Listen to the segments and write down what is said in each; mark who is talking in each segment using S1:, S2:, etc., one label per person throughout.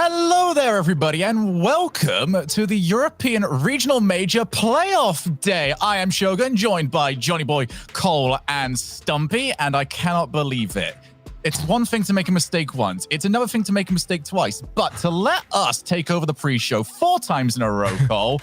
S1: Hello there, everybody, and welcome to the European Regional Major Playoff Day. I am Shogun, joined by Johnny Boy, Cole, and Stumpy, and I cannot believe it. It's one thing to make a mistake once. It's another thing to make a mistake twice. But to let us take over the pre-show 4 times in a row, Cole,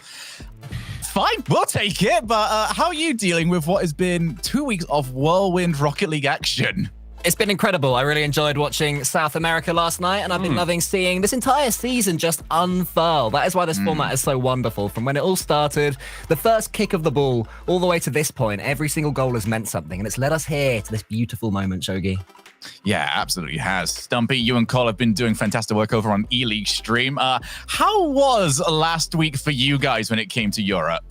S1: fine, we'll take it. But how are you dealing with what has been 2 weeks of whirlwind Rocket League action?
S2: It's been incredible. I really enjoyed watching South America last night, and I've been loving seeing this entire season just unfurl. That is why this format is so wonderful. From when it all started, the first kick of the ball, all the way to this point, every single goal has meant something, and it's led us here to this beautiful moment, Shogi.
S1: Yeah, absolutely has. Stumpy, you and Cole have been doing fantastic work over on E-League stream. How was last week for you guys when it came to Europe?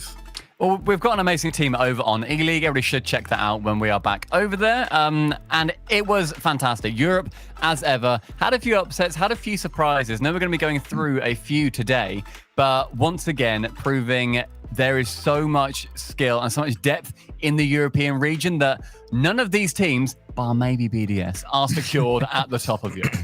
S3: Well, we've got an amazing team over on E-League. Everybody should check that out when we are back over there. And it was fantastic. Europe, as ever, had a few upsets, had a few surprises. Now we're going to be going through a few today. But once again, proving there is so much skill and so much depth in the European region that none of these teams, bar maybe BDS, are secured at the top of Europe.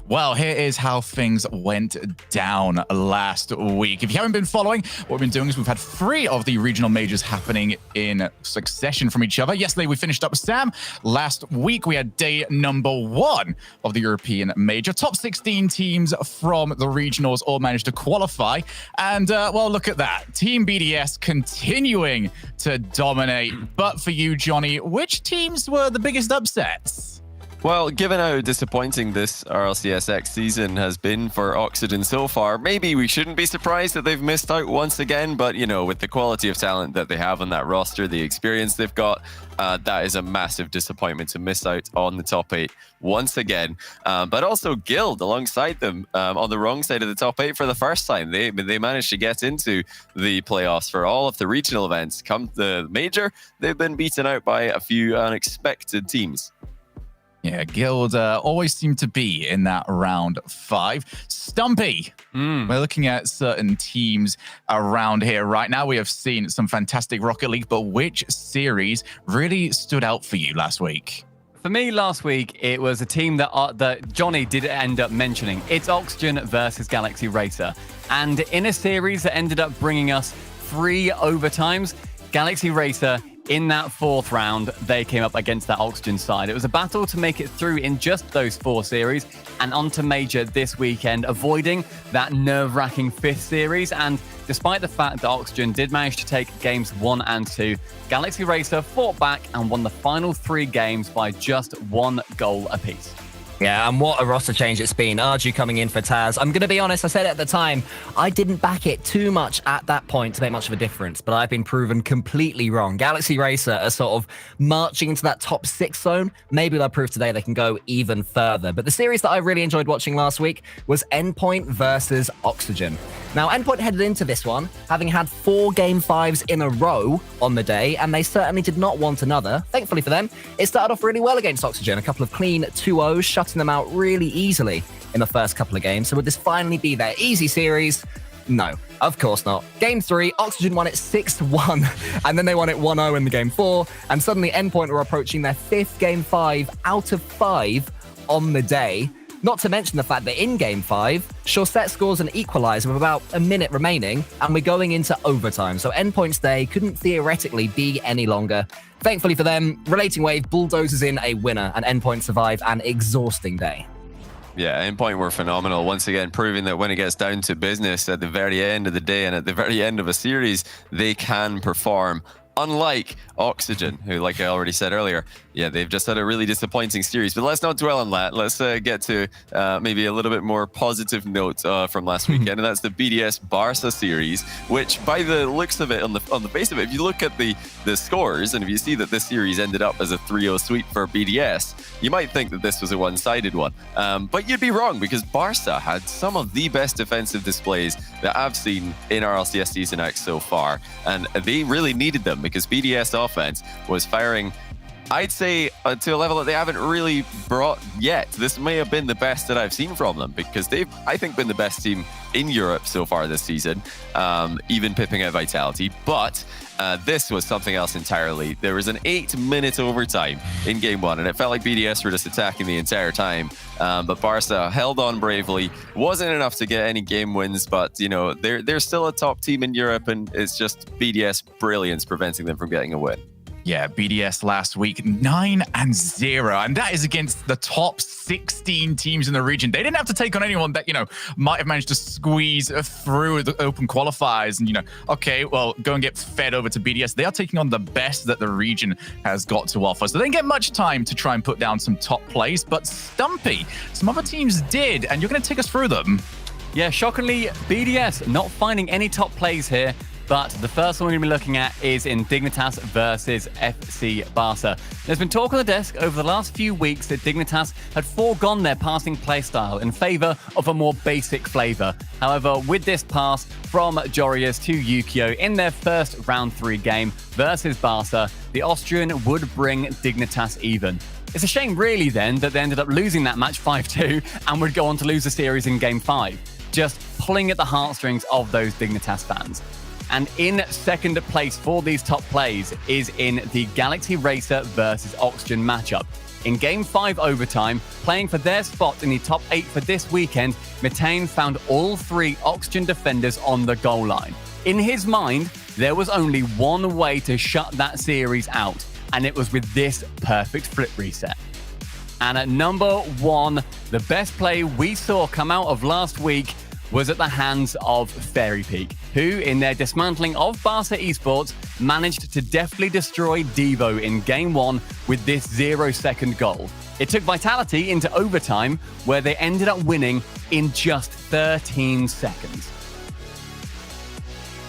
S1: Well, here is how things went down last week. If you haven't been following, what we've been doing is we've had 3 of the regional majors happening in succession from each other. Yesterday, we finished up Sam. Last week, we had day number 1 of the European major. Top 16 teams from the regionals all managed to qualify. And, well, look at that. Team BDS continuing to dominate. But for you, Johnny, which teams were the biggest upsets?
S4: Well, given how disappointing this RLCSX season has been for Oxygen so far, maybe we shouldn't be surprised that they've missed out once again. But, you know, with the quality of talent that they have on that roster, the experience they've got, that is a massive disappointment to miss out on the top 8 once again. But also Guild alongside them on the wrong side of the top 8 for the first time. They managed to get into the playoffs for all of the regional events. Come the major, they've been beaten out by a few unexpected teams.
S1: Yeah, Guild always seem to be in that round 5. Stumpy, we're looking at certain teams around here right now. We have seen some fantastic Rocket League, but which series really stood out for you last week?
S3: For me, last week, it was a team that Johnny did end up mentioning. It's Oxygen versus Galaxy Racer. And in a series that ended up bringing us 3 overtimes, Galaxy Racer, in that 4th round, they came up against that Oxygen side. It was a battle to make it through in just those 4 series and onto Major this weekend, avoiding that nerve-wracking 5th series. And despite the fact that Oxygen did manage to take games 1 and 2, Galaxy Racer fought back and won the final 3 games by just 1 goal apiece.
S2: Yeah, and what a roster change it's been. Arju coming in for Taz. I'm going to be honest, I said it at the time, I didn't back it too much at that point to make much of a difference, but I've been proven completely wrong. Galaxy Racer are sort of marching into that top 6 zone. Maybe they'll prove today they can go even further. But the series that I really enjoyed watching last week was Endpoint versus Oxygen. Now, Endpoint headed into this one, having had 4 Game 5s in a row on the day, and they certainly did not want another. Thankfully for them, it started off really well against Oxygen. A couple of clean 2-0s, shutting them out really easily in the first couple of games. So would this finally be their easy series? No, of course not. Game 3, Oxygen won it 6-1, and then they won it 1-0 in the Game 4, and suddenly Endpoint were approaching their 5th Game 5 out of 5 on the day. Not to mention the fact that in Game 5, Chaussette scores an equalizer with about a minute remaining, and we're going into overtime. So Endpoint's day couldn't theoretically be any longer. Thankfully for them, Relating Wave bulldozes in a winner, and Endpoint survive an exhausting day.
S4: Yeah, Endpoint were phenomenal. Once again, proving that when it gets down to business at the very end of the day and at the very end of a series, they can perform. Unlike Oxygen, who, like I already said earlier, yeah, they've just had a really disappointing series. But let's not dwell on that. Let's get to maybe a little bit more positive note from last weekend, and that's the BDS Barca series, which, by the looks of it, on the face of it, if you look at the scores, and if you see that this series ended up as a 3-0 sweep for BDS, you might think that this was a one-sided one. But you'd be wrong, because Barca had some of the best defensive displays that I've seen in RLCS Season X so far, and they really needed them, because BDS offense was firing, I'd say, to a level that they haven't really brought yet. This may have been the best that I've seen from them, because they've, I think, been the best team in Europe so far this season, even pipping out Vitality. But this was something else entirely. There was an 8-minute overtime in Game 1, and it felt like BDS were just attacking the entire time. But Barca held on bravely. Wasn't enough to get any game wins, but, you know, they're still a top team in Europe, and it's just BDS brilliance preventing them from getting a win.
S1: Yeah, BDS last week, 9-0, and that is against the top 16 teams in the region. They didn't have to take on anyone that, you know, might have managed to squeeze through the open qualifiers and, you know, okay, well, go and get fed over to BDS. They are taking on the best that the region has got to offer. So they didn't get much time to try and put down some top plays, but Stumpy, some other teams did, and you're going to take us through them.
S3: Yeah, shockingly, BDS not finding any top plays here. But the first one we're going to be looking at is in Dignitas versus FC Barca. There's been talk on the desk over the last few weeks that Dignitas had foregone their passing playstyle in favor of a more basic flavor. However, with this pass from Jorius to Yukio in their first round 3 game versus Barca, the Austrian would bring Dignitas even. It's a shame really then that they ended up losing that match 5-2 and would go on to lose the series in Game 5, just pulling at the heartstrings of those Dignitas fans. And in second place for these top plays is in the Galaxy Racer versus Oxygen matchup. In Game 5 overtime, playing for their spot in the top 8 for this weekend, Mitane found all 3 Oxygen defenders on the goal line. In his mind, there was only one way to shut that series out, and it was with this perfect flip reset. And at number 1, the best play we saw come out of last week was at the hands of Fairy Peak, who, in their dismantling of Barca Esports, managed to deftly destroy Devo in Game 1 with this 0-second goal. It took Vitality into overtime, where they ended up winning in just 13 seconds.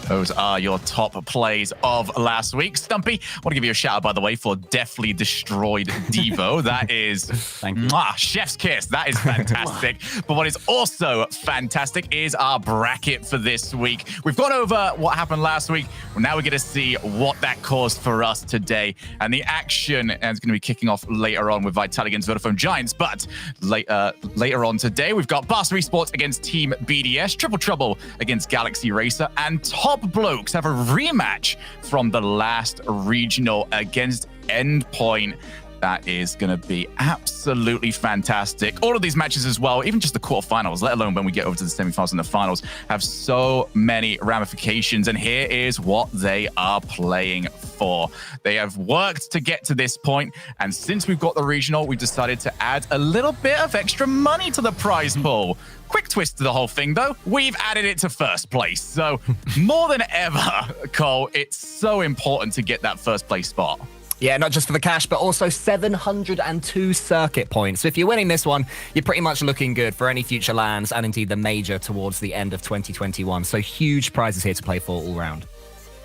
S1: Those are your top plays of last week. Stumpy, I want to give you a shout out, by the way, for deftly destroyed Devo. That is
S3: Thank you.
S1: Chef's kiss. That is fantastic. But what is also fantastic is our bracket for this week. We've gone over what happened last week. Well, now we're going to see what that caused for us today. And the action is going to be kicking off later on with Vitality against Vodafone Giants. But later on today, we've got Barca Esports against Team BDS, Triple Trouble against Galaxy Racer, and Top Blokes have a rematch from the last regional against Endpoint. That is going to be absolutely fantastic. All of these matches as well, even just the quarterfinals, let alone when we get over to the semifinals and the finals, have so many ramifications. And here is what they are playing for. They have worked to get to this point, and since we've got the regional, we've decided to add a little bit of extra money to the prize pool. Quick twist to the whole thing, though. We've added it to first place. So more than ever, Cole, it's so important to get that first place spot.
S2: Yeah, not just for the cash, but also 702 circuit points. So if you're winning this one, you're pretty much looking good for any future lands and indeed the major towards the end of 2021. So huge prizes here to play for all round.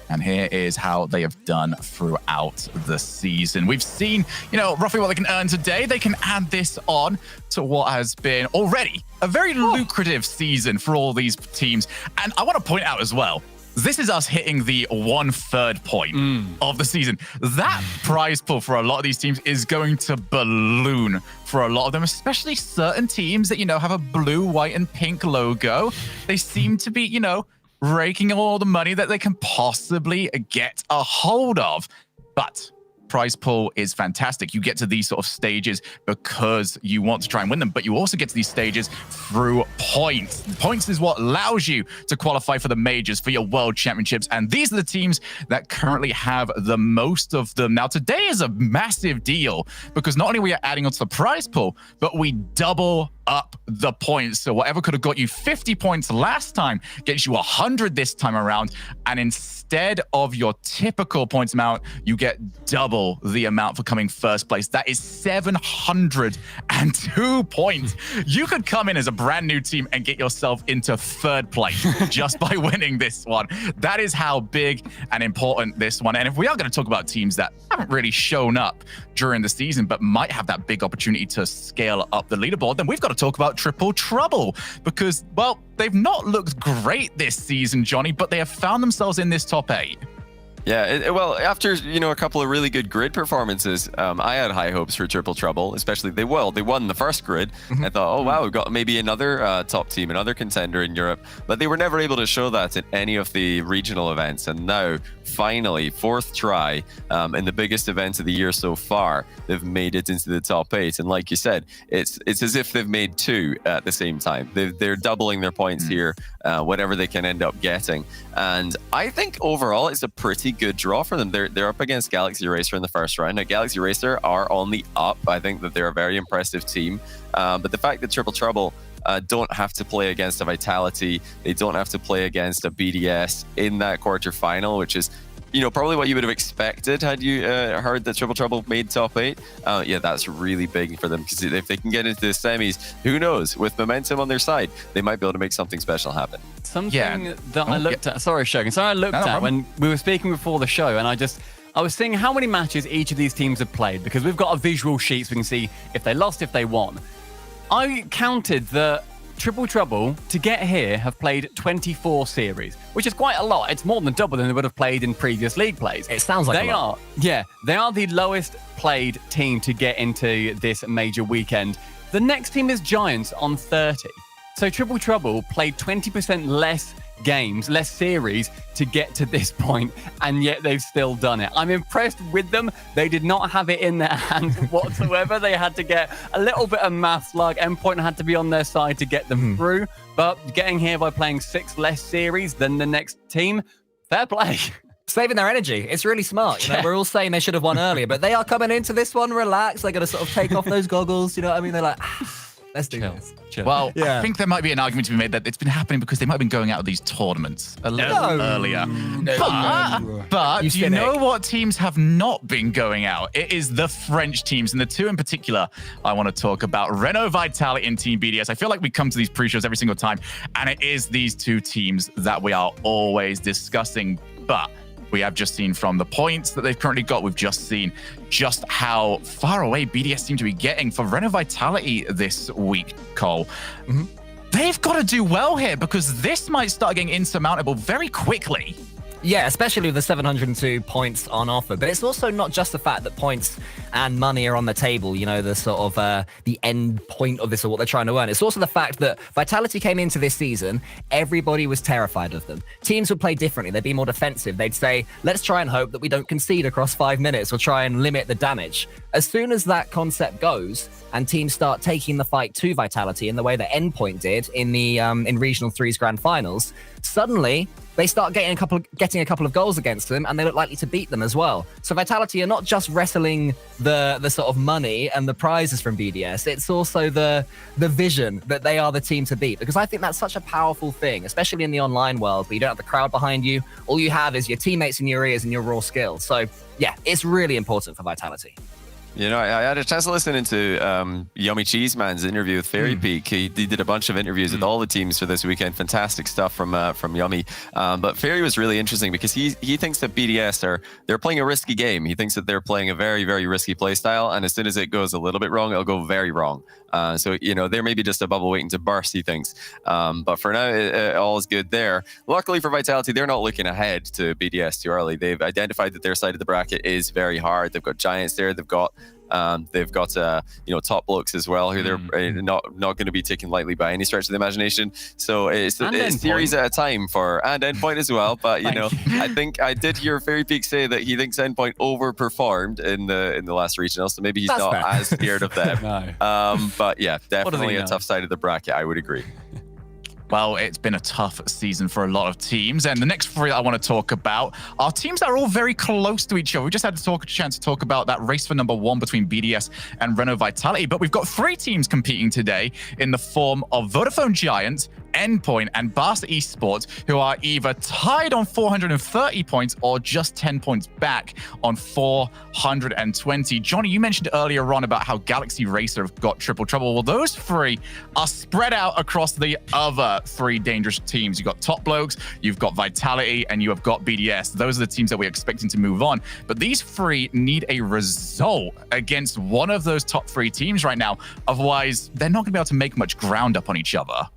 S1: And here is how they have done throughout the season. We've seen, roughly what they can earn today. They can add this on to what has been already a very lucrative season for all these teams. And I want to point out as well, this is us hitting the 1/3 point of the season. That prize pool for a lot of these teams is going to balloon for a lot of them, especially certain teams that, have a blue, white, and pink logo. They seem to be, raking all the money that they can possibly get a hold of. But prize pool is fantastic. You get to these sort of stages because you want to try and win them, but you also get to these stages through points. Points is what allows you to qualify for the majors, for your world championships, and these are the teams that currently have the most of them. Now, today is a massive deal because not only are we adding onto the prize pool, but we double up the points. So whatever could have got you 50 points last time gets you 100 this time around, and instead of your typical points amount, you get double the amount for coming first place. That is 702 points. You could come in as a brand new team and get yourself into third place just by winning this one. That is how big and important this one. And if we are going to talk about teams that haven't really shown up during the season but might have that big opportunity to scale up the leaderboard, then we've got to talk about Triple Trouble because, well, they've not looked great this season, Johnny, but they have found themselves in this top 8.
S4: Yeah, well, after, a couple of really good grid performances, I had high hopes for Triple Trouble, especially they won the first grid. I thought, oh, wow, we've got maybe another top team, another contender in Europe, but they were never able to show that in any of the regional events. And now, finally, fourth try in the biggest event of the year so far, they've made it into the top 8. And like you said, it's as if they've made 2 at the same time. They're doubling their points here, whatever they can end up getting. And I think overall, it's a pretty good draw for them. They're up against Galaxy Racer in the first round. Now, Galaxy Racer are on the up. I think that they're a very impressive team. But the fact that Triple Trouble don't have to play against a Vitality, they don't have to play against a BDS in that quarterfinal, which is probably what you would have expected had you heard that Triple Trouble made top 8. Yeah, that's really big for them because if they can get into the semis, who knows? With momentum on their side, they might be able to make something special happen.
S3: Something that I looked at, sorry, Shogun, I looked at when we were speaking before the show, and I was seeing how many matches each of these teams have played because we've got a visual sheet so we can see if they lost, if they won. I counted the Triple Trouble to get here have played 24 series, which is quite a lot. It's more than double than they would have played in previous league plays.
S2: It sounds like a lot.
S3: They are the lowest played team to get into this major weekend. The next team is Giants on 30. So Triple Trouble played 20% less games, less series to get to this point, and yet they've still done it. I'm impressed with them. They did not have it in their hands whatsoever. They had to get a little bit of maths, like Endpoint had to be on their side to get them through, but getting here by playing 6 less series than the next team, fair play.
S2: Saving their energy. It's really smart. We're all saying they should have won earlier, but they are coming into this one relaxed. They're going to sort of take off those goggles. You know what I mean? They're like, Let's do this.
S3: Chill.
S1: Well,
S2: Yeah.
S1: I think there might be an argument to be made that it's been happening because they might have been going out of these tournaments a little earlier. But do you know what teams have not been going out? It is the French teams, and the two in particular I want to talk about, Renault Vitality and Team BDS. I feel like we come to these pre-shows every single time, and it is these two teams that we are always discussing. But we have just seen from the points that they've currently got, we've just seen just how far away BDS seem to be getting for Renault Vitality this week, Cole. They've got to do well here because this might start getting insurmountable very quickly.
S2: Yeah, especially with the 702 points on offer. But it's also not just the fact that points and money are on the table, you know, the sort of the end point of this or what they're trying to earn. It's also the fact that Vitality came into this season, everybody was terrified of them. Teams would play differently. They'd be more defensive. They'd say, let's try and hope that we don't concede across 5 minutes or try and limit the damage. As soon as that concept goes and teams start taking the fight to Vitality in the way that Endpoint did in the in Regional 3's Grand Finals, suddenly they start getting a couple of goals against them, and they look likely to beat them as well. So Vitality are not just wrestling the sort of money and the prizes from BDS, it's also the vision that they are the team to beat. Because I think that's such a powerful thing, especially in the online world where you don't have the crowd behind you. All you have is your teammates in your ears and your raw skill. So yeah, it's really important for Vitality.
S4: You know, I had a chance to listen into Yummy Cheese Man's interview with Fairy Peak. He did a bunch of interviews with all the teams for this weekend. Fantastic stuff from Yummy. But Fairy was really interesting because he thinks that BDS they're playing a risky game. He thinks that they're playing a very, very risky play style, and as soon as it goes a little bit wrong, it'll go very wrong. So, you know, there may be just a bubble waiting to burst, he thinks. But for now, all is good there. Luckily for Vitality, they're not looking ahead to BDS too early. They've identified that their side of the bracket is very hard. They've got Giants there. They've got you know, top blokes as well, who they're not going to be taken lightly by any stretch of the imagination. So it's series at a time and Endpoint as well. But you know, I think I did hear Fairy Peak say that he thinks Endpoint overperformed in the last regional, so maybe he's not fair. As scared of them. No. But yeah, definitely a tough side of the bracket. I would agree.
S1: Well, it's been a tough season for a lot of teams. And the next three I want to talk about are teams that are all very close to each other. We just had a chance to talk about that race for number one between BDS and Renault Vitality. But we've got three teams competing today in the form of Vodafone Giants, Endpoint, and Barca Esports, who are either tied on 430 points or just 10 points back on 420. Johnny, you mentioned earlier on about how Galaxy Racer have got triple trouble. Well, those three are spread out across the other three dangerous teams. You've got Top Blokes, you've got Vitality, and you have got BDS. Those are the teams that we're expecting to move on. But these three need a result against one of those top three teams right now. Otherwise, they're not going to be able to make much ground up on each other.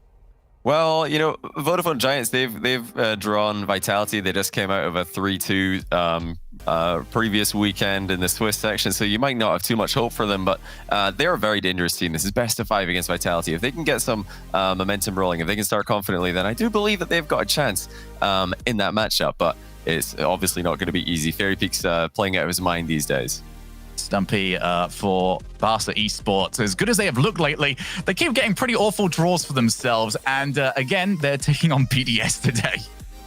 S4: Well, you know, Vodafone Giants, they've drawn Vitality. They just came out of a 3-2 previous weekend in the Swiss section, so you might not have too much hope for them, but they're a very dangerous team. This is best of 5 against Vitality. If they can get some momentum rolling, if they can start confidently, then I do believe that they've got a chance in that matchup, but it's obviously not going to be easy. Fairy Peak's playing out of his mind these days.
S1: Stumpy, for Barca Esports, as good as they have looked lately, they keep getting pretty awful draws for themselves. And again, they're taking on BDS today.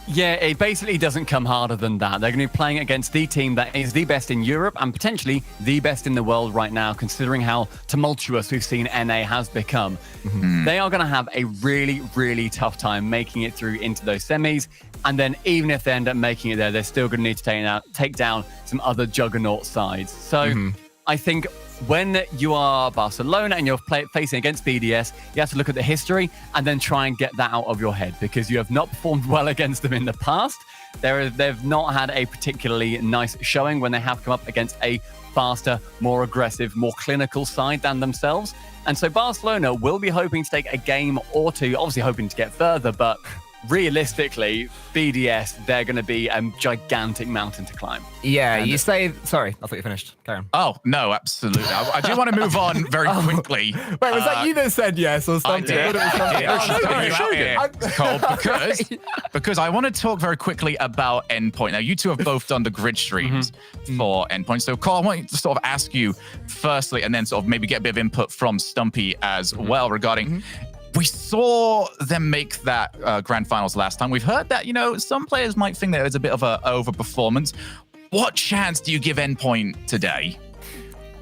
S3: Yeah, it basically doesn't come harder than that. They're going to be playing against the team that is the best in Europe and potentially the best in the world right now, considering how tumultuous we've seen NA has become. They are going to have a really, really tough time making it through into those semis. And then even if they end up making it there, they're still going to need to take down some other juggernaut sides. So I think when you are Barcelona and you're facing against BDS, you have to look at the history and then try and get that out of your head, because you have not performed well against them in the past. They've not had a particularly nice showing when they have come up against a faster, more aggressive, more clinical side than themselves. And so Barcelona will be hoping to take a game or two, obviously hoping to get further, but realistically, BDS, they're going to be a gigantic mountain to climb.
S2: Yeah, and you say... Sorry, I thought you finished. Carry on.
S1: Oh, no, absolutely. I do want to move on very quickly.
S2: Wait, was that you that said yes or something?
S1: Because I want to talk very quickly about Endpoint. Now, you two have both done the grid streams for Endpoint. So, Carl, I want to sort of ask you firstly, and then sort of maybe get a bit of input from Stumpy as well regarding... We saw them make that grand finals last time. We've heard that, you know, some players might think that it's a bit of an overperformance. What chance do you give Endpoint today?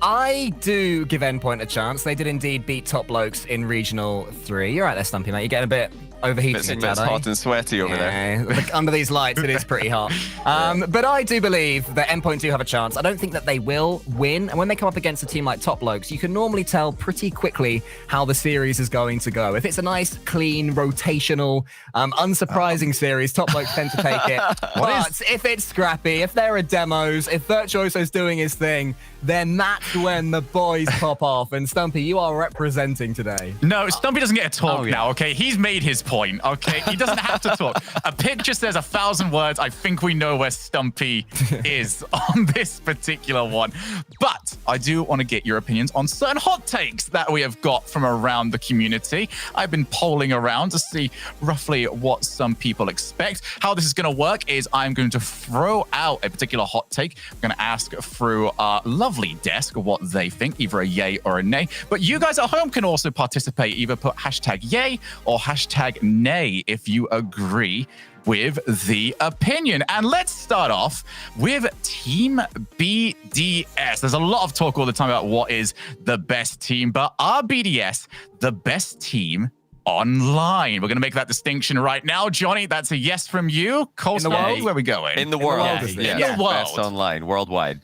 S2: I do give Endpoint a chance. They did indeed beat Top Blokes in Regional 3. You're right there, Stumpy, mate. You're getting a bit overheated.
S4: It's hot and sweaty over there.
S2: Look, under these lights, it is pretty hot. But I do believe that Endpoint do have a chance. I don't think that they will win. And when they come up against a team like Top Blokes, you can normally tell pretty quickly how the series is going to go. If it's a nice, clean, rotational, unsurprising series, Top Blokes tend to take it. But if it's scrappy, if there are demos, if Virtuoso's doing his thing, then that's when the boys pop off. And Stumpy, you are representing today.
S1: No, Stumpy doesn't get to talk now, okay? He's made his point, okay? He doesn't have to talk. A picture says 1,000 words. I think we know where Stumpy is on this particular one. But I do want to get your opinions on certain hot takes that we have got from around the community. I've been polling around to see roughly what some people expect. How this is going to work is I'm going to throw out a particular hot take. I'm going to ask through our lovely desk what they think, either a yay or a nay. But you guys at home can also participate. Either put hashtag yay or hashtag nay if you agree with the opinion. And let's start off with Team BDS. There's a lot of talk all the time about what is the best team, but are BDS the best team online? We're going to make that distinction right now. Johnny, that's a yes from you. Cole, in the world, where are we going?
S4: In the world.
S1: In the world.
S4: Best online, worldwide.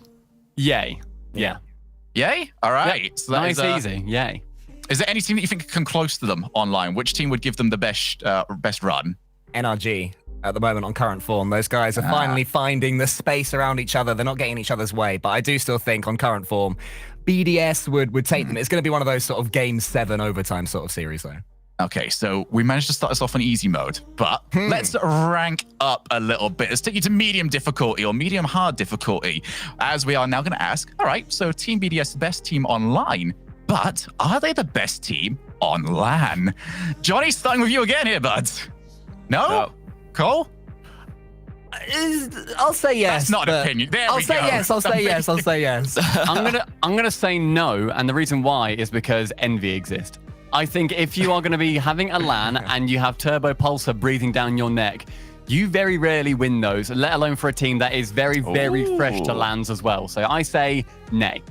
S3: Yay. Yeah.
S1: Yay? All right.
S3: Yep.
S1: So that
S3: nice, easy. Yay.
S1: Is there any team that you think can come close to them online? Which team would give them the best run?
S2: NRG at the moment on current form. Those guys are finally finding the space around each other. They're not getting in each other's way, but I do still think on current form, BDS would take them. It's going to be one of those sort of game 7 overtime sort of series, though.
S1: Okay, so we managed to start us off on easy mode, but let's rank up a little bit. Let's take you to medium difficulty or medium hard difficulty, as we are now going to ask, all right, so Team BDS, best team online, but are they the best team on LAN? Johnny, starting with you again here, bud. No? Cole?
S2: I'll say yes.
S1: That's not an opinion. There
S2: I'll
S1: we
S2: say
S1: go.
S2: yes. I'll say yes. I'll say yes.
S3: I'm gonna say no, and the reason why is because envy exists. I think if you are going to be having a LAN and you have Turbo Pulsar breathing down your neck, you very rarely win those, let alone for a team that is very, very fresh to LANs as well. So I say nay.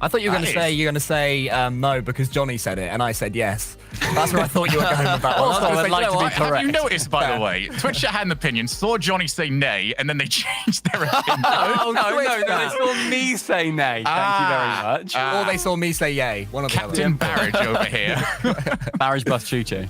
S2: I thought you were going to say no because Johnny said it and I said yes. That's where I thought you were going with that one.
S3: Also, I'd like to be correct.
S1: Have you noticed, by the way, Twitch chat had an opinion, saw Johnny say nay, and then they changed their opinion.
S3: No, they saw me say nay. Thank you very much.
S2: Or they saw me say yay. One of the other.
S1: Captain Barrage over here.
S3: Barrage bus choo-choo.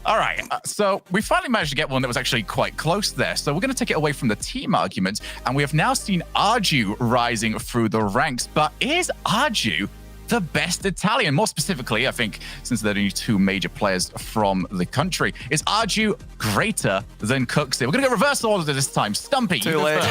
S1: All right, so we finally managed to get one that was actually quite close there. So we're going to take it away from the team argument, and we have now seen Arju rising through the ranks. But is Arju the best Italian? More specifically, I think, since there are only 2 major players from the country, is Arju greater than Cooksy? We're going to go reverse order this time. Stumpy,
S4: Too late.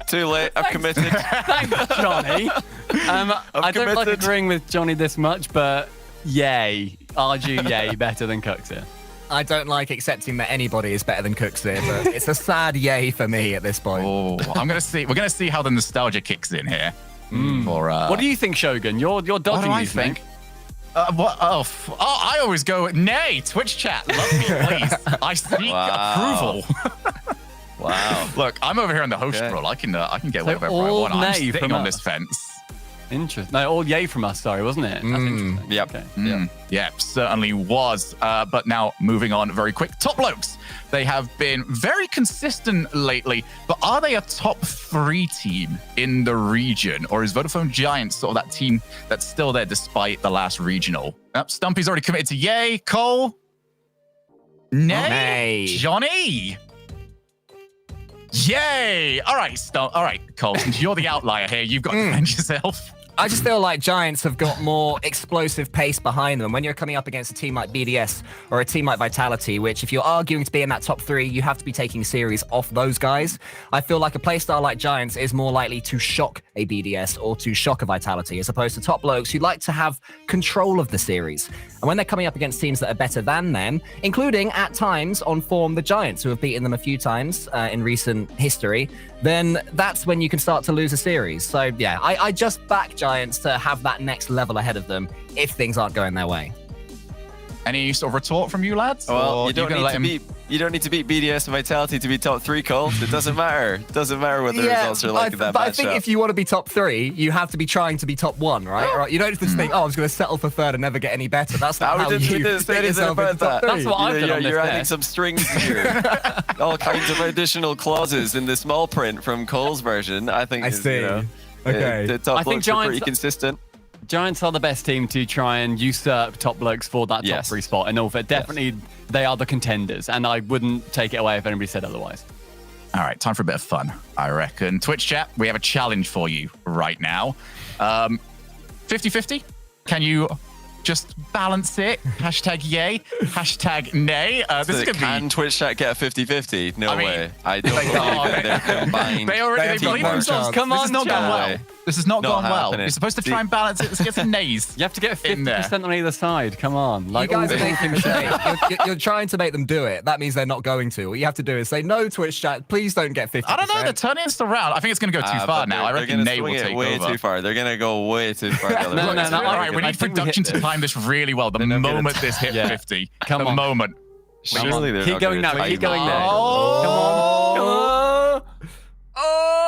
S4: Too late. I've committed.
S3: Thanks, Johnny. I don't like agreeing with Johnny this much, but yay. Arju, yay, better than Cooksy.
S2: I don't like accepting that anybody is better than Cooks here, but it's a sad yay for me at this point.
S1: Oh, I'm gonna see. We're gonna see how the nostalgia kicks in here.
S3: What do you think, Shogun? You're dodging
S1: what do
S3: these
S1: think?
S3: things.
S1: What? I always go nay. Twitch chat, love me, please. I seek approval.
S4: Wow.
S1: Look, I'm over here on the host role. I can get whatever I want. I'm sitting on this fence.
S3: Interesting. No, all yay from us, sorry, wasn't it? That's interesting.
S4: Yep.
S3: Okay.
S1: Yep, certainly was. But now moving on very quick. Top Blokes. They have been very consistent lately, but are they a top 3 team in the region? Or is Vodafone Giants sort of that team that's still there despite the last regional? Stumpy's already committed to yay. Cole? Nay. Johnny? Yay! All right, All right, Cole, since you're the outlier here, you've got to defend yourself.
S2: I just feel like Giants have got more explosive pace behind them. When you're coming up against a team like BDS or a team like Vitality, which if you're arguing to be in that top 3, you have to be taking series off those guys. I feel like a playstyle like Giants is more likely to shock a BDS or to shock a Vitality, as opposed to Top Blokes who like to have control of the series. And when they're coming up against teams that are better than them, including at times on form the Giants, who have beaten them a few times in recent history, then that's when you can start to lose a series. So yeah, I just back Giants to have that next level ahead of them if things aren't going their way.
S1: Any sort of retort from you lads?
S4: Well, you don't You don't need to beat BDS and Vitality to be top 3, Cole. It doesn't matter. It doesn't matter what the results are like in that
S2: but
S4: matchup.
S2: I think if you want to be top 3, you have to be trying to be top 1, right? You don't just think, oh, I was going to settle for 3rd and never get any better. That's not how you get yourself into top 3.
S3: That's what I've done on this
S4: You're adding
S3: desk.
S4: some strings here. All kinds of additional clauses in the small print from Cole's version. I think.
S2: I see. Okay.
S4: The top
S3: I think
S4: blokes are
S3: Giants-
S4: pretty consistent.
S3: Giants are the best team to try and usurp top blokes for that top
S4: Yes.
S3: 3 spot. And all that, definitely, they are the contenders. And I wouldn't take it away if anybody said otherwise.
S1: All right, time for a bit of fun, I reckon. Twitch chat, we have a challenge for you right now. 50-50? Can you just balance it? Hashtag yay, hashtag nay. This is going to
S4: Can
S1: be...
S4: Twitch chat get a 50-50? No
S1: I mean,
S4: way. I don't believe that they're combined.
S1: They believe
S2: no
S1: themselves.
S2: chance.
S3: Come
S1: This
S3: on,
S1: has not gone
S3: chat.
S1: well. This has not gone well.
S4: happening.
S1: You're supposed to try and balance it. Let's get some nays.
S3: You have to get
S1: in there.
S3: 50% on either side. Come on.
S2: You guys are
S3: all-
S2: making a mistake. You're trying to make them do it. That means they're not going to. What you have to do is say, no, Twitch chat, please don't get 50%.
S1: I don't know. They're turning this around. I think it's going to go too far
S4: But
S1: now. I
S4: they're
S1: reckon
S4: gonna
S1: nay will
S4: swing it
S1: take
S4: way
S1: over.
S4: too far. They're going to go way too far. the other
S3: No,
S4: way.
S3: no, no,
S1: All right, we
S3: I
S1: need
S3: think we
S1: production
S3: hit
S1: to time this really well. The
S4: They're not gonna
S1: moment this hit
S3: Yeah.
S1: 50.
S3: Come
S1: the
S3: on.
S1: moment.
S4: Surely they're
S3: Keep
S4: not
S3: going
S4: gonna
S3: now.
S4: time
S3: Keep going
S4: it.
S3: now.
S1: Oh.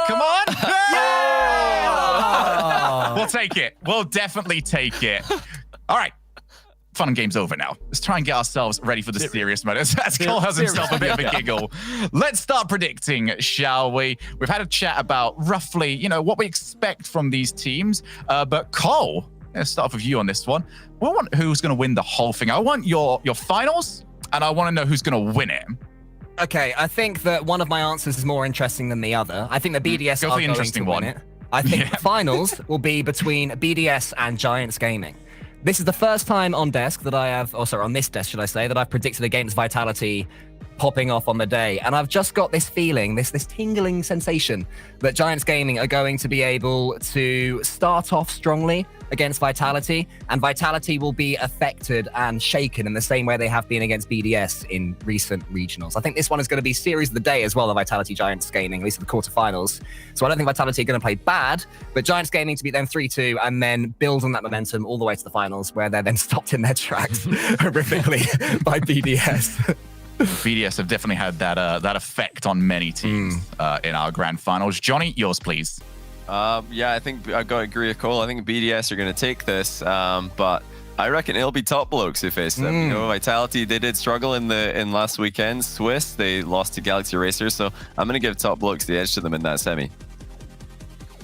S3: Come on.
S1: Come on. Yeah! We'll take it. We'll definitely take it. All right. Fun and game's over now. Let's try and get ourselves ready for the serious mode. As Cole has himself a bit of a giggle. Let's start predicting, shall we? We've had a chat about roughly, what we expect from these teams. But Cole, let's start off with you on this one. We want who's going to win the whole thing. I want your finals, and I want to know who's going to win it.
S2: Okay, I think that one of my answers is more interesting than the other. I think the BDS
S1: Go
S2: are
S1: for the
S2: going
S1: interesting
S2: to win
S1: one.
S2: it. I think
S1: Yeah.
S2: the finals will be between BDS and Giants Gaming. This is the first time on desk that I have, on this desk, should I say, that I've predicted against Vitality popping off on the day. And I've just got this feeling, this tingling sensation that Giants Gaming are going to be able to start off strongly against Vitality, and Vitality will be affected and shaken in the same way they have been against BDS in recent regionals. I think this one is going to be series of the day as well, the Vitality Giants Gaming, at least in the quarterfinals. So I don't think Vitality are going to play bad, but Giants Gaming to beat them 3-2 and then build on that momentum all the way to the finals, where they're then stopped in their tracks horrifically by BDS.
S1: BDS have definitely had that effect on many teams in our grand finals. Johnny, yours, please.
S4: Yeah, I think I got to agree with Cole. I think BDS are going to take this, but I reckon it'll be top blokes who face them. Vitality, they did struggle in last weekend. Swiss, they lost to Galaxy Racers, so I'm going to give top blokes the edge to them in that semi.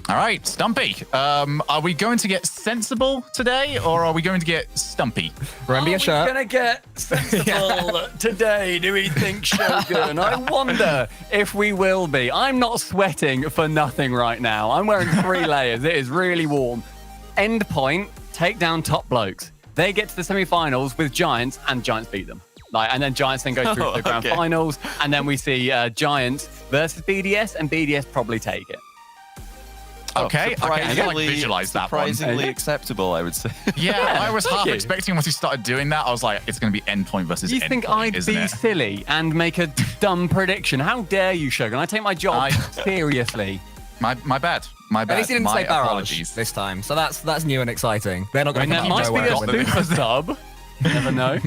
S1: All right, Stumpy. Are we going to get sensible today, or are we going to get stumpy?
S2: Remember your shirt.
S3: Going to get sensible today, do we think, Shogun? I wonder if we will be. I'm not sweating for nothing right now. I'm wearing 3 layers. It is really warm. Endpoint, take down top blokes. They get to the semi-finals with Giants, and Giants beat them. And then Giants then go through to the grand finals, and then we see Giants versus BDS, and BDS probably take it.
S1: Okay, I can visualize that one.
S4: Surprisingly acceptable, I would say.
S1: Yeah, I was half
S3: you.
S1: expecting once he started doing that. I was like, it's going to be Endpoint versus
S3: You
S1: Endpoint,
S3: think I'd
S1: isn't
S3: be
S1: it?
S3: silly and make a dumb prediction? How dare you, Shogun? I take my job seriously.
S1: My bad. My bad.
S2: At least he didn't
S1: My
S2: say barrage
S1: apologies.
S2: this time, so that's new and exciting. They're not
S3: I
S2: going
S3: mean,
S2: to
S3: that
S2: come
S3: might
S2: out
S3: be
S2: nowhere
S3: a
S2: with it.
S3: super sub. You never know.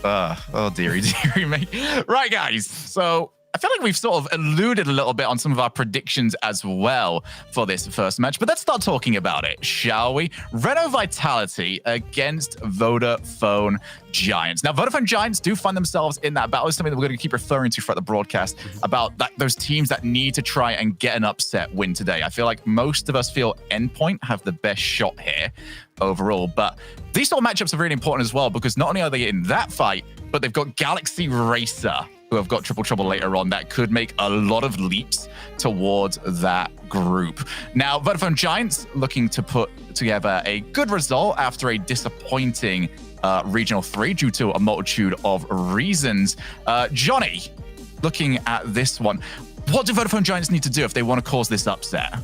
S1: Oh, dearie, me. Right, guys. So I feel like we've sort of alluded a little bit on some of our predictions as well for this first match, but let's start talking about it, shall we? Reno Vitality against Vodafone Giants. Now, Vodafone Giants do find themselves in that battle. It's something that we're going to keep referring to throughout the broadcast about those teams that need to try and get an upset win today. I feel like most of us feel Endpoint have the best shot here overall, but these sort of matchups are really important as well, because not only are they in that fight, but they've got Galaxy Racer, who have got Triple Trouble later on, that could make a lot of leaps towards that group. Now, Vodafone Giants looking to put together a good result after a disappointing Regional 3 due to a multitude of reasons. Johnny, looking at this one, what do Vodafone Giants need to do if they want to cause this upset?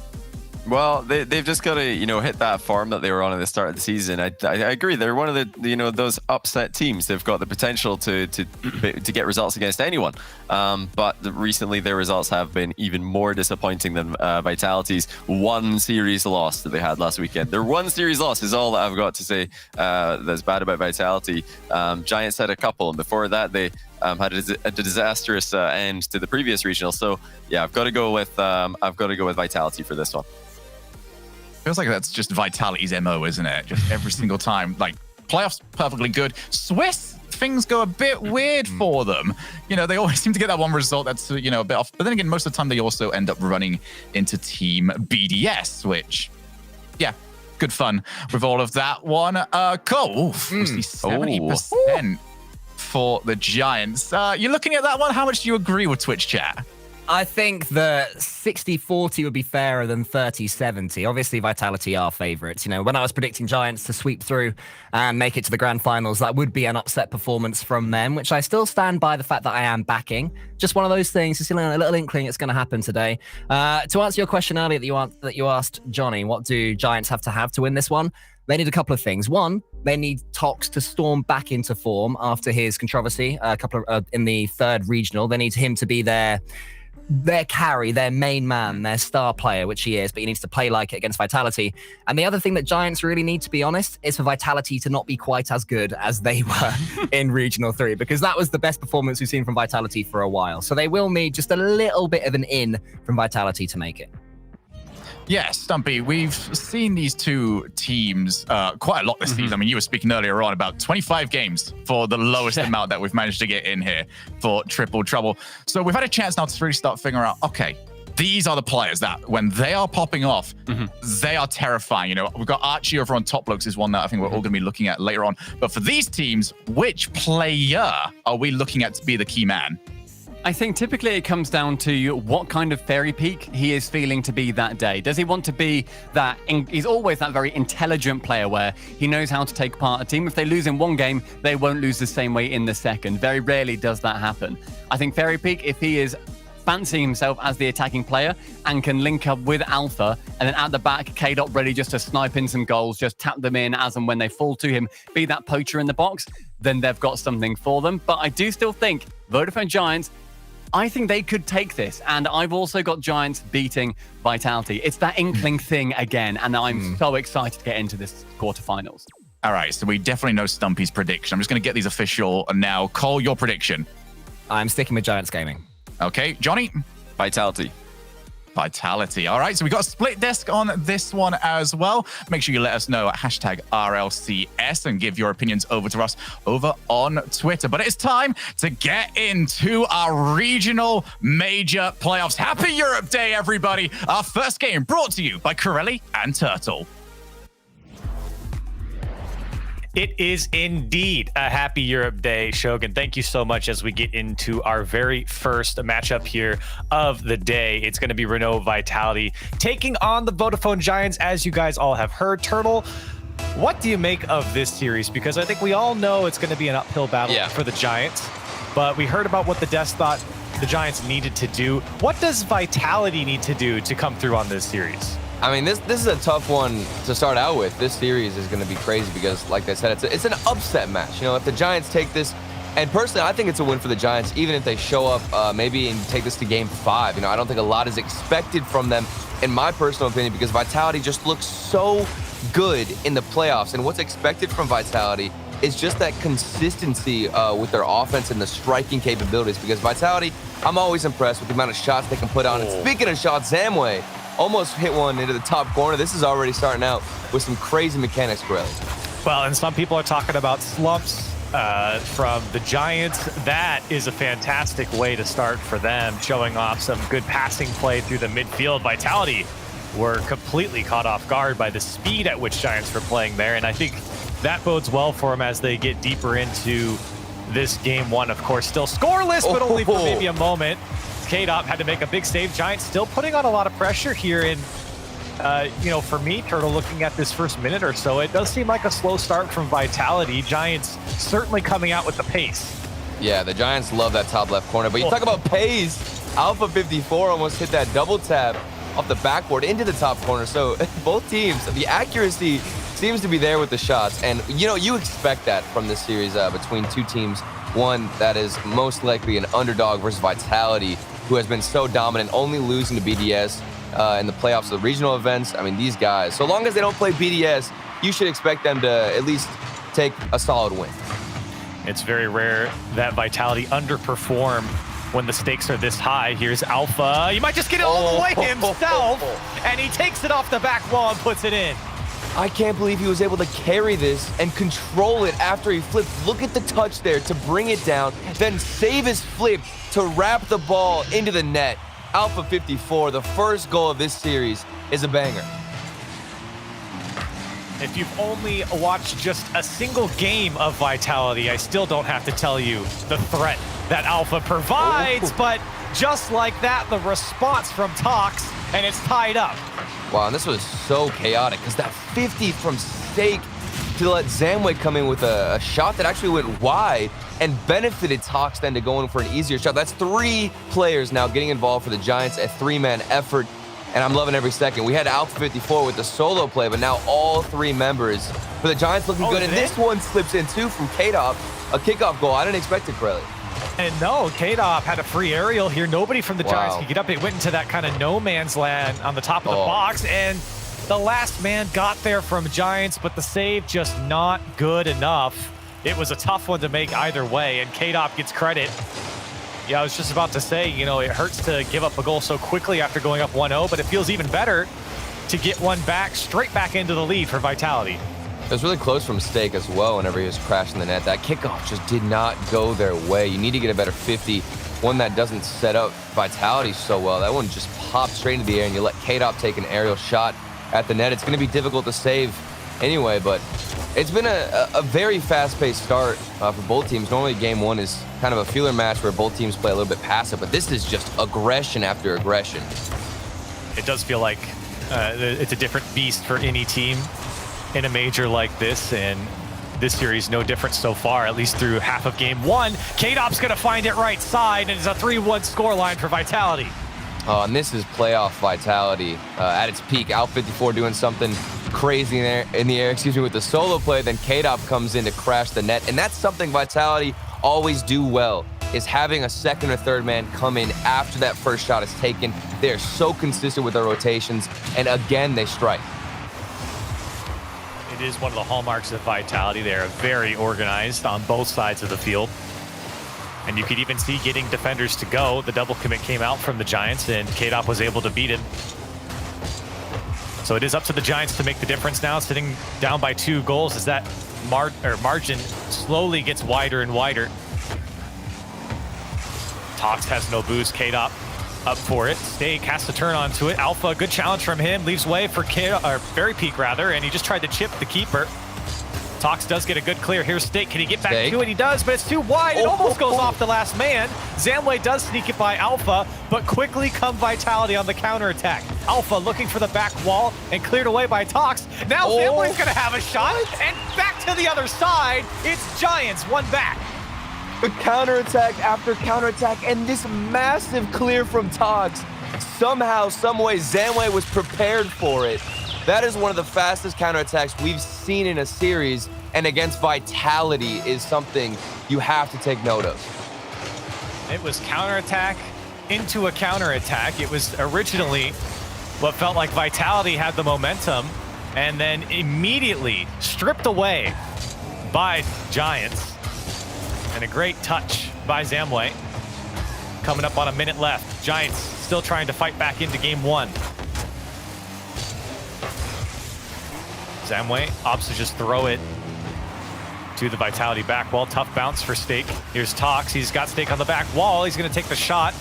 S4: Well, they've just got to, hit that form that they were on at the start of the season. I agree. They're one of the, those upset teams. They've got the potential to get results against anyone. But recently their results have been even more disappointing than Vitality's one series loss that they had last weekend. Their one series loss is all that I've got to say that's bad about Vitality. Giants had a couple, and before that they had a disastrous end to the previous regional. So yeah, I've got to go with Vitality for this one.
S1: Feels like that's just Vitality's MO, isn't it? Just every single time. Like, playoffs, perfectly good. Swiss, things go a bit weird for them. You know, they always seem to get that one result that's, you know, a bit off. But then again, most of the time, they also end up running into Team BDS, which, yeah, good fun with all of that one. Cole, oof, was the 70% for the Giants. You're looking at that one. How much do you agree with Twitch chat?
S2: I think that 60-40 would be fairer than 30-70. Obviously, Vitality are favourites. You know, when I was predicting Giants to sweep through and make it to the grand finals, that would be an upset performance from them, which I still stand by the fact that I am backing. Just one of those things, just a little inkling it's going to happen today. To answer your question earlier that you asked, Johnny, what do Giants have to win this one? They need a couple of things. One, they need Tox to storm back into form after his controversy in the third regional. They need him to be their carry, their main man, their star player, which he is, but he needs to play like it against Vitality. And the other thing that Giants really need, to be honest, is for Vitality to not be quite as good as they were in Regional 3, because that was the best performance we've seen from Vitality for a while. So they will need just a little bit of an in from Vitality to make it.
S1: Yeah, Stumpy, we've seen these two teams quite a lot this season. I mean, you were speaking earlier on about 25 games for the lowest amount that we've managed to get in here for Triple Trouble. So we've had a chance now to really start figuring out, okay, these are the players that when they are popping off, they are terrifying. You know, we've got Archie over on top looks is one that I think we're all going to be looking at later on. But for these teams, which player are we looking at to be the key man?
S3: I think typically it comes down to what kind of fairy peak he is feeling to be that day. Does he want to be that? He's always that very intelligent player where he knows how to take apart a team. If they lose in one game, they won't lose the same way in the second. Very rarely does that happen. I think fairy peak, if he is fancying himself as the attacking player and can link up with Alpha, and then at the back, K-Dot ready just to snipe in some goals, just tap them in as and when they fall to him, be that poacher in the box, then they've got something for them. But I do still think Vodafone Giants, I think they could take this, and I've also got Giants beating Vitality. It's that inkling thing again, and I'm so excited to get into this quarterfinals.
S1: All right, so we definitely know Stumpy's prediction. I'm just going to get these official now. Cole, your prediction.
S2: I'm sticking with Giants Gaming.
S1: Okay, Johnny?
S4: Vitality.
S1: Vitality. All right, so we got a split desk on this one as well. Make sure you let us know at hashtag RLCS and give your opinions over to us over on Twitter. But it's time to get into our regional major playoffs. Happy Europe Day, everybody. Our first game brought to you by Corelli and Turtle.
S5: It is indeed a happy Europe Day, Shogun. Thank you so much as we get into our very first matchup here of the day. It's going to be Renault Vitality taking on the Vodafone Giants, as you guys all have heard. Turtle, what do you make of this series? Because I think we all know it's going to be an uphill battle for the Giants, but we heard about what the devs thought the Giants needed to do. What does Vitality need to do to come through on this series?
S6: I mean, this is a tough one to start out with. This series is going to be crazy because, like I said, it's an upset match. You know, if the Giants take this, and personally, I think it's a win for the Giants, even if they show up maybe and take this to Game 5. You know, I don't think a lot is expected from them, in my personal opinion, because Vitality just looks so good in the playoffs. And what's expected from Vitality is just that consistency with their offense and the striking capabilities. Because Vitality, I'm always impressed with the amount of shots they can put on. And speaking of shots, Zamway almost hit one into the top corner. This is already starting out with some crazy mechanics, Corelli.
S5: Well, and some people are talking about slumps from the Giants. That is a fantastic way to start for them, showing off some good passing play through the midfield. Vitality were completely caught off guard by the speed at which Giants were playing there, and I think that bodes well for them as they get deeper into this Game 1. Of course, still scoreless, but only for maybe a moment. K-Dot had to make a big save. Giants still putting on a lot of pressure here. And, you know, for me, Turtle, looking at this first minute or so, it does seem like a slow start from Vitality. Giants certainly coming out with the pace.
S6: Yeah, the Giants love that top left corner. But you talk about pace. Alpha 54 almost hit that double tap off the backboard into the top corner. So both teams, the accuracy seems to be there with the shots. And, you know, you expect that from this series between two teams. One that is most likely an underdog versus Vitality, who has been so dominant, only losing to BDS in the playoffs of the regional events. I mean, these guys, so long as they don't play BDS, you should expect them to at least take a solid win.
S5: It's very rare that Vitality underperform when the stakes are this high. Here's Alpha. He might just get it all the way himself, and he takes it off the back wall and puts it in.
S6: I can't believe he was able to carry this and control it after he flipped. Look at the touch there to bring it down, then save his flip to wrap the ball into the net. Alpha 54, the first goal of this series, is a banger.
S5: If you've only watched just a single game of Vitality, I still don't have to tell you the threat that Alpha provides, but just like that, the response from Tox, and it's tied up.
S6: Wow, and this was so chaotic because that 50 from Stake to let Zamway come in with a shot that actually went wide and benefited Tox then to go in for an easier shot. That's 3 players now getting involved for the Giants, a 3-man effort, and I'm loving every second. We had Alpha 54 with the solo play, but now all 3 members for the Giants looking good, and this one slips in too from K-Dop, a kickoff goal. I didn't expect it, Corelli.
S5: And no, K-Dop had a free aerial here. Nobody from the Giants could get up. It went into that kind of no man's land on the top of the box, and the last man got there from Giants, but the save just not good enough. It was a tough one to make either way, and K-Dop gets credit. Yeah, I was just about to say, you know, it hurts to give up a goal so quickly after going up 1-0, but it feels even better to get one back, straight back into the lead for Vitality.
S6: It was really close from Stake as well whenever he was crashing the net. That kickoff just did not go their way. You need to get a better 50, one that doesn't set up Vitality so well. That one just popped straight into the air, and you let K-Dop take an aerial shot at the net. It's going to be difficult to save anyway, but it's been a very fast-paced start for both teams. Normally game 1 is kind of a feeler match where both teams play a little bit passive, but this is just aggression after aggression.
S5: It does feel like it's a different beast for any team in a major like this, and this series no different so far, at least through half of game 1. K-Dop's gonna find it right side, and it's a 3-1 scoreline for Vitality.
S6: And this is playoff Vitality at its peak. Alpha 54 doing something crazy in the air, with the solo play. Then K-Dop comes in to crash the net, and that's something Vitality always do well, is having a second or third man come in after that first shot is taken. They're so consistent with their rotations, and again, they strike.
S5: It is one of the hallmarks of Vitality. They are very organized on both sides of the field. And you could even see getting defenders to go. The double commit came out from the Giants, and K-Dop was able to beat him. So it is up to the Giants to make the difference now, sitting down by 2 goals as that margin slowly gets wider and wider. Tox has no boost. K-Dop up for it. Stake has to turn onto it. Alpha, good challenge from him. Leaves way for Very Peak, rather, and he just tried to chip the keeper. Tox does get a good clear. Here's Stake. Can he get back to it? He does, but it's too wide. It almost goes off the last man. Zamway does sneak it by Alpha, but quickly come Vitality on the counterattack. Alpha looking for the back wall and cleared away by Tox. Now Zamway's going to have a shot, and back to the other side. It's Giants, one back.
S6: The counterattack after counterattack, and this massive clear from Tox. Somehow, someway, Zamway was prepared for it. That is one of the fastest counterattacks we've seen in a series, and against Vitality is something you have to take note of.
S5: It was counterattack into a counterattack. It was originally what felt like Vitality had the momentum, and then immediately stripped away by Giants. And a great touch by Zamway. Coming up on a minute left. Giants still trying to fight back into game 1. Zamway opts to just throw it to the Vitality back wall. Tough bounce for Stake. Here's Tox. He's got Stake on the back wall. He's going to take the shot.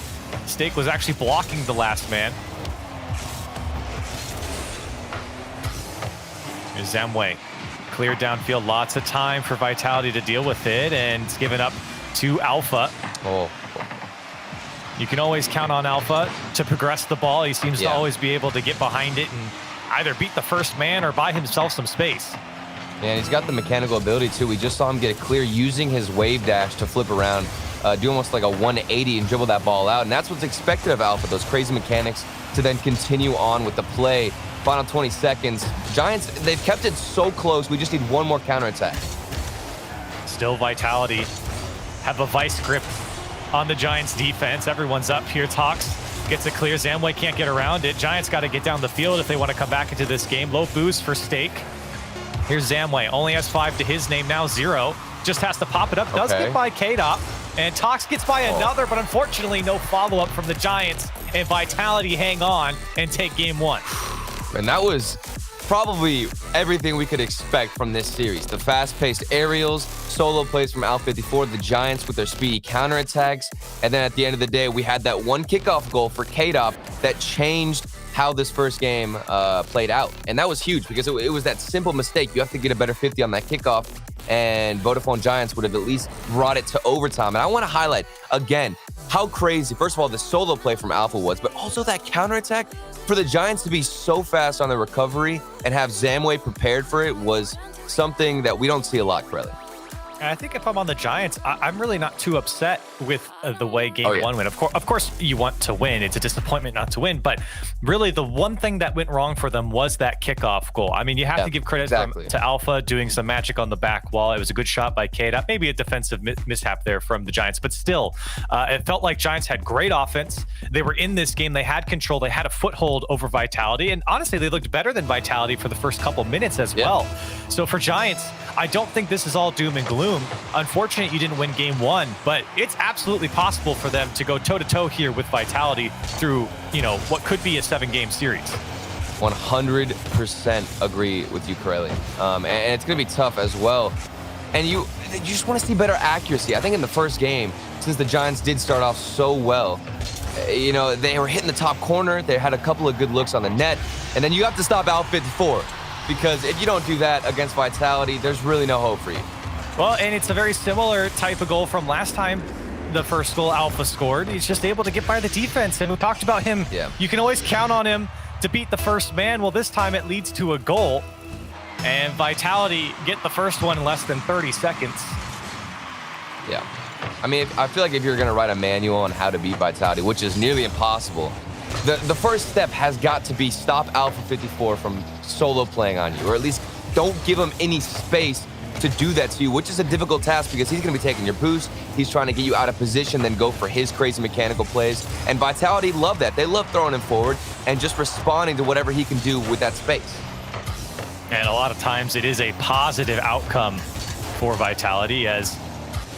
S5: Stake was actually blocking the last man. Here's Zamway. Cleared downfield. Lots of time for Vitality to deal with it, and it's given up to Alpha. You can always count on Alpha to progress the ball. He seems to always be able to get behind it and either beat the first man or buy himself some space.
S6: Yeah, and he's got the mechanical ability too. We just saw him get it clear using his wave dash to flip around, do almost like a 180 and dribble that ball out. And that's what's expected of Alpha, those crazy mechanics to then continue on with the play. Final 20 seconds. Giants, they've kept it so close. We just need one more counterattack.
S5: Still Vitality have a vice grip on the Giants defense. Everyone's up here. Tox gets it clear. Zamway can't get around it. Giants got to get down the field if they want to come back into this game. Low boost for Stake. Here's Zamway. Only has 5 to his name now, 0. just has to pop it up. Does get by K-Dop, and Tox gets by another, but unfortunately no follow-up from the Giants, and Vitality hang on and take game 1.
S6: And that was probably everything we could expect from this series. The fast-paced aerials, solo plays from Al54, the Giants with their speedy counterattacks, and then at the end of the day, we had that one kickoff goal for K-Dop that changed how this first game played out. And that was huge because it was that simple mistake. You have to get a better 50 on that kickoff, and Vodafone Giants would have at least brought it to overtime. And I want to highlight, again, how crazy, first of all, the solo play from Alpha was, but also that counterattack. For the Giants to be so fast on the recovery and have Zamway prepared for it was something that we don't see a lot, Corelli.
S5: And I think if I'm on the Giants, I'm really not too upset with the way game 1 went. Of course, you want to win. It's a disappointment not to win. But really, the one thing that went wrong for them was that kickoff goal. I mean, you have to give credit to Alpha doing some magic on the back wall. It was a good shot by K-Dop. Maybe a defensive mishap there from the Giants. But still, it felt like Giants had great offense. They were in this game. They had control. They had a foothold over Vitality. And honestly, they looked better than Vitality for the first couple minutes as well. So for Giants, I don't think this is all doom and gloom. Unfortunate you didn't win game 1, but it's absolutely possible for them to go toe-to-toe here with Vitality through, what could be a 7-game series.
S6: 100% agree with you, Corelli. And it's going to be tough as well. And you just want to see better accuracy. I think in the first game, since the Giants did start off so well, they were hitting the top corner. They had a couple of good looks on the net. And then you have to stop Al54. Because if you don't do that against Vitality, there's really no hope for you.
S5: Well, and it's a very similar type of goal from last time the first goal Alpha scored. He's just able to get by the defense. And we talked about him. You can always count on him to beat the first man. Well, this time it leads to a goal. And Vitality get the first one in less than 30 seconds.
S6: Yeah. I mean, I feel like if you're going to write a manual on how to beat Vitality, which is nearly impossible, the first step has got to be stop Alpha 54 from solo playing on you, or at least don't give him any space to do that to you, which is a difficult task because he's going to be taking your boost. He's trying to get you out of position, then go for his crazy mechanical plays. And Vitality love that. They love throwing him forward and just responding to whatever he can do with that space.
S5: And a lot of times it is a positive outcome for Vitality as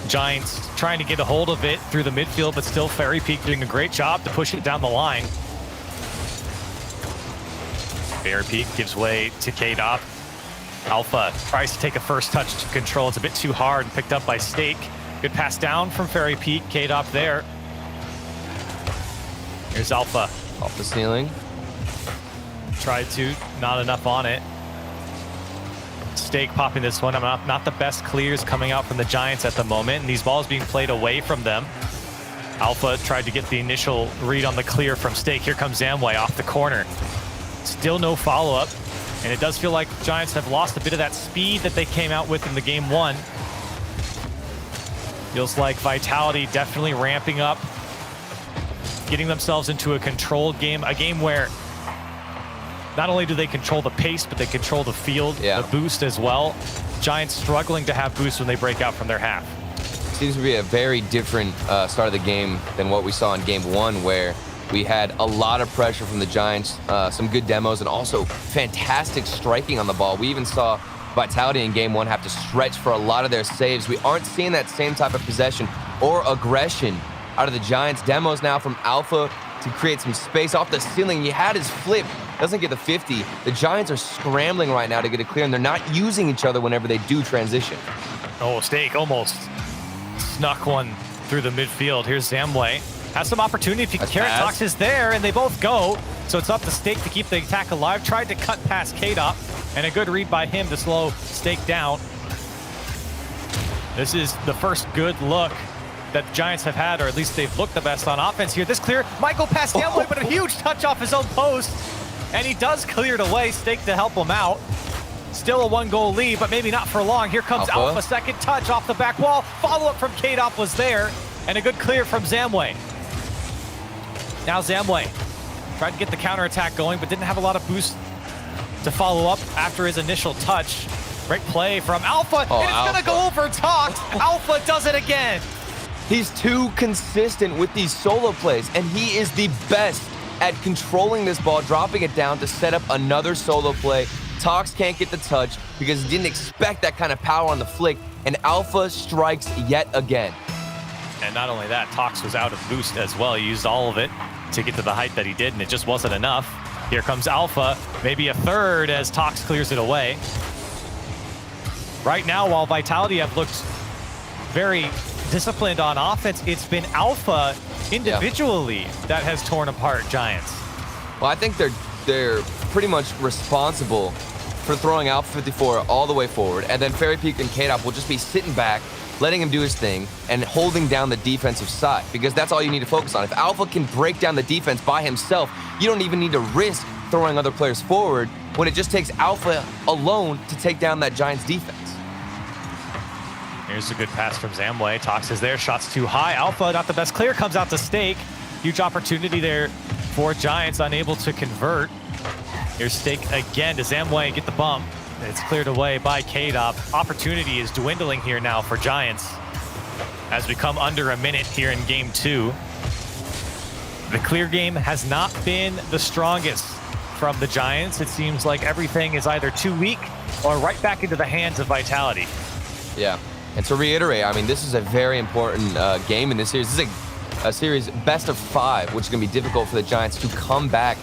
S5: Giants trying to get a hold of it through the midfield, but still Fairy Peak doing a great job to push it down the line. Fairy Peak gives way to K-Dop. Alpha tries to take a first touch to control. It's a bit too hard, picked up by Stake. Good pass down from Fairy Peak. K-Dop there. Here's Alpha.
S6: Off the ceiling.
S5: Tried to, not enough on it. Stake popping this one. Not the best clears coming out from the Giants at the moment, and these balls being played away from them. Alpha tried to get the initial read on the clear from Stake. Here comes Zamway off the corner. Still no follow-up, and it does feel like Giants have lost a bit of that speed that they came out with in the game 1. Feels like Vitality definitely ramping up, getting themselves into a controlled game, a game where not only do they control the pace, but they control the field, the boost as well. Giants struggling to have boost when they break out from their half.
S6: Seems to be a very different start of the game than what we saw in game 1, where we had a lot of pressure from the Giants, some good demos, and also fantastic striking on the ball. We even saw Vitality in game 1 have to stretch for a lot of their saves. We aren't seeing that same type of possession or aggression out of the Giants. Demos now from Alpha to create some space off the ceiling. He had his flip, doesn't get the 50. The Giants are scrambling right now to get it clear, and they're not using each other whenever they do transition.
S5: Oh, Stake almost snuck one through the midfield. Here's Zamway. Has some opportunity. If Carrot Tox is there, and they both go. So it's up to Stake to keep the attack alive. Tried to cut past K-Dop, and a good read by him to slow Stake down. This is the first good look that the Giants have had, or at least they've looked the best on offense here. This clear might go past Zamway, but a huge touch off his own post. And he does clear it away. Stake to help him out. Still a 1-goal lead, but maybe not for long. Here comes Alpha. Second touch off the back wall. Follow-up from K-Dop was there, and a good clear from Zamway. Now Zamway tried to get the counterattack going, but didn't have a lot of boost to follow up after his initial touch. Great play from Alpha, and it's going to go over Tox. Alpha does it again.
S6: He's too consistent with these solo plays, and he is the best at controlling this ball, dropping it down to set up another solo play Tox can't get the touch because he didn't expect that kind of power on the flick, and Alpha strikes yet again.
S5: And not only that, Tox was out of boost as well. He used all of it to get to the height that he did, and it just wasn't enough. Here comes Alpha, maybe a third as Tox clears it away. Right now, while Vitality have looked very disciplined on offense, it's been Alpha individually that has torn apart Giants.
S6: Well, I think they're pretty much responsible for throwing Alpha 54 all the way forward, and then Fairy Peak and K-Dop will just be sitting back, letting him do his thing, and holding down the defensive side, because that's all you need to focus on. If Alpha can break down the defense by himself, you don't even need to risk throwing other players forward when it just takes Alpha alone to take down that Giants defense.
S5: Here's a good pass from Zamway. Tox is there, shots too high. Alpha, not the best clear, comes out to Stake. Huge opportunity there for Giants, unable to convert. Here's Stake again to Zamway, get the bump. It's cleared away by K-Dop. Opportunity is dwindling here now for Giants as we come under a minute here in game 2. The clear game has not been the strongest from the Giants. It seems like everything is either too weak or right back into the hands of Vitality.
S6: Yeah, and to reiterate, I mean, this is a very important game in this series. This is a series best of 5, which is going to be difficult for the Giants to come back,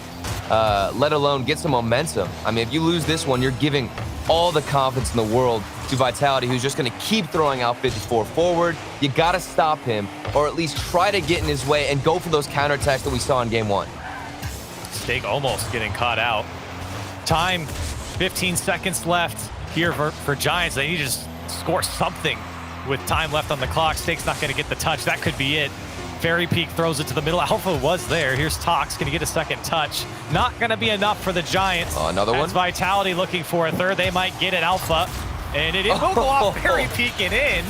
S6: let alone get some momentum. I mean, if you lose this one, you're giving all the confidence in the world to Vitality, who's just going to keep throwing out 54 forward. You got to stop him, or at least try to get in his way and go for those counterattacks that we saw in game 1.
S5: Stake almost getting caught out. Time, 15 seconds left here for Giants. They need to just score something with time left on the clock. Stake's not going to get the touch. That could be it. Fairy Peak throws it to the middle. Alpha was there. Here's Tox, going to get a second touch. Not going to be enough for the Giants.
S6: Another one?
S5: Vitality looking for a third. They might get it, Alpha. And it will go off Fairy Peak and in.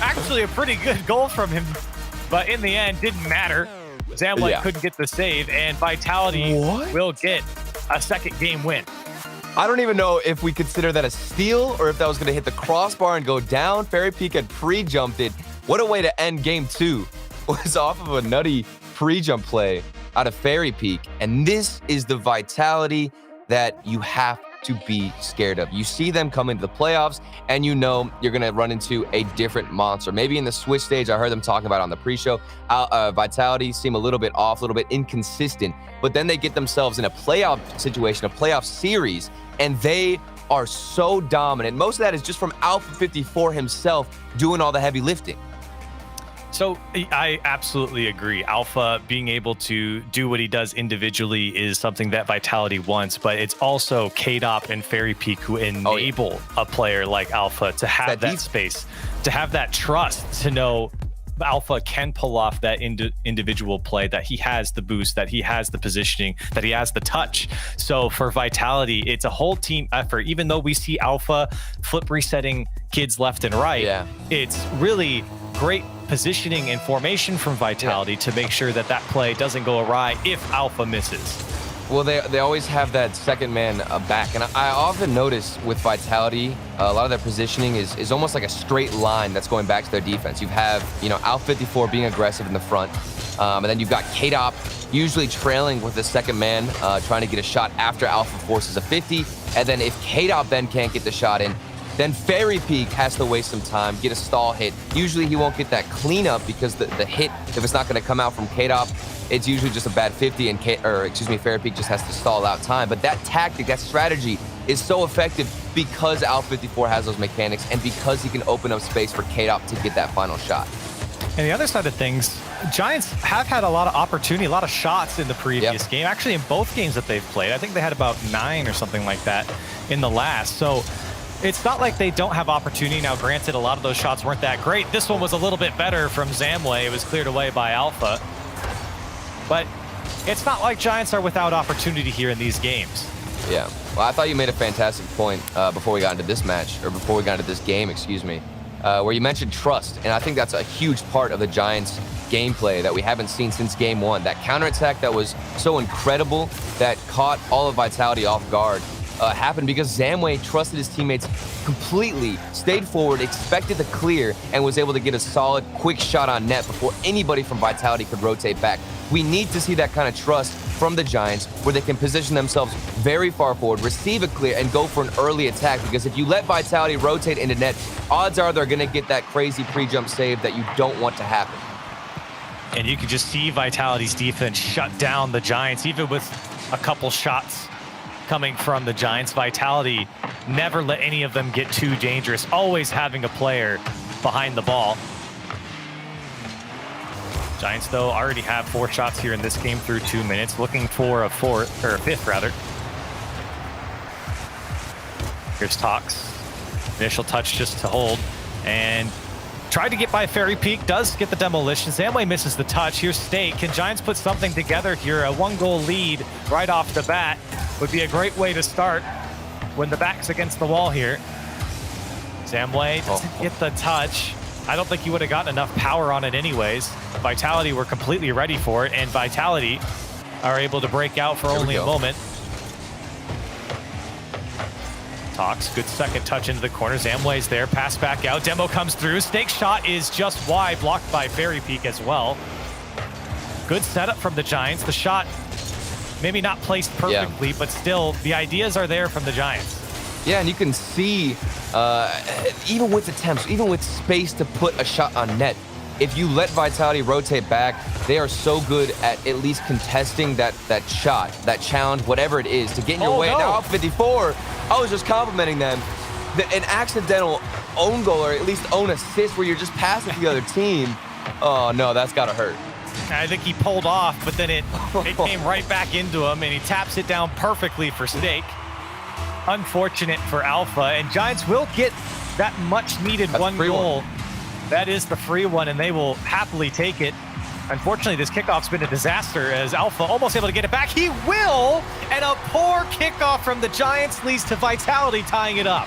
S5: Actually, a pretty good goal from him. But in the end, didn't matter. Zamway couldn't get the save, and Vitality will get a second game win.
S6: I don't even know if we consider that a steal or if that was going to hit the crossbar and go down. Fairy Peak had pre-jumped it. What a way to end game 2. Was off of a nutty pre-jump play out of Fairy Peak. And this is the Vitality that you have to be scared of. You see them come into the playoffs and you know you're going to run into a different monster. Maybe in the Switch stage, I heard them talking about on the pre-show, Vitality seem a little bit off, a little bit inconsistent, but then they get themselves in a playoff situation, a playoff series, and they are so dominant. Most of that is just from Alpha 54 himself doing all the heavy lifting.
S5: So I absolutely agree. Alpha being able to do what he does individually is something that Vitality wants, but it's also K-Dop and Fairy Peak who enable a player like Alpha to have that space, to have that trust, to know Alpha can pull off that individual play, that he has the boost, that he has the positioning, that he has the touch. So for Vitality, it's a whole team effort. Even though we see Alpha flip resetting kids left and right, it's really great positioning and formation from Vitality to make sure that that play doesn't go awry if Alpha misses.
S6: Well, they always have that second man back, and I often notice with Vitality, a lot of their positioning is almost like a straight line that's going back to their defense. You have, Alpha 54 being aggressive in the front, and then you've got K-Dop usually trailing with the second man, trying to get a shot after Alpha forces a 50, and then if K-Dop then can't get the shot in, then Fairy Peak has to waste some time, get a stall hit. Usually he won't get that cleanup because the hit, if it's not going to come out from K-Dop, it's usually just a bad 50 and Fairy Peak just has to stall out time. But that tactic, that strategy is so effective because Alpha 54 has those mechanics and because he can open up space for K-Dop to get that final shot.
S5: And the other side of things, Giants have had a lot of opportunity, a lot of shots in the previous game. Actually, in both games that they've played, I think they had about 9 or something like that in the last. So it's not like they don't have opportunity. Now, granted, a lot of those shots weren't that great. This one was a little bit better from Zamway. It was cleared away by Alpha. But it's not like Giants are without opportunity here in these games.
S6: Yeah. Well, I thought you made a fantastic point before we got into this match, or before we got into this game, excuse me, where you mentioned trust. And I think that's a huge part of the Giants' gameplay that we haven't seen since game 1. That counterattack that was so incredible that caught all of Vitality off guard happened because Zamway trusted his teammates completely, stayed forward, expected the clear, and was able to get a solid, quick shot on net before anybody from Vitality could rotate back. We need to see that kind of trust from the Giants where they can position themselves very far forward, receive a clear, and go for an early attack. Because if you let Vitality rotate into net, odds are they're going to get that crazy pre-jump save that you don't want to happen.
S5: And you can just see Vitality's defense shut down the Giants, even with a couple shots coming from the Giants. Vitality never let any of them get too dangerous, always having a player behind the ball. Giants, though, already have 4 shots here in this game through 2 minutes, looking for a fifth, rather. Here's Tox. Initial touch just to hold, and tried to get by Fairy Peak, does get the demolition. Zamway misses the touch. Here's Steak. Can Giants put something together here? A 1-goal lead right off the bat would be a great way to start when the back's against the wall here. Zamway doesn't get the touch. I don't think he would have gotten enough power on it anyways. Vitality were completely ready for it, and Vitality are able to break out for only a moment. Tox, good second touch into the corner. Zamway's there, pass back out. Demo comes through. Snake's shot is just wide, blocked by Fairy Peak as well. Good setup from the Giants. The shot maybe not placed perfectly, but still the ideas are there from the Giants.
S6: Yeah, and you can see, even with attempts, even with space to put a shot on net, if you let Vitality rotate back, they are so good at least contesting that shot, that challenge, whatever it is, to get in your way.
S5: No.
S6: Now, 54, I was just complimenting them. An accidental own goal, or at least own assist, where you're just passing to the other team. Oh, no, that's got to hurt.
S5: I think he pulled off, but then it came right back into him, and he taps it down perfectly for Snake. Unfortunate for Alpha, and Giants will get that much-needed one goal. That is the free one, and they will happily take it. Unfortunately, this kickoff's been a disaster as Alpha almost able to get it back. He will, and a poor kickoff from the Giants leads to Vitality tying it up.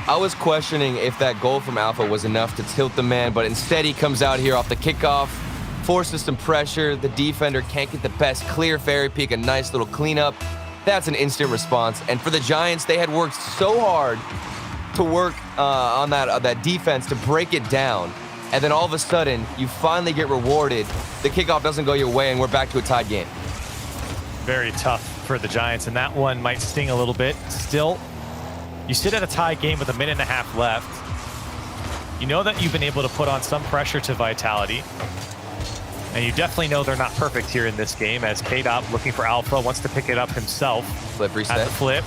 S6: I was questioning if that goal from Alpha was enough to tilt the man, but instead he comes out here off the kickoff, forces some pressure. The defender can't get the best clear. Fairy Peak, a nice little cleanup. That's an instant response. And for the Giants, they had worked so hard to work on that defense to break it down. And then all of a sudden, you finally get rewarded. The kickoff doesn't go your way, and we're back to a tied game.
S5: Very tough for the Giants, and that one might sting a little bit. Still, you sit at a tie game with a minute and a half left. You know that you've been able to put on some pressure to Vitality. And you definitely know they're not perfect here in this game, as K-Dop, looking for Alpha, wants to pick it up himself.
S6: Flip reset.
S5: At the flip.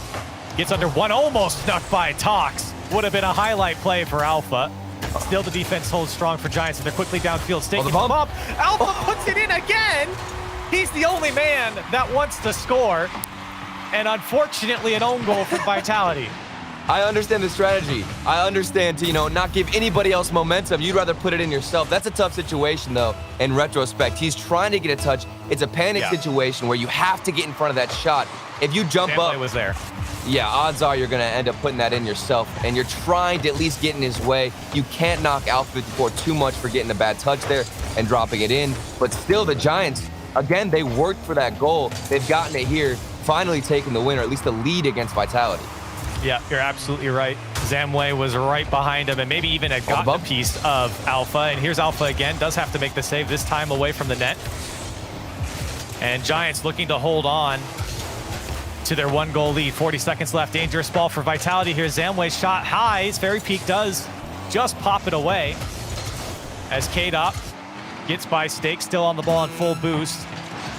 S5: Gets under one, almost snuck by Tox. Would have been a highlight play for Alpha. Still, the defense holds strong for Giants, and they're quickly downfield, staking the bump. Alpha puts it in again. He's the only man that wants to score. And unfortunately, an own goal from Vitality.
S6: I understand the strategy. I understand to, not give anybody else momentum. You'd rather put it in yourself. That's a tough situation, though, in retrospect. He's trying to get a touch. It's a panic situation where you have to get in front of that shot. If you jump up,
S5: was there.
S6: Yeah, odds are you're going to end up putting that in yourself, and you're trying to at least get in his way. You can't knock Alpha 54 too much for getting a bad touch there and dropping it in. But still, the Giants, again, they worked for that goal. They've gotten it here, finally taking the win, or at least the lead against Vitality.
S5: Yeah, you're absolutely right. Zamway was right behind him and maybe even had gotten a piece of Alpha. And here's Alpha again, does have to make the save, this time away from the net. And Giants looking to hold on to their 1-goal lead. 40 seconds left, dangerous ball for Vitality. Here's Zamway's shot highs. Fairy Peak does just pop it away as K-Dop gets by Stake, still on the ball on full boost.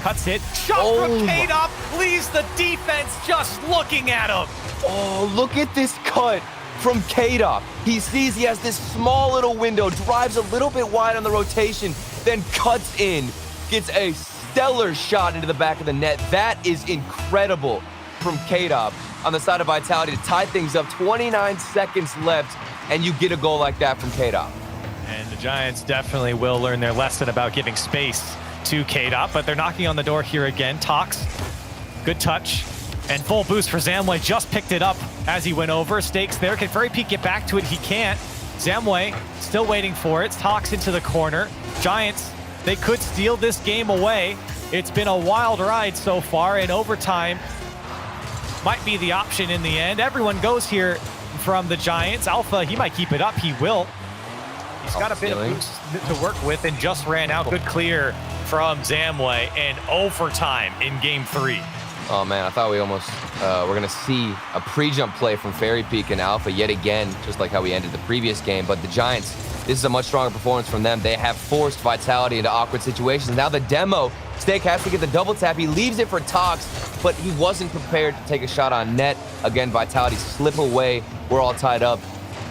S5: Cuts it, shot from K-Dop, leaves the defense just looking at him.
S6: Oh, look at this cut from K-Dop. He sees he has this small little window, drives a little bit wide on the rotation, then cuts in, gets a stellar shot into the back of the net. That is incredible from K-Dop on the side of Vitality to tie things up. 29 seconds left, and you get a goal like that from K-Dop.
S5: And the Giants definitely will learn their lesson about giving space to K-Dop, but they're knocking on the door here again. Tox, good touch. And full boost for Zamway, just picked it up as he went over. Stakes there, can Fairy Peak get back to it? He can't. Zamway still waiting for it. Tox into the corner. Giants, they could steal this game away. It's been a wild ride so far, and overtime might be the option in the end. Everyone goes here from the Giants. Alpha, he might keep it up, he will. He's got a bit of boost to work with and just ran out. Good clear from Zamway and overtime in game 3.
S6: Oh man, I thought we almost were gonna see a pre-jump play from Fairy Peak and Alpha yet again, just like how we ended the previous game. But the Giants, this is a much stronger performance from them. They have forced Vitality into awkward situations. Now the demo, Steak has to get the double tap. He leaves it for Tox, but he wasn't prepared to take a shot on net. Again, Vitality slip away. We're all tied up.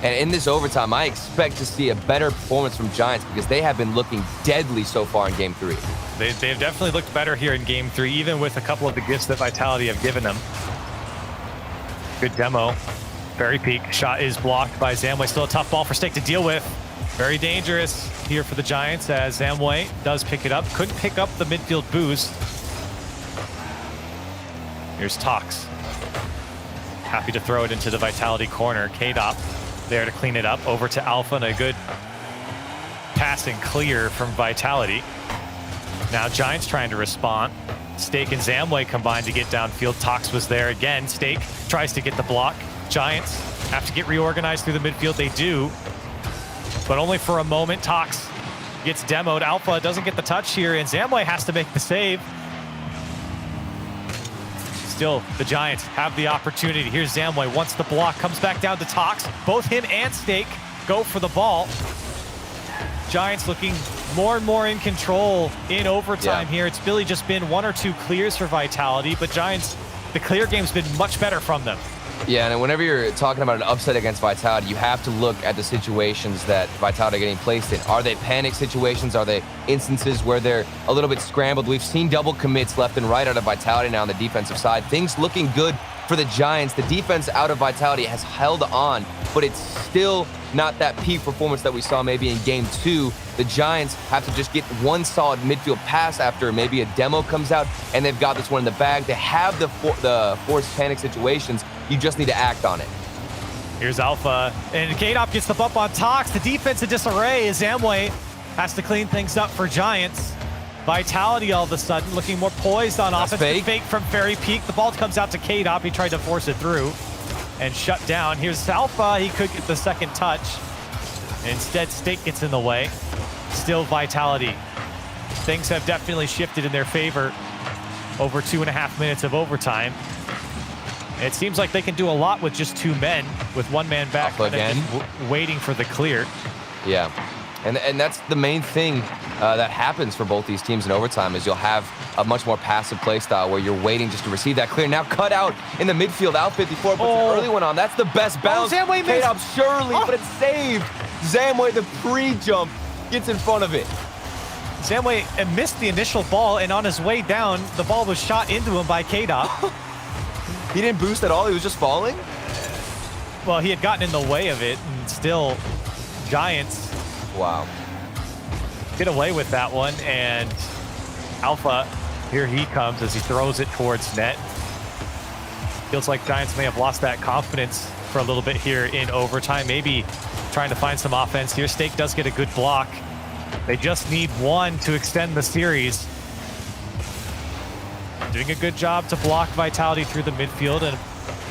S6: And in this overtime, I expect to see a better performance from Giants because they have been looking deadly so far in game 3.
S5: They've definitely looked better here in game 3, even with a couple of the gifts that Vitality have given them. Good demo. Fairy Peak shot is blocked by Zamway. Still a tough ball for Steak to deal with. Very dangerous here for the Giants as Zamway does pick it up. Couldn't pick up the midfield boost. Here's Tox. Happy to throw it into the Vitality corner. K-Dop there to clean it up. Over to Alpha and a good pass and clear from Vitality. Now Giants trying to respond. Steak and Zamway combined to get downfield. Tox was there again. Steak tries to get the block. Giants have to get reorganized through the midfield. They do, but only for a moment. Tox gets demoed. Alpha doesn't get the touch here, and Zamway has to make the save. Still, the Giants have the opportunity. Here's Zamway. Once the block comes back down to Tox, both him and Steak go for the ball. Giants looking more and more in control in overtime here. It's really just been 1 or 2 clears for Vitality, but Giants, the clear game's been much better from them.
S6: Yeah, and whenever you're talking about an upset against Vitality, you have to look at the situations that Vitality are getting placed in. Are they panic situations? Are they instances where they're a little bit scrambled? We've seen double commits left and right out of Vitality now on the defensive side. Things looking good for the Giants. The defense out of Vitality has held on, but it's still not that peak performance that we saw maybe in game 2. The Giants have to just get one solid midfield pass after maybe a demo comes out, and they've got this one in the bag. They have the forced panic situations. You just need to act on it.
S5: Here's Alpha, and K-Dop gets the bump on Tox. The defense in disarray as Zamway has to clean things up for Giants. Vitality all of a sudden looking more poised on offense. Fake from Fairy Peak. The ball comes out to K-Dop. He tried to force it through and shut down. Here's Alpha. He could get the second touch. Instead, Steak gets in the way. Still Vitality. Things have definitely shifted in their favor over 2.5 minutes of overtime. It seems like they can do a lot with just 2 men, with 1 man back again, waiting for the clear.
S6: Yeah, and that's the main thing that happens for both these teams in overtime is you'll have a much more passive play style where you're waiting just to receive that clear. Now cut out in the midfield. Out 54 puts an early one on. That's the best bounce.
S5: Zamway
S6: made up surely, but it's saved. Zamway, the pre-jump, gets in front of it.
S5: Zamway missed the initial ball, and on his way down, the ball was shot into him by K-Dop.
S6: He didn't boost at all. He was just falling?
S5: Well, he had gotten in the way of it, and still, Giants.
S6: Wow.
S5: Get away with that one, and Alpha, here he comes as he throws it towards net. Feels like Giants may have lost that confidence for a little bit here in overtime. Maybe trying to find some offense here. Steak does get a good block. They just need 1 to extend the series. Doing a good job to block Vitality through the midfield, and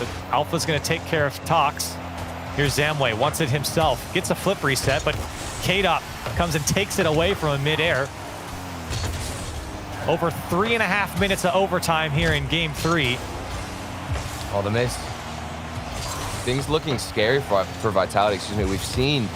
S5: the Alpha's going to take care of Tox. Here's Zamway, wants it himself, gets a flip reset, but K-Dop comes and takes it away from him midair. Over 3.5 minutes of overtime here in game 3.
S6: Oh, the miss. Things looking scary for Vitality, excuse me. We've seen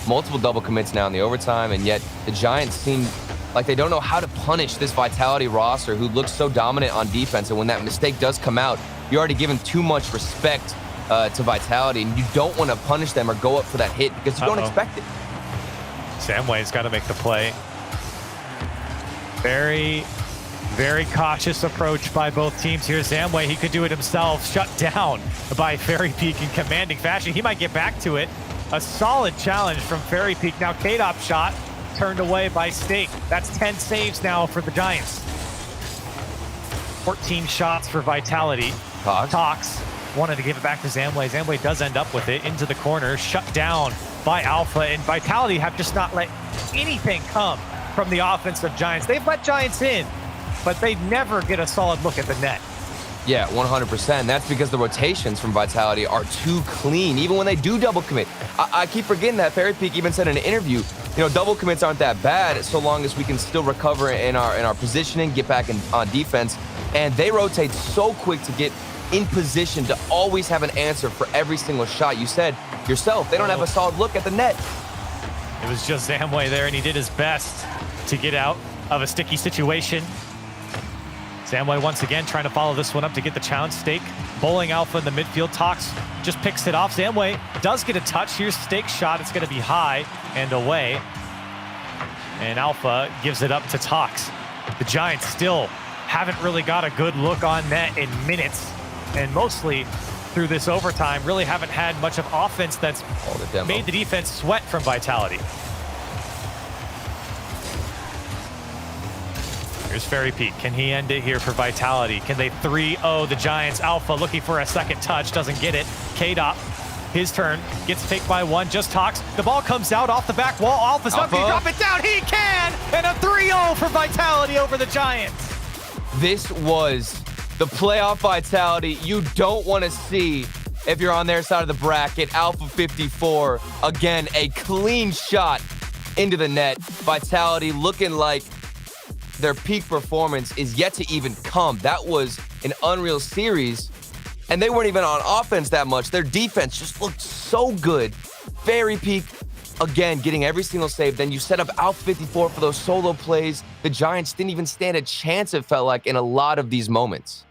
S6: multiple double commits now in the overtime, and yet the Giants seem like they don't know how to punish this Vitality roster who looks so dominant on defense. And when that mistake does come out, you're already giving too much respect to Vitality, and you don't want to punish them or go up for that hit because you don't expect it.
S5: Zamway's got to make the play. Very, very cautious approach by both teams here. Zamway, he could do it himself. Shut down by Fairy Peak in commanding fashion. He might get back to it. A solid challenge from Fairy Peak. Now K-Dop shot turned away by Steak. That's 10 saves now for the Giants. 14 shots for Vitality. Tox wanted to give it back to Zamway. Zamway does end up with it into the corner, shut down by Alpha, and Vitality have just not let anything come from the offensive Giants. They've let Giants in, but they never get a solid look at the net.
S6: Yeah, 100%. That's because the rotations from Vitality are too clean, even when they do double commit. I keep forgetting that. Fairy Peak even said in an interview, double commits aren't that bad so long as we can still recover in our positioning, get back on defense. And they rotate so quick to get in position to always have an answer for every single shot. You said yourself, they don't have a solid look at the net.
S5: It was just Zamway there, and he did his best to get out of a sticky situation. Zamway once again trying to follow this one up to get the challenge stake. Bowling Alpha in the midfield. Tox just picks it off. Zamway does get a touch. Here's stake shot. It's going to be high and away. And Alpha gives it up to Tox. The Giants still haven't really got a good look on net in minutes. And mostly through this overtime, really haven't had much of offense that's made the defense sweat from Vitality. Here's Fairy Peak. Can he end it here for Vitality? Can they 3-0 the Giants? Alpha looking for a second touch, doesn't get it. K-Dop, his turn, gets taken by one, just Tox. The ball comes out off the back wall. Alpha's up, can he drop it down? He can! And a 3-0 for Vitality over the Giants.
S6: This was the playoff Vitality you don't want to see if you're on their side of the bracket. Alpha 54, again, a clean shot into the net. Vitality looking like their peak performance is yet to even come. That was an unreal series, and they weren't even on offense that much. Their defense just looked so good. Fairy Peak, again, getting every single save. Then you set up Alpha 54 for those solo plays. The Giants didn't even stand a chance, it felt like, in a lot of these moments.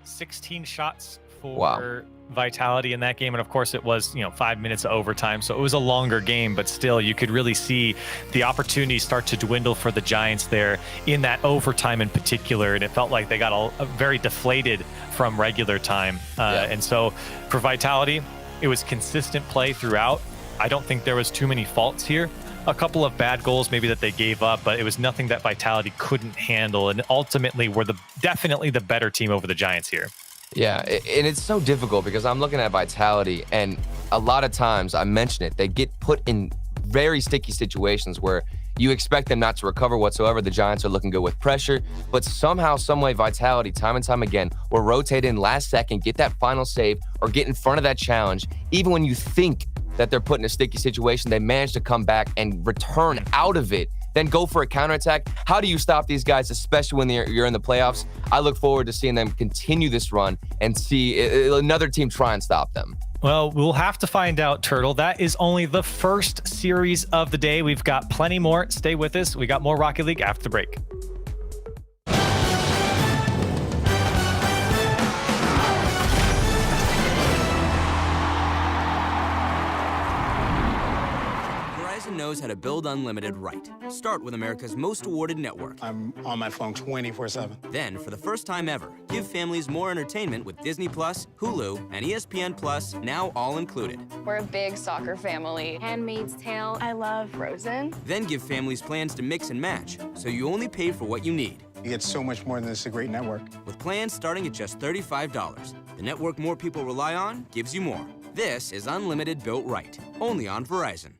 S5: 16 shots for Vitality in that game, and of course it was 5 minutes of overtime, so it was a longer game, but still you could really see the opportunities start to dwindle for the Giants there in that overtime in particular, and it felt like they got a very deflated from regular time. And so for Vitality, it was consistent play throughout. I don't think there was too many faults here. A couple of bad goals maybe that they gave up, but it was nothing that Vitality couldn't handle, and ultimately were definitely the better team over the Giants here.
S6: Yeah, and it's so difficult because I'm looking at Vitality, and a lot of times, I mention it, they get put in very sticky situations where you expect them not to recover whatsoever. The Giants are looking good with pressure, but somehow, some way, Vitality, time and time again, will rotate in last second, get that final save, or get in front of that challenge. Even when you think that they're put in a sticky situation, they manage to come back and return out of it, then go for a counterattack. How do you stop these guys, especially when you're in the playoffs? I look forward to seeing them continue this run and see another team try and stop them.
S5: Well, we'll have to find out, Turtle. That is only the first series of the day. We've got plenty more. Stay with us. We got more Rocket League after the break.
S7: Knows how to build unlimited right. Start with America's most awarded network.
S8: I'm on my phone 24/7.
S7: Then, for the first time ever, give families more entertainment with Disney Plus, Hulu, and ESPN Plus, now all included.
S9: We're a big soccer family.
S10: Handmaid's Tale. I love Frozen.
S7: Then give families plans to mix and match, so you only pay for what you need.
S8: You get so much more than this, a great network.
S7: With plans starting at just $35. The network more people rely on gives you more. This is unlimited built right, only on Verizon.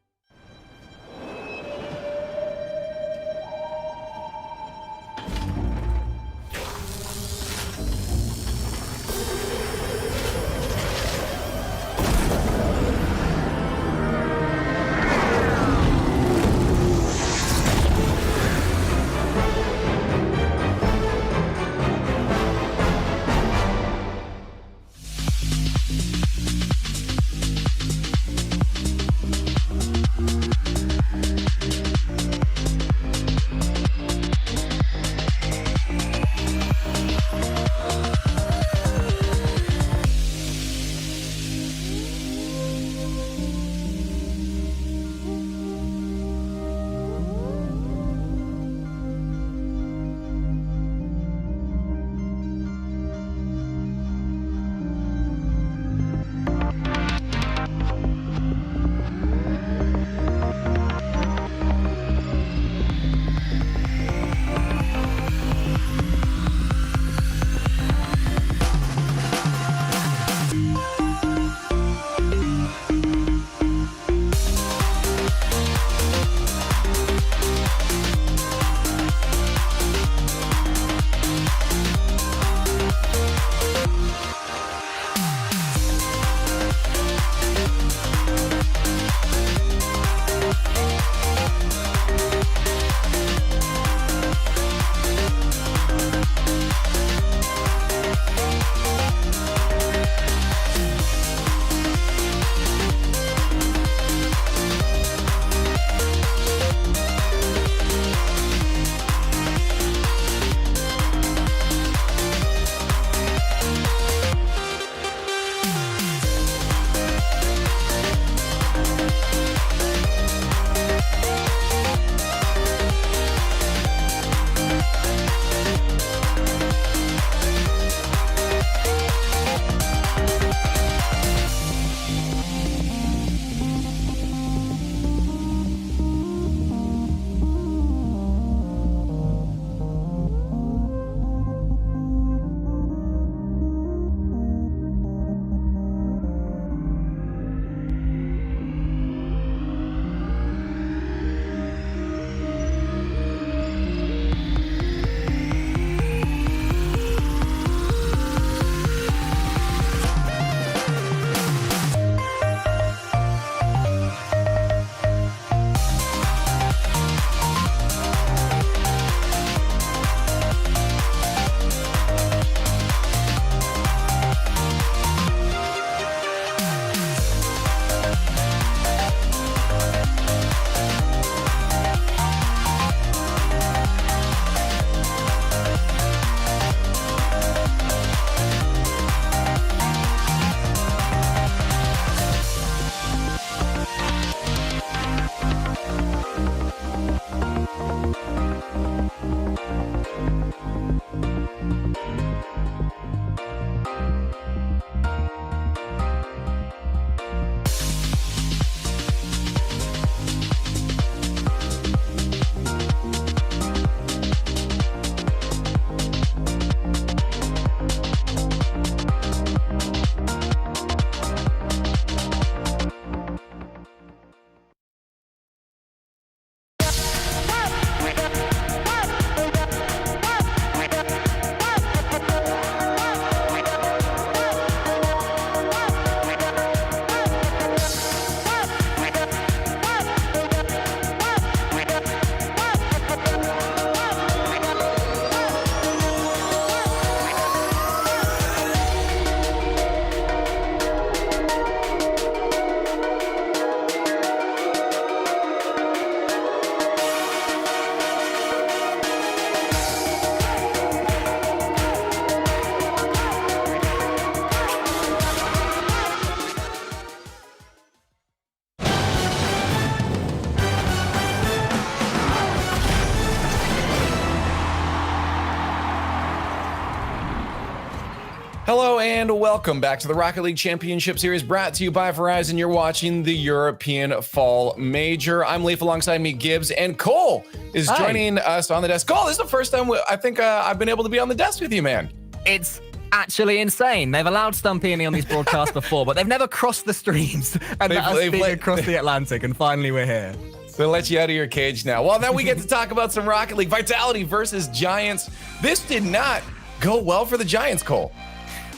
S11: Hello and welcome back to the Rocket League Championship Series brought to you by Verizon. You're watching the European Fall Major. I'm Leaf, alongside me Gibbs, and Cole is joining us on the desk. Cole, this is the first time I think I've been able to be on the desk with you, man.
S2: It's actually insane. They've allowed Stumpy and me on these broadcasts before, but they've never crossed the streams and let us speak across the Atlantic, and finally we're here.
S11: They'll let you out of your cage now. Well, now we get to talk about some Rocket League. Vitality versus Giants. This did not go well for the Giants, Cole.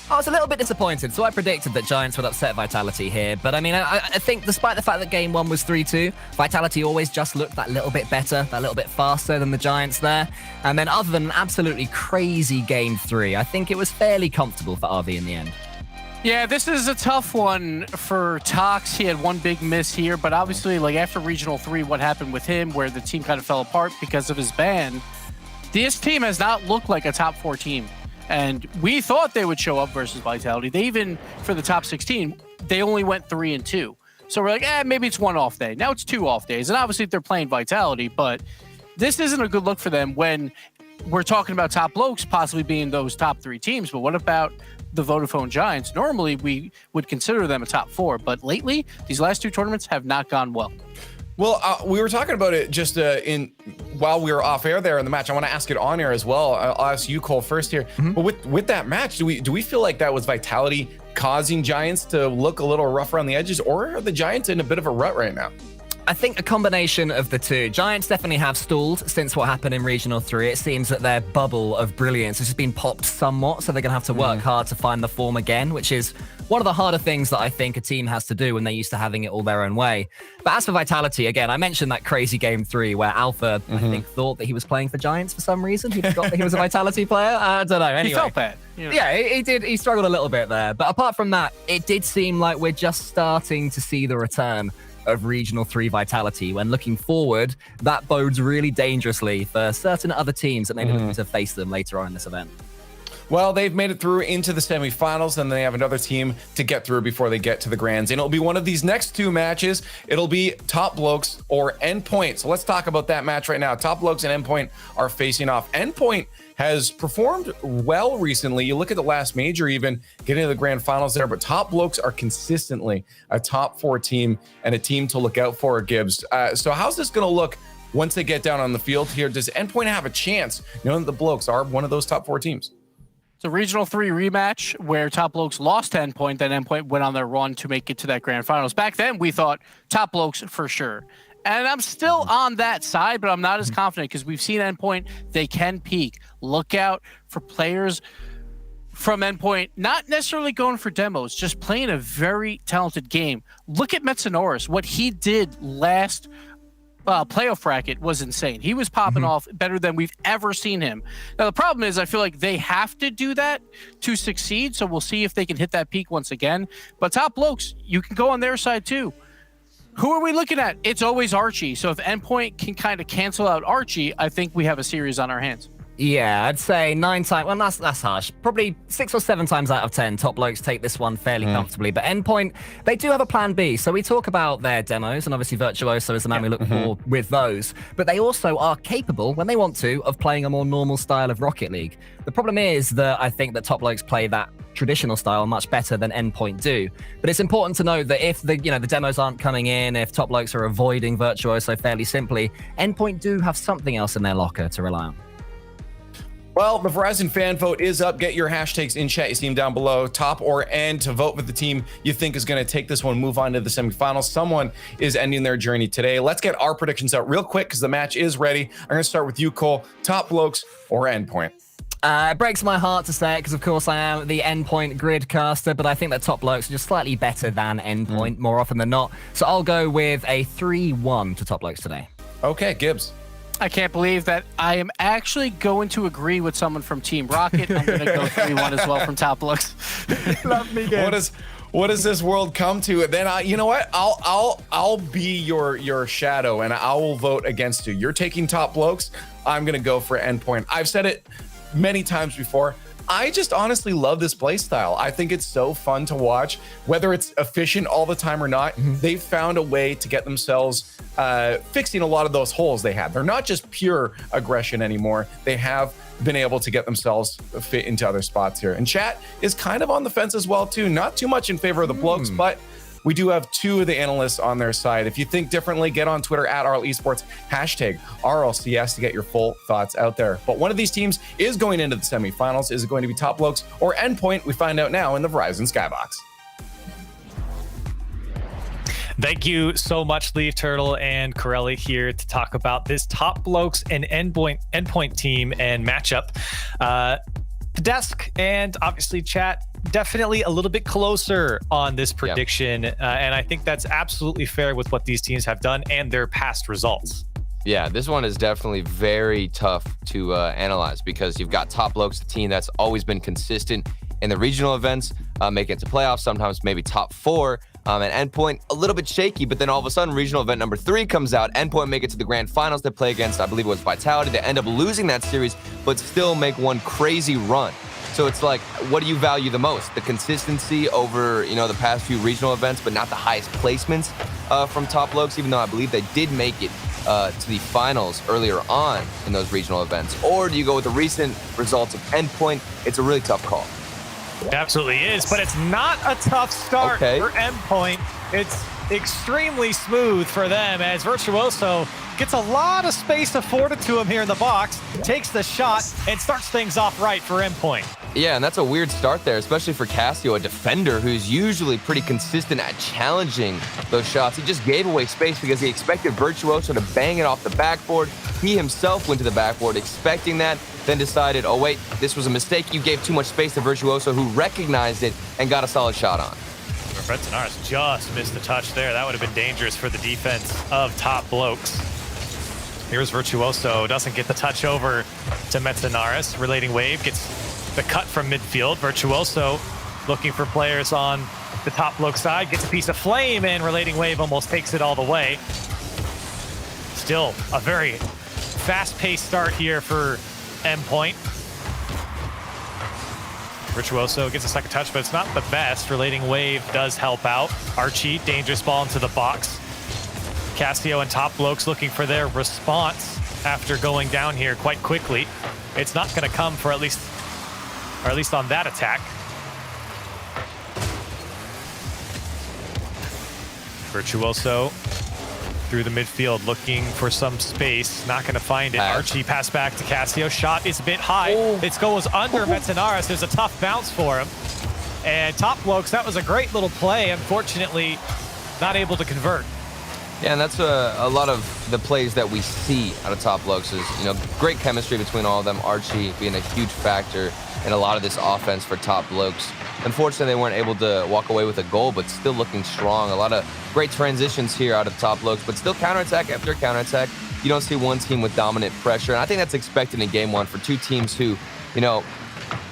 S2: I was a little bit disappointed, so I predicted that Giants would upset Vitality here. But I mean, I think despite the fact that game one was 3-2, Vitality always just looked that little bit better, that little bit faster than the Giants there. And then other than an absolutely crazy game three, I think it was fairly comfortable for RV in the end.
S12: Yeah, this is a tough one for Tox. He had one big miss here, but obviously, like after Regional 3, what happened with him, where the team kind of fell apart because of his ban, this team has not looked like a top 4 team. And we thought they would show up versus Vitality. They even, for the top 16, they only went 3-2. So we're like, maybe it's one off day. Now it's 2 off days. And obviously they're playing Vitality, but this isn't a good look for them when we're talking about top blokes possibly being those top 3 teams. But what about the Vodafone Giants? Normally we would consider them a top 4, but lately these last 2 tournaments have not gone well.
S11: Well, we were talking about it just while we were off air there in the match. I want to ask it on air as well. I'll ask you, Cole, first here. But with that match, do we feel like that was Vitality causing Giants to look a little rough around the edges, or are the Giants in a bit of a rut right now?
S2: I think a combination of the two. Giants definitely have stalled since what happened in Regional 3. It seems that their bubble of brilliance has just been popped somewhat, so they're going to have to work hard to find the form again, which is one of the harder things that I think a team has to do when they're used to having it all their own way. But as for Vitality, again, I mentioned that crazy game 3 where Alpha, I think, thought that he was playing for Giants for some reason. He forgot that he was a Vitality player. I don't know. Anyway.
S12: He felt bad.
S2: Yeah, he did. He struggled a little bit there. But apart from that, it did seem like we're just starting to see the return of Regional 3 Vitality. When looking forward, that bodes really dangerously for certain other teams that may be looking to face them later on in this event.
S11: Well, they've made it through into the semifinals, and they have another team to get through before they get to the grands. And it'll be one of these next 2 matches. It'll be Top Blokes or Endpoint. So let's talk about that match right now. Top Blokes and Endpoint are facing off. Endpoint has performed well recently. You look at the last major, even getting to the grand finals there, but Top Blokes are consistently a top 4 team and a team to look out for, Gibbs. So how's this going to look once they get down on the field here? Does Endpoint have a chance, knowing that the Blokes are one of those top 4 teams?
S12: It's a Regional 3 rematch where Top Blokes lost to Endpoint, then Endpoint went on their run to make it to that grand finals. Back then, we thought Top Blokes for sure. And I'm still on that side, but I'm not as confident because we've seen Endpoint. They can peak. Look out for players from Endpoint, not necessarily going for demos, just playing a very talented game. Look at Metsonoris. What he did last playoff bracket was insane. He was popping off better than we've ever seen him. Now, the problem is I feel like they have to do that to succeed, so we'll see if they can hit that peak once again. But Top Blokes, you can go on their side too. Who are we looking at? It's always Archie. So if Endpoint can kind of cancel out Archie, I think we have a series on our hands.
S2: Yeah, I'd say 9 times. Well, that's harsh. Probably 6 or 7 times out of 10, Top Blokes take this one fairly comfortably. But Endpoint, they do have a plan B. So we talk about their demos, and obviously Virtuoso is the man we look for with those. But they also are capable, when they want to, of playing a more normal style of Rocket League. The problem is that I think that Top Blokes play that traditional style much better than Endpoint do. But it's important to note that if the demos aren't coming in, if Top Blokes are avoiding Virtuoso fairly simply, Endpoint do have something else in their locker to rely on.
S11: Well, the Verizon fan vote is up. Get your hashtags in chat. You see them down below, top or end, to vote for the team you think is going to take this one, move on to the semifinals. Someone is ending their journey today. Let's get our predictions out real quick because the match is ready. I'm going to start with you, Cole. Top Blokes or Endpoint?
S2: It breaks my heart to say it because, of course, I am the Endpoint grid caster, but I think that Top Blokes are just slightly better than Endpoint more often than not. So I'll go with a 3-1 to Top Blokes today.
S11: Okay, Gibbs.
S12: I can't believe that I am actually going to agree with someone from Team Rocket. I'm going to go 3-1 as well from Top Blokes.
S2: Love me, Gibbs.
S11: What does this world come to? And then you know what? I'll be your shadow, and I will vote against you. You're taking Top Blokes. I'm gonna go for Endpoint. I've said it many times before. I just honestly love this play style. I think it's so fun to watch. Whether it's efficient all the time or not, they've found a way to get themselves fixing a lot of those holes they had. They're not just pure aggression anymore. They have been able to get themselves fit into other spots here. And chat is kind of on the fence as well too. Not too much in favor of the blokes, but we do have two of the analysts on their side. If you think differently, get on Twitter at RL Esports, hashtag RLCS to get your full thoughts out there. But one of these teams is going into the semifinals. Is it going to be Top Blokes or Endpoint? We find out now in the Verizon Skybox.
S5: Thank you so much, Leaf Turtle and Corelli here to talk about this Top Blokes and Endpoint team and matchup. The desk and obviously chat definitely a little bit closer on this prediction, and I think that's absolutely fair with what these teams have done and their past results.
S6: Yeah, this one is definitely very tough to analyze because you've got Top Blokes, the team that's always been consistent in the regional events, make it to playoffs, sometimes maybe top 4. And Endpoint, a little bit shaky, but then all of a sudden, regional event number 3 comes out. Endpoint make it to the grand finals. They play against, I believe it was Vitality. They end up losing that series, but still make one crazy run. So it's like, what do you value the most? The consistency over, the past few regional events, but not the highest placements from Top Blokes, even though I believe they did make it to the finals earlier on in those regional events. Or do you go with the recent results of Endpoint? It's a really tough call.
S5: It absolutely is, but it's not a tough start for Endpoint. It's extremely smooth for them as Virtuoso gets a lot of space afforded to him here in the box, takes the shot, and starts things off right for Endpoint.
S6: Yeah, and that's a weird start there, especially for Cassio, a defender who's usually pretty consistent at challenging those shots. He just gave away space because he expected Virtuoso to bang it off the backboard. He himself went to the backboard expecting that, then decided, oh wait, this was a mistake. You gave too much space to Virtuoso, who recognized it and got a solid shot on.
S5: Metanaris just missed the touch there. That would have been dangerous for the defense of Top Blokes. Here's Virtuoso, doesn't get the touch over to Metanaris. Relating Wave gets the cut from midfield. Virtuoso looking for players on the Top Bloke side, gets a piece of flame, and Relating Wave almost takes it all the way. Still a very fast-paced start here for Endpoint. Virtuoso gets a second touch, but it's not the best. Relating Wave does help out. Archie, dangerous ball into the box. Cassio and Top Blokes looking for their response after going down here quite quickly. It's not going to come for at least on that attack. Virtuoso through the midfield looking for some space, not going to find it. Archie pass back to Cassio, shot is a bit high. It goes under Metanaris. There's a tough bounce for him. And Top Blokes, that was a great little play. Unfortunately, not able to convert.
S6: Yeah, and that's a lot of the plays that we see out of Top Blokes is, great chemistry between all of them. Archie being a huge factor in a lot of this offense for Top Blokes. Unfortunately, they weren't able to walk away with a goal, but still looking strong. A lot of great transitions here out of Top Blokes, but still counterattack after counterattack. You don't see one team with dominant pressure, and I think that's expected in game one for two teams who,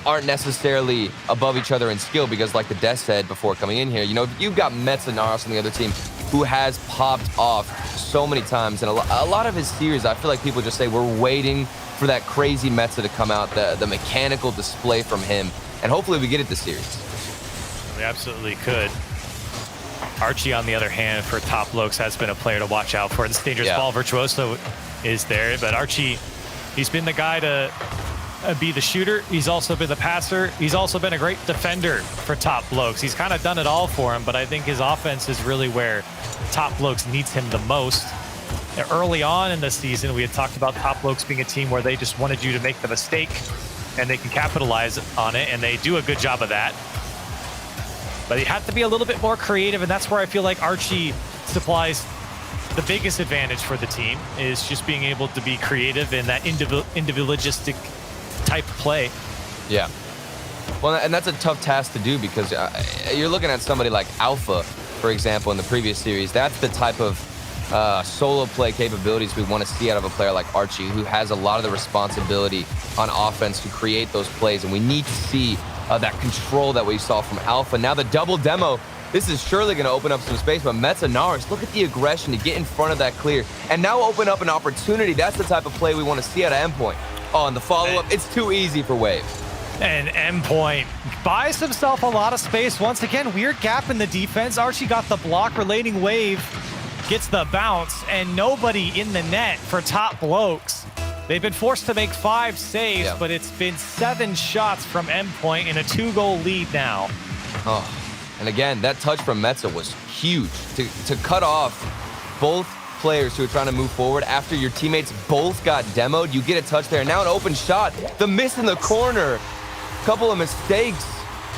S6: aren't necessarily above each other in skill, because like the Des said before coming in here, you've got Mets and Naros on the other team who has popped off so many times. And a lot of his series, I feel like people just say we're waiting for that crazy Metza to come out, the mechanical display from him. And hopefully we get it this series.
S5: We absolutely could. Archie, on the other hand, for Top Blokes, has been a player to watch out for. This dangerous ball, Virtuoso is there, but Archie, he's been the guy to be the shooter. He's also been the passer. He's also been a great defender for Top Blokes. He's kind of done it all for him, but I think his offense is really where Top Blokes needs him the most. Early on in the season, we had talked about Top Blokes being a team where they just wanted you to make the mistake and they can capitalize on it, and they do a good job of that. But you have to be a little bit more creative, and that's where I feel like Archie supplies the biggest advantage for the team, is just being able to be creative in that individualistic type of play.
S6: Yeah. Well, and that's a tough task to do, because you're looking at somebody like Alpha, for example, in the previous series. That's the type of solo play capabilities we want to see out of a player like Archie, who has a lot of the responsibility on offense to create those plays, and we need to see that control that we saw from Alpha. Now the double demo, this is surely going to open up some space, but Metza Naris, look at the aggression to get in front of that clear and now open up an opportunity. That's the type of play we want to see out of Endpoint. Oh, and the follow-up, it's too easy for Wave.
S5: And Endpoint buys himself a lot of space. Once again, weird gap in the defense. Archie got the block. Relating Wave gets the bounce, and nobody in the net for Top Blokes. They've been forced to make 5 saves, but it's been 7 shots from Endpoint in a 2-goal lead now.
S6: Oh, and again, that touch from Metza was huge to cut off both players who are trying to move forward after your teammates both got demoed. You get a touch there. Now an open shot. The miss in the corner. Couple of mistakes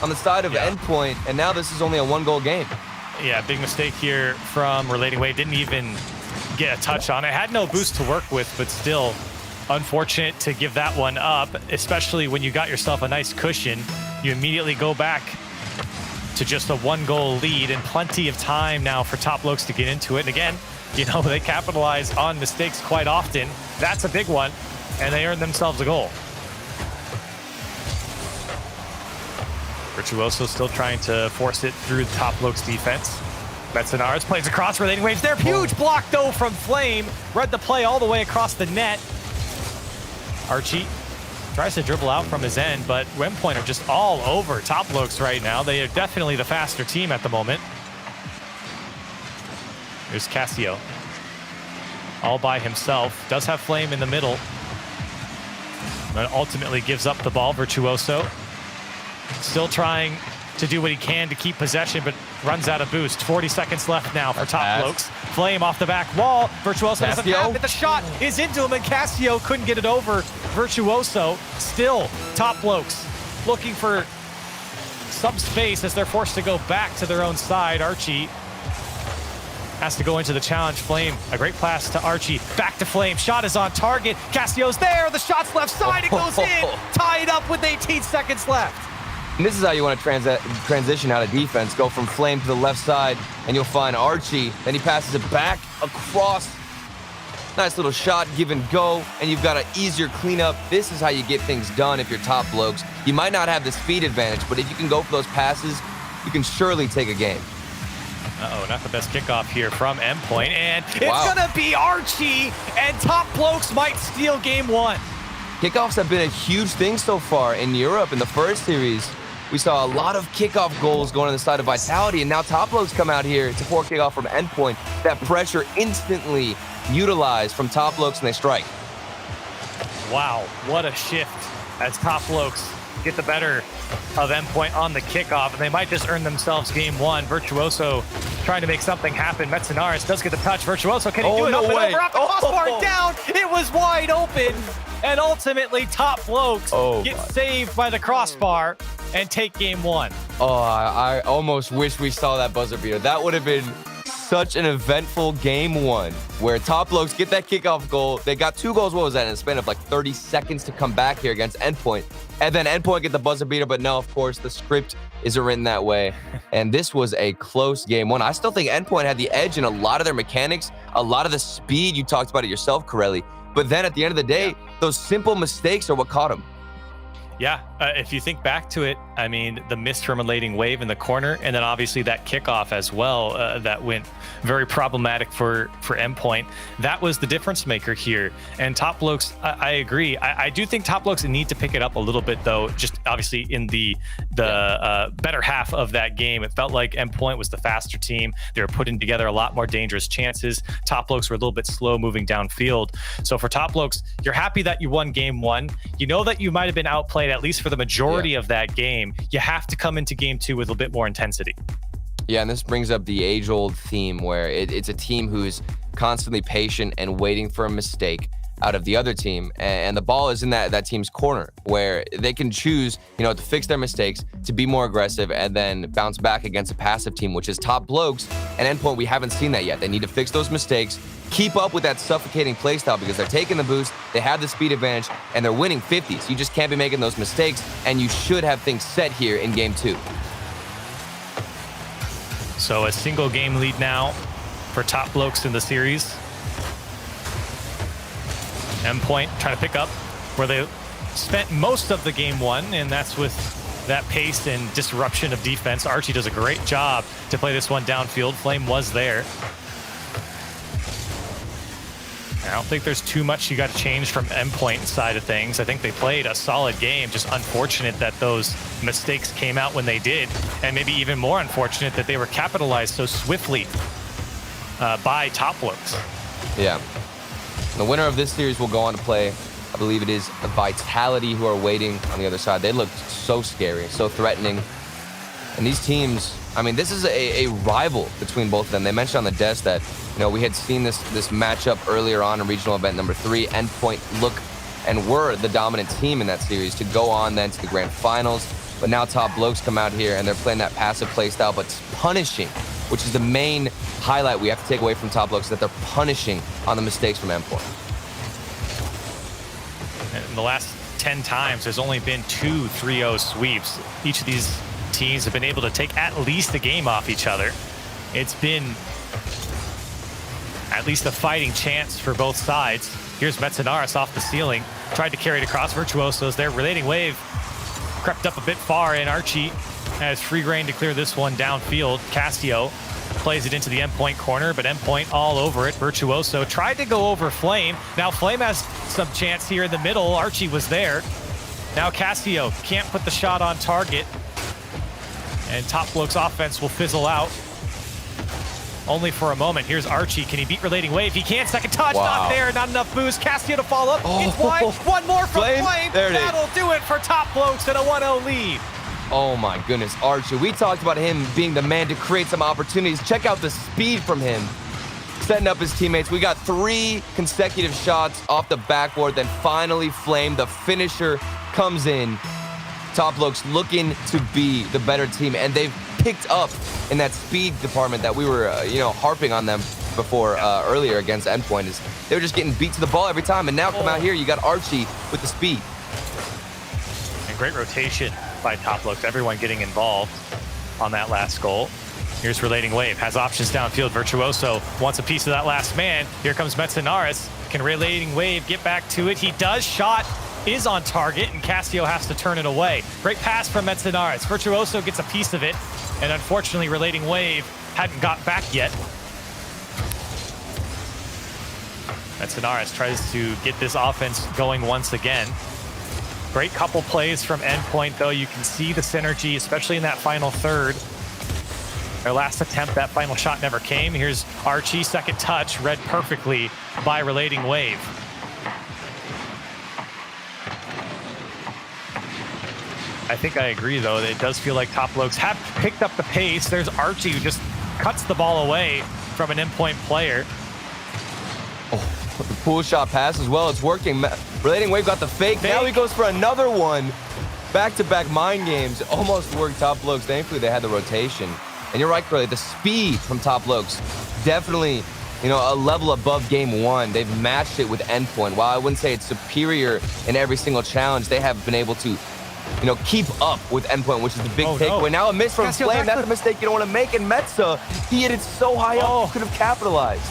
S6: on the side of Endpoint, and now this is only a 1-goal game.
S5: Yeah, big mistake here from Relating Wave. Didn't even get a touch on it. Had no boost to work with, but still unfortunate to give that one up, especially when you got yourself a nice cushion. You immediately go back to just a 1-goal lead and plenty of time now for Top Blokes to get into it. And again, you know, they capitalize on mistakes quite often. That's a big one, and they earn themselves a goal. Virtuoso still trying to force it through the Top Blokes defense. Metzenares plays across, Relating Waves there. Huge block though from Flame. Read the play all the way across the net. Archie tries to dribble out from his end, but Endpoint are just all over Top Blokes right now. They are definitely the faster team at the moment. Here's Cassio. All by himself. Does have Flame in the middle. But ultimately gives up the ball. Virtuoso still trying to do what he can to keep possession, but runs out of boost. 40 seconds left now for Top Blokes. Flame off the back wall. Virtuoso doesn't have it. The shot is into him, and Cassio couldn't get it over. Virtuoso still Top Blokes looking for some space as they're forced to go back to their own side. Archie has to go into the challenge. Flame, a great pass to Archie. Back to Flame. Shot is on target. Cassio's there. The shot's left side. It goes in. Tied up with 18 seconds left.
S6: And this is how you want to transition out of defense. Go from Flame to the left side, and you'll find Archie. Then he passes it back across. Nice little shot, give and go, and you've got an easier cleanup. This is how you get things done if you're Top Blokes. You might not have the speed advantage, but if you can go for those passes, you can surely take a game.
S5: Uh-oh, not the best kickoff here from Endpoint, and it's gonna be Archie, and Top Blokes might steal game 1.
S6: Kickoffs have been a huge thing so far in Europe. In the first series, we saw a lot of kickoff goals going on the side of Vitality, and now Top Blokes come out here to pour kickoff from Endpoint. That pressure instantly utilized from Top Blokes, and they strike.
S5: Wow, what a shift as Top Blokes get the better of Endpoint on the kickoff, and they might just earn themselves game 1. Virtuoso trying to make something happen. Metzenares does get the touch. Virtuoso, can he do it?
S6: No way.
S5: Over, off the crossbar, down. It was wide open, and ultimately Top Blokes get saved by the crossbar and take game 1.
S6: Oh, I almost wish we saw that buzzer beater. That would have been such an eventful game 1 where Top Blokes get that kickoff goal. They got 2 goals. What was that? In a span of like 30 seconds to come back here against Endpoint. And then Endpoint get the buzzer beater. But no, of course, the script isn't written that way. And this was a close game 1. I still think Endpoint had the edge in a lot of their mechanics, a lot of the speed. You talked about it yourself, Corelli. But then at the end of the day, those simple mistakes are what caught him.
S5: Yeah, if you think back to it, I mean, the miss from Relating Wave in the corner, and then obviously that kickoff as well, that went very problematic for Endpoint. That was the difference maker here. And Top Blokes, I agree. I do think Top Blokes need to pick it up a little bit, though, just obviously in the better half of that game. It felt like Endpoint was the faster team. They were putting together a lot more dangerous chances. Top Blokes were a little bit slow moving downfield. So for Top Blokes, you're happy that you won game 1. You know that you might have been outplayed at least for the majority of that game. You have to come into game 2 with a bit more intensity.
S6: Yeah, and this brings up the age-old theme where it's a team who's constantly patient and waiting for a mistake out of the other team, and the ball is in that team's corner where they can choose, to fix their mistakes, to be more aggressive, and then bounce back against a passive team, which is Top Blokes. And Endpoint, we haven't seen that yet. They need to fix those mistakes, keep up with that suffocating playstyle because they're taking the boost, they have the speed advantage, and they're winning 50s. You just can't be making those mistakes, and you should have things set here in game 2.
S5: So a single game lead now for Top Blokes in the series. Endpoint trying to pick up where they spent most of the game 1, and that's with that pace and disruption of defense. Archie does a great job to play this one downfield. Flame was there. I don't think there's too much you got to change from Endpoint side of things. I think they played a solid game, just unfortunate that those mistakes came out when they did, and maybe even more unfortunate that they were capitalized so swiftly by Top Blokes.
S6: Yeah. The winner of this series will go on to play, I believe it is Vitality, who are waiting on the other side. They looked so scary, so threatening. And these teams, I mean, this is a rival between both of them. They mentioned on the desk that, you know, we had seen this matchup earlier on in regional event number 3. Endpoint look and were the dominant team in that series to go on then to the grand finals. But now Top Blokes come out here and they're playing that passive play style, but punishing, which is the main highlight we have to take away from Top Blokes, that they're punishing on the mistakes from Endpoint.
S5: In the last 10 times, there's only been 2 3-0 sweeps. Each of these teams have been able to take at least a game off each other. It's been at least a fighting chance for both sides. Here's Metzenaris off the ceiling. Tried to carry it across. Virtuoso's there. Relating Wave crept up a bit far, and Archie has free reign to clear this one downfield. Castio plays it into the Endpoint corner, but Endpoint all over it. Virtuoso tried to go over Flame. Now Flame has some chance here in the middle. Archie was there. Now Castio can't put the shot on target. And Top Blokes offense will fizzle out. Only for a moment. Here's Archie. Can he beat Relating Wave? He can. Second touch.
S6: Wow.
S5: Not there. Not enough boost. Castio to follow up. It's wide. One more from Flame.
S6: There it is.
S5: That'll do it for Top Blokes and a 1-0 lead.
S6: Oh my goodness, Archie. We talked about him being the man to create some opportunities. Check out the speed from him. Setting up his teammates. We got 3 consecutive shots off the backboard. Then finally Flame, the finisher, comes in. Top Blokes looking to be the better team, and they've picked up in that speed department that we were, harping on them before earlier against Endpoint. Is they were just getting beat to the ball every time, and now come out here, you got Archie with the speed.
S5: And great rotation by Top Blokes. Everyone getting involved on that last goal. Here's Relating Wave. Has options downfield. Virtuoso wants a piece of that last man. Here comes Metzenaris. Can Relating Wave get back to it? He does. Shot is on target, and Castio has to turn it away. Great pass from Metzenaris. Virtuoso gets a piece of it, and unfortunately Relating Wave hadn't got back yet. Metzenaris tries to get this offense going once again. Great couple plays from Endpoint, though. You can see the synergy, especially in that final third. Their last attempt, that final shot never came. Here's Archie, second touch, read perfectly by Relating Wave. I think I agree, though, that it does feel like Top Blokes have picked up the pace. There's Archie, who just cuts the ball away from an Endpoint player.
S6: Oh, the pool shot pass as well. It's working. Relating Wave got the fake. Now he goes for another one. Back-to-back mind games. Almost worked Top Blokes. Thankfully, they had the rotation. And you're right, Curly. The speed from Top Blokes, definitely, a level above game 1. They've matched it with Endpoint. While I wouldn't say it's superior in every single challenge, they have been able to keep up with Endpoint, which is the big takeaway. No. Now a miss from Flame. That's a mistake you don't want to make. And Metza, he hit it so high up, could have capitalized.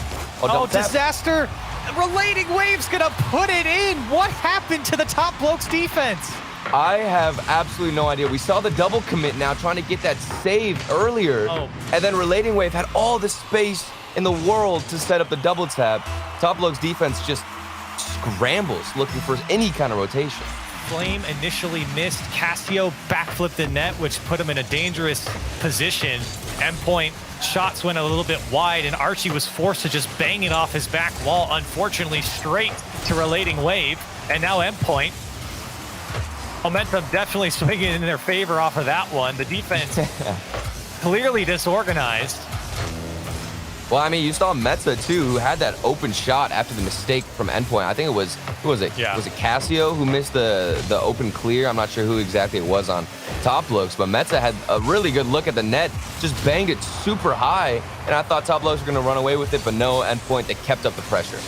S5: Disaster. Relating Wave's going to put it in. What happened to the Top Blokes defense?
S6: I have absolutely no idea. We saw the double commit now, trying to get that save earlier. And then Relating Wave had all the space in the world to set up the double tap. Top Blokes defense just scrambles looking for any kind of rotation.
S5: Flame initially missed. Castio backflipped the net, which put him in a dangerous position. Endpoint shots went a little bit wide, and Archie was forced to just bang it off his back wall, unfortunately straight to Relating Wave. And now Endpoint, momentum definitely swinging in their favor off of that one. The defense clearly disorganized.
S6: Well, I mean, you saw Metza too, who had that open shot after the mistake from Endpoint. I think it was was it Castio who missed the open clear? I'm not sure who exactly it was on Top Blokes, but Metza had a really good look at the net, just banged it super high, and I thought Top Blokes were going to run away with it, but no, Endpoint, they kept up the pressure.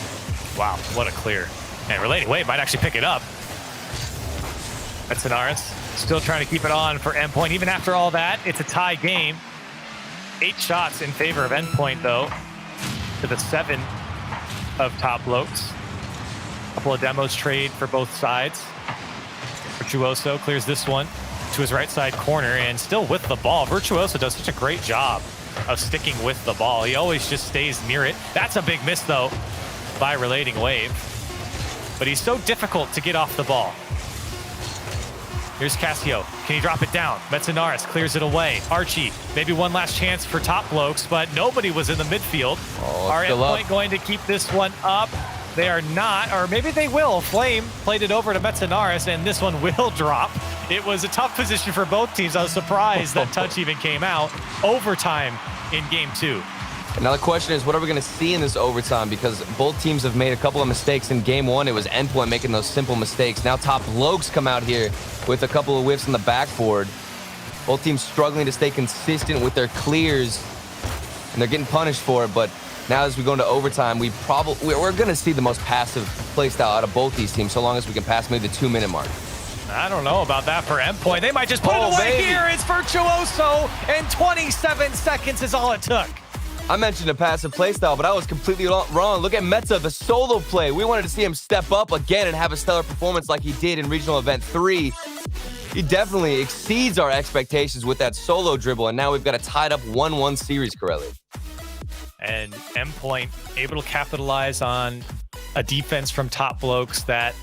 S5: Wow, what a clear. And Relating Wave might actually pick it up. Metzenaris still trying to keep it on for Endpoint. Even after all that, it's a tie game. 8 shots in favor of Endpoint, though, to the 7 of Top Blokes. A couple of demos trade for both sides. Virtuoso clears this one to his right side corner and still with the ball. Virtuoso does such a great job of sticking with the ball. He always just stays near it. That's a big miss, though. by Relating Wave. But he's so difficult to get off the ball. Here's Cassio. Can he drop it down? Metzenaris clears it away. Archie, maybe one last chance for Top Blokes, but nobody was in the midfield. Are Endpoint going to keep this one up? They are not, or maybe they will. Flame played it over to Metzenaris, and this one will drop. It was a tough position for both teams. I was surprised that touch even came out. Overtime in game 2.
S6: Now the question is, what are we going to see in this overtime? Because both teams have made a couple of mistakes. In game 1, it was Endpoint making those simple mistakes. Now Top Blokes come out here with a couple of whiffs on the backboard. Both teams struggling to stay consistent with their clears, and they're getting punished for it. But now as we go into overtime, we're going to see the most passive play style out of both these teams, so long as we can pass maybe the 2-minute mark.
S5: I don't know about that for Endpoint. They might just put it away here. It's Virtuoso, and 27 seconds is all it took.
S6: I mentioned a passive playstyle, but I was completely wrong. Look at Metza, the solo play. We wanted to see him step up again and have a stellar performance like he did in Regional Event 3. He definitely exceeds our expectations with that solo dribble, and now we've got a tied up 1-1 series, Corelli.
S5: And Endpoint able to capitalize on a defense from Top Blokes that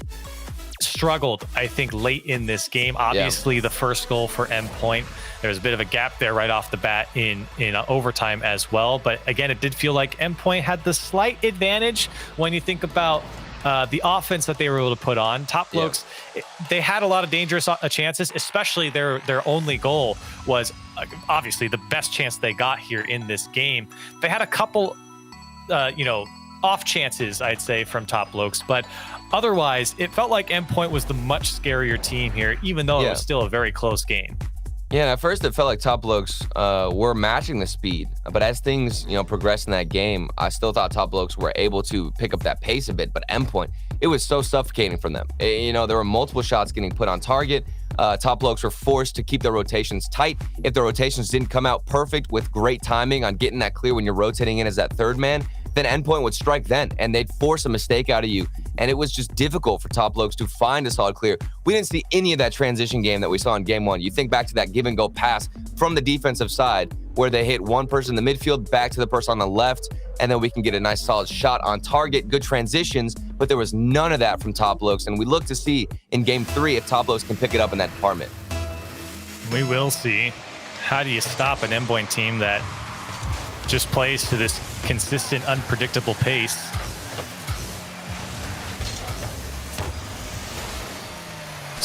S5: struggled, I think, late in this game. Obviously, the first goal for Endpoint, there was a bit of a gap there right off the bat in overtime as well. But again, it did feel like Endpoint had the slight advantage when you think about the offense that they were able to put on. Top Blokes, they had a lot of dangerous chances, especially their only goal was obviously the best chance they got here in this game. They had a couple, off chances, I'd say, from Top Blokes, but otherwise, it felt like Endpoint was the much scarier team here, even though it was still a very close game.
S6: Yeah, and at first it felt like Top Blokes were matching the speed, but as things progressed in that game, I still thought Top Blokes were able to pick up that pace a bit. But Endpoint, it was so suffocating from them. There were multiple shots getting put on target. Top Blokes were forced to keep their rotations tight. If the rotations didn't come out perfect with great timing on getting that clear when you're rotating in as that third man, then Endpoint would strike then, and they'd force a mistake out of you. And it was just difficult for Top Blokes to find a solid clear. We didn't see any of that transition game that we saw in game 1. You think back to that give and go pass from the defensive side where they hit one person in the midfield, back to the person on the left, and then we can get a nice solid shot on target, good transitions, but there was none of that from Top Blokes. And we look to see in game 3 if Top Blokes can pick it up in that department.
S5: We will see. How do you stop an Endpoint team that just plays to this consistent, unpredictable pace?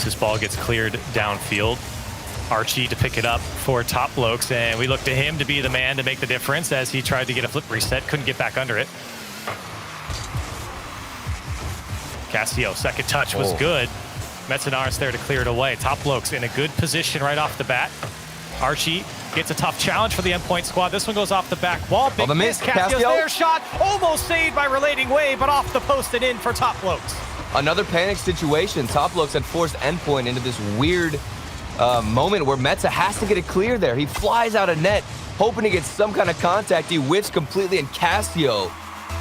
S5: This ball gets cleared downfield. Archie to pick it up for Top Blokes, and we look to him to be the man to make the difference as he tried to get a flip reset, couldn't get back under it. Cassio, second touch was good. Metzenaris there to clear it away. Top Blokes in a good position right off the bat. Archie gets a tough challenge for the Endpoint squad. This one goes off the back wall. Big miss. Cassio's there. Shot almost saved by Relating Wave, but off the post and in for Top Blokes.
S6: Another panic situation. Top Blokes had forced Endpoint into this weird moment where Metza has to get it clear there. He flies out of net, hoping to get some kind of contact. He whiffs completely, and Cassio,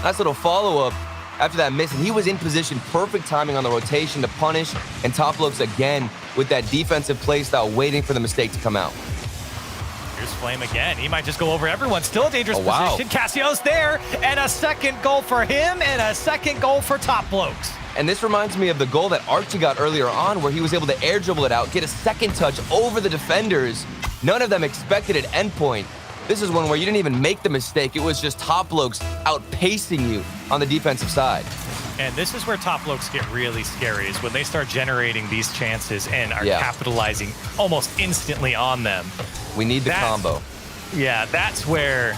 S6: nice little follow-up after that miss. And he was in position, perfect timing on the rotation to punish. And Top Blokes again with that defensive play style, waiting for the mistake to come out.
S5: Here's Flame again. He might just go over everyone. Still a dangerous position. Cassio's there, and a second goal for him, and a second goal for Top Blokes.
S6: And this reminds me of the goal that Archie got earlier on, where he was able to air dribble it out, get a second touch over the defenders. None of them expected it. Endpoint. This is one where you didn't even make the mistake. It was just Top Blokes outpacing you on the defensive side.
S5: And this is where Top Blokes get really scary, is when they start generating these chances and are capitalizing almost instantly on them.
S6: We need the combo.
S5: Yeah, that's where,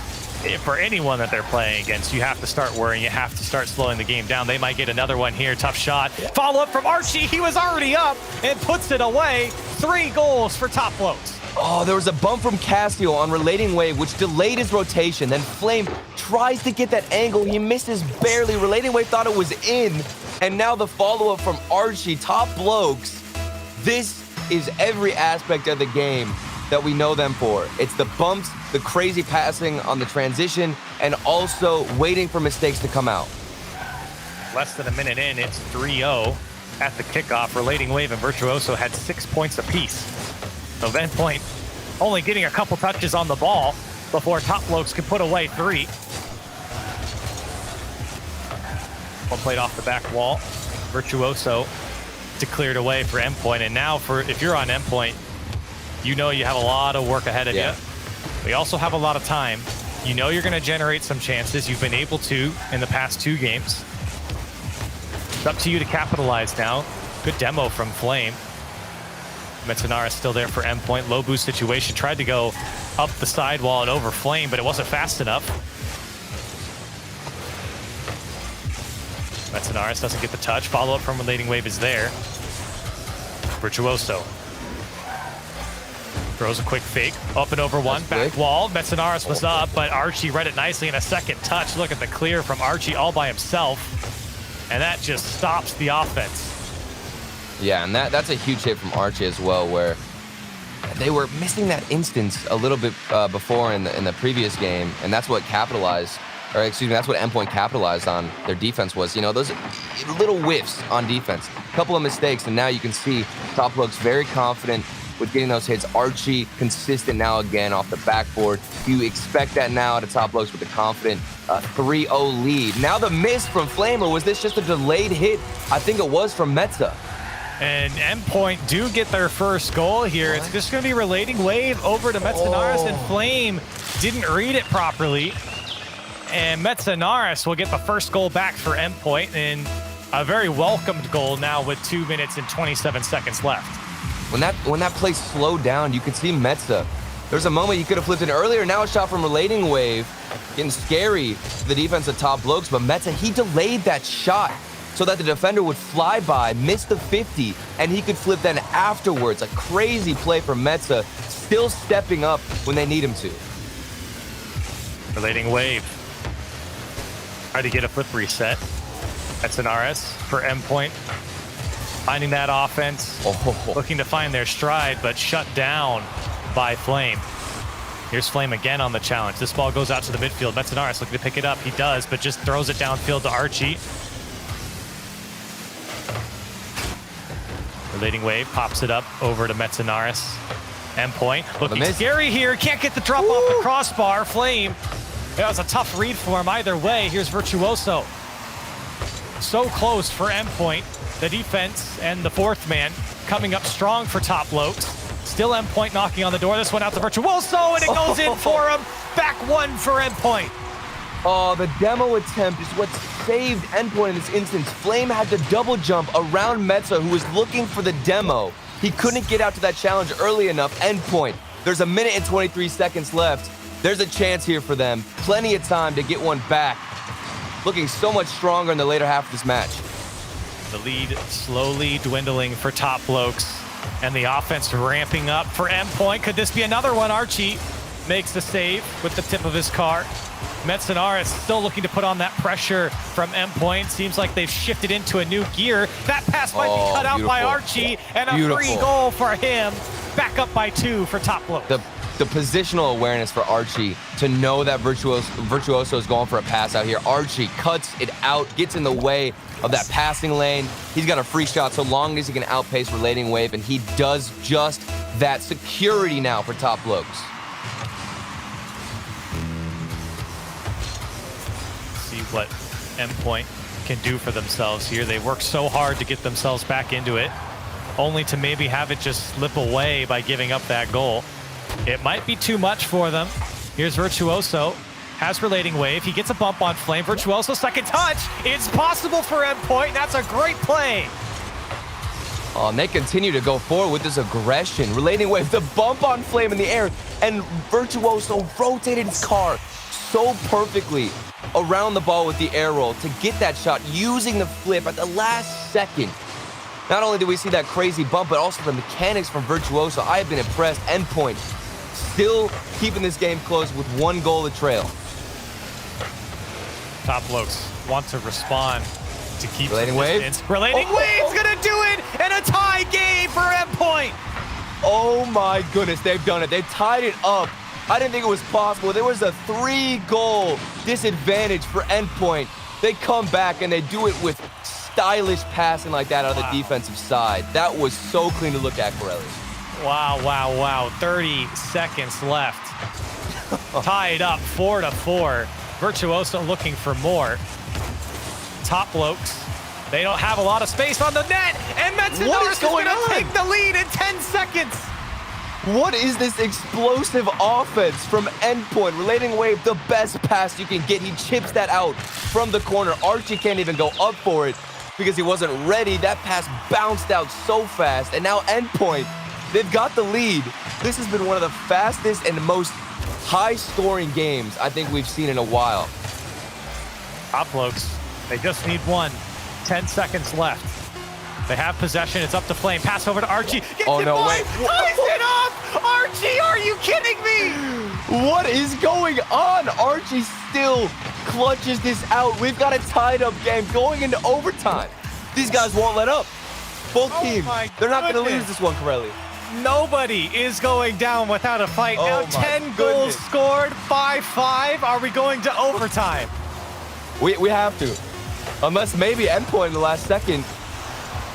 S5: for anyone that they're playing against, you have to start worrying. You have to start slowing the game down. They might get another one here. Tough shot. Follow up from Archie. He was already up and puts it away. 3 goals for Top Blokes.
S6: Oh, there was a bump from Cassio on Relating Wave, which delayed his rotation. Then Flame tries to get that angle. He misses barely. Relating Wave thought it was in. And now the follow-up from Archie. Top Blokes. This is every aspect of the game that we know them for. It's the bumps, the crazy passing on the transition, and also waiting for mistakes to come out.
S5: Less than a minute in, it's 3-0 at the kickoff. Relating Wave and Virtuoso had 6 points apiece. So Endpoint only getting a couple touches on the ball before Top Blokes could put away 3. One played off the back wall. Virtuoso cleared away for Endpoint. And now if you're on Endpoint, you know you have a lot of work ahead of you. We also have a lot of time. You know you're going to generate some chances. You've been able to in the past 2 games. It's up to you to capitalize now. Good demo from Flame. Metsunara still there for Endpoint. Low boost situation. Tried to go up the sidewall and over Flame, but it wasn't fast enough. Metsunaris doesn't get the touch. Follow-up from Relating Wave is there. Virtuoso throws a quick fake. Up and over one. Back wall. Metsunaris was up, but Archie read it nicely in a second touch. Look at the clear from Archie all by himself. And that just stops the offense.
S6: Yeah, and that's a huge hit from Archie as well, where they were missing that instance a little bit before in the previous game, and that's what capitalized. Or excuse me, that's what Endpoint capitalized on. Their defense was, you know, those little whiffs on defense. A couple of mistakes, and now you can see Top looks very confident with getting those hits. Archie consistent now again off the backboard. You expect that now to Top looks with a confident 3-0 lead. Now the miss from Flame, or was this just a delayed hit? I think it was from Metza.
S5: And Endpoint do get their first goal here. It's just going to be Relating Wave over to Metsunaris, and Flame didn't read it properly. And Metsunaris will get the first goal back for Endpoint, and a very welcomed goal now with 2 minutes and 27 seconds left.
S6: When that play slowed down, you could see Metza. There's a moment he could have flipped it earlier. Now a shot from Relating Wave, getting scary to the defense of Top Blokes, but Metza, he delayed that shot so that the defender would fly by, miss the 50, and he could flip then afterwards. A crazy play from Metza, still stepping up when they need him to.
S5: Relating Wave. Try to get a flip reset. Metsunaris for Endpoint. Finding that offense. Looking to find their stride, but shut down by Flame. Here's Flame again on the challenge. This ball goes out to the midfield. Metsunaris looking to pick it up. He does, but just throws it downfield to Archie. Relating Wave pops it up over to Metsunaris. Endpoint looking scary here. Can't get the drop off the crossbar. Flame. That was a tough read for him either way. Here's Virtuoso. So close for Endpoint. The defense and the fourth man coming up strong for Top Blokes. Still Endpoint knocking on the door. This one out to Virtuoso, and it goes in for him. Back one for Endpoint.
S6: Oh, the demo attempt is what saved Endpoint in this instance. Flame had to double jump around Metza, who was looking for the demo. He couldn't get out to that challenge early enough. Endpoint, there's a minute and 23 seconds left. There's a chance here for them. Plenty of time to get one back. Looking so much stronger in the later half of this match.
S5: The lead slowly dwindling for Top Blokes, and the offense ramping up for Endpoint. Could this be another one? Archie makes the save with the tip of his car. Metsunaris still looking to put on that pressure from Endpoint. Seems like they've shifted into a new gear. That pass might be cut out by Archie, and a free goal for him. Back up by 2 for Top Blokes.
S6: The positional awareness for Archie to know that Virtuoso is going for a pass out here. Archie cuts it out, gets in the way of that passing lane. He's got a free shot so long as he can outpace Relating Wave, and he does just that. Security now for Top Blokes.
S5: See what Endpoint can do for themselves here. They work so hard to get themselves back into it, only to maybe have it just slip away by giving up that goal. It might be too much for them. Here's Virtuoso, has Relating Wave. He gets a bump on Flame. Virtuoso, second touch. It's possible for Endpoint. That's a great play.
S6: Oh, and they continue to go forward with this aggression. Relating Wave, the bump on Flame in the air, and Virtuoso rotated his car so perfectly around the ball with the air roll to get that shot using the flip at the last second. Not only did we see that crazy bump, but also the mechanics from Virtuoso. I have been impressed. Endpoint still keeping this game close with 1 goal to trail.
S5: Top Blokes want to respond to keep
S6: Relating Wave.
S5: Relating Wave's gonna do it, and a tie game for Endpoint.
S6: Oh my goodness, they've done it. They've tied it up. I didn't think it was possible. There was a 3-goal disadvantage for Endpoint. They come back and they do it with stylish passing like that out of the defensive side. That was so clean to look at, Corelli.
S5: Wow. 30 seconds left. Tied up 4-4. Virtuoso looking for more. Top Blokes, they don't have a lot of space on the net, and Metsunoris is going to take the lead in 10 seconds.
S6: What is this explosive offense from Endpoint? Relating Wave, the best pass you can get. He chips that out from the corner. Archie can't even go up for it because he wasn't ready. That pass bounced out so fast. And now Endpoint, they've got the lead. This has been one of the fastest and most high-scoring games I think we've seen in a while.
S5: Top Blokes, they just need one. 10 seconds left. They have possession. It's up to Flame. Pass over to Archie. Gets
S6: oh,
S5: it
S6: no,
S5: by.
S6: wait.
S5: Ties it up! Archie, are you kidding me?
S6: What is going on? Archie still clutches this out. We've got a tied-up game going into overtime. These guys won't let up. Both teams. They're not going to lose this one, Corelli.
S5: Nobody is going down without a fight. Now 10 goals scored, 5-5. Are we going to overtime?
S6: We have to. Unless maybe Endpoint in the last second.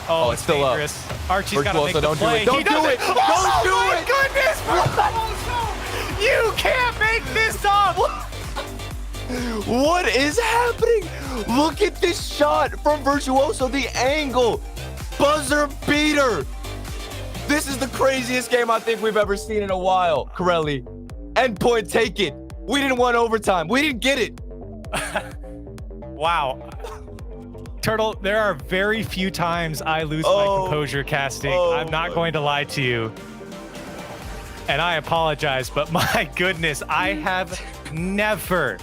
S5: Oh, it's still dangerous. Archie's got to make the play.
S6: Don't do it. Don't do it.
S5: Goodness, you can't make this up.
S6: What is happening? Look at this shot from Virtuoso. The angle. Buzzer beater. This is the craziest game I think we've ever seen in a while, Corelli. Endpoint, take it. We didn't want overtime. We didn't get it.
S5: Wow. Turtle, there are very few times I lose my composure casting. I'm not going to lie to you. And I apologize, but my goodness, I have never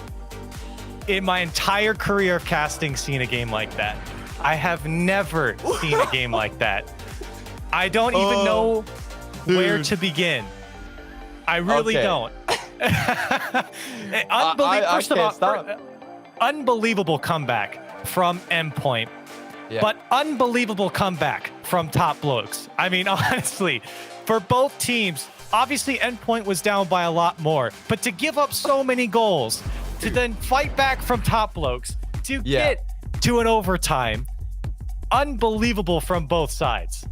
S5: in my entire career of casting seen a game like that. I have never seen a game like that. I don't even know where to begin. I really don't. First of all, unbelievable comeback from Endpoint, but unbelievable comeback from Top Blokes. I mean, honestly, for both teams, obviously Endpoint was down by a lot more, but to give up so many goals, to then fight back from Top Blokes, to get to an overtime, unbelievable from both sides.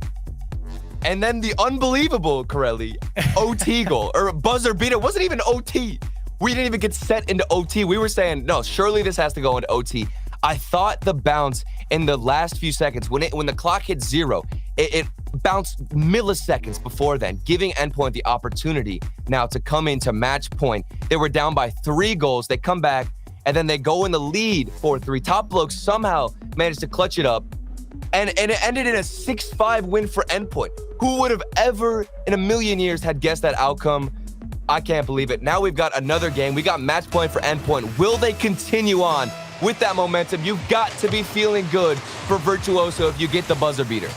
S6: And then the unbelievable, Corelli, OT goal, or buzzer beater. It wasn't even OT. We didn't even get set into OT. We were saying, no, surely this has to go into OT. I thought the bounce in the last few seconds, when the clock hit 0, it bounced milliseconds before then, giving Endpoint the opportunity now to come into match point. They were down by 3 goals. They come back, and then they go in the lead 4-3. Top Blokes somehow managed to clutch it up, and it ended in a 6-5 win for Endpoint. Who would have ever in a million years had guessed that outcome? I can't believe it. Now we've got another game. We got match point for Endpoint. Will they continue on with that momentum? You've got to be feeling good for Virtuoso if you get the buzzer beater.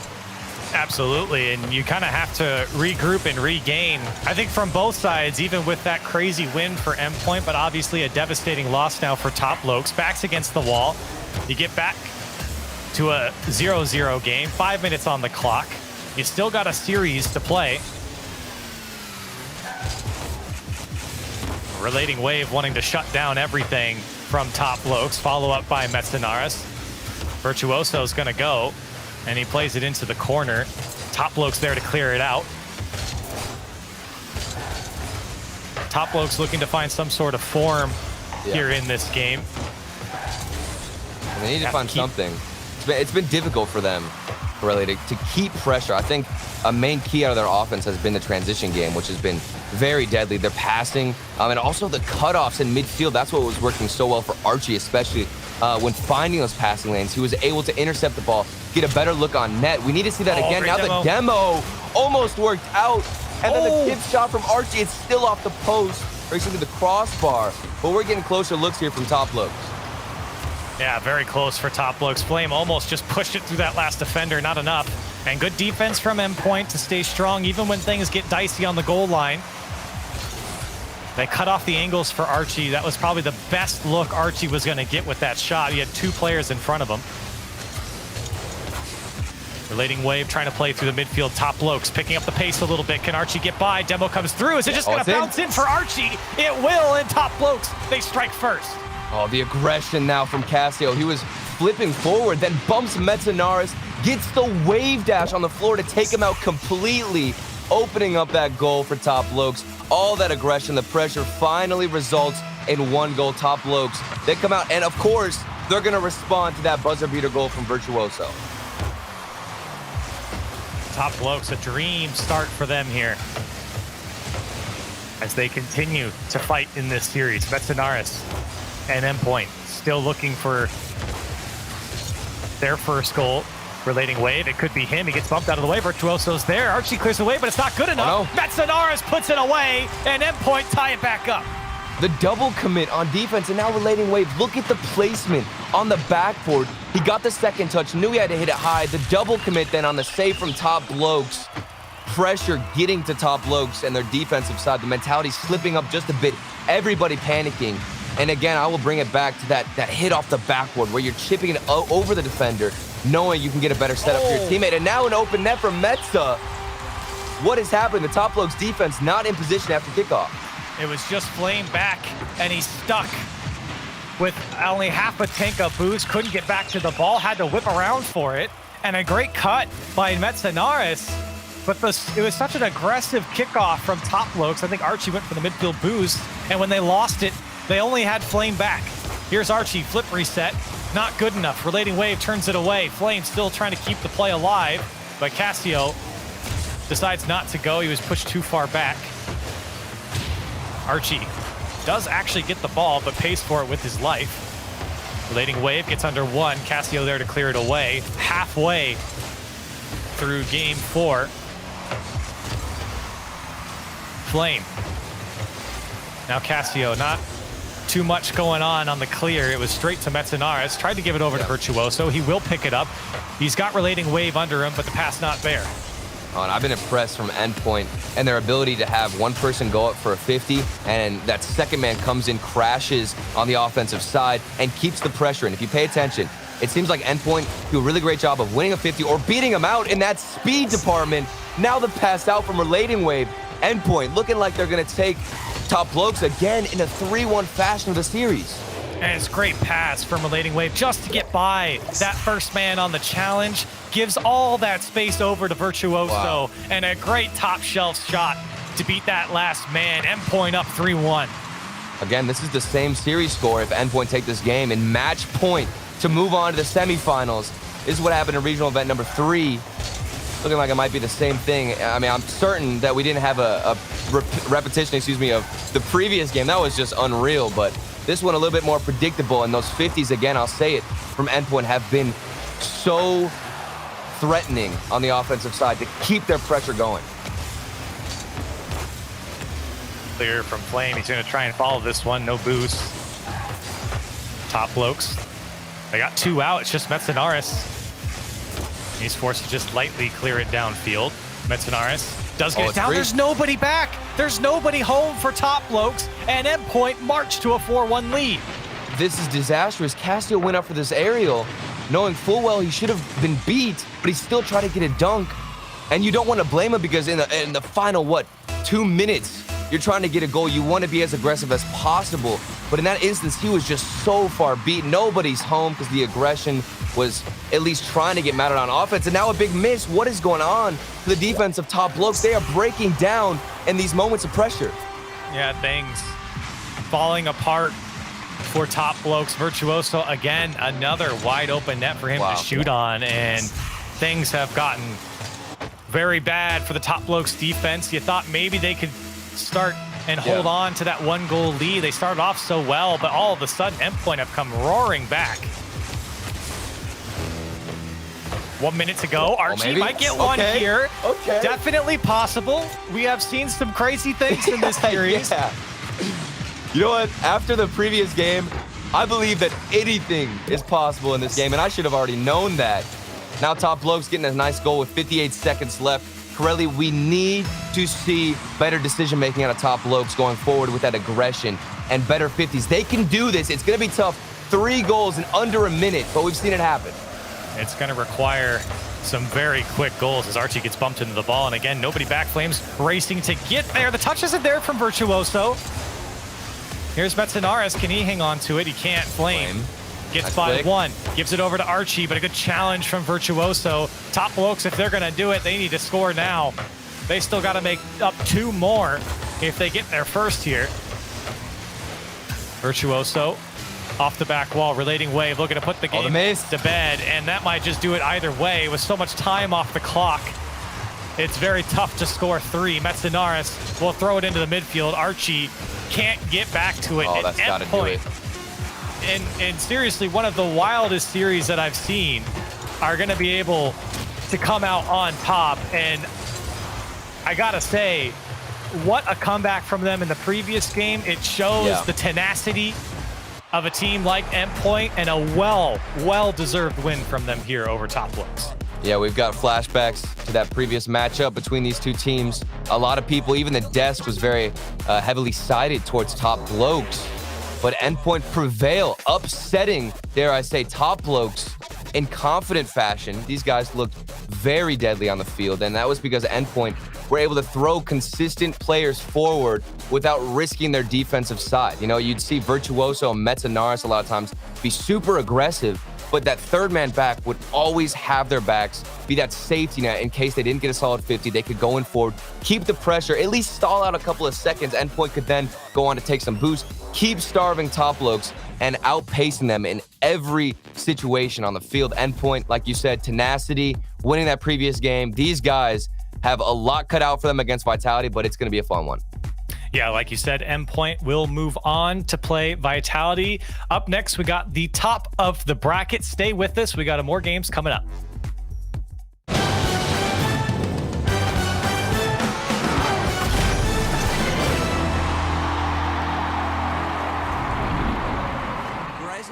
S5: Absolutely, and you kind of have to regroup and regain. I think from both sides, even with that crazy win for Endpoint, but obviously a devastating loss now for Top Blokes. Backs against the wall. You get back to a 0-0 game, 5 minutes on the clock. You still got a series to play. Relating Wave wanting to shut down everything from Top Blokes. Follow up by Metsunoris. Virtuoso's going to go, and he plays it into the corner. Top Blokes there to clear it out. Top Blokes looking to find some sort of form here in this game.
S6: And they need to find something. It's been difficult for them, really, to keep pressure. I think a main key out of their offense has been the transition game, which has been very deadly. They're passing, and also the cutoffs in midfield. That's what was working so well for Archie, especially when finding those passing lanes. He was able to intercept the ball, get a better look on net. We need to see that again. Now the demo almost worked out. And then the tip shot from Archie, it's still off the post, or excuse me, the crossbar. But we're getting closer looks here from Top Blokes.
S5: Yeah, very close for Top Blokes. Flame almost just pushed it through that last defender, not enough. And good defense from Endpoint to stay strong even when things get dicey on the goal line. They cut off the angles for Archie. That was probably the best look Archie was going to get with that shot. He had 2 players in front of him. Relating Wave trying to play through the midfield. Top Blokes picking up the pace a little bit. Can Archie get by? Demo comes through. Is it just going to bounce in for Archie? It will, and Top Blokes, they strike first.
S6: Oh, the aggression now from Casio. He was flipping forward, then bumps Metsunoris, gets the wave dash on the floor to take him out completely, opening up that goal for Top Blokes. All that aggression, the pressure finally results in 1 goal. Top Blokes, they come out, and of course, they're going to respond to that buzzer beater goal from Virtuoso.
S5: Top Blokes, a dream start for them here as they continue to fight in this series. Metzenaris and Endpoint still looking for their first goal. Relating wave, it could be him. He gets bumped out of the way. Virtuoso's there. Archie clears the way, but it's not good enough.
S6: no.
S5: Metzenaris puts it away, and Endpoint tie it back up.
S6: The double commit on defense, and now relating wave. Look at the placement on the backboard. He got the second touch, knew he had to hit it high. The double commit then on the save from Top Blokes. Pressure getting to Top Blokes and their defensive side. The mentality slipping up just a bit. Everybody panicking. And again, I will bring it back to that hit off the backboard where you're chipping it over the defender, knowing you can get a better setup for your teammate. And now an open net from Metza. What has happened? The Top Blokes defense not in position after kickoff.
S5: It was just Flame back, and he's stuck with only half a tank of boost. Couldn't get back to the ball, had to whip around for it. And a great cut by Metzenaris. But it was such an aggressive kickoff from Top Blokes. I think Archie went for the midfield boost, and when they lost it, they only had Flame back. Here's Archie, flip reset. Not good enough. Relating wave turns it away. Flame still trying to keep the play alive, but Cassio decides not to go. He was pushed too far back. Archie does actually get the ball, but pays for it with his life. Relating wave gets under one. Cassio there to clear it away. Halfway through game 4. Flame. Now Cassio, not too much going on the clear. It was straight to Metzenaris. Tried to give it over to Virtuoso. He will pick it up. He's got relating wave under him, but the pass not there.
S6: And I've been impressed from Endpoint and their ability to have one person go up for a 50, and that second man comes in, crashes on the offensive side, and keeps the pressure. And if you pay attention, it seems like Endpoint do a really great job of winning a 50 or beating him out in that speed department. Now the pass out from relating wave. Endpoint looking like they're going to take Top Blokes again in a 3-1 fashion of the series.
S5: And it's a great pass from Relating Wave just to get by that first man on the challenge. Gives all that space over to Virtuoso.
S6: Wow.
S5: And a great top shelf shot to beat that last man. Endpoint up 3-1.
S6: Again, this is the same series score if Endpoint take this game in match point to move on to the semifinals. This is what happened in regional event number 3. Looking like it might be the same thing. I mean, I'm certain that we didn't have a repetition, of the previous game. That was just unreal, but this one a little bit more predictable, and those 50s, again, I'll say it, from Endpoint have been so threatening on the offensive side to keep their pressure going.
S5: Clear from Flame. He's going to try and follow this one. No boost. Top Blokes. They got 2 out. It's just Metzenaris. He's forced to just lightly clear it downfield. Metzenaris does get it down. There's nobody back. There's nobody home for Top Blokes, and Endpoint march to a 4-1 lead.
S6: This is disastrous. Cassio went up for this aerial, knowing full well he should have been beat, but he still tried to get a dunk. And you don't want to blame him because in the final, 2 minutes, you're trying to get a goal. You want to be as aggressive as possible. But in that instance, he was just so far beat. Nobody's home because the aggression was at least trying to get mounted on offense. And now a big miss. What is going on to the defense of Top Blokes? They are breaking down in these moments of pressure.
S5: Yeah, things falling apart for Top Blokes. Virtuoso, again, another wide open net for him to shoot on. And things have gotten very bad for the Top Blokes defense. You thought maybe they could start and hold on to that 1-goal lead. They started off so well, but all of a sudden, Endpoint have come roaring back. 1 minute to go. Archie might get one here.
S6: Okay.
S5: Definitely possible. We have seen some crazy things in this series.
S6: You know what? After the previous game, I believe that anything is possible in this game, and I should have already known that. Now Top Blokes getting a nice goal with 58 seconds left. Corelli, we need to see better decision-making out of Top Blokes going forward with that aggression and better 50s. They can do this. It's going to be tough. 3 goals in under a minute, but we've seen it happen.
S5: It's going to require some very quick goals as Archie gets bumped into the ball. And again, nobody back. Flames racing to get there. The touch isn't there from Virtuoso. Here's Metzenaris. Can he hang on to it? He can't. Flame gets by 1. Gives it over to Archie, but a good challenge from Virtuoso. Top Blokes, if they're going to do it, they need to score now. They still got to make up 2 more if they get their first here. Virtuoso off the back wall, relating wave, looking to put the game to bed, and that might just do it either way. With so much time off the clock, it's very tough to score 3. Metzenaris will throw it into the midfield. Archie can't get back to it.
S6: Oh, that's got to do it.
S5: And seriously, one of the wildest series that I've seen are going to be able to come out on top. And I got to say, what a comeback from them in the previous game. It shows the tenacity of a team like Endpoint, and a well-deserved win from them here over Top Blokes.
S6: Yeah, we've got flashbacks to that previous matchup between these two teams. A lot of people, even the desk was very heavily sided towards Top Blokes, but Endpoint prevail, upsetting, dare I say, Top Blokes in confident fashion. These guys looked very deadly on the field, and that was because Endpoint were able to throw consistent players forward without risking their defensive side. You know, you'd see Virtuoso and Metzenaris a lot of times be super aggressive, but that third man back would always have their backs, be that safety net in case they didn't get a solid 50. They could go in forward, keep the pressure, at least stall out a couple of seconds. Endpoint could then go on to take some boost, keep starving Top Blokes and outpacing them in every situation on the field. Endpoint, like you said, tenacity, winning that previous game. These guys have a lot cut out for them against Vitality, but it's going to be a fun one.
S5: Yeah, like you said, Endpoint will move on to play Vitality. Up next, we got the top of the bracket. Stay with us. We got more games coming up.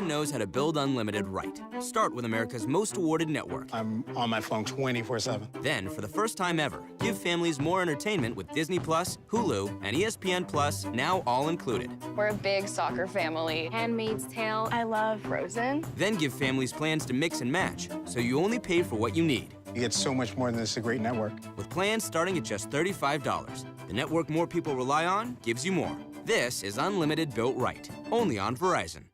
S7: Knows how to build unlimited right. Start with America's most awarded network.
S8: I'm on my phone 24/7.
S7: Then, for the first time ever, give families more entertainment with Disney Plus, Hulu, and ESPN Plus, now all included.
S9: We're a big soccer family.
S10: Handmaid's Tale. I love Frozen.
S7: Then give families plans to mix and match, so you only pay for what you need.
S8: You get so much more than this, a great network.
S7: With plans starting at just $35, the network more people rely on gives you more. This is unlimited built right, only on Verizon.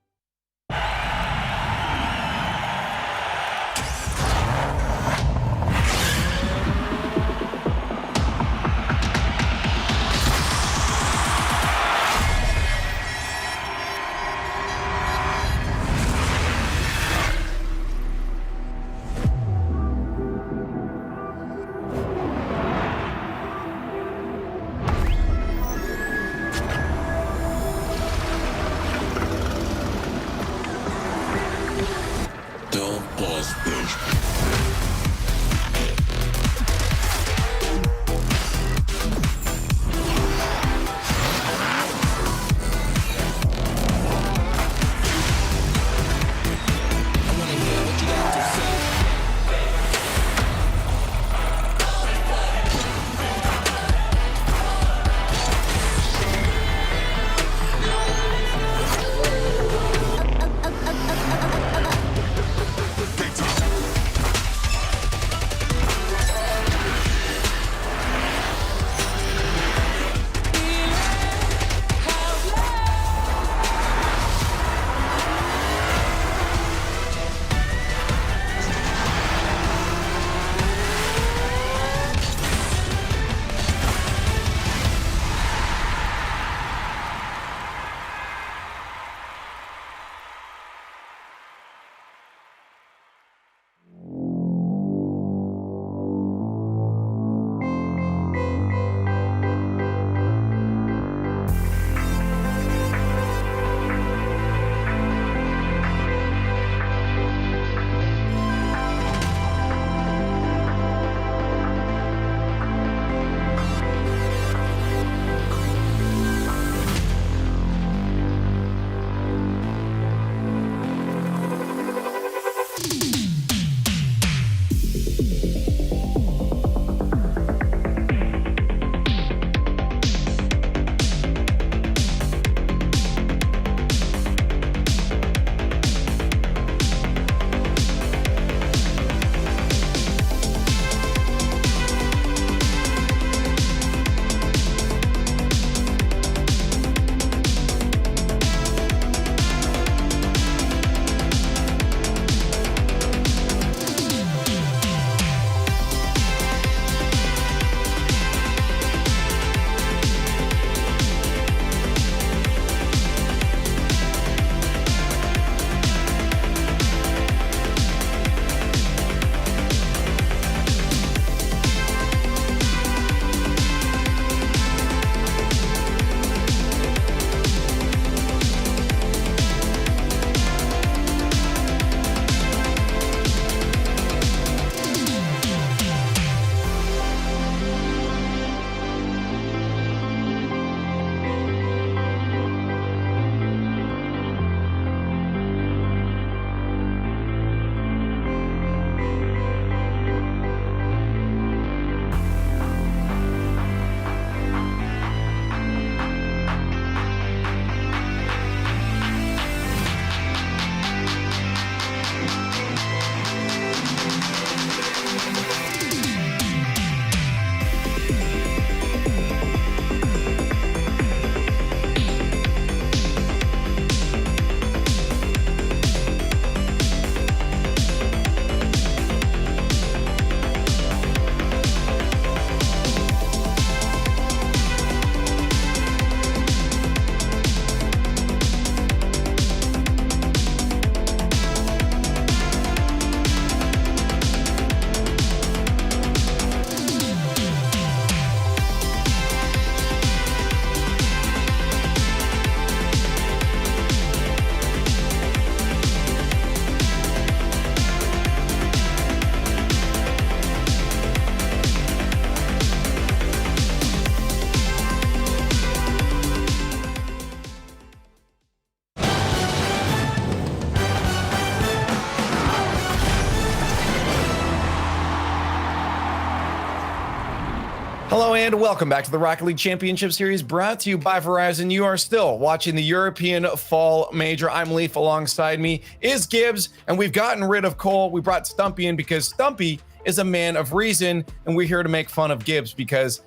S11: Hello and welcome back to the Rocket League Championship Series brought to you by Verizon. You are still watching the European Fall Major. I'm Leaf. Alongside me is Gibbs, and we've gotten rid of Cole. We brought Stumpy in because Stumpy is a man of reason, and we're here to make fun of Gibbs because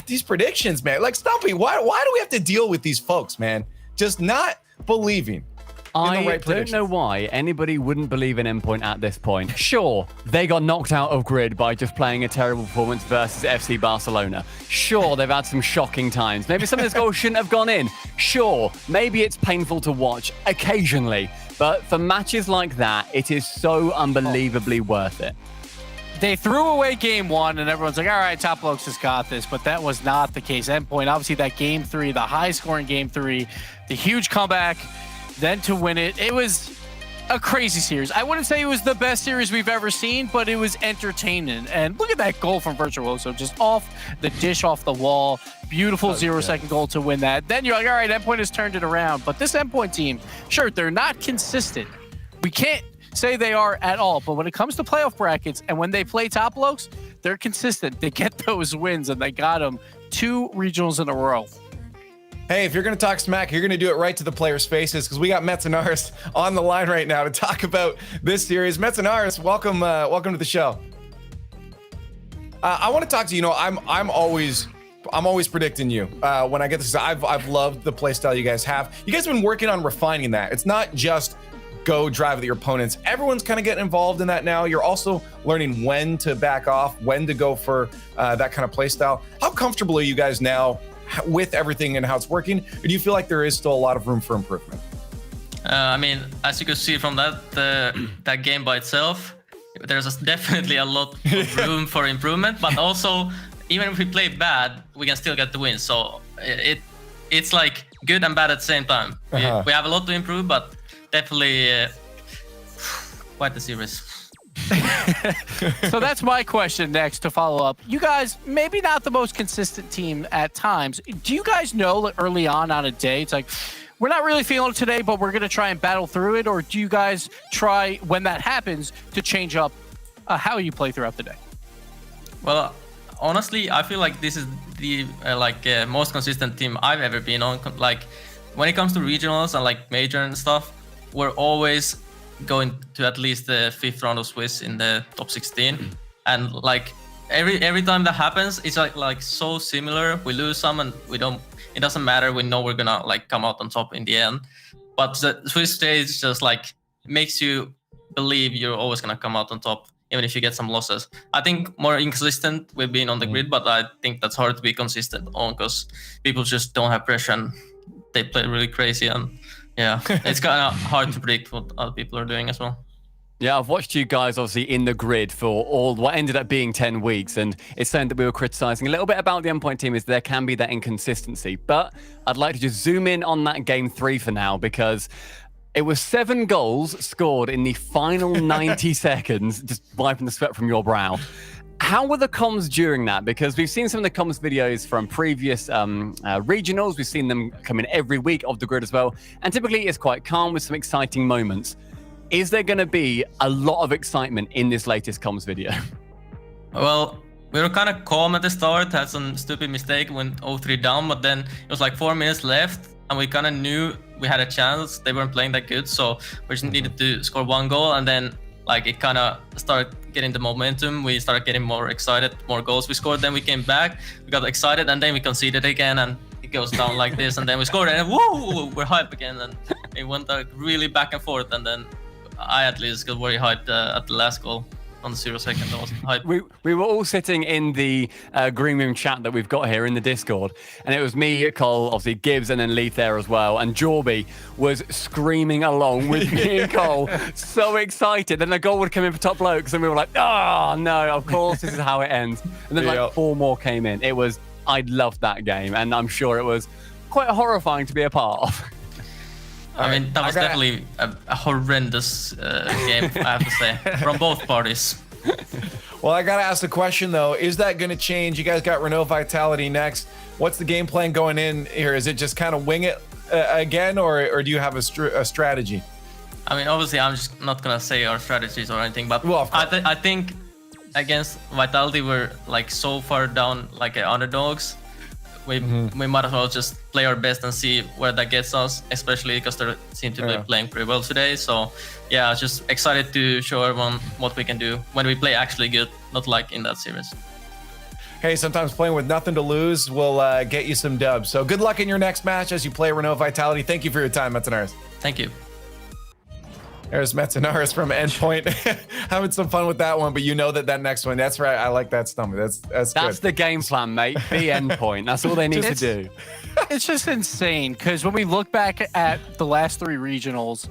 S11: these predictions, man. Like, Stumpy, why do we have to deal with these folks, man? Just not believing.
S3: I don't know why anybody wouldn't believe in Endpoint at this point. Sure, they got knocked out of grid by just playing a terrible performance versus FC Barcelona. Sure, they've had some shocking times. Maybe some of those goals shouldn't have gone in. Sure, maybe it's painful to watch occasionally. But for matches like that, it is so unbelievably worth it.
S12: They threw away game one, and everyone's like, all right, Top Blokes has got this. But that was not the case. Endpoint, obviously, that game three, the high-scoring game three, the huge comeback, then to win it. It was a crazy series. I wouldn't say it was the best series we've ever seen, but it was entertaining. And look at that goal from Virtuoso, just off the dish, off the wall. Beautiful 0-second goal to win that. Then you're like, all right, Endpoint has turned it around. But this Endpoint team, sure, they're not consistent. We can't say they are at all. But when it comes to playoff brackets and when they play Top Blokes, they're consistent. They get those wins, and they got them 2 regionals in a row.
S11: Hey, if you're going to talk smack, you're going to do it right to the players' faces because we got Metzenaris on the line right now to talk about this series. Metzenaris, welcome to the show. I want to talk to you. You know, I'm always predicting you when I get this. I've loved the play style you guys have. You guys have been working on refining that. It's not just go drive at your opponents. Everyone's kind of getting involved in that now. You're also learning when to back off, when to go for that kind of play style. How comfortable are you guys now with everything and how it's working? Or do you feel like there is still a lot of room for improvement?
S13: I mean, as you can see from that game by itself, there's definitely a lot of room for improvement. But also, even if we play bad, we can still get the win. So it's like good and bad at the same time. We have a lot to improve, but definitely quite the series.
S12: So that's my question next to follow up. You guys, maybe not the most consistent team at times. Do you guys know early on a day, it's like, we're not really feeling it today, but we're going to try and battle through it? Or do you guys try, when that happens, to change up how you play throughout the day?
S13: Well, honestly, I feel like this is the most consistent team I've ever been on. Like, when it comes to regionals and like major and stuff, we're always going to at least the 5th round of Swiss in the top 16, and like every time that happens, it's like so similar. We lose some and we don't. It doesn't matter. We know we're gonna like come out on top in the end. But the Swiss stage just like makes you believe you're always gonna come out on top, even if you get some losses. I think more inconsistent we've been on the grid, but I think that's hard to be consistent on because people just don't have pressure and they play really crazy, and yeah, it's kind of hard to predict what other people are doing as well.
S3: Yeah, I've watched you guys obviously in the grid for all what ended up being 10 weeks, and it's something that we were criticizing a little bit about the Endpoint team is there can be that inconsistency. But I'd like to just zoom in on that game 3 for now, because it was 7 goals scored in the final 90 seconds, just wiping the sweat from your brow. How were the comms during that? Because we've seen some of the comms videos from previous regionals. We've seen them come in every week of the grid as well. And typically it's quite calm with some exciting moments. Is there going to be a lot of excitement in this latest comms video?
S13: Well, we were kind of calm at the start, had some stupid mistake, went 0-3 down, but then it was like 4 minutes left and we kind of knew we had a chance. They weren't playing that good, so we just needed to score 1 goal, and then like it kind of started getting the momentum. We started getting more excited, more goals we scored. Then we came back, we got excited, and then we conceded again, and it goes down like this. And then we scored, and woo, we're hyped again, and it went like really back and forth. And then I at least got very hyped at the last goal on the 0-second. I was hyped.
S3: We were all sitting in the green room chat that we've got here in the Discord, and it was me, Cole, obviously Gibbs, and then Leaf there as well. And Jorby was screaming along with me and Cole, so excited. And the goal would come in for Top Blokes, and we were like, oh no, of course this is how it ends. And then like 4 more came in. I loved that game, and I'm sure it was quite horrifying to be a part of.
S13: I mean, that was definitely a horrendous game, I have to say, from both parties.
S11: Well, I got to ask the question, though. Is that going to change? You guys got Renault Vitality next. What's the game plan going in here? Is it just kind of wing it again, or do you have a strategy?
S13: I mean, obviously, I'm just not going to say our strategies or anything, but
S11: well,
S13: I think against Vitality, we're like so far down, like underdogs. We might as well just play our best and see where that gets us, especially because they seem to be playing pretty well today. So yeah, just excited to show everyone what we can do when we play actually good, not like in that series.
S11: Hey, sometimes playing with nothing to lose will get you some dubs. So good luck in your next match as you play Renault Vitality. Thank you for your time, Metanaris.
S13: Thank you.
S11: There's Metanaris from Endpoint. Having some fun with that one, but you know that next one, that's right. I like that stomach. That's good.
S3: The game plan, mate. Be Endpoint. That's all they need to do.
S12: It's just insane because when we look back at the last 3 regionals,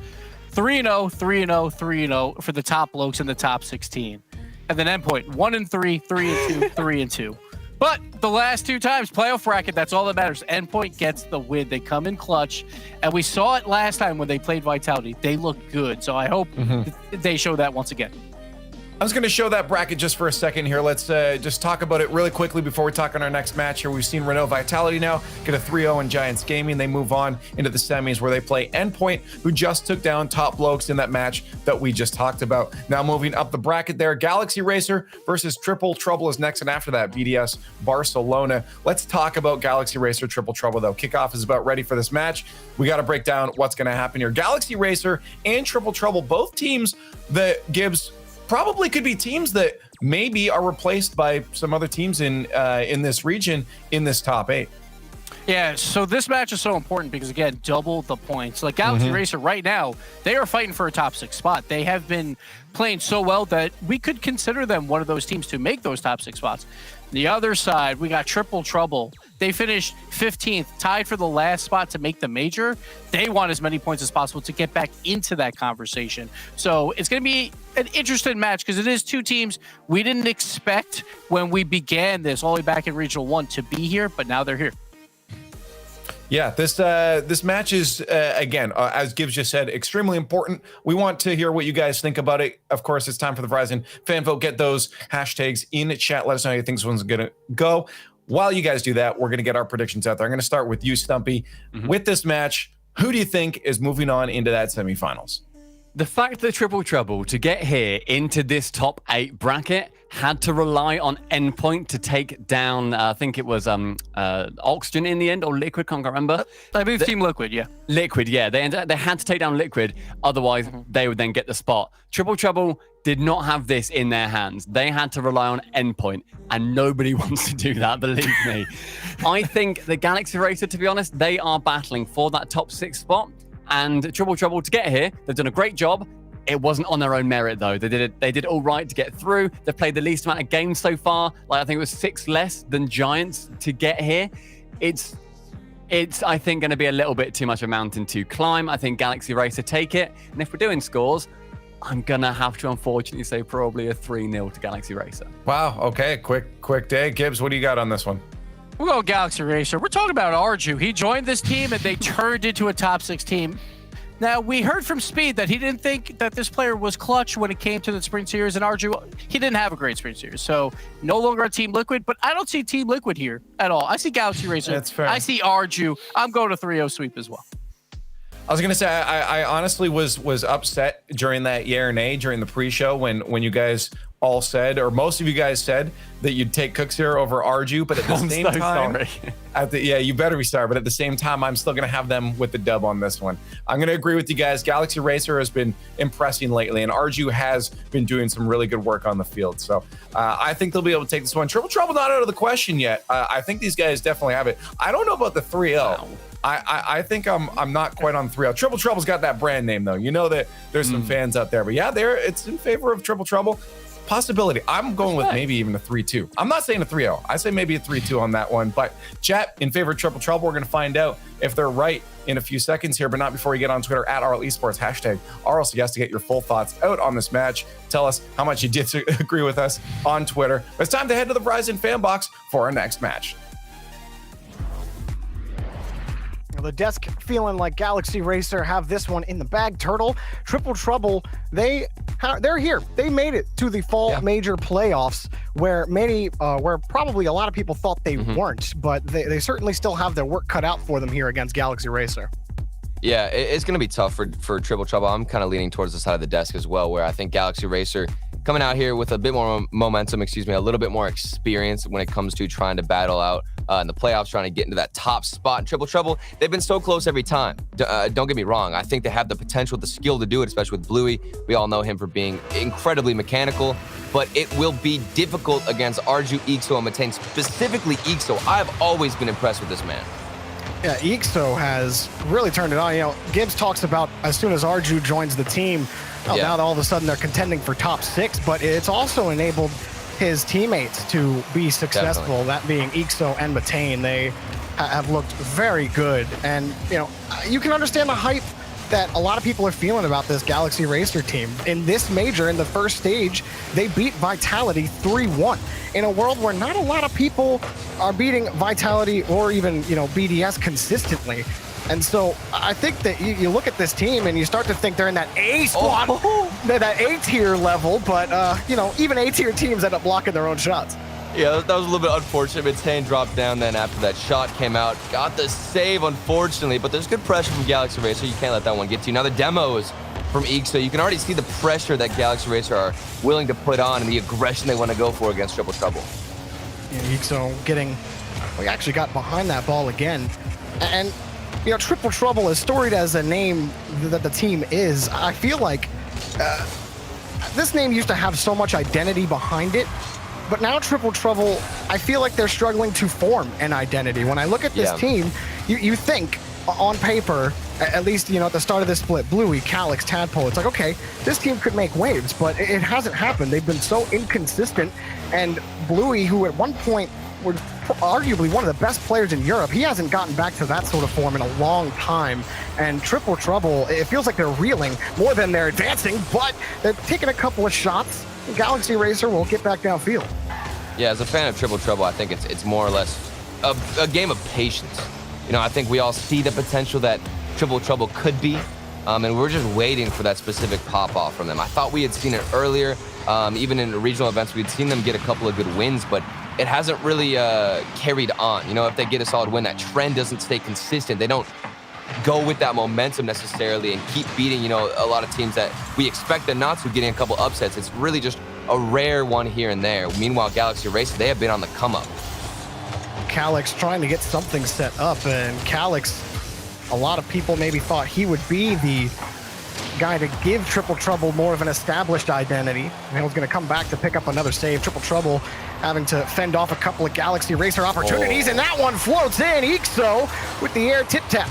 S12: 3-0, 3-0, 3-0 for the top blokes in the top 16. And then Endpoint, 1-3, 3-2, 3-2. But the last 2 times, playoff bracket, that's all that matters. Endpoint gets the win. They come in clutch. And we saw it last time when they played Vitality. They look good. So I hope they show that once again.
S11: I was going to show that bracket just for a second here. Let's just talk about it really quickly before we talk on our next match here. We've seen Renault Vitality now get a 3-0 in Giants Gaming. They move on into the semis where they play Endpoint, who just took down Top Blokes in that match that we just talked about. Now moving up the bracket there, Galaxy Racer versus Triple Trouble is next, and after that, BDS Barcelona. Let's talk about Galaxy Racer Triple Trouble though. Kickoff is about ready for this match. We got to break down what's going to happen here. Galaxy Racer and Triple Trouble, both teams that Gibbs probably could be teams that maybe are replaced by some other teams in this region in this top 8.
S12: Yeah, so this match is so important because, again, double the points. Like Galaxy Racer right now, they are fighting for a top 6 spot. They have been playing so well that we could consider them one of those teams to make those top 6 spots. The other side, we got Triple Trouble. They finished 15th, tied for the last spot to make the major. They want as many points as possible to get back into that conversation. So it's going to be an interesting match because it is 2 teams we didn't expect when we began this all the way back in Regional 1 to be here, but now they're here.
S11: Yeah, this match is, again, as Gibbs just said, extremely important. We want to hear what you guys think about it. Of course, it's time for the Verizon fan vote. Get those hashtags in the chat. Let us know how you think this one's going to go. While you guys do that, we're going to get our predictions out there. I'm going to start with you, Stumpy. With this match, who do you think is moving on into that semifinals?
S3: The fact that Triple Trouble, to get here into this top 8 bracket, had to rely on Endpoint to take down, I think it was Oxygen in the end, or Liquid, can't remember.
S12: I believe Team Liquid, yeah.
S3: Liquid, yeah. They had to take down Liquid, otherwise they would then get the spot. Triple Trouble did not have this in their hands. They had to rely on Endpoint, and nobody wants to do that, believe me. I think the Galaxy Racer, to be honest, they are battling for that top 6 spot. And Triple Trouble to get here, they've done a great job. It wasn't on their own merit though. They did all right to get through. They've played the least amount of games so far. Like I think it was 6 less than Giants to get here. It's I think going to be a little bit too much of a mountain to climb. I think Galaxy Racer take it. And if we're doing scores, I'm gonna have to unfortunately say probably a 3-0 to Galaxy Racer.
S11: Wow. Okay. Quick day. Gibbs, what do you got on this one?
S12: We'll go Galaxy Racer. We're talking about Arju. He joined this team and they turned into a top 6 team. Now, we heard from Speed that he didn't think that this player was clutch when it came to the Spring Series, and Arju, he didn't have a great Spring Series. So, no longer on Team Liquid, but I don't see Team Liquid here at all. I see Galaxy Racer.
S11: That's fair.
S12: I see Arju. I'm going to 3-0 sweep as well.
S11: I was gonna say I honestly was upset during that yeah or nay during the pre-show when you guys all said, or most of you guys said, that you'd take Cooks here over Arju, but at the same time, you better be sorry, but at the same time, I'm still gonna have them with the dub on this one. I'm gonna agree with you guys. Galaxy Racer has been impressing lately, and Arju has been doing some really good work on the field. So I think they'll be able to take this one. Triple Trouble not out of the question yet. I think these guys definitely have it. I don't know about the 3-0. Wow. I think I'm not quite on 3-0. Triple Trouble's got that brand name though. You know that there's some fans out there, but yeah, it's in favor of Triple Trouble. Possibility. I'm going with maybe even a 3-2. I'm not saying a 3-0. I say maybe a 3-2 on that one. But chat in favor of Triple Trouble. We're going to find out if they're right in a few seconds here, but not before you get on Twitter at RL Esports, hashtag RLCS to get your full thoughts out on this match. Tell us how much you did agree with us on Twitter. But it's time to head to the Verizon fan box for our next match.
S14: The desk feeling like Galaxy Racer have this one in the bag. Turtle, Triple Trouble, they're here. They made it to the fall major playoffs where where probably a lot of people thought they weren't, but they certainly still have their work cut out for them here against Galaxy Racer.
S6: Yeah, it's going to be tough for Triple Trouble. I'm kind of leaning towards the side of the desk as well, where I think Galaxy Racer, coming out here with a bit more momentum, a little bit more experience when it comes to trying to battle out in the playoffs, trying to get into that top spot in Triple Trouble. They've been so close every time. Don't get me wrong. I think they have the potential, the skill to do it, especially with Bluey. We all know him for being incredibly mechanical, but it will be difficult against Arju, Ixo, and Matane, specifically Ixo. I've always been impressed with this man.
S14: Yeah, Ixo has really turned it on. You know, Gibbs talks about as soon as Arju joins the team, now all of a sudden they're contending for top 6, but it's also enabled his teammates to be successful, that being Ixo and Matane. They have looked very good, and you know, you can understand the hype that a lot of people are feeling about this Galaxy Racer team. In this major, in the first stage, they beat Vitality 3-1 in a world where not a lot of people are beating Vitality or even, you know, BDS consistently. And so I think that you look at this team and you start to think they're in that A squad, that A tier level, but you know, even A tier teams end up blocking their own shots.
S6: Yeah, that was a little bit unfortunate. Matane dropped down then after that shot came out. Got the save, unfortunately, but there's good pressure from Galaxy Racer. You can't let that one get to you. Now the demos from Ixo, you can already see the pressure that Galaxy Racer are willing to put on and the aggression they want to go for against Triple Trouble.
S14: Yeah, Ixo we actually got behind that ball again. And, you know, Triple Trouble, as storied as a name that the team is, I feel like this name used to have so much identity behind it. But now Triple Trouble, I feel like they're struggling to form an identity. When I look at this team, you think on paper, at least, you know, at the start of this split, Bluey, Calyx, Tadpole, it's like, okay, this team could make waves, but it hasn't happened. They've been so inconsistent. And Bluey, who at one point was arguably one of the best players in Europe, he hasn't gotten back to that sort of form in a long time. And Triple Trouble, it feels like they're reeling more than they're advancing, but they're taking a couple of shots. Galaxy Racer will get back downfield.
S6: Yeah, as a fan of Triple Trouble, I think it's more or less a game of patience. You know, I think we all see the potential that Triple Trouble could be, and we're just waiting for that specific pop-off from them. I thought we had seen it earlier, even in the regional events, we'd seen them get a couple of good wins, but it hasn't really carried on. You know, if they get a solid win, that trend doesn't stay consistent. They don't go with that momentum necessarily and keep beating, you know, a lot of teams that we expect them not to, getting a couple upsets. It's really just a rare one here and there. Meanwhile, Galaxy Racer, they have been on the come up.
S14: Calyx trying to get something set up, and Calyx, a lot of people maybe thought he would be the guy to give Triple Trouble more of an established identity. And he was going to come back to pick up another save. Triple Trouble having to fend off a couple of Galaxy Racer opportunities, and that one floats in. Ixo with the air tip-tap.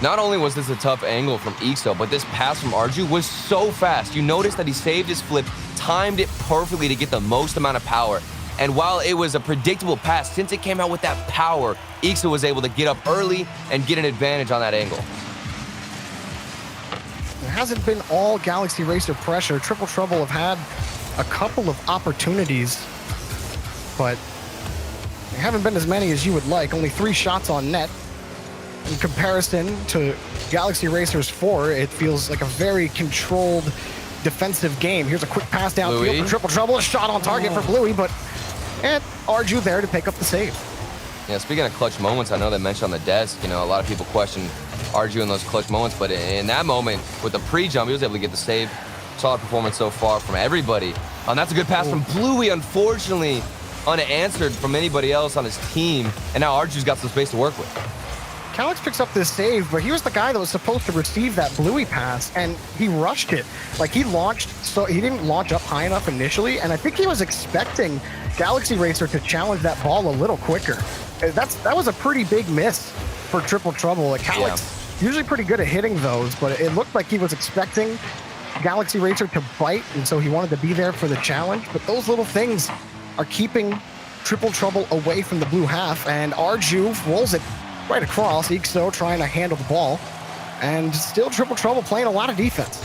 S6: Not only was this a tough angle from Ixo, but this pass from Arju was so fast. You notice that he saved his flip, timed it perfectly to get the most amount of power. And while it was a predictable pass, since it came out with that power, Ixo was able to get up early and get an advantage on that angle.
S14: It hasn't been all Galaxy Racer pressure. Triple Trouble have had a couple of opportunities, but they haven't been as many as you would like. Only 3 shots on net. In comparison to Galaxy Racer's 4, it feels like a very controlled defensive game. Here's a quick pass downfield for Triple Trouble. A shot on target for Bluey, but Arju there to pick up the save.
S6: Yeah, speaking of clutch moments, I know they mentioned on the desk, you know, a lot of people question Arju in those clutch moments, but in that moment, with the pre-jump, he was able to get the save. Solid performance so far from everybody. And that's a good pass from Bluey, unfortunately unanswered from anybody else on his team, and now Arju's got some space to work with.
S14: Calyx picks up this save, but he was the guy that was supposed to receive that Bluey pass, and he rushed it. Like, he launched, so he didn't launch up high enough initially, and I think he was expecting Galaxy Racer to challenge that ball a little quicker. That was a pretty big miss for Triple Trouble. Like, Calyx usually pretty good at hitting those, but it looked like he was expecting Galaxy Racer to bite, and so he wanted to be there for the challenge. But those little things are keeping Triple Trouble away from the blue half, and Arju rolls it right across. Ixo trying to handle the ball, and still Triple Trouble playing a lot of defense.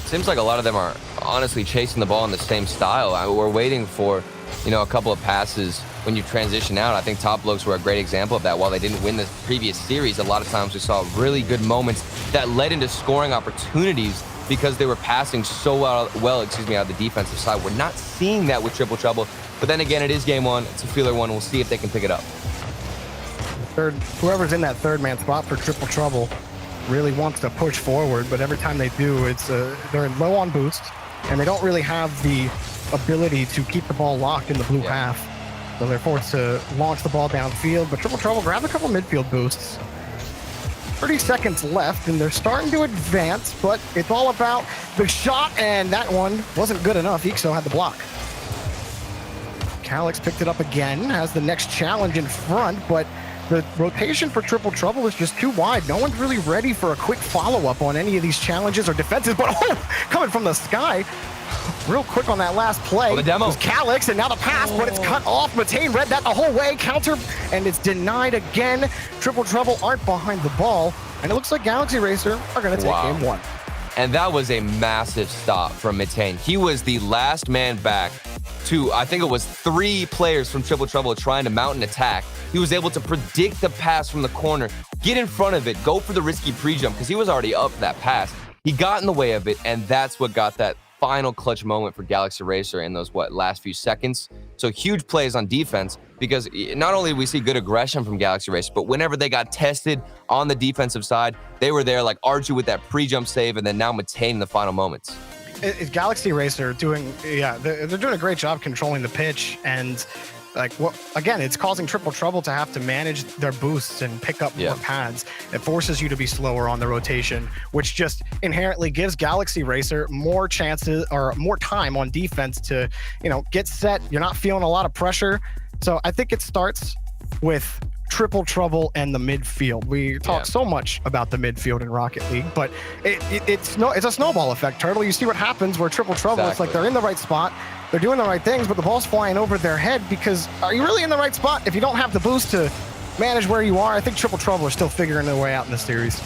S6: Seems like a lot of them are honestly chasing the ball in the same style. We're waiting for, you know, a couple of passes when you transition out. I think Top Blokes were a great example of that. While they didn't win the previous series, a lot of times we saw really good moments that led into scoring opportunities because they were passing so well, out of the defensive side. We're not seeing that with Triple Trouble, but then again, it is game 1. It's a feeler one. We'll see if they can pick it up.
S14: Whoever's in that third man spot for Triple Trouble really wants to push forward, but every time they do, they're low on boost. and they don't really have the ability to keep the ball locked in the blue half. So they're forced to launch the ball downfield, but Triple Trouble grabbed a couple midfield boosts. 30 seconds left, and they're starting to advance, but it's all about the shot, and that one wasn't good enough. Ixo had the block. Calix picked it up again, has the next challenge in front, but the rotation for Triple Trouble is just too wide. No one's really ready for a quick follow-up on any of these challenges or defenses, but coming from the sky, real quick on that last play.
S6: The demo
S14: was Calix, and now the pass, but it's cut off. Matane read that the whole way, counter, and it's denied again. Triple Trouble aren't behind the ball, and it looks like Galaxy Racer are going to take game one.
S6: And that was a massive stop from Matane. He was the last man back to, I think it was 3 players from Triple Trouble trying to mount an attack. He was able to predict the pass from the corner, get in front of it, go for the risky pre-jump because he was already up that pass. He got in the way of it, and that's what got that final clutch moment for Galaxy Racer in those last few seconds. So huge plays on defense, because not only we see good aggression from Galaxy Racer, but whenever they got tested on the defensive side, they were there, like Arju with that pre-jump save, and then now Matane in the final moments.
S14: Is Galaxy Racer doing, they're doing a great job controlling the pitch, and again, it's causing Triple Trouble to have to manage their boosts and pick up more pads. It forces you to be slower on the rotation, which just inherently gives Galaxy Racer more chances or more time on defense to, get set. You're not feeling a lot of pressure. So I think it starts with Triple Trouble and the midfield. We talk so much about the midfield in Rocket League, but it's a snowball effect, Turtle. You see what happens where Triple Trouble, it's like they're in the right spot, they're doing the right things, but the ball's flying over their head because are you really in the right spot if you don't have the boost to manage where you are? I think Triple Trouble are still figuring their way out in the series.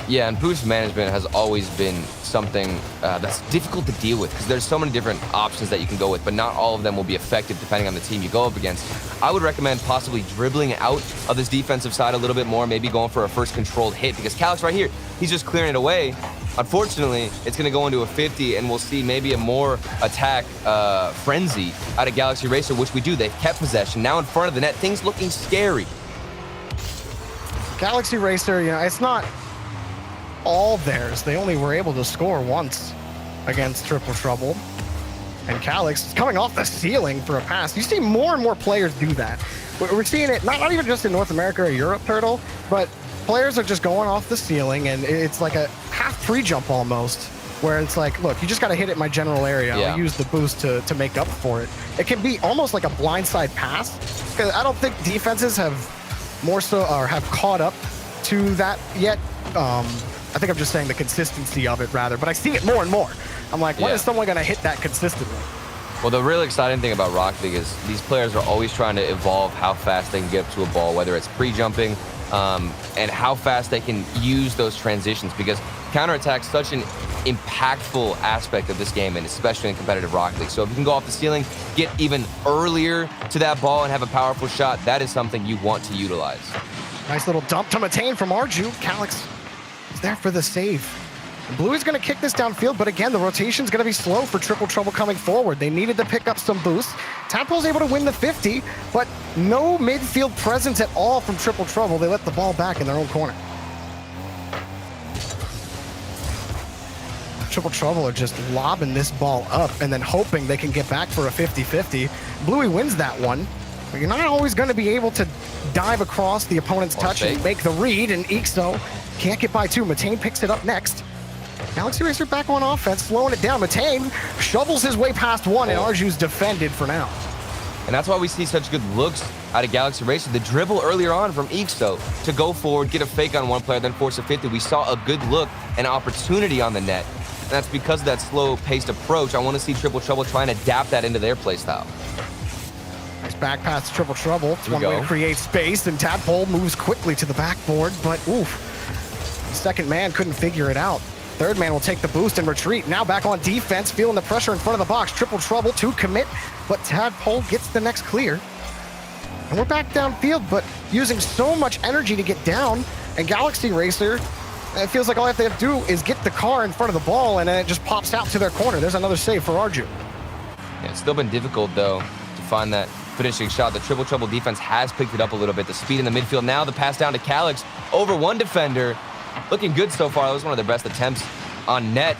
S6: Yeah, and boost management has always been something that's difficult to deal with because there's so many different options that you can go with, but not all of them will be effective depending on the team you go up against. I would recommend possibly dribbling out of this defensive side a little bit more, maybe going for a first controlled hit, because Calix right here, he's just clearing it away. Unfortunately, it's going to go into a 50, and we'll see maybe a more attack frenzy out of Galaxy Racer, which we do. They've kept possession. Now in front of the net, things looking scary.
S14: Galaxy Racer, it's not all theirs. They only were able to score once against Triple Trouble. And Calix is coming off the ceiling for a pass. You see more and more players do that. We're seeing it not even just in North America or Europe, Turtle, but players are just going off the ceiling, and it's like a half pre-jump almost, where it's like, look, you just got to hit it in my general area. I'll use the boost to make up for it. It can be almost like a blindside pass, because I don't think defenses have caught up to that yet. I think I'm just saying the consistency of it rather, but I see it more and more. I'm like, when is someone going to hit that consistently?
S6: Well, the really exciting thing about Rocket League is these players are always trying to evolve how fast they can get up to a ball, whether it's pre-jumping, and how fast they can use those transitions, because counterattack's such an impactful aspect of this game, and especially in competitive Rocket League. So if you can go off the ceiling, get even earlier to that ball and have a powerful shot, that is something you want to utilize.
S14: Nice little dump to Matane from Arju. Calix is there for the save. Blue is going to kick this downfield, but again, the rotation's going to be slow for Triple Trouble coming forward. They needed to pick up some boosts. Tadpole's able to win the 50, but no midfield presence at all from Triple Trouble. They let the ball back in their own corner. Triple Trouble are just lobbing this ball up and then hoping they can get back for a 50-50. Bluey wins that one. But you're not always going to be able to dive across the opponent's touch and make the read, and Ixo can't get by two. Matane picks it up next. Galaxy Racer back on offense, slowing it down. Matane shovels his way past one, and Arju's defended for now.
S6: And that's why we see such good looks out of Galaxy Racer. The dribble earlier on from Ixo to go forward, get a fake on one player, then force a 50. We saw a good look and opportunity on the net. And that's because of that slow-paced approach. I want to see Triple Trouble try and adapt that into their playstyle.
S14: Nice back pass to Triple Trouble. It's one way to create space, and Tadpole moves quickly to the backboard, but oof. The second man couldn't figure it out. Third man will take the boost and retreat. Now back on defense, feeling the pressure in front of the box. Triple Trouble to commit, but Tadpole gets the next clear. And we're back downfield, but using so much energy to get down, and Galaxy Racer, it feels like all they have to do is get the car in front of the ball, and then it just pops out to their corner. There's another save for Arju.
S6: Yeah, it's still been difficult, though, to find that finishing shot. The Triple Trouble defense has picked it up a little bit. The speed in the midfield. Now the pass down to Calix over one defender. Looking good so far. That was one of their best attempts on net.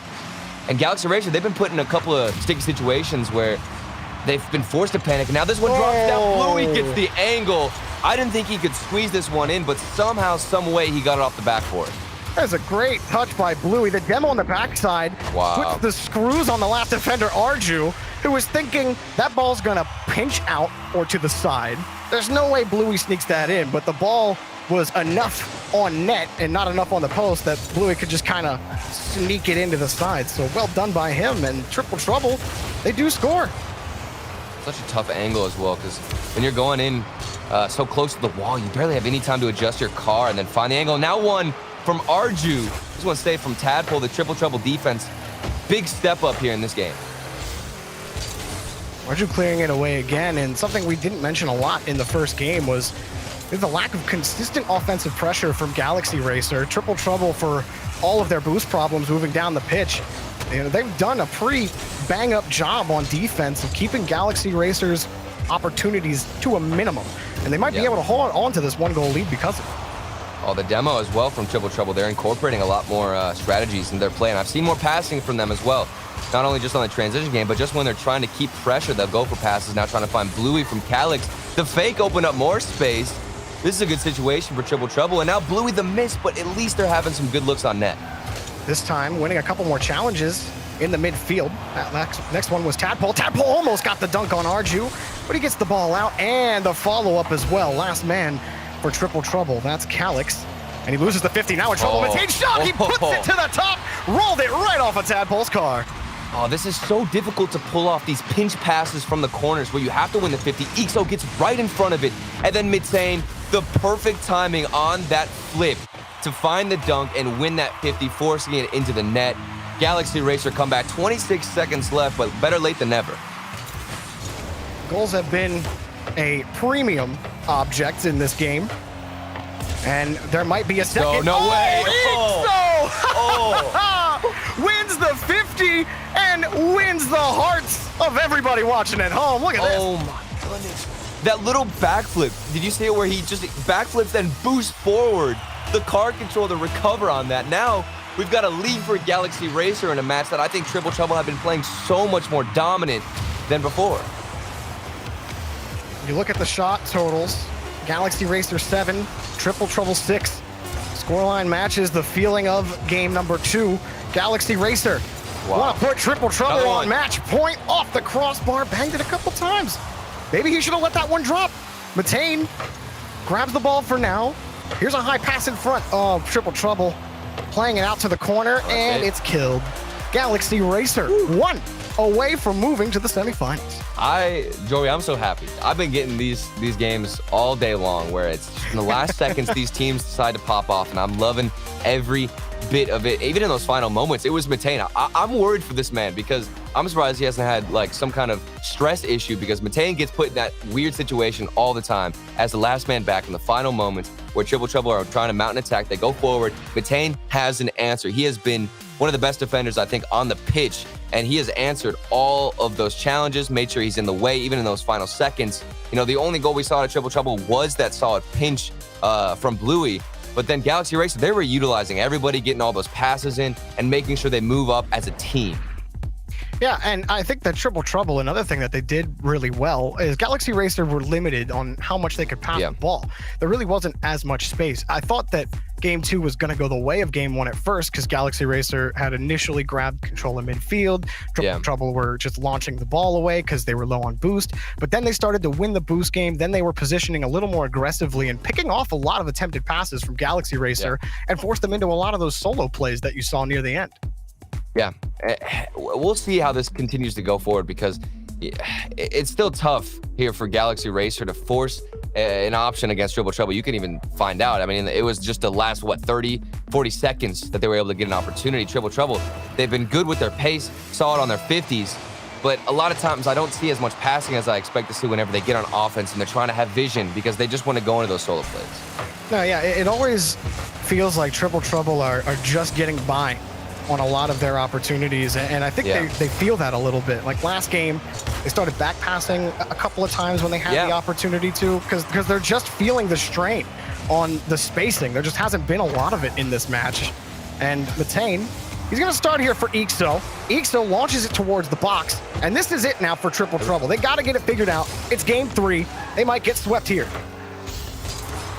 S6: And Galaxy Racer, they've been put in a couple of sticky situations where they've been forced to panic. And now this one drops down. Bluey gets the angle. I didn't think he could squeeze this one in, but somehow, some way, he got it off the backboard.
S14: That's a great touch by Bluey. The demo on the backside puts the screws on the last defender, Arju, who was thinking that ball's gonna pinch out or to the side. There's no way Bluey sneaks that in, but the ball was enough on net and not enough on the post that Bluey could just kind of sneak it into the side. So well done by him, and Triple Trouble, they do score.
S6: Such a tough angle as well, because when you're going in so close to the wall, you barely have any time to adjust your car and then find the angle. Now one from Arju. This one saved from Tadpole, the Triple Trouble defense. Big step up here in this game.
S14: Arju clearing it away again, and something we didn't mention a lot in the first game was the lack of consistent offensive pressure from Galaxy Racer. Triple Trouble, for all of their boost problems moving down the pitch, they've done a pretty bang-up job on defense of keeping Galaxy Racer's opportunities to a minimum, and they might be able to hold on to this one-goal lead because of it.
S6: Oh, the demo as well from Triple Trouble. They're incorporating a lot more strategies in their play, and I've seen more passing from them as well. Not only just on the transition game, but just when they're trying to keep pressure, they'll go for passes. Now trying to find Bluey from Calyx. The fake opened up more space. This is a good situation for Triple Trouble, and now Bluey the miss, but at least they're having some good looks on net.
S14: This time, winning a couple more challenges in the midfield. That next one was Tadpole. Tadpole almost got the dunk on Arju, but he gets the ball out, and the follow-up as well. Last man for Triple Trouble, that's Calyx. And he loses the 50, now in trouble. Metane's shot, he puts it to the top, rolled it right off of Tadpole's car.
S6: Oh, this is so difficult to pull off these pinch passes from the corners where you have to win the 50. Ixo gets right in front of it, and then Metane, the perfect timing on that flip to find the dunk and win that 50, forcing it into the net. Galaxy Racer comeback, 26 seconds left, but better late than never.
S14: Goals have been a premium object in this game, and there might be a second.
S6: No way!
S14: Wins the 50 and wins the hearts of everybody watching at home. Look at this.
S6: Oh my goodness. That little backflip, did you see it where he just backflips and boosts forward? The car control to recover on that. Now we've got a lead for Galaxy Racer in a match that I think Triple Trouble have been playing so much more dominant than before.
S14: You look at the shot totals. Galaxy Racer 7, Triple Trouble 6. Scoreline matches the feeling of game number 2. Galaxy Racer want to put Triple Trouble on match point off the crossbar. Banged it a couple times. Maybe he should have let that one drop. Metane grabs the ball for now. Here's a high pass in front of Triple Trouble. Playing it out to the corner, and it's killed. Galaxy Racer 1 away from moving to the semifinals.
S6: Joey, I'm so happy. I've been getting these games all day long where it's in the last seconds these teams decide to pop off, and I'm loving every bit of it. Even in those final moments, it was Metane. I'm worried for this man because I'm surprised he hasn't had like some kind of stress issue, because Metane gets put in that weird situation all the time as the last man back in the final moments where Triple Trouble are trying to mount an attack. They go forward. Metane has an answer. He has been one of the best defenders, I think, on the pitch, and he has answered all of those challenges, made sure he's in the way, even in those final seconds. You know, the only goal we saw at Triple Trouble was that solid pinch from Bluey, but then Galaxy Racer, they were utilizing everybody, getting all those passes in, and making sure they move up as a team.
S14: Yeah, and I think that Triple Trouble, another thing that they did really well is Galaxy Racer were limited on how much they could pass the ball. There really wasn't as much space. I thought that Game 2 was going to go the way of Game 1 at first because Galaxy Racer had initially grabbed control in midfield. Triple Trouble were just launching the ball away because they were low on boost. But then they started to win the boost game. Then they were positioning a little more aggressively and picking off a lot of attempted passes from Galaxy Racer and forced them into a lot of those solo plays that you saw near the end.
S6: Yeah, we'll see how this continues to go forward, because it's still tough here for Galaxy Racer to force an option against Triple Trouble. You can even find out. I mean, it was just the last, 30, 40 seconds that they were able to get an opportunity. Triple Trouble, they've been good with their pace, saw it on their 50s, but a lot of times I don't see as much passing as I expect to see whenever they get on offense and they're trying to have vision because they just want to go into those solo plays.
S14: No, yeah, it always feels like Triple Trouble are just getting by on a lot of their opportunities, and I think they feel that a little bit. Like last game, they started back passing a couple of times when they had the opportunity to, because they're just feeling the strain on the spacing. There just hasn't been a lot of it in this match. And Metane He's going to start here for Ixo. Ixo launches it towards the box, and this is it now for Triple Trouble. They got to get it figured out. It's game 3. They might get swept here.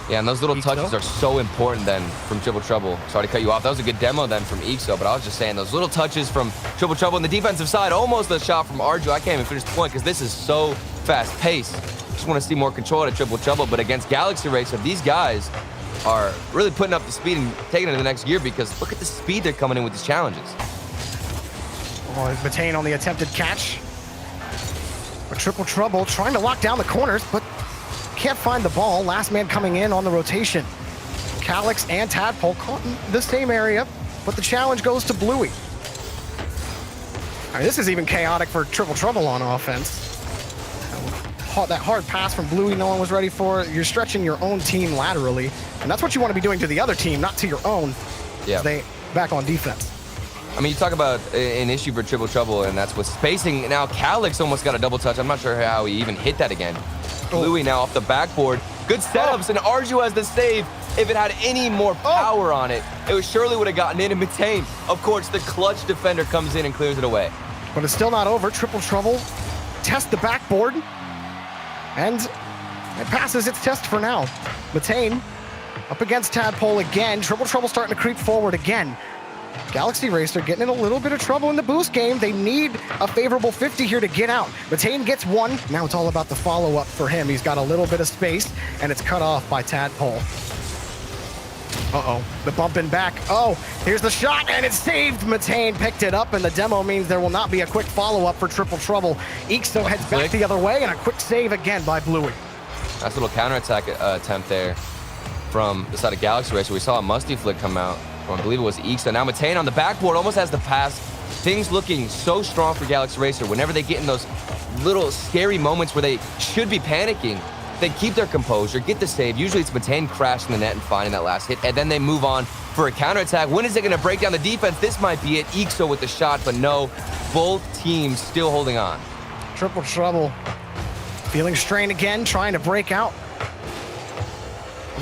S6: Yeah, and those little touches are so important then from Triple Trouble. Sorry to cut you off. That was a good demo then from Ixo, but I was just saying those little touches from Triple Trouble on the defensive side, almost a shot from Arju. I can't even finish the point because this is so fast-paced. Just want to see more control at Triple Trouble, but against Galaxy Racer, these guys are really putting up the speed and taking it to the next gear because look at the speed they're coming in with these challenges.
S14: Oh, Matane on the attempted catch. But Triple Trouble trying to lock down the corners, but can't find the ball. Last man coming in on the rotation. Calyx and Tadpole caught in the same area, but the challenge goes to Bluey. I mean, this is even chaotic for Triple Trouble on offense. That hard pass from Bluey, no one was ready for. You're stretching your own team laterally, and that's what you want to be doing to the other team, not to your own.
S6: Yeah.
S14: They back on defense.
S6: I mean, you talk about an issue for Triple Trouble, and that's with spacing. Now, Calyx almost got a double touch. I'm not sure how he even hit that again. Bluey now off the backboard. Good setups, and Arju has the save. If it had any more power on it, it surely would have gotten in. And Matane, of course, the clutch defender comes in and clears it away.
S14: But it's still not over. Triple Trouble tests the backboard, and it passes its test for now. Matane up against Tadpole again. Triple Trouble starting to creep forward again. Galaxy Racer getting in a little bit of trouble in the boost game. They need a favorable 50 here to get out. Matane gets one. Now it's all about the follow-up for him. He's got a little bit of space, and it's cut off by Tadpole. Uh-oh, the bumping back. Oh, here's the shot, and it's saved. Matane picked it up, and the demo means there will not be a quick follow-up for Triple Trouble. Ixo heads back the other way, and a quick save again by Bluey.
S6: Nice little counterattack attempt there from the side of Galaxy Racer. We saw a musty flick come out from, I believe it was Ixo. Now Matane on the backboard almost has the pass. Things looking so strong for Galaxy Racer. Whenever they get in those little scary moments where they should be panicking, they keep their composure, get the save. Usually it's Matane crashing the net and finding that last hit, and then they move on for a counterattack. When is it going to break down the defense? This might be it. Ixo with the shot, but no, both teams still holding on.
S14: Triple Trouble feeling strained again, trying to break out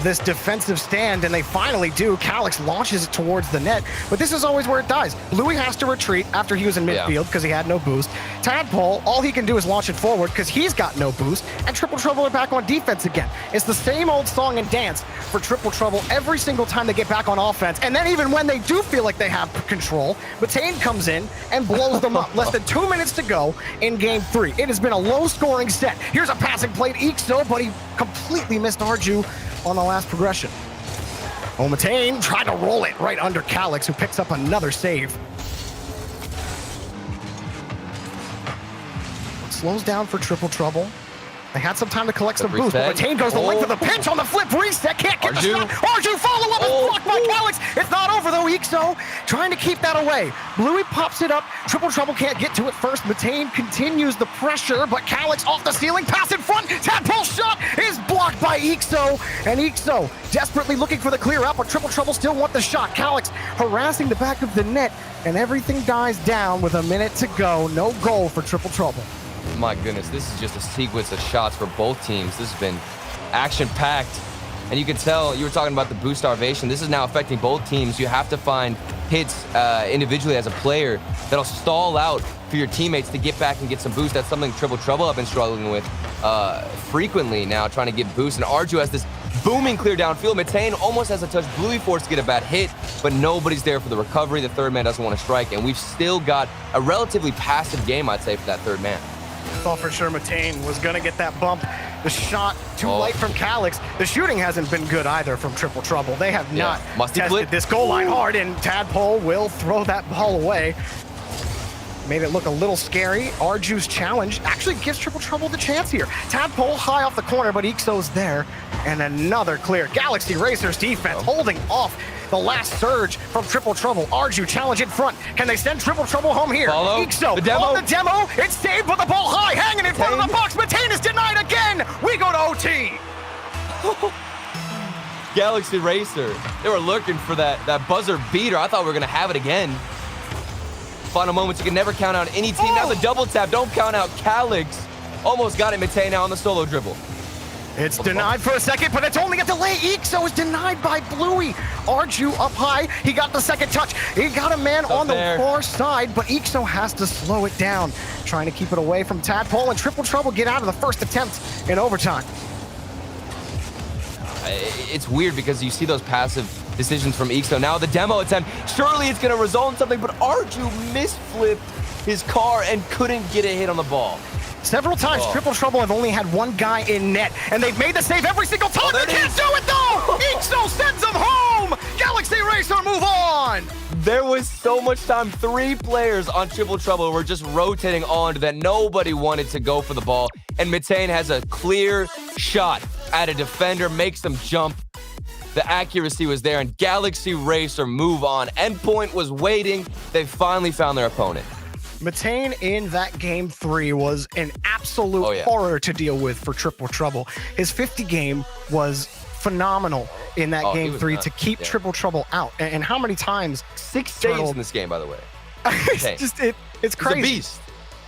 S14: this defensive stand, and they finally do. Calyx launches it towards the net, but this is always where it dies. Bluey has to retreat after he was in midfield because he had no boost. Tadpole, all he can do is launch it forward because he's got no boost, and Triple Trouble are back on defense again. It's the same old song and dance for Triple Trouble every single time they get back on offense, and then even when they do feel like they have control, Matane comes in and blows them up. Less than 2 minutes to go in game 3. It has been a low-scoring set. Here's a passing play to Ixo, but he completely missed Arju on the last progression. Oh, Matane tried to roll it right under Calyx, who picks up another save. Slows down for Triple Trouble. They had some time to collect some boost, but Matane goes the length of the pitch on the flip reset. Can't get the shot. Arju follow-up is blocked by Calyx. It's not over though. Ixo trying to keep that away. Bluey pops it up. Triple Trouble can't get to it first. Matane continues the pressure, but Calyx off the ceiling, pass in front. Tadpole's shot is blocked by Ixo, and Ixo desperately looking for the clear out, but Triple Trouble still want the shot. Calyx harassing the back of the net, and everything dies down with a minute to go. No goal for Triple Trouble.
S6: My goodness, this is just a sequence of shots for both teams. This has been action-packed, and you can tell, you were talking about the boost starvation. This is now affecting both teams. You have to find hits individually as a player that'll stall out for your teammates to get back and get some boost. That's something Triple Trouble have been struggling with frequently now, trying to get boost. And Arju has this booming clear downfield. Matane almost has a touch. Bluey forced to get a bad hit, but nobody's there for the recovery. The third man doesn't want to strike, and we've still got a relatively passive game, I'd say, for that third man.
S14: Thought for sure Matane was going to get that bump. The shot too light from Calyx. The shooting hasn't been good either from Triple Trouble. They have not tested this goal line hard, and Tadpole will throw that ball away. Made it look a little scary. Arju's challenge actually gives Triple Trouble the chance here. Tadpole high off the corner, but Ixo's there. And another clear. Galaxy Racers defense holding off the last surge from Triple Trouble. Arju challenge in front. Can they send Triple Trouble home here? Ixo
S6: the demo.
S14: on the demo. It's saved, but the ball high, hanging in front of the box. Matane is denied again. We go to OT.
S6: Galaxy Racer, they were looking for that buzzer beater. I thought we were going to have it again. Final moments, you can never count out any team. Now the double tap, don't count out Calyx. Almost got it, Matane now on the solo dribble.
S14: It's denied for a second, but it's only a delay. Ixo is denied by Bluey. Arju up high. He got the second touch. He got a man on the far side, but Ixo has to slow it down, trying to keep it away from Tadpole, and Triple Trouble get out of the first attempt in overtime.
S6: It's weird because you see those passive decisions from Ixo. Now the demo attempt, surely it's going to result in something, but Arju misflipped his car and couldn't get a hit on the ball.
S14: Several times, Triple Trouble have only had one guy in net, and they've made the save every single time. They can't do it, though! Ixo sends them home! Galaxy Racer move on!
S6: There was so much time. 3 players on Triple Trouble were just rotating on that nobody wanted to go for the ball, and Mitane has a clear shot at a defender, makes them jump. The accuracy was there, and Galaxy Racer move on. Endpoint was waiting. They finally found their opponent.
S14: Mitane in that game 3 was an absolute horror to deal with for Triple Trouble. His 50 game was phenomenal in that game 3 to keep Triple Trouble out. And how many times?
S6: 6 saves in this game, by the way.
S14: It's crazy. He's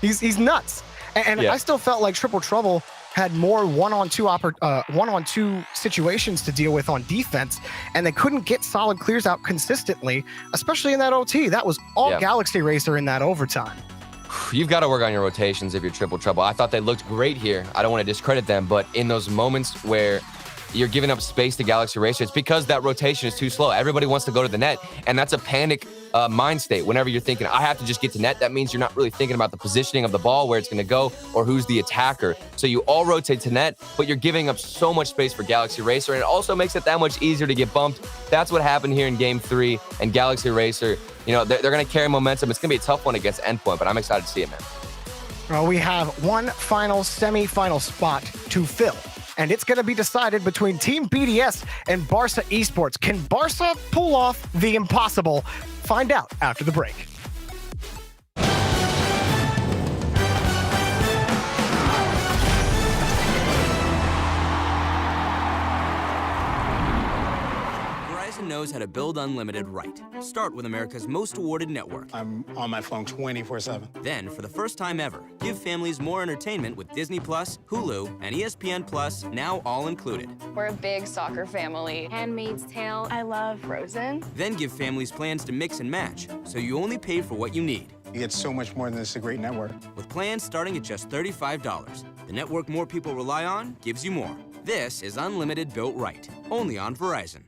S14: a beast. He's nuts. And I still felt like Triple Trouble had more one-on-two situations to deal with on defense, and they couldn't get solid clears out consistently, especially in that OT. That was all Galaxy Racer in that overtime.
S6: You've got to work on your rotations if you're Triple Trouble. I thought they looked great here. I don't want to discredit them, but in those moments where you're giving up space to Galaxy Racer, it's because that rotation is too slow. Everybody wants to go to the net, and that's a panic mind state. Whenever you're thinking, I have to just get to net, that means you're not really thinking about the positioning of the ball, where it's going to go, or who's the attacker. So you all rotate to net, but you're giving up so much space for Galaxy Racer, and it also makes it that much easier to get bumped. That's what happened here in Game 3, and Galaxy Racer, you know, they're going to carry momentum. It's going to be a tough one against Endpoint, but I'm excited to see it, man.
S14: Well, we have one final semi-final spot to fill, and it's going to be decided between Team BDS and Barca Esports. Can Barca pull off the impossible? Find out after the break.
S7: Verizon knows how to build unlimited right. Start with America's most awarded network.
S8: I'm on my phone 24/7.
S7: Then, for the first time ever, give families more entertainment with Disney+, Hulu, and ESPN+, now all included.
S9: We're a big soccer family.
S10: Handmaid's Tale. I love Frozen.
S7: Then give families plans to mix and match, so you only pay for what you need.
S8: You get so much more than this, a great network.
S7: With plans starting at just $35, the network more people rely on gives you more. This is unlimited built right, only on Verizon.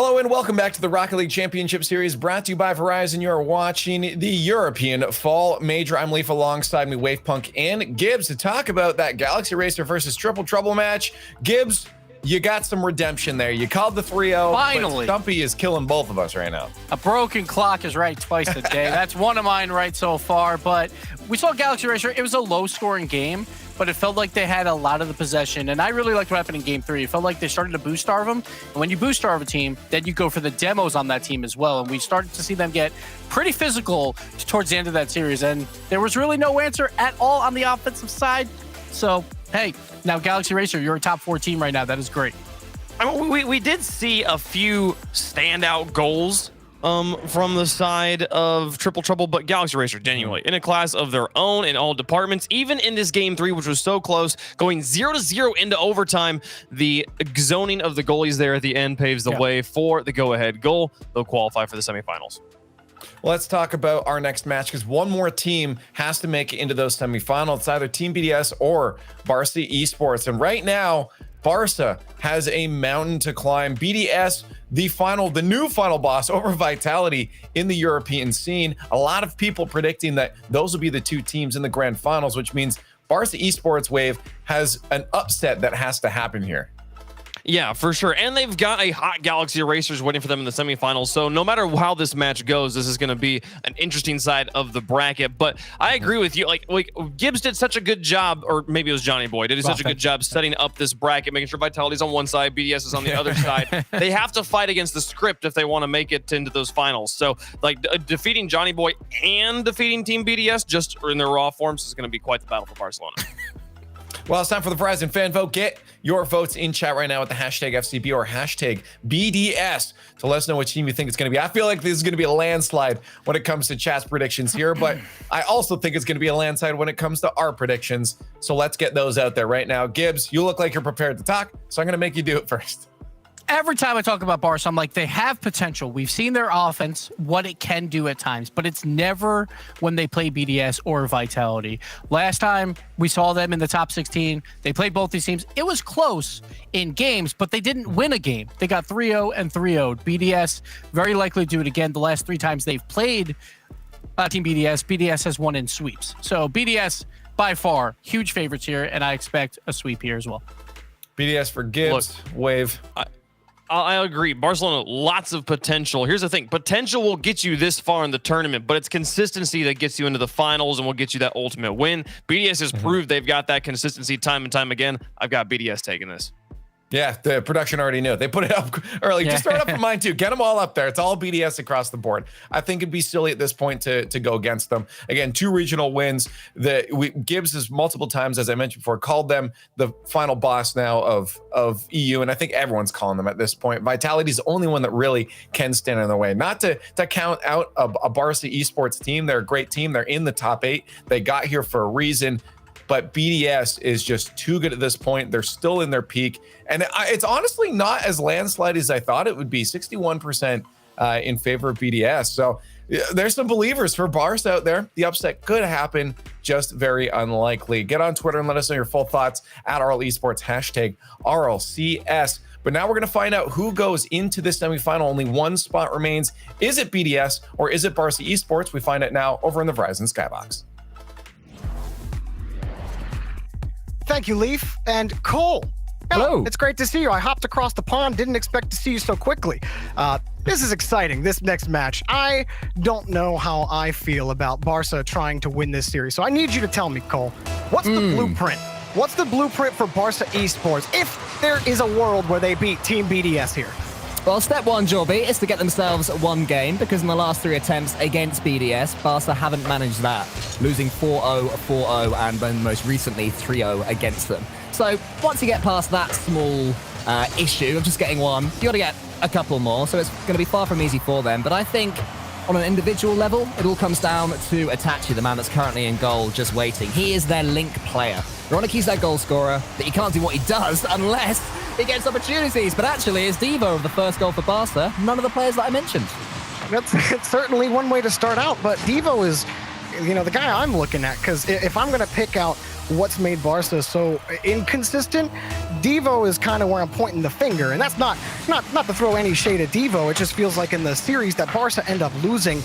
S11: Hello and welcome back to the Rocket League Championship Series, brought to you by Verizon. You are watching the European Fall Major. I'm Leaf, alongside me, Wavepunk and Gibbs, to talk about that Galaxy Racer versus Triple Trouble match. Gibbs, you got some redemption there. You called the 3-0.
S12: Finally.
S11: But Stumpy is killing both of us right now.
S12: A broken clock is right twice a day. That's one of mine right so far. But we saw Galaxy Racer. It was a low-scoring game, but it felt like they had a lot of the possession. And I really liked what happened in Game 3. It felt like they started to boost starve them. And when you boost starve a team, then you go for the demos on that team as well. And we started to see them get pretty physical towards the end of that series. And there was really no answer at all on the offensive side. So, hey, now Galaxy Racer, you're a top 4 team right now. That is great.
S15: I mean, we did see a few standout goals from the side of Triple Trouble, but Galaxy Racer, genuinely, in a class of their own in all departments, even in this Game 3, which was so close, going 0-0 into overtime, the zoning of the goalies there at the end paves the way for the go-ahead goal. They'll qualify for the semifinals.
S11: Let's talk about our next match, because one more team has to make it into those semifinals. It's either Team BDS or Barca Esports. And right now, Barca has a mountain to climb. BDS, the new final boss over Vitality in the European scene. A lot of people predicting that those will be the two teams in the grand finals, which means Barca Esports Wave has an upset that has to happen here.
S15: Yeah, for sure. And they've got a hot Galaxy Racers waiting for them in the semifinals. So no matter how this match goes, this is going to be an interesting side of the bracket. But I agree with you. Like Gibbs did such a good job, or maybe it was Johnny Boy, did such a good job setting up this bracket, making sure Vitality's on one side, BDS is on the other side. They have to fight against the script if they want to make it into those finals. So like defeating Johnny Boy and defeating Team BDS just in their raw forms is going to be quite the battle for Barcelona.
S11: Well, it's time for the Verizon fan vote. Get your votes in chat right now with the hashtag FCB or hashtag BDS to let us know which team you think it's going to be. I feel like this is going to be a landslide when it comes to chat's predictions here, but I also think it's going to be a landslide when it comes to our predictions. So let's get those out there right now. Gibbs, you look like you're prepared to talk, so I'm going to make you do it first.
S12: Every time I talk about Barca, I'm like, they have potential. We've seen their offense, what it can do at times, but it's never when they play BDS or Vitality. Last time we saw them in the top 16, they played both these teams. It was close in games, but they didn't win a game. They got 3-0 and 3-0'd. BDS very likely to do it again. The last 3 times they've played Team BDS, BDS has won in sweeps. So BDS, by far, huge favorites here, and I expect a sweep here as well.
S11: BDS for Gibbs, Wave.
S15: I agree. Barcelona, lots of potential. Here's the thing. Potential will get you this far in the tournament, but it's consistency that gets you into the finals and will get you that ultimate win. BDS has proved they've got that consistency time and time again. I've got BDS taking this.
S11: Yeah, the production already knew. They put it up early. Just throw it up for mine too. Get them all up there. It's all BDS across the board. I think it'd be silly at this point to go against them. Again, 2 regional wins. Gibbs has multiple times, as I mentioned before, called them the final boss now of EU, and I think everyone's calling them at this point. Vitality's the only one that really can stand in their way. Not to count out a Barca Esports team. They're a great team. They're in the top 8. They got here for a reason. But BDS is just too good at this point. They're still in their peak. And it's honestly not as landslide as I thought it would be. 61% in favor of BDS. So there's some believers for Barca out there. The upset could happen, just very unlikely. Get on Twitter and let us know your full thoughts at RL Esports, hashtag RLCS. But now we're going to find out who goes into the semifinal. Only one spot remains. Is it BDS or is it Barca Esports? We find it now over in the Verizon Skybox.
S14: Thank you, Leaf. And Cole.
S2: Hello.
S14: It's great to see you. I hopped across the pond, didn't expect to see you so quickly. This is exciting, this next match. I don't know how I feel about Barca trying to win this series, so I need you to tell me, Cole, what's the blueprint? What's the blueprint for Barca Esports if there is a world where they beat Team BDS here?
S2: Well, step 1, Jorby, is to get themselves 1 game, because in the last 3 attempts against BDS, Barca haven't managed that, losing 4-0, 4-0, and then most recently 3-0 against them. So once you get past that small issue of just getting 1, you got to get a couple more, so it's going to be far from easy for them. But I think on an individual level, it all comes down to Itachi, the man that's currently in goal, just waiting. He is their link player. Veronica's their goal scorer, but you can't do what he does unless he gets opportunities. But actually, it's Devo of the first goal for Barca, none of the players that I mentioned.
S14: That's certainly one way to start out, but Devo is, the guy I'm looking at, because if I'm going to pick out what's made Barca so inconsistent, Devo is kind of where I'm pointing the finger, and that's not to throw any shade at Devo. It just feels like in the series that Barca end up losing,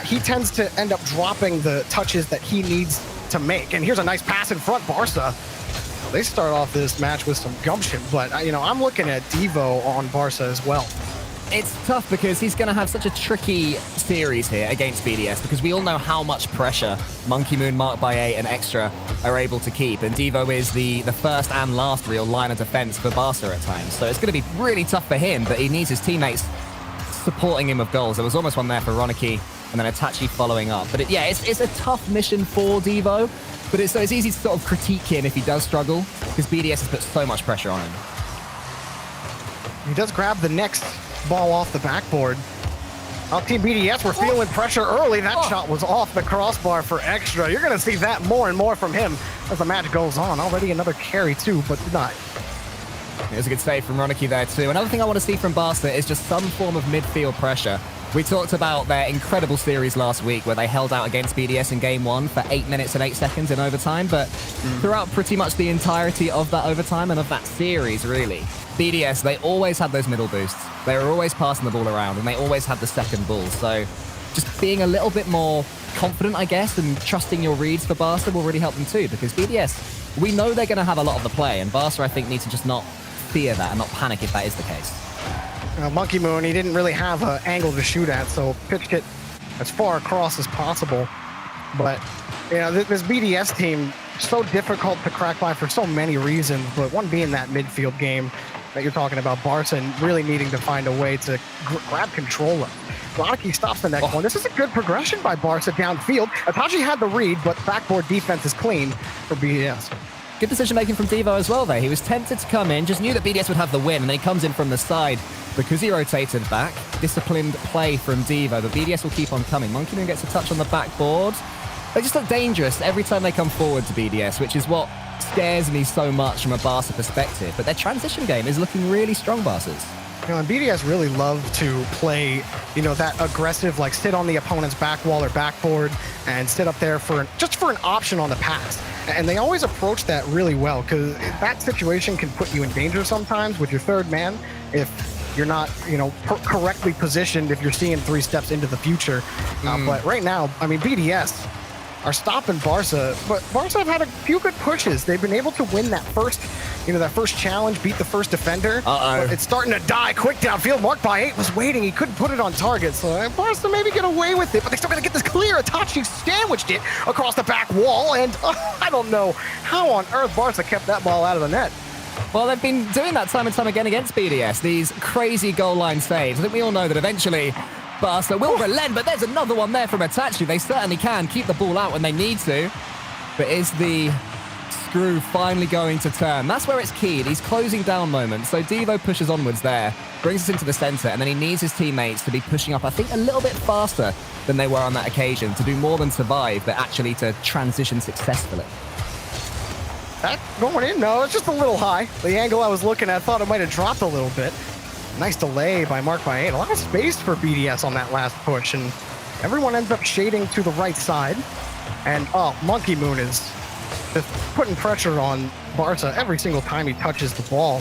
S14: he tends to end up dropping the touches that he needs to make. And here's a nice pass in front, Barca. They start off this match with some gumption, but I'm looking at Devo on Barca as well.
S2: It's tough because he's going to have such a tricky series here against BDS because we all know how much pressure Monkey Moon, Mark by 8, and Extra are able to keep. And Devo is the first and last real line of defense for Barca at times. So it's going to be really tough for him, but he needs his teammates supporting him with goals. There was almost one there for Roniki and then Itachi following up. But it's a tough mission for Devo, but it's easy to sort of critique him if he does struggle because BDS has put so much pressure on him.
S14: He does grab the next ball off the backboard. Team BDS were feeling pressure early. That shot was off the crossbar for Extra. You're going to see that more and more from him as the match goes on. Already another carry too, but not.
S2: It was a good save from Roniki there too. Another thing I want to see from Barca is just some form of midfield pressure. We talked about their incredible series last week where they held out against BDS in game 1 for 8 minutes and 8 seconds in overtime, but throughout pretty much the entirety of that overtime and of that series, really, BDS, they always had those middle boosts. They were always passing the ball around, and they always had the second ball. So just being a little bit more confident, I guess, and trusting your reads for Barca will really help them too, because BDS, we know they're going to have a lot of the play, and Barca, I think, needs to just not fear that and not panic if that is the case.
S14: Monkey Moon, he didn't really have an angle to shoot at, so pitched it as far across as possible. But, this BDS team, so difficult to crack by for so many reasons, but one being that midfield game that you're talking about, Barca, and really needing to find a way to grab control of. Roniki stops the next one. This is a good progression by Barca downfield. Itachi had the read, but backboard defense is clean for BDS.
S2: Good decision-making from Devo as well there. He was tempted to come in, just knew that BDS would have the win, and then he comes in from the side because he rotated back. Disciplined play from Devo, but BDS will keep on coming. Monkey Moon gets a touch on the backboard. They just look dangerous every time they come forward to BDS, which is what scares me so much from a Barca perspective. But their transition game is looking really strong, Barca's.
S14: And BDS really love to play, that aggressive, like sit on the opponent's back wall or backboard and sit up there for an option on the pass. And they always approach that really well because that situation can put you in danger sometimes with your third man if you're not, correctly positioned if you're seeing 3 steps into the future. But right now, BDS are stopping Barca, but Barca have had a few good pushes. They've been able to win that first challenge, beat the first defender. But it's starting to die quick downfield. Mark by 8 was waiting. He couldn't put it on target, so Barca maybe get away with it, but they still got to get this clear. Itachi sandwiched it across the back wall, and I don't know how on earth Barca kept that ball out of the net.
S2: Well, they've been doing that time and time again against BDS, these crazy goal line saves. I think we all know that eventually Barca will relent, but there's another one there from Itachi. They certainly can keep the ball out when they need to. But is the screw finally going to turn? That's where it's keyed. He's closing down moments. So Devo pushes onwards there, brings us into the center, and then he needs his teammates to be pushing up, I think, a little bit faster than they were on that occasion to do more than survive, but actually to transition successfully.
S14: That going in? No, it's just a little high. The angle I was looking at, I thought it might have dropped a little bit. Nice delay by Mark by 8. A lot of space for BDS on that last push, and everyone ends up shading to the right side. And Monkey Moon is just putting pressure on Barca every single time he touches the ball.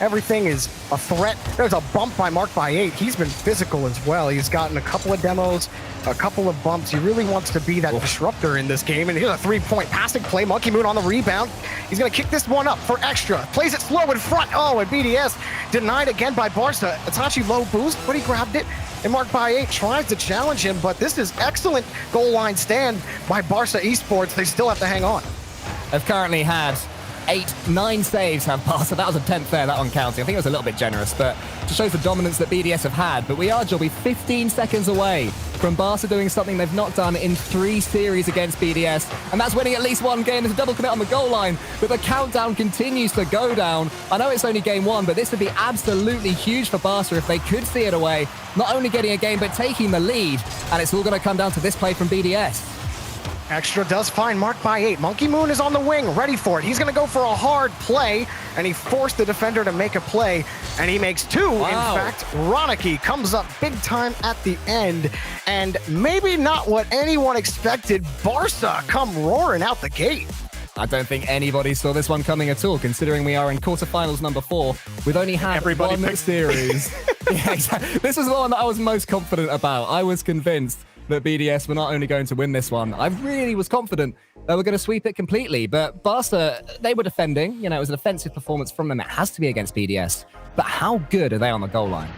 S14: Everything is a threat. There's a bump by Mark by 8. He's been physical as well. He's gotten a couple of demos, a couple of bumps. He really wants to be that disruptor in this game. And here's a 3-point passing play. Monkey Moon on the rebound. He's going to kick this one up for Extra. Plays it slow in front. And BDS denied again by Barca. Itachi low boost, but he grabbed it. And Mark by 8 tries to challenge him, but this is excellent goal line stand by Barca Esports. They still have to hang on.
S2: They've currently had 9 saves have Barca. That was a 10th there, that one counting. I think it was a little bit generous, but just shows the dominance that BDS have had. But we are, Jobby, 15 seconds away from Barca doing something they've not done in 3 series against BDS, and that's winning at least 1 game. There's a double commit on the goal line, but the countdown continues to go down. I know it's only game 1, but this would be absolutely huge for Barca if they could see it away, not only getting a game, but taking the lead. And it's all going to come down to this play from BDS.
S14: Extra does find Mark by 8. Monkey Moon is on the wing, ready for it. He's going to go for a hard play, and he forced the defender to make a play, and he makes 2. Wow. In fact, Roniki comes up big time at the end, and maybe not what anyone expected. Barca come roaring out the gate.
S2: I don't think anybody saw this one coming at all, considering we are in quarterfinals number 4. We've only had one series. Yeah, exactly. This was the one that I was most confident about. I was convinced that BDS were not only going to win this one, I really was confident they were going to sweep it completely. But Barca, they were defending. You know, it was an offensive performance from them. It has to be against BDS. But how good are they on the goal line?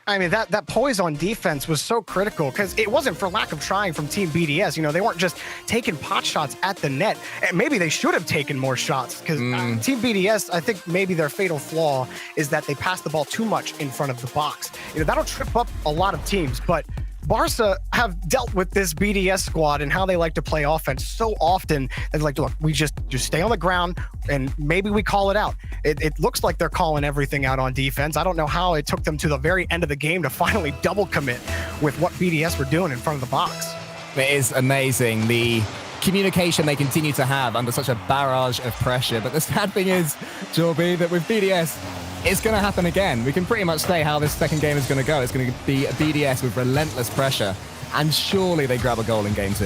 S14: I mean, that poise on defense was so critical because it wasn't for lack of trying from Team BDS. You know, they weren't just taking pot shots at the net. And maybe they should have taken more shots because Team BDS, I think maybe their fatal flaw is that they pass the ball too much in front of the box. You know, that'll trip up a lot of teams, but Barca have dealt with this BDS squad and how they like to play offense so often. They're like, look, we just stay on the ground and maybe we call it out. It looks like they're calling everything out on defense. I don't know how it took them to the very end of the game to finally double commit with what BDS were doing in front of the box.
S2: It is amazing, the communication they continue to have under such a barrage of pressure. But the sad thing is, Jorby, that with BDS, it's going to happen again. We can pretty much say how this second game is going to go. It's going to be a BDS with relentless pressure, and surely they grab a goal in game 2.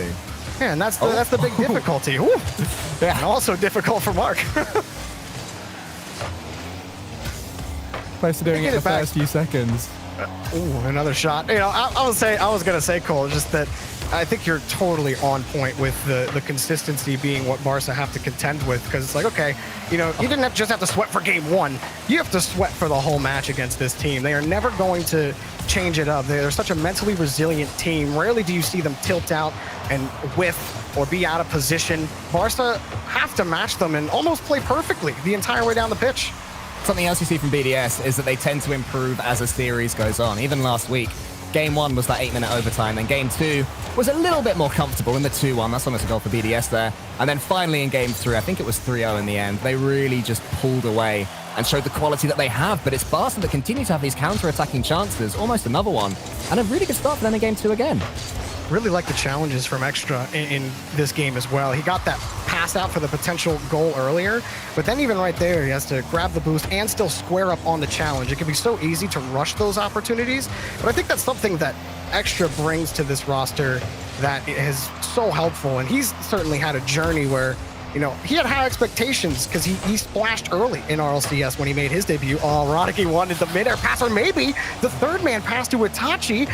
S14: Yeah, and that's the big difficulty. Ooh. Yeah, and also difficult for Mark.
S2: Close to doing it in the first few seconds.
S14: Ooh, another shot. You know, I was gonna say, Cole, just that I think you're totally on point with the consistency being what Barca have to contend with, because it's like, okay, you know, you didn't just have to sweat for game 1. You have to sweat for the whole match against this team. They are never going to change it up. They're such a mentally resilient team. Rarely do you see them tilt out and whiff or be out of position. Barca have to match them and almost play perfectly the entire way down the pitch.
S2: Something else you see from BDS is that they tend to improve as a series goes on. Even last week, game 1 was that 8-minute overtime, then game 2 was a little bit more comfortable in the 2-1. That's almost a goal for BDS there. And then finally in game 3, I think it was 3-0 in the end, they really just pulled away and showed the quality that they have. But it's Barca that continue to have these counter-attacking chances, almost another one, and a really good start for them in game 2 again.
S14: Really like the challenges from Extra in this game as well. He got that pass out for the potential goal earlier, but then even right there, he has to grab the boost and still square up on the challenge. It can be so easy to rush those opportunities, but I think that's something that Extra brings to this roster that is so helpful. And he's certainly had a journey where, you know, he had high expectations because he splashed early in RLCS when he made his debut. Oh, Roddicky wanted the mid-air pass, or maybe the third man pass to Itachi,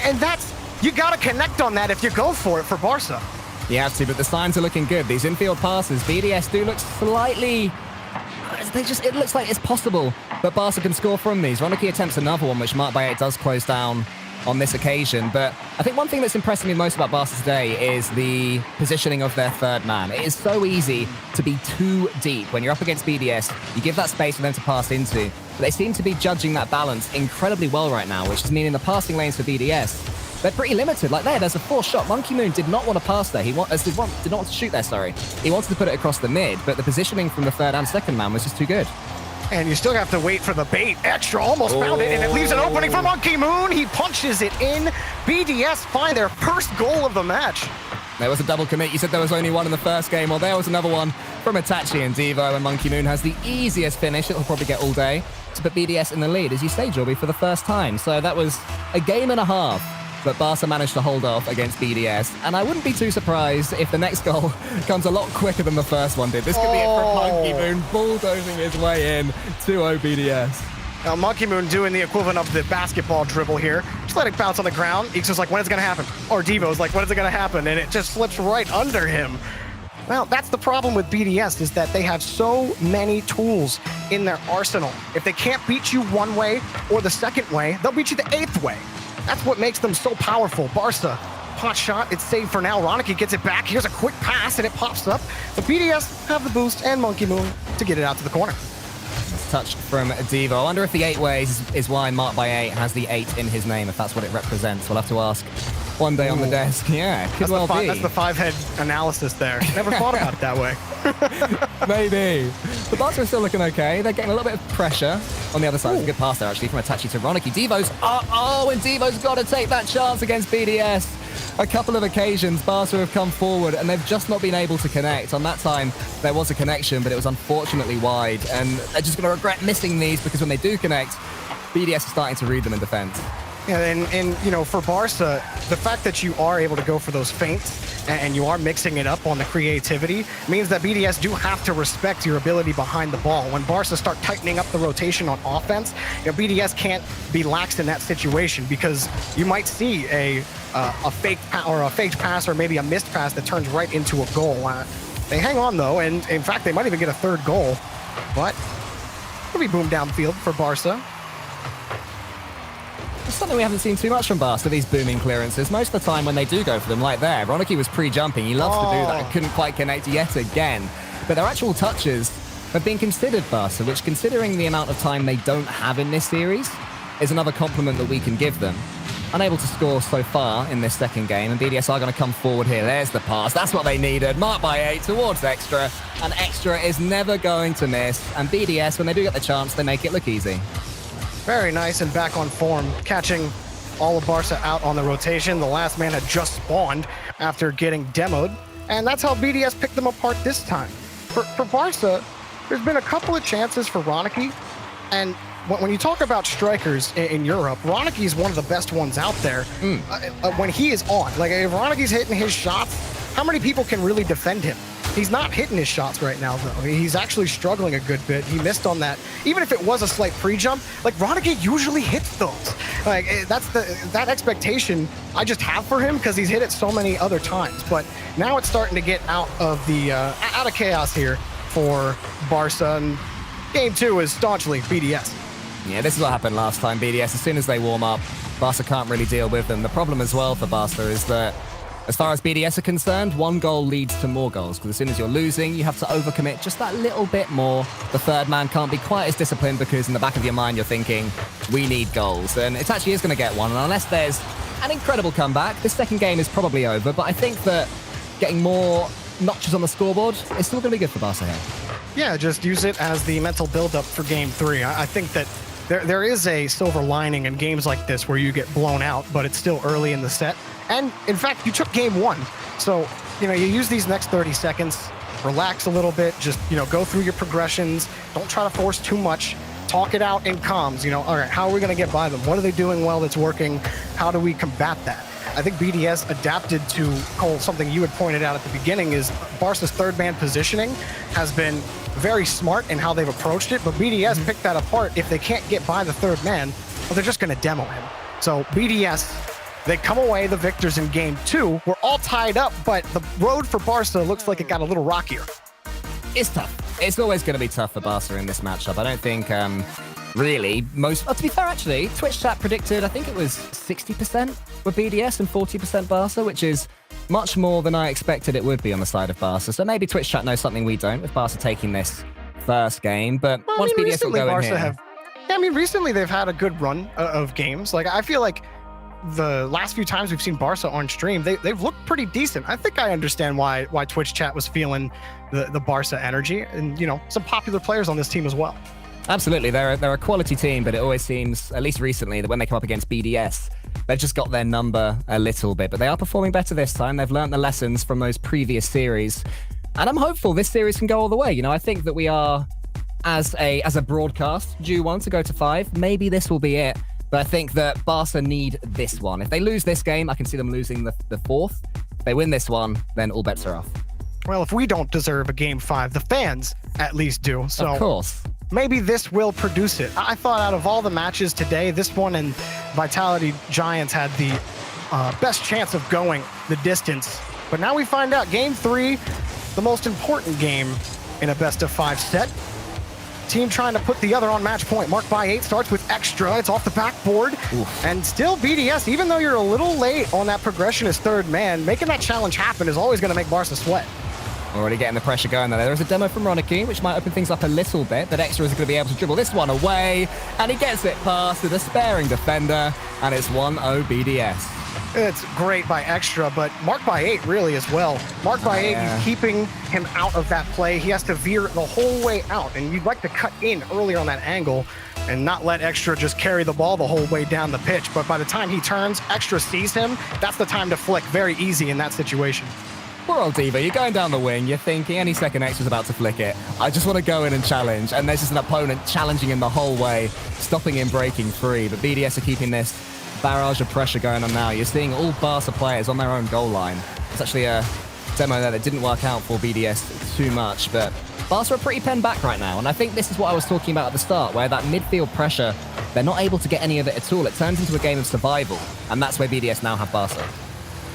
S14: and that's, you got to connect on that if you go for it for Barca.
S2: You have to, but the signs are looking good. These infield passes, BDS do look slightly... it looks like it's possible, but Barca can score from these. Roddicky attempts another one, which Mark by 8 does close down on this occasion. But I think one thing that's impressing me most about Barca today is the positioning of their third man. It is so easy to be too deep. When you're up against BDS, you give that space for them to pass into. But they seem to be judging that balance incredibly well right now, which is meaning the passing lanes for BDS, they're pretty limited. Like there's a forced shot. Monkey Moon did not want to pass there. Did not want to shoot there, sorry. He wanted to put it across the mid, but the positioning from the third and second man was just too good.
S14: And you still have to wait for the bait. Extra almost found it, and it leaves an opening for Monkey Moon. He punches it in. BDS find their first goal of the match.
S2: There was a double commit. You said there was only one in the first game. Well, there was another one from Itachi and Devo, and Monkey Moon has the easiest finish it'll probably get all day to put BDS in the lead, as you say, Jorby, for the first time. So that was a game and a half, but Barca managed to hold off against BDS, and I wouldn't be too surprised if the next goal comes a lot quicker than the first one did. This could be it for Monkey Moon, bulldozing his way in 2-0 BDS.
S14: Now, Monkey Moon doing the equivalent of the basketball dribble here. Just let it bounce on the ground. Ixo's like, when is it going to happen? Or Devo's like, when is it going to happen? And it just slips right under him. Well, that's the problem with BDS, is that they have so many tools in their arsenal. If they can't beat you one way or the second way, they'll beat you the 8th way. That's what makes them so powerful. Barca, pot shot, it's saved for now. Roddicky gets it back. Here's a quick pass, and it pops up. But BDS have the boost and Monkey Moon to get it out to the corner.
S2: Touch from Devo. I wonder if the 8 ways is why Mark by 8 has the 8 in his name, if that's what it represents. We'll have to ask one day on the desk. Yeah, could well be.
S14: That's the 5-head analysis there. Never thought about it that way.
S2: Maybe. The Barca are still looking okay. They're getting a little bit of pressure on the other side. It's a good pass there, actually, from Itachi to Roddicky. Devo's... and Devo's got to take that chance against BDS. A couple of occasions, Barca have come forward, and they've just not been able to connect. On that time, there was a connection, but it was unfortunately wide. And they're just going to regret missing these, because when they do connect, BDS is starting to read them in defense.
S14: Yeah, and you know, for Barca, the fact that you are able to go for those feints and you are mixing it up on the creativity means that BDS do have to respect your ability behind the ball. When Barca start tightening up the rotation on offense, you know, BDS can't be lax in that situation because you might see a faked pass or maybe a missed pass that turns right into a goal. They hang on though, and in fact, they might even get a third goal, but it'll be boom downfield for Barca.
S2: It's something we haven't seen too much from Barca, these booming clearances. Most of the time when they do go for them, like there, Ronicky was pre-jumping. He loves to do that. Couldn't quite connect yet again. But their actual touches have been considered, Barca, which, considering the amount of time they don't have in this series, is another compliment that we can give them. Unable to score so far in this second game, and BDS are going to come forward here. There's the pass. That's what they needed. Marked by 8 towards Extra, and Extra is never going to miss. And BDS, when they do get the chance, they make it look easy.
S14: Very nice and back on form, catching all of Barca out on the rotation. The last man had just spawned after getting demoed, and that's how BDS picked them apart this time. For Barca, there's been a couple of chances for Ronicky, and when you talk about strikers in Europe, Ronicky is one of the best ones out there when he is on. Like, if Ronicky's hitting his shots, how many people can really defend him? He's not hitting his shots right now, though. He's actually struggling a good bit. He missed on that. Even if it was a slight pre-jump, like, Ronicky usually hits those. Like, that's that expectation I just have for him because he's hit it so many other times. But now it's starting to get out of chaos here for Barca, and game 2 is staunchly BDS.
S2: Yeah, this is what happened last time. BDS, as soon as they warm up, Barca can't really deal with them. The problem as well for Barca is that, as far as BDS are concerned, 1 goal leads to more goals, because as soon as you're losing, you have to overcommit just that little bit more. The third man can't be quite as disciplined because in the back of your mind, you're thinking, we need goals. And it actually is going to get one. And unless there's an incredible comeback, this second game is probably over. But I think that getting more notches on the scoreboard is still going to be good for Barca here.
S14: Yeah, just use it as the mental buildup for game 3. I think that there is a silver lining in games like this where you get blown out, but it's still early in the set. And in fact, you took game 1. So, you know, you use these next 30 seconds, relax a little bit, just, you know, go through your progressions. Don't try to force too much. Talk it out in comms. You know, all right, how are we going to get by them? What are they doing well that's working? How do we combat that? I think BDS adapted to, Cole, something you had pointed out at the beginning, is Barca's third man positioning has been very smart in how they've approached it, but BDS picked that apart. If they can't get by the third man, well, they're just going to demo him. So BDS, they come away the victors in game 2. We're all tied up, but the road for Barca looks like it got a little rockier.
S2: It's tough. It's always going to be tough for Barca in this matchup. I don't think, really, to be fair, actually, Twitch chat predicted, I think it was 60% were BDS and 40% Barca, which is much more than I expected it would be on the side of Barca. So maybe Twitch chat knows something we don't with Barca taking this first game. But once BDS will go in here...
S14: recently they've had a good run of games. Like, I feel like the last few times we've seen Barca on stream, they've looked pretty decent. I think I understand why Twitch chat was feeling the Barca energy, and, you know, some popular players on this team as well.
S2: Absolutely, they're a quality team, but it always seems, at least recently, that when they come up against BDS, they've just got their number a little bit. But they are performing better this time. They've learned the lessons from those previous series, and I'm hopeful this series can go all the way. You know, I think that we are, as a broadcast, due one to go to 5. Maybe this will be it. But I think that Barca need this one. If they lose this game, I can see them losing the 4th. If they win this one, then all bets are off.
S14: Well, if we don't deserve a game 5, the fans at least do. So
S2: of course.
S14: Maybe this will produce it. I thought out of all the matches today, this one and Vitality Giants had the best chance of going the distance. But now we find out game 3, the most important game in a best-of-5 set. Team trying to put the other on match point. Marked by 8 starts with Extra. It's off the backboard. Oof. And still BDS, even though you're a little late on that progression as third man, making that challenge happen is always going to make Barca sweat.
S2: Already getting the pressure going there. There is a demo from Ronicky, which might open things up a little bit, but Extra is going to be able to dribble this one away, and he gets it past the despairing defender, and it's 1-0 BDS.
S14: It's great by Extra, but marked by 8 really as well. Marked by 8, you're keeping him out of that play. He has to veer the whole way out, and you'd like to cut in earlier on that angle and not let Extra just carry the ball the whole way down the pitch. But by the time he turns, Extra sees him. That's the time to flick. Very easy in that situation.
S2: Poor old Diva, you're going down the wing, you're thinking any second Extra's about to flick it. I just want to go in and challenge, and there's just an opponent challenging him the whole way, stopping him breaking free. But BDS are keeping this barrage of pressure going on now. You're seeing all Barca players on their own goal line. It's actually a demo there that didn't work out for BDS too much, but Barca are pretty penned back right now, and I think this is what I was talking about at the start, where that midfield pressure, they're not able to get any of it at all. It turns into a game of survival, and that's where BDS now have Barca.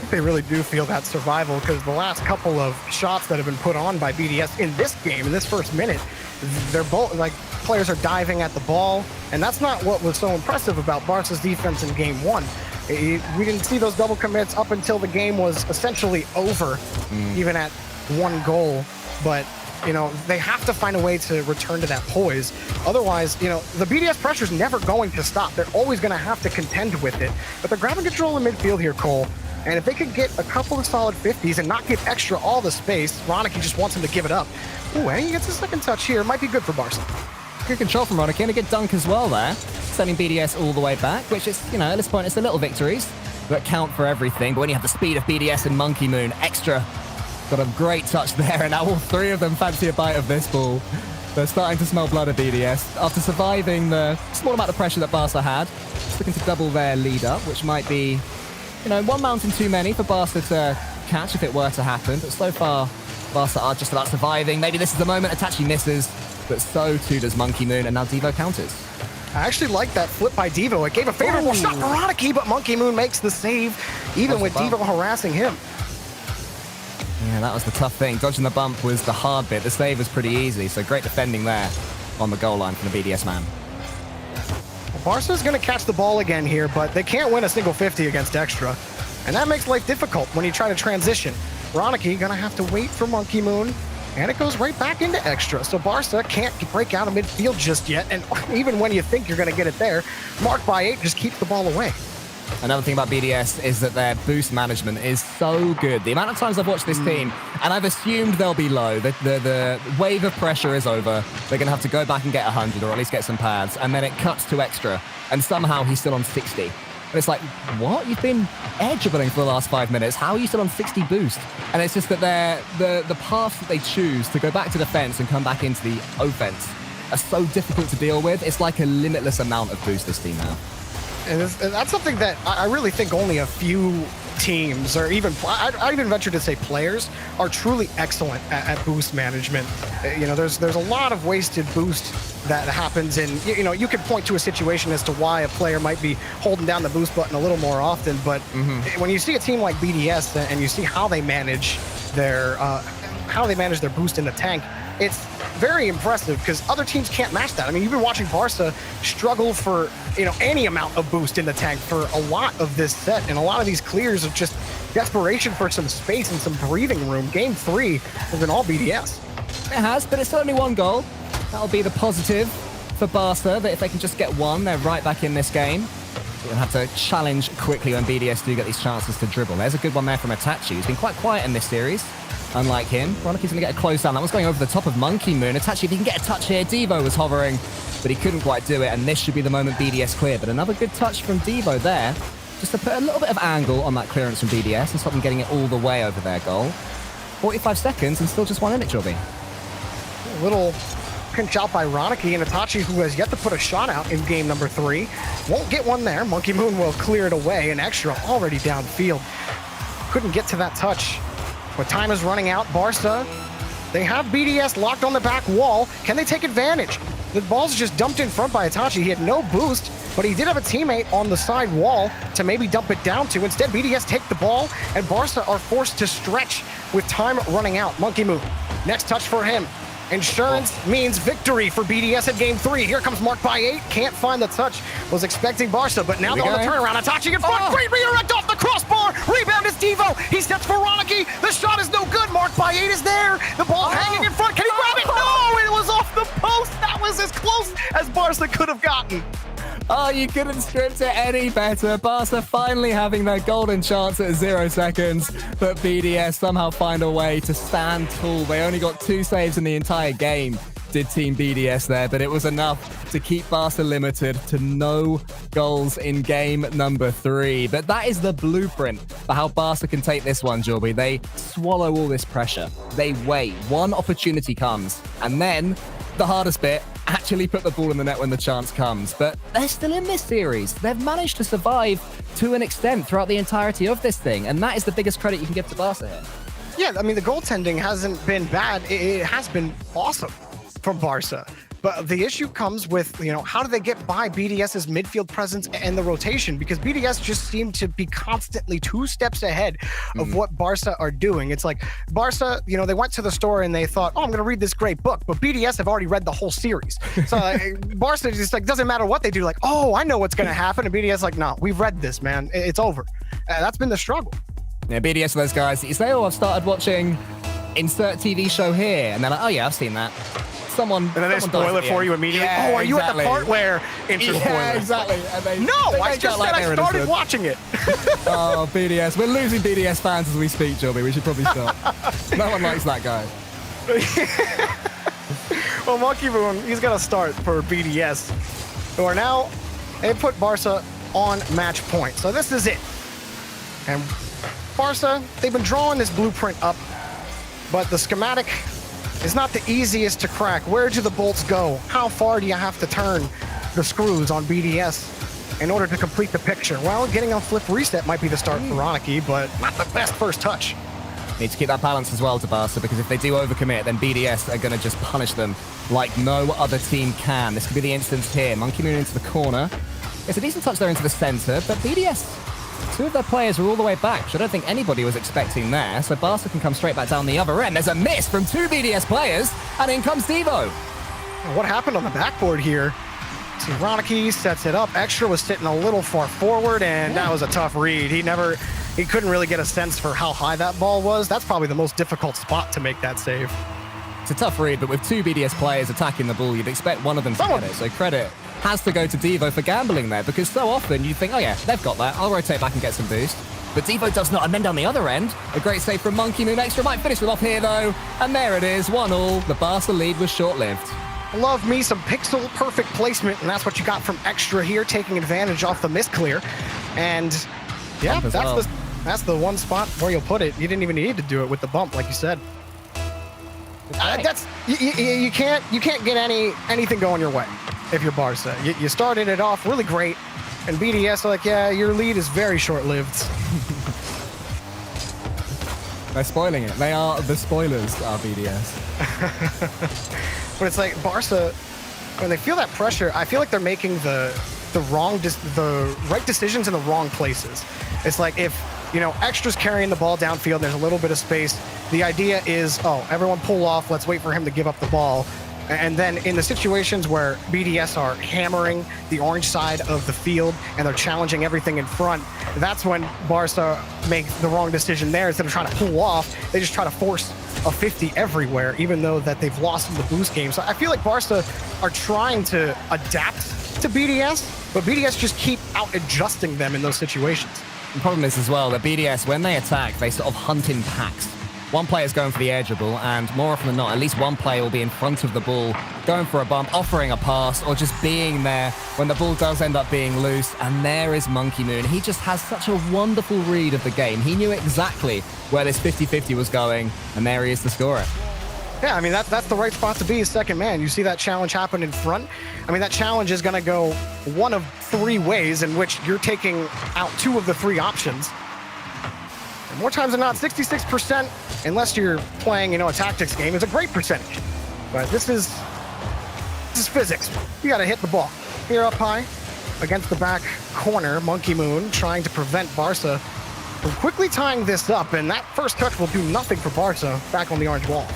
S14: They really do feel that survival, because the last couple of shots that have been put on by BDS in this game, in this first minute, they're both like players are diving at the ball, and that's not what was so impressive about Barca's defense in game one. We didn't see those double commits up until the game was essentially over, even at 1 goal. But you know, they have to find a way to return to that poise. Otherwise, you know, the BDS pressure is never going to stop. They're always going to have to contend with it. But they're grabbing control in midfield here, Cole. And if they could get a couple of solid 50s and not give Extra all the space, Ronicky just wants him to give it up. Ooh, and he gets a second touch here. Might be good for Barca.
S2: Good control from Ronicky, and a good dunk as well there. Sending BDS all the way back, which is, you know, at this point, it's the little victories that count for everything. But when you have the speed of BDS and Monkey Moon, Extra got a great touch there, and now all 3 of them fancy a bite of this ball. They're starting to smell blood at BDS. After surviving the small amount of pressure that Barca had, just looking to double their lead up, which might be, you know, 1 mountain too many for Barca to catch if it were to happen. But so far, Barca are just about surviving. Maybe this is the moment. Itachi misses, but so too does Monkey Moon, and now Devo counters.
S14: I actually like that flip by Devo. It gave a favorable shot for Ronicky, but Monkey Moon makes the save, even with Devo harassing him.
S2: Yeah, that was the tough thing. Dodging the bump was the hard bit. The save was pretty easy, so great defending there on the goal line from the BDS man.
S14: Well, Barca's going to catch the ball again here, but they can't win a single 50 against Extra. And that makes life difficult when you try to transition. Ronicky going to have to wait for Monkey Moon, and it goes right back into Extra. So Barca can't break out of midfield just yet, and even when you think you're going to get it there, Mark by 8 just keeps the ball away.
S2: Another thing about BDS is that their boost management is so good. The amount of times I've watched this team, and I've assumed they'll be low. The wave of pressure is over. They're going to have to go back and get 100, or at least get some pads, and then it cuts to Extra, and somehow he's still on 60. And it's like, what? You've been air dribbling for the last 5 minutes. How are you still on 60 boost? And it's just that the paths that they choose to go back to defense and come back into the offense are so difficult to deal with. It's like a limitless amount of boost, this team now.
S14: And that's something that I really think only a few teams, or even, I even venture to say players, are truly excellent at boost management. You know, there's a lot of wasted boost that happens, and you know, you could point to a situation as to why a player might be holding down the boost button a little more often, but when you see a team like BDS and you see how they manage their boost in the tank, it's very impressive, because other teams can't match that. I mean, you've been watching Barca struggle for, you know, any amount of boost in the tank for a lot of this set, and a lot of these clears of just desperation for some space and some breathing room. Game 3 has been all BDS.
S2: It has, but it's only 1 goal. That'll be the positive for Barca, that if they can just get 1, they're right back in this game. You'll have to challenge quickly when BDS do get these chances to dribble. There's a good one there from Itachi, who's been quite quiet in this series. Unlike him, Roniky's going to get a close down. That one's going over the top of Monkey Moon. Itachi, if he can get a touch here, Devo was hovering, but he couldn't quite do it, and this should be the moment BDS clear. But another good touch from Devo there, just to put a little bit of angle on that clearance from BDS and stop them getting it all the way over their goal. 45 seconds and still just 1 in it, Joby.
S14: A little pinch out by Ronicky, and Itachi, who has yet to put a shot out in game number 3, won't get one there. Monkey Moon will clear it away, and Extra already downfield. Couldn't get to that touch. But time is running out. Barca, they have BDS locked on the back wall. Can they take advantage? The ball's just dumped in front by Itachi. He had no boost, but he did have a teammate on the side wall to maybe dump it down to. Instead, BDS take the ball, and Barca are forced to stretch with time running out. Monkey Moon, next touch for him. Insurance means victory for BDS at game 3. Here comes Mark by 8. Can't find the touch. Was expecting Barca, but now they're on the turnaround. Itachi in front. Great redirect off the crossbar. Rebound is Devo. He steps for Ronicky. The shot is no good. Mark by 8 is there. The ball hanging in front. Can he grab it? No, it was off the post. That was as close as Barca could have gotten.
S2: Oh, you couldn't script it any better. Barca finally having their golden chance at 0 seconds, but BDS somehow find a way to stand tall. They only got 2 saves in the entire game, did Team BDS there, but it was enough to keep Barca limited to no goals in game number 3. But that is the blueprint for how Barca can take this one, Jorby. They swallow all this pressure. They wait. One opportunity comes, and then the hardest bit, actually put the ball in the net when the chance comes. But they're still in this series. They've managed to survive to an extent throughout the entirety of this thing, and that is the biggest credit you can give to Barca here.
S14: Yeah, I mean, the goaltending hasn't been bad. It has been awesome from Barca. But the issue comes with, how do they get by BDS's midfield presence and the rotation? Because BDS just seem to be constantly 2 steps ahead of what Barca are doing. It's like Barca, they went to the store and they thought, oh, I'm going to read this great book. But BDS have already read the whole series. So Barca just doesn't matter what they do. Like, oh, I know what's going to happen. And BDS like, no, we've read this, man. It's over. That's been the struggle.
S2: Yeah, BDS for those guys. You say, oh, I've started watching insert TV show here. And they're like, oh, yeah, I've seen that. And
S14: then they spoil it for you immediately.
S2: Yeah,
S14: are you at the part where
S2: spoilers?
S14: Exactly. And I just said I started watching it.
S2: Oh, BDS. We're losing BDS fans as we speak, Joby. We should probably stop. No one likes that guy.
S14: Well, Monkey Moon, he's going to start for BDS, who are now, they put Barca on match point. So this is it. And Barca, they've been drawing this blueprint up, but the schematic is not the easiest to crack. Where do the bolts go? How far do you have to turn the screws on BDS in order to complete the picture? Well, getting a flip reset might be the start for Ronicky, but not the best first touch.
S2: Need to keep that balance as well to Barca, because if they do overcommit, then BDS are going to just punish them like no other team can. This could be the instance here. Monkey Moon into the corner. It's a decent touch there into the center, but BDS, 2 of their players are all the way back, which I don't think anybody was expecting there. So Barca can come straight back down the other end. There's a miss from 2 BDS players, and in comes Devo.
S14: What happened on the backboard here? See, Ronicky sets it up. Extra was sitting a little far forward, and that was a tough read. He couldn't really get a sense for how high that ball was. That's probably the most difficult spot to make that save.
S2: It's a tough read, but with 2 BDS players attacking the ball, you'd expect one of them to get it. So credit has to go to Devo for gambling there, because so often you think, oh yeah, they've got that. I'll rotate back and get some boost. But Devo does not, and then down the other end, a great save from Monkey Moon. Extra might finish it off here though, and there it is, 1-1. The Barca lead was short-lived.
S14: Love me some pixel perfect placement, and that's what you got from Extra here, taking advantage off the misclear. And yeah, that's the one spot where you'll put it. You didn't even need to do it with the bump, like you said. You can't get anything going your way if you're Barca. You started it off really great, and BDS are like, yeah, your lead is very short-lived.
S2: They're spoiling it. They are the spoilers, are BDS.
S14: But it's like Barca, when they feel that pressure, I feel like they're making the right decisions in the wrong places. It's like if Extra's carrying the ball downfield, there's a little bit of space. The idea is, oh, everyone pull off, let's wait for him to give up the ball. And then in the situations where BDS are hammering the orange side of the field and they're challenging everything in front, that's when Barca make the wrong decision there. Instead of trying to pull off, they just try to force a 50 everywhere, even though that they've lost in the boost game. So I feel like Barca are trying to adapt to BDS, but BDS just keep out adjusting them in those situations.
S2: The problem is as well that BDS, when they attack, they sort of hunt in packs. One player's going for the air dribble, and more often than not, at least one player will be in front of the ball, going for a bump, offering a pass, or just being there when the ball does end up being loose. And there is Monkey Moon. He just has such a wonderful read of the game. He knew exactly where this 50-50 was going, and there he is to score it.
S14: Yeah, I mean, that's the right spot to be as second man. You see that challenge happen in front. I mean, that challenge is going to go one of 3 ways in which you're taking out 2 of the 3 options. And more times than not, 66%, unless you're playing, a tactics game, is a great percentage. But this is physics. You got to hit the ball. Here up high against the back corner, Monkey Moon trying to prevent Barca from quickly tying this up, and that first touch will do nothing for Barca back on the orange wall.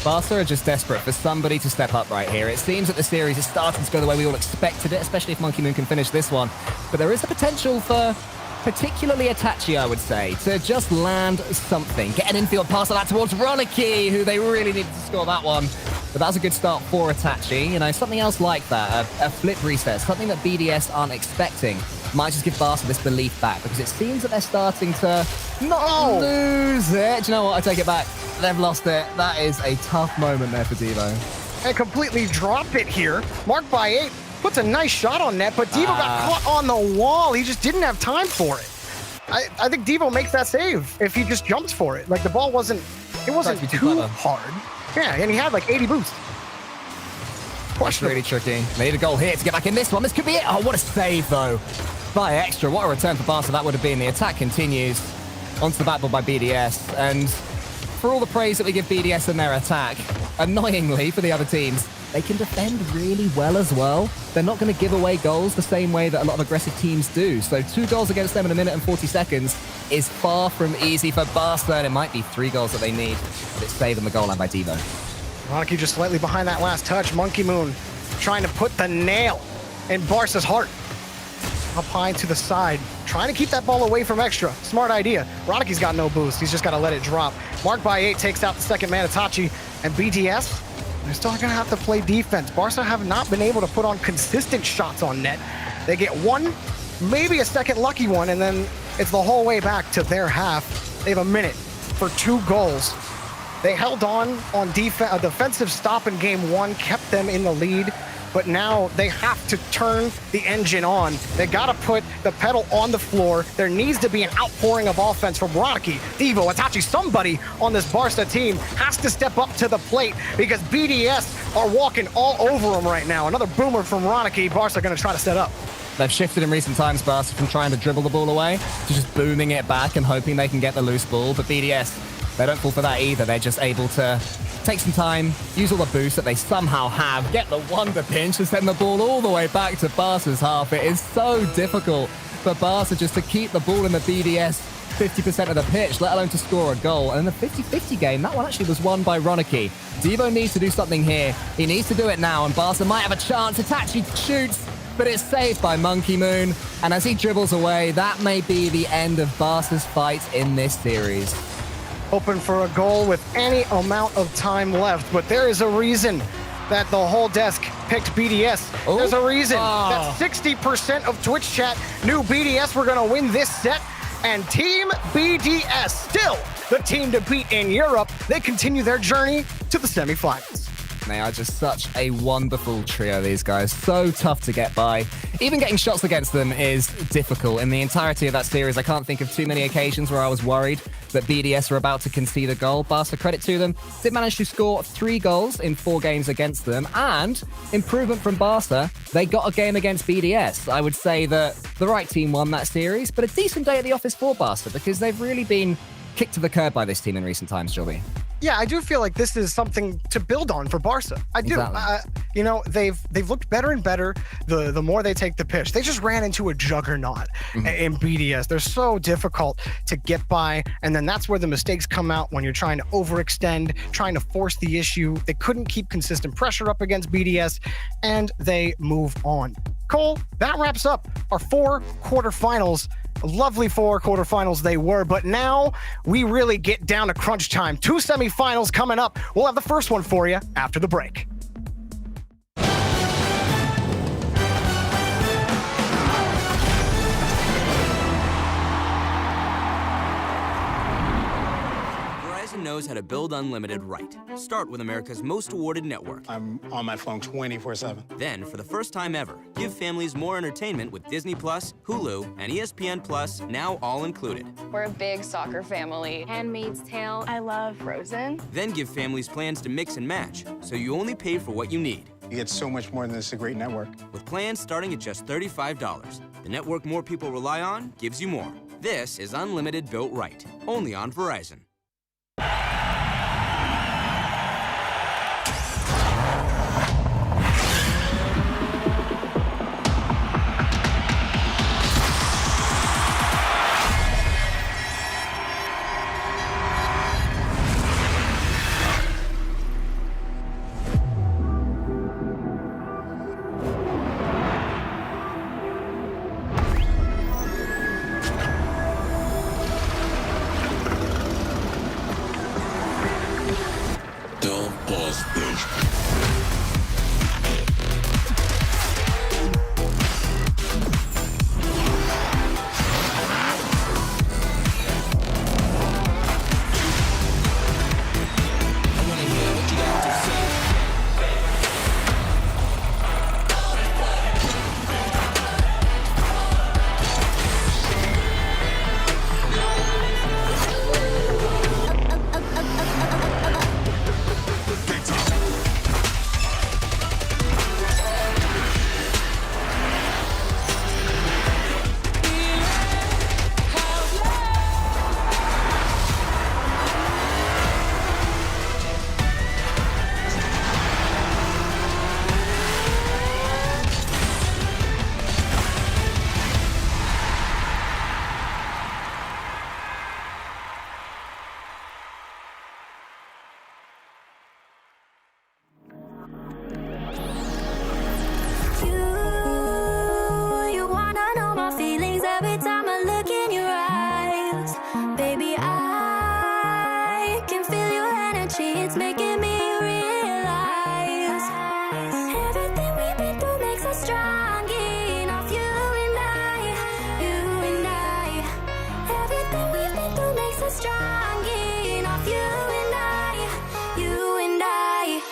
S2: Barca are just desperate for somebody to step up right here. It seems that the series is starting to go the way we all expected it, especially if Monkey Moon can finish this one. But there is the potential for particularly Itachi, I would say, to just land something. Get an infield pass like that towards Ronicky, who they really needed to score that one. But that's a good start for Itachi. Something else like that, a flip reset, something that BDS aren't expecting. Might just give Barca this belief back, because it seems that they're starting to not lose it. Do you know what? I take it back. They've lost it. That is a tough moment there for Devo.
S14: And completely drop it here. Marked by 8. Puts a nice shot on net, but Devo got caught on the wall. He just didn't have time for it. I think Devo makes that save if he just jumps for it. Like, the ball wasn't too hard. Yeah, and he had like 80 boost.
S2: It's really tricky. They need a goal here to get back in this one. This could be it. Oh, what a save, though. By extra. What a return for Barca that would have been. The attack continues onto the backboard by BDS. And for all the praise that we give BDS and their attack, annoyingly for the other teams, they can defend really well as well. They're not going to give away goals the same way that a lot of aggressive teams do. So 2 goals against them in 1 minute and 40 seconds is far from easy for Barca, and it might be 3 goals that they need. But it's saved on the goal line by Devo.
S14: Rocky just slightly behind that last touch. Monkey Moon trying to put the nail in Barca's heart. Up high to the side, trying to keep that ball away from extra. Smart idea. Rocky's got no boost. He's just got to let it drop. Marked by 8 takes out the second man, Itachi, and BDS. They're still going to have to play defense. Barca have not been able to put on consistent shots on net. They get 1, maybe a second lucky one, and then it's the whole way back to their half. They have 1 minute for 2 goals. They held on a defensive stop in game 1, kept them in the lead, but now they have to turn the engine on. They got to put the pedal on the floor. There needs to be an outpouring of offense from Rocky, Devo, Itachi. Somebody on this Barca team has to step up to the plate because BDS are walking all over them right now. Another boomer from Rocky. Barca going to try to set up.
S2: They've shifted in recent times, Barca, from trying to dribble the ball away to just booming it back and hoping they can get the loose ball. But BDS, they don't fall for that either. They're just able to take some time, use all the boost that they somehow have, get the wonder pinch and send the ball all the way back to Barca's half. It is so difficult for Barca just to keep the ball in the BDS 50% of the pitch, let alone to score a goal. And in the 50-50 game, that one actually was won by Roniki. Devo needs to do something here. He needs to do it now, and Barca might have a chance. Itachi shoots, but it's saved by Monkey Moon. And as he dribbles away, that may be the end of Barca's fight in this series.
S14: Hoping for a goal with any amount of time left, but there is a reason that the whole desk picked BDS.
S2: Ooh.
S14: There's a reason that 60% of Twitch chat knew BDS were gonna win this set, and Team BDS, still the team to beat in Europe. They continue their journey to the semifinals.
S2: They are just such a wonderful trio, these guys. So tough to get by. Even getting shots against them is difficult. In the entirety of that series, I can't think of too many occasions where I was worried that BDS were about to concede a goal. Barca, credit to them, did manage to score 3 goals in 4 games against them. And improvement from Barca, they got a game against BDS. I would say that the right team won that series, but a decent day at the office for Barca because they've really been kicked to the curb by this team in recent times, Joby.
S14: Yeah, I do feel like this is something to build on for Barca. I do.
S2: Exactly.
S14: You know, they've looked better and better the more they take the pitch. They just ran into a juggernaut in BDS. They're so difficult to get by, and then that's where the mistakes come out when you're trying to overextend, trying to force the issue. They couldn't keep consistent pressure up against BDS, and they move on. Cole, that wraps up our 4 quarterfinals. Lovely 4 quarterfinals they were, but now we really get down to crunch time. 2 semifinals coming up. We'll have the first one for you after the break.
S7: Knows how to build unlimited right. Start with America's most awarded network.
S8: I'm on my phone 24/7.
S7: Then, for the first time ever, give families more entertainment with Disney Plus, Hulu, and ESPN Plus, now all included.
S9: We're a big soccer family.
S10: Handmaid's Tale. I love Frozen.
S7: Then give families plans to mix and match, so you only pay for what you need.
S8: You get so much more than this, a great network.
S7: With plans starting at just $35, the network more people rely on gives you more. This is unlimited built right, only on Verizon.
S16: can feel your energy, it's making me realize everything we've been through makes us strong enough. You and I, everything we've been through makes us strong enough. You and I, you and I.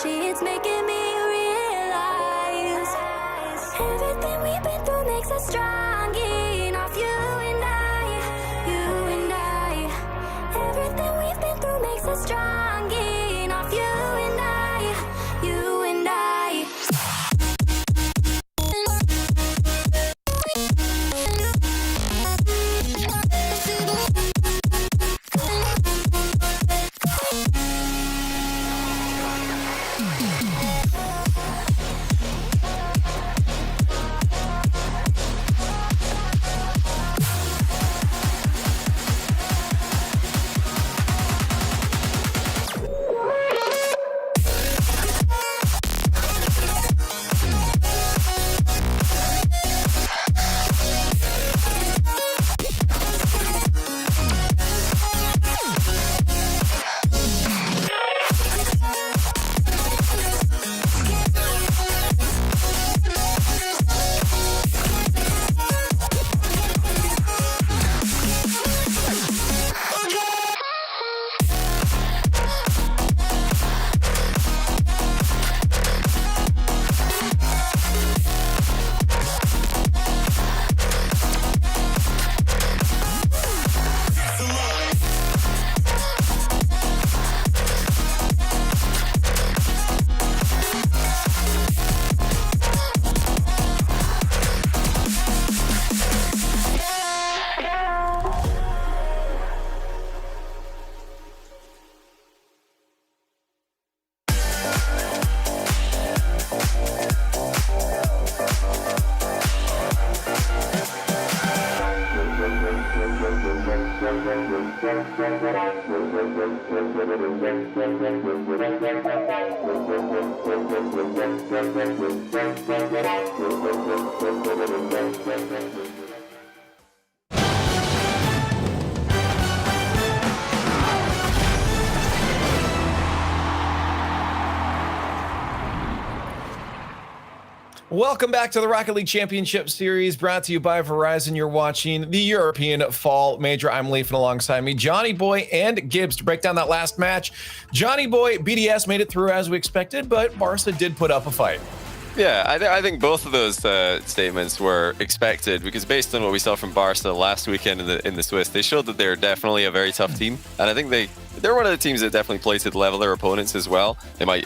S16: It's making me realize everything we've been through makes us strong enough. You and I, everything we've been through makes us strong enough. You and I, you and I.
S11: Welcome back to the Rocket League Championship Series, brought to you by Verizon. You're watching the European Fall Major. I'm Leaf, and alongside me, Johnny Boy and Gibbs to break down that last match. Johnny Boy, BDS made it through as we expected, but Barca did put up a fight.
S4: Yeah, I think both of those statements were expected, because based on what we saw from Barca last weekend in the Swiss, they showed that they're definitely a very tough team, and I think they're one of the teams that definitely play to the level of their opponents as well. They might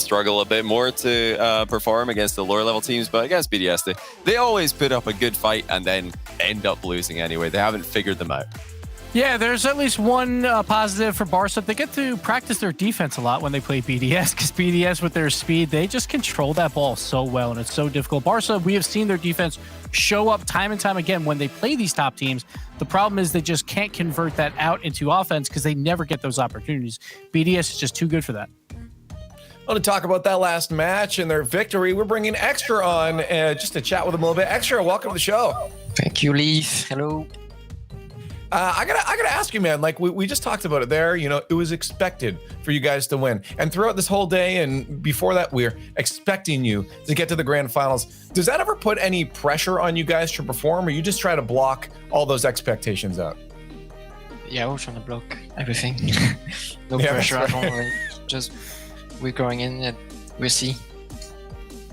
S4: struggle a bit more to perform against the lower level teams, but against BDS they always put up a good fight and then end up losing anyway. They haven't figured them out.
S12: Yeah, there's at least one positive for Barca. They get to practice their defense a lot when they play BDS, because BDS with their speed, they just control that ball so well, and it's so difficult. Barca, we have seen their defense show up time and time again when they play these top teams. The problem is they just can't convert that out into offense because they never get those opportunities. BDS is just too good for that.
S11: I want to talk about that last match and their victory. We're bringing Extra on just to chat with them a little bit. Extra, welcome to the show.
S17: Thank you, Leaf. Hello.
S11: I gotta ask you, man. Like we just talked about it there. You know, it was expected for you guys to win, and throughout this whole day and before that, we're expecting you to get to the grand finals. Does that ever put any pressure on you guys to perform, or you just try to block all those expectations out?
S17: Yeah, we're trying to block everything. No pressure at all. Like, just we're going in and we'll see.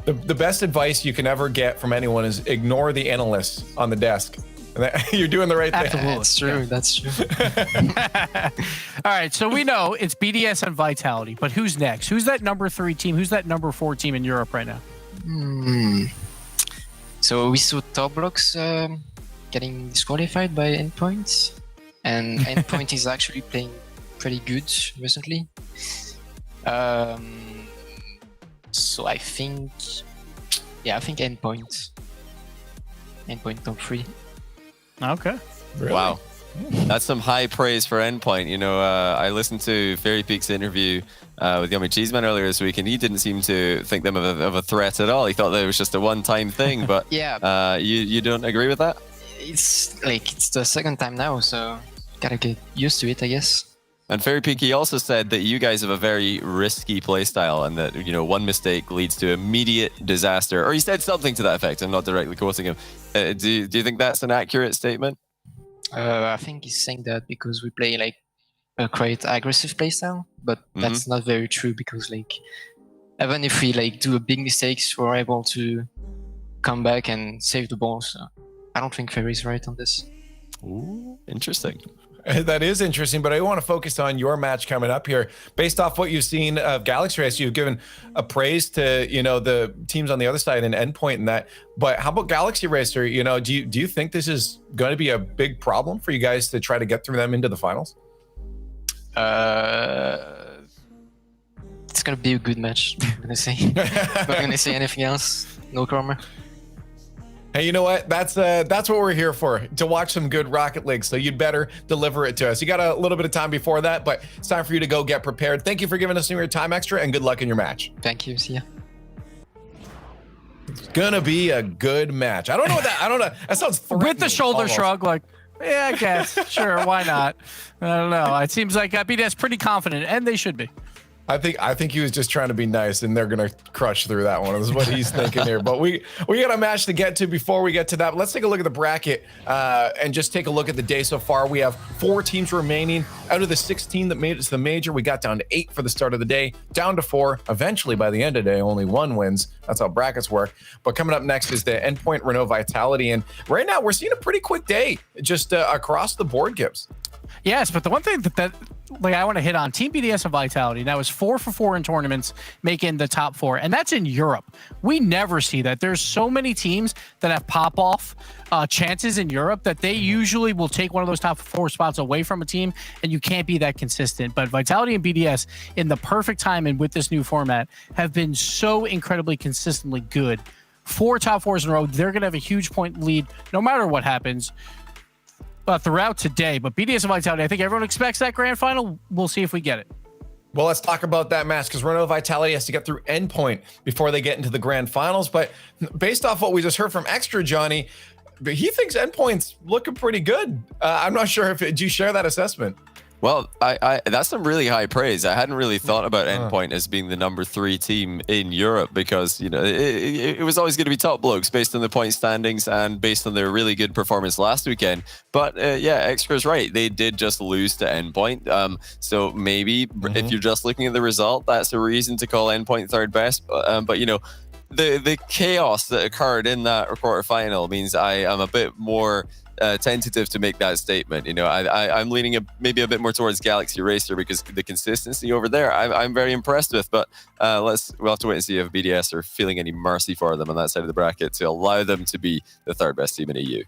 S11: The best advice you can ever get from anyone is ignore the analysts on the desk. You're doing the right thing.
S17: Absolutely. That's true.
S12: All right, so we know it's BDS and Vitality, but who's next? Who's that number 3 team? Who's that number 4 team in Europe right now?
S17: So we saw Top Blocks getting disqualified by Endpoint, and Endpoint is actually playing pretty good recently. So I think Endpoint top 3.
S12: Okay.
S11: Really?
S4: Wow. That's some high praise for Endpoint. You know, I listened to Fairy Peak's interview with Yummy Cheeseman earlier this week, and he didn't seem to think them of a threat at all. He thought that it was just a one-time thing, but
S17: yeah.
S4: You don't agree with that?
S17: It's the second time now, so gotta get used to it, I guess.
S4: And Fairy Peak, he also said that you guys have a very risky playstyle and that, you know, one mistake leads to immediate disaster. Or he said something to that effect. I'm not directly quoting him. Do you think that's an accurate statement?
S17: I think he's saying that because we play like a quite aggressive playstyle, but that's not very true because like even if we like do a big mistakes, we're able to come back and save the ball. So I don't think Fairy's right on this.
S4: Ooh, interesting.
S11: That is interesting, but I want to focus on your match coming up here. Based off what you've seen of Galaxy Race, you've given a praise to, you know, the teams on the other side and Endpoint and that. But how about Galaxy Racer? You know, do you think this is going to be a big problem for you guys to try to get through them into the finals?
S17: It's gonna be a good match. I'm gonna say. I'm not gonna say anything else. No karma.
S11: Hey, you know what? That's what we're here for, to watch some good Rocket League. So you'd better deliver it to us. You got a little bit of time before that, but it's time for you to go get prepared. Thank you for giving us some of your time extra, and good luck in your match.
S17: Thank you. See ya.
S11: It's gonna be a good match. I don't know what that. I don't know. That sounds threatening,
S12: with the shoulder
S11: almost.
S12: shrug, like, yeah, I guess, sure, why not? I don't know. It seems like BDS pretty confident, and they should be.
S11: I think he was just trying to be nice, and they're gonna crush through that one. This is what he's thinking here. But we got a match to get to before we get to that. But let's take a look at the bracket and just take a look at the day so far. We have 4 teams remaining out of the 16 that made it to the major. We got down to 8 for the start of the day, down to 4. Eventually, by the end of the day, only 1 wins. That's how brackets work. But coming up next is the Endpoint Renault Vitality, and right now we're seeing a pretty quick day just across the board, Gibbs.
S12: Yes, but the one thing that like I want to hit on, Team BDS and Vitality, that was 4 for 4 in tournaments, making the top 4, and that's in Europe. We never see that. There's so many teams that have pop-off chances in Europe that they usually will take one of those top 4 spots away from a team, and you can't be that consistent. But Vitality and BDS, in the perfect time and with this new format, have been so incredibly consistently good. 4 top 4s in a row. They're going to have a huge point lead no matter what happens throughout today. But BDS and Vitality, I think everyone expects that grand final. We'll see if we get it.
S11: Well, let's talk about that match, because Renault Vitality has to get through Endpoint before they get into the grand finals. But based off what we just heard from Extra Johnny, he thinks Endpoint's looking pretty good. I'm not sure do you share that assessment?
S4: Well, I that's some really high praise. I hadn't really thought about Endpoint as being the number 3 team in Europe, because, you know, it was always going to be top blokes based on the point standings and based on their really good performance last weekend. But yeah, Extra's right. They did just lose to Endpoint. So maybe if you're just looking at the result, that's a reason to call Endpoint third best. But you know, the chaos that occurred in that quarterfinal means I am a bit more tentative to make that statement. You know, I'm leaning maybe a bit more towards Galaxy Racer, because the consistency over there I'm very impressed with. But we'll have to wait and see if BDS are feeling any mercy for them on that side of the bracket to allow them to be the 3rd best team in EU.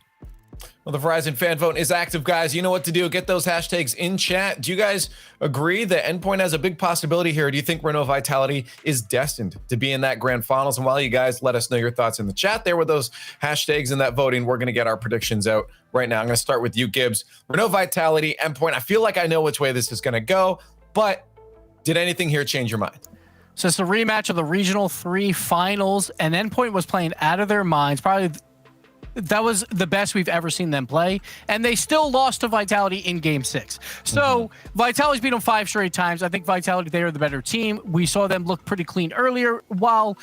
S11: Well, the Verizon fan vote is active, guys. You know what to do. Get those hashtags in chat. Do you guys agree that Endpoint has a big possibility here? Do you think Renault Vitality is destined to be in that grand finals? And while you guys let us know your thoughts in the chat there with those hashtags and that voting, we're going to get our predictions out right now. I'm going to start with you, Gibbs. Renault Vitality, Endpoint. I feel like I know which way this is going to go, but did anything here change your mind?
S12: So it's the rematch of the Regional 3 finals, and Endpoint was playing out of their minds. Probably That was the best we've ever seen them play, and they still lost to Vitality in Game 6. So Vitality's beat them 5 straight times. I think Vitality, they are the better team. We saw them look pretty clean earlier, while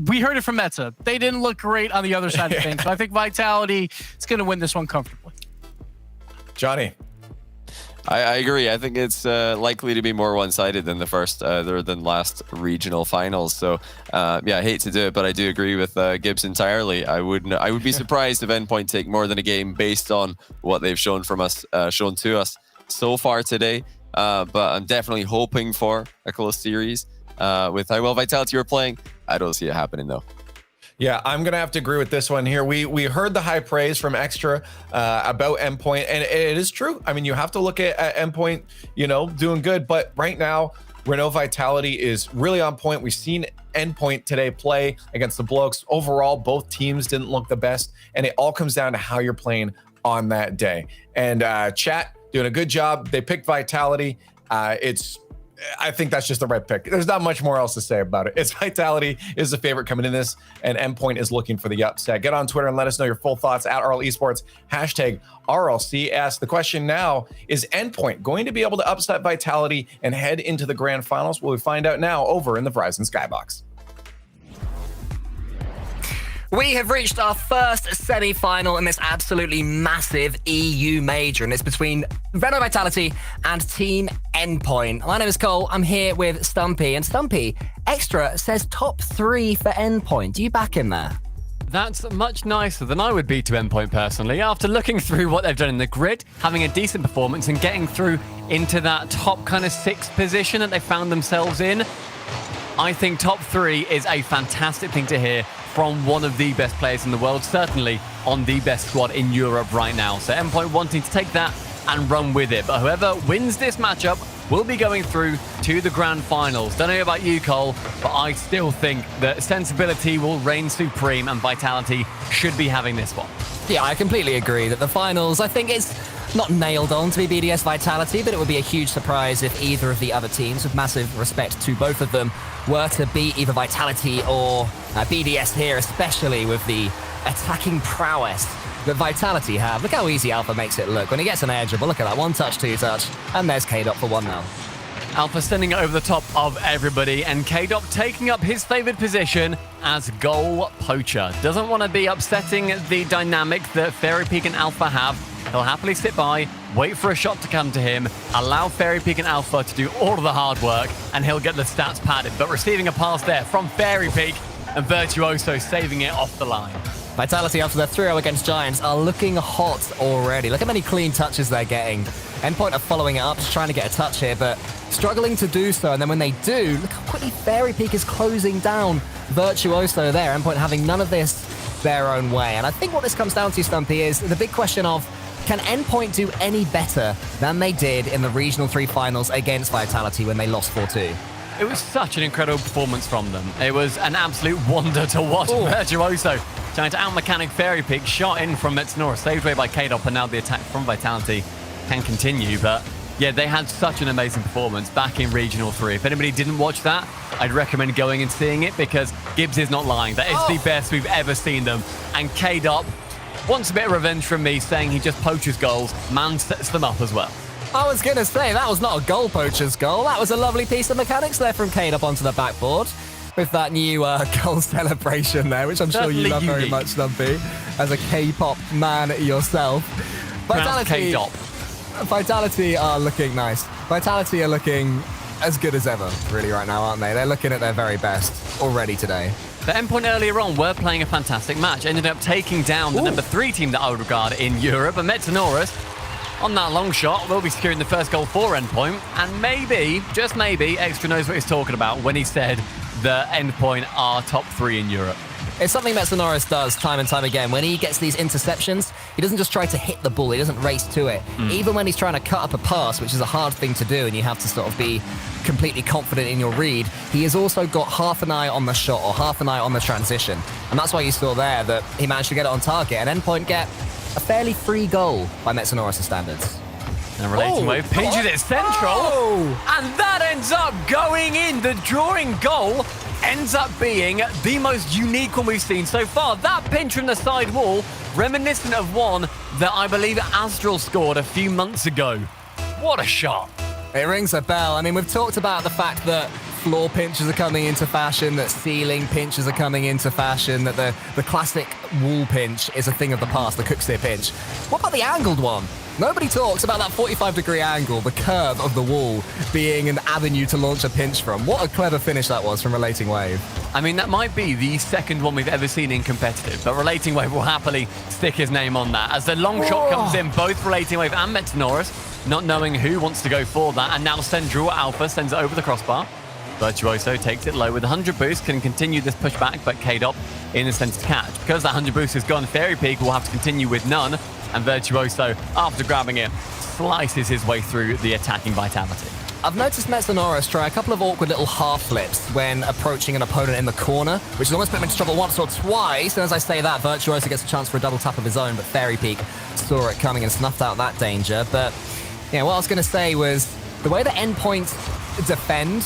S12: we heard it from Metza. They didn't look great on the other side of things. So I think Vitality is going to win this one comfortably.
S11: Johnny.
S4: I agree. I think it's likely to be more one-sided than the first, than last regional finals. So, yeah, I hate to do it, but I do agree with Gibbs entirely. I would be surprised if Endpoint take more than a game based on what they've shown to us so far today. But I'm definitely hoping for a close series. With how well Vitality are playing, I don't see it happening though.
S11: Yeah, I'm going to have to agree with this one here. We heard the high praise from Extra about Endpoint, and it is true. I mean, you have to look at Endpoint, doing good. But right now, we know Vitality is really on point. We've seen Endpoint today play against the Blokes. Overall, both teams didn't look the best, and it all comes down to how you're playing on that day. And chat, doing a good job. They picked Vitality. I think that's just the right pick. There's not much more else to say about it. It's Vitality is the favorite coming in this, and Endpoint is looking for the upset. Get on Twitter and let us know your full thoughts at RL Esports, hashtag RLCS. The question now, is Endpoint going to be able to upset Vitality and head into the grand finals? Well, we find out now over in the Verizon Skybox.
S2: We have reached our first semi-final in this absolutely massive EU major, and it's between Renault Vitality and Team Endpoint. My name is Cole. I'm here with Stumpy, and Stumpy, Extra says top 3 for Endpoint. Do you back him there?
S3: That's much nicer than I would be to Endpoint personally. After looking through what they've done in the grid, having a decent performance and getting through into that top kind of 6th position that they found themselves in, I think top 3 is a fantastic thing to hear from one of the best players in the world, certainly on the best squad in Europe right now. So Endpoint wanting to take that and run with it. But whoever wins this matchup will be going through to the grand finals. Don't know about you, Cole, but I still think that sensibility will reign supreme and Vitality should be having this one.
S2: Yeah, I completely agree that the finals, I think it's not nailed on to be BDS Vitality, but it would be a huge surprise if either of the other teams, with massive respect to both of them, were to beat either Vitality or BDS here, especially with the attacking prowess that Vitality have. Look how easy Alpha makes it look. When he gets an air dribble, look at that. 1-touch, 2-touch, and there's K-Dot for 1-0.
S3: Alpha sending it over the top of everybody, and K-Dot taking up his favored position as goal poacher. Doesn't want to be upsetting the dynamic that Fairy Peak and Alpha have. He'll happily sit by, wait for a shot to come to him, allow Fairy Peak and Alpha to do all of the hard work, and he'll get the stats padded. But receiving a pass there from Fairy Peak, and Virtuoso saving it off the line.
S2: Vitality, after their 3-0 against Giants, are looking hot already. Look how many clean touches they're getting. Endpoint are following it up, just trying to get a touch here, but struggling to do so. And then when they do, look how quickly Fairy Peak is closing down Virtuoso there. Endpoint having none of this their own way. And I think what this comes down to, Stumpy, is the big question of, can Endpoint do any better than they did in the Regional 3 finals against Vitality when they lost 4-2?
S3: It was such an incredible performance from them. It was an absolute wonder to watch. Virtuoso trying to out-mechanic Fairy Peak, shot in from Metznora, saved away by K-Dop, and now the attack from Vitality can continue. But yeah, they had such an amazing performance back in Regional 3. If anybody didn't watch that, I'd recommend going and seeing it, because Gibbs is not lying. That is the best we've ever seen them. And K-Dop wants a bit of revenge from me, saying he just poaches goals. Man sets them up as well.
S2: I was going to say, that was not a goal poacher's goal. That was a lovely piece of mechanics there from K-Dop onto the backboard with that new goal celebration there, which I'm sure you love very much, Stumpy, as a K-pop man yourself. Vitality are looking nice. Vitality are looking as good as ever, really, right now, aren't they? They're looking at their very best already today.
S3: The Endpoint earlier on were playing a fantastic match, ended up taking down the number 3 team that I would regard in Europe, and Metanoris, on that long shot, will be securing the first goal for Endpoint, and maybe, just maybe, Extra knows what he's talking about when he said that Endpoint are top 3 in Europe.
S2: It's something that Sonoris does time and time again. When he gets these interceptions, he doesn't just try to hit the ball, he doesn't race to it. Even when he's trying to cut up a pass, which is a hard thing to do, and you have to sort of be completely confident in your read, he has also got half an eye on the shot or half an eye on the transition. And that's why you saw there that he managed to get it on target, and Endpoint get a fairly free goal by Metsonoris' standards.
S3: And Relating Wave pinches it central, and that ends up going in, the drawing goal. ends up being the most unique one we've seen so far. That pinch from the side wall, reminiscent of one that I believe Astral scored a few months ago. What a shot.
S2: It rings a bell. I mean, we've talked about the fact that floor pinches are coming into fashion, that ceiling pinches are coming into fashion, that the classic wall pinch is a thing of the past, the Cooksteer pinch. What about the angled one? Nobody talks about that 45-degree angle, the curve of the wall being an avenue to launch a pinch from. What a clever finish that was from Relating Wave.
S3: I mean, that might be the second one we've ever seen in competitive, but Relating Wave will happily stick his name on that. As the long shot comes in, both Relating Wave and Metanoris, not knowing who wants to go for that, and now Central Alpha sends it over the crossbar. Virtuoso takes it low with 100 boost, can continue this pushback, but K-Dop in the center to catch. Because that 100 boost is gone, Fairy Peak will have to continue with none, and Virtuoso, after grabbing it, slices his way through the attacking Vitality.
S2: I've noticed Metanoris try a couple of awkward little half flips when approaching an opponent in the corner, which has almost put him into trouble once or twice. And as I say that, Virtuoso gets a chance for a double tap of his own, but Fairy Peak saw it coming and snuffed out that danger. But yeah, what I was going to say was the way that Endpoint defend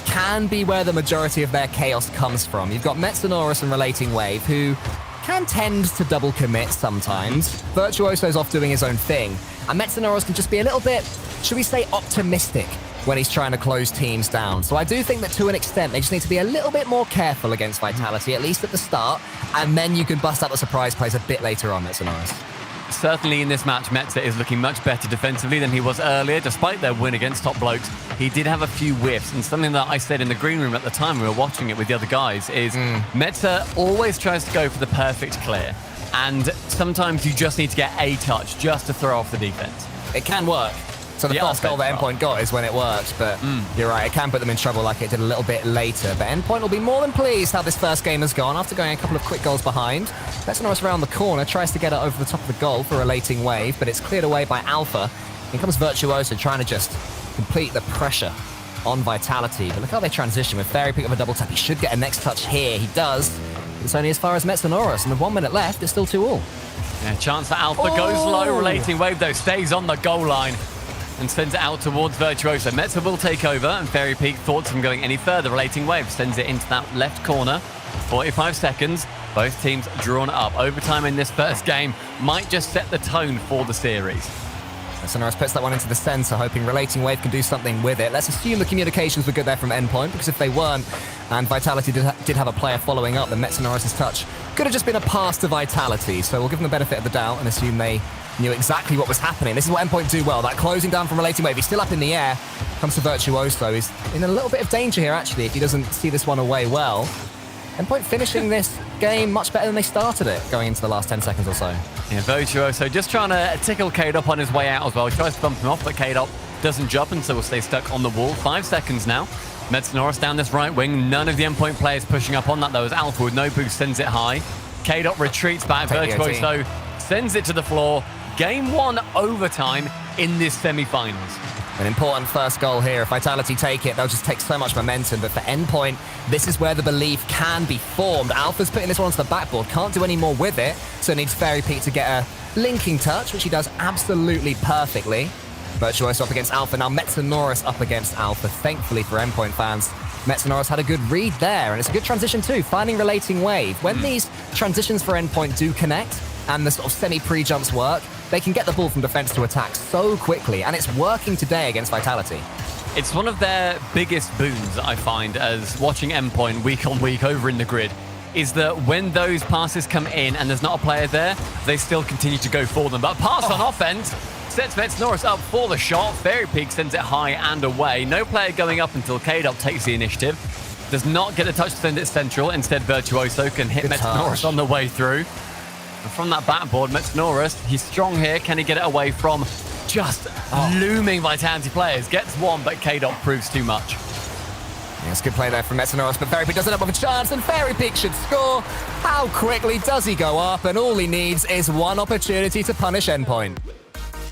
S2: can be where the majority of their chaos comes from. You've got Metanoris and Relating Wave, who can tend to double commit sometimes. Virtuoso's off doing his own thing, and Metanoris can just be a little bit, should we say, optimistic when he's trying to close teams down. So I do think that to an extent, they just need to be a little bit more careful against Vitality, at least at the start, and then you can bust out the surprise plays a bit later on, Metanoris.
S3: Certainly in this match, Metza is looking much better defensively than he was earlier. Despite their win against Top Blokes, he did have a few whiffs. And something that I said in the green room at the time we were watching it with the other guys is Metza always tries to go for the perfect clear. And sometimes you just need to get a touch just to throw off the defense.
S2: It can work. So the first goal that Endpoint got is when it worked, but you're right, it can put them in trouble like it did a little bit later. But Endpoint will be more than pleased how this first game has gone after going a couple of quick goals behind. Metanoris around the corner, tries to get it over the top of the goal for Relating Wave, but it's cleared away by Alpha. Here comes Virtuoso trying to just complete the pressure on Vitality. But look how they transition with Fairy Peak of a double tap. He should get a next touch here. He does. It's only as far as Metanoris, and with 1 minute left, it's still 2-2.
S3: Yeah, chance that Alpha goes low. Relating Wave, though, stays on the goal line and sends it out towards Virtuoso. Metza will take over, and Fairy Peak thoughts him going any further. Relating Wave sends it into that left corner. 45 seconds. Both teams drawn up. Overtime in this first game might just set the tone for the series.
S2: Metanoris puts that one into the center, hoping Relating Wave can do something with it. Let's assume the communications were good there from Endpoint, because if they weren't, and Vitality did have a player following up, then Metanoris' touch could have just been a pass to Vitality. So we'll give them the benefit of the doubt and assume they knew exactly what was happening. This is what Endpoint do well. That closing down from Relating Wave. He's still up in the air. Comes to Virtuoso. He's in a little bit of danger here, actually, if he doesn't see this one away well. Endpoint finishing this game much better than they started it, going into the last 10 seconds or so.
S3: Yeah, Virtuoso just trying to tickle K-Dop on his way out as well. He tries to bump him off, but K-Dop doesn't jump and so will stay stuck on the wall. 5 seconds now. Metanoris down this right wing. None of the Endpoint players pushing up on that, though, as Alpha with no boost sends it high. K-Dop retreats back. Virtuoso sends it to the floor. Game 1 overtime in this semi-finals.
S2: An important first goal here. If Vitality take it, they'll just take so much momentum. But for Endpoint, this is where the belief can be formed. Alpha's putting this one onto the backboard, can't do any more with it, so needs Fairy Peak to get a linking touch, which he does absolutely perfectly. Virtuoso up against Alpha. Now Metanoris up against Alpha. Thankfully for Endpoint fans, Metanoris had a good read there, and it's a good transition too, finding Relating Wave. When these transitions for Endpoint do connect, and the sort of semi-pre-jumps work, they can get the ball from defense to attack so quickly, and it's working today against Vitality.
S3: It's one of their biggest boons, I find, as watching Endpoint week on week over in the grid, is that when those passes come in and there's not a player there, they still continue to go for them. But pass on offense sets Metanoris up for the shot. Fairy Peak sends it high and away. No player going up until K-Dop takes the initiative. Does not get a touch to send it central. Instead, Virtuoso can hit Metanoris on the way through. And from that backboard, Metanoris, he's strong here. Can he get it away from just looming Vitality players? Gets one, but K-Dop proves too much.
S2: Yeah, it's a good play there from Metanoris, but Fairy Peak doesn't have a chance, and Fairy Peak should score. How quickly does he go up? And all he needs is one opportunity to punish Endpoint.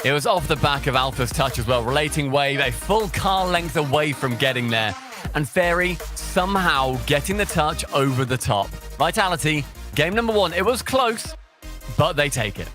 S3: It was off the back of Alpha's touch as well. Relating Wave, a full car length away from getting there. And Fairy somehow getting the touch over the top. Vitality, game number 1. It was close, but they take it.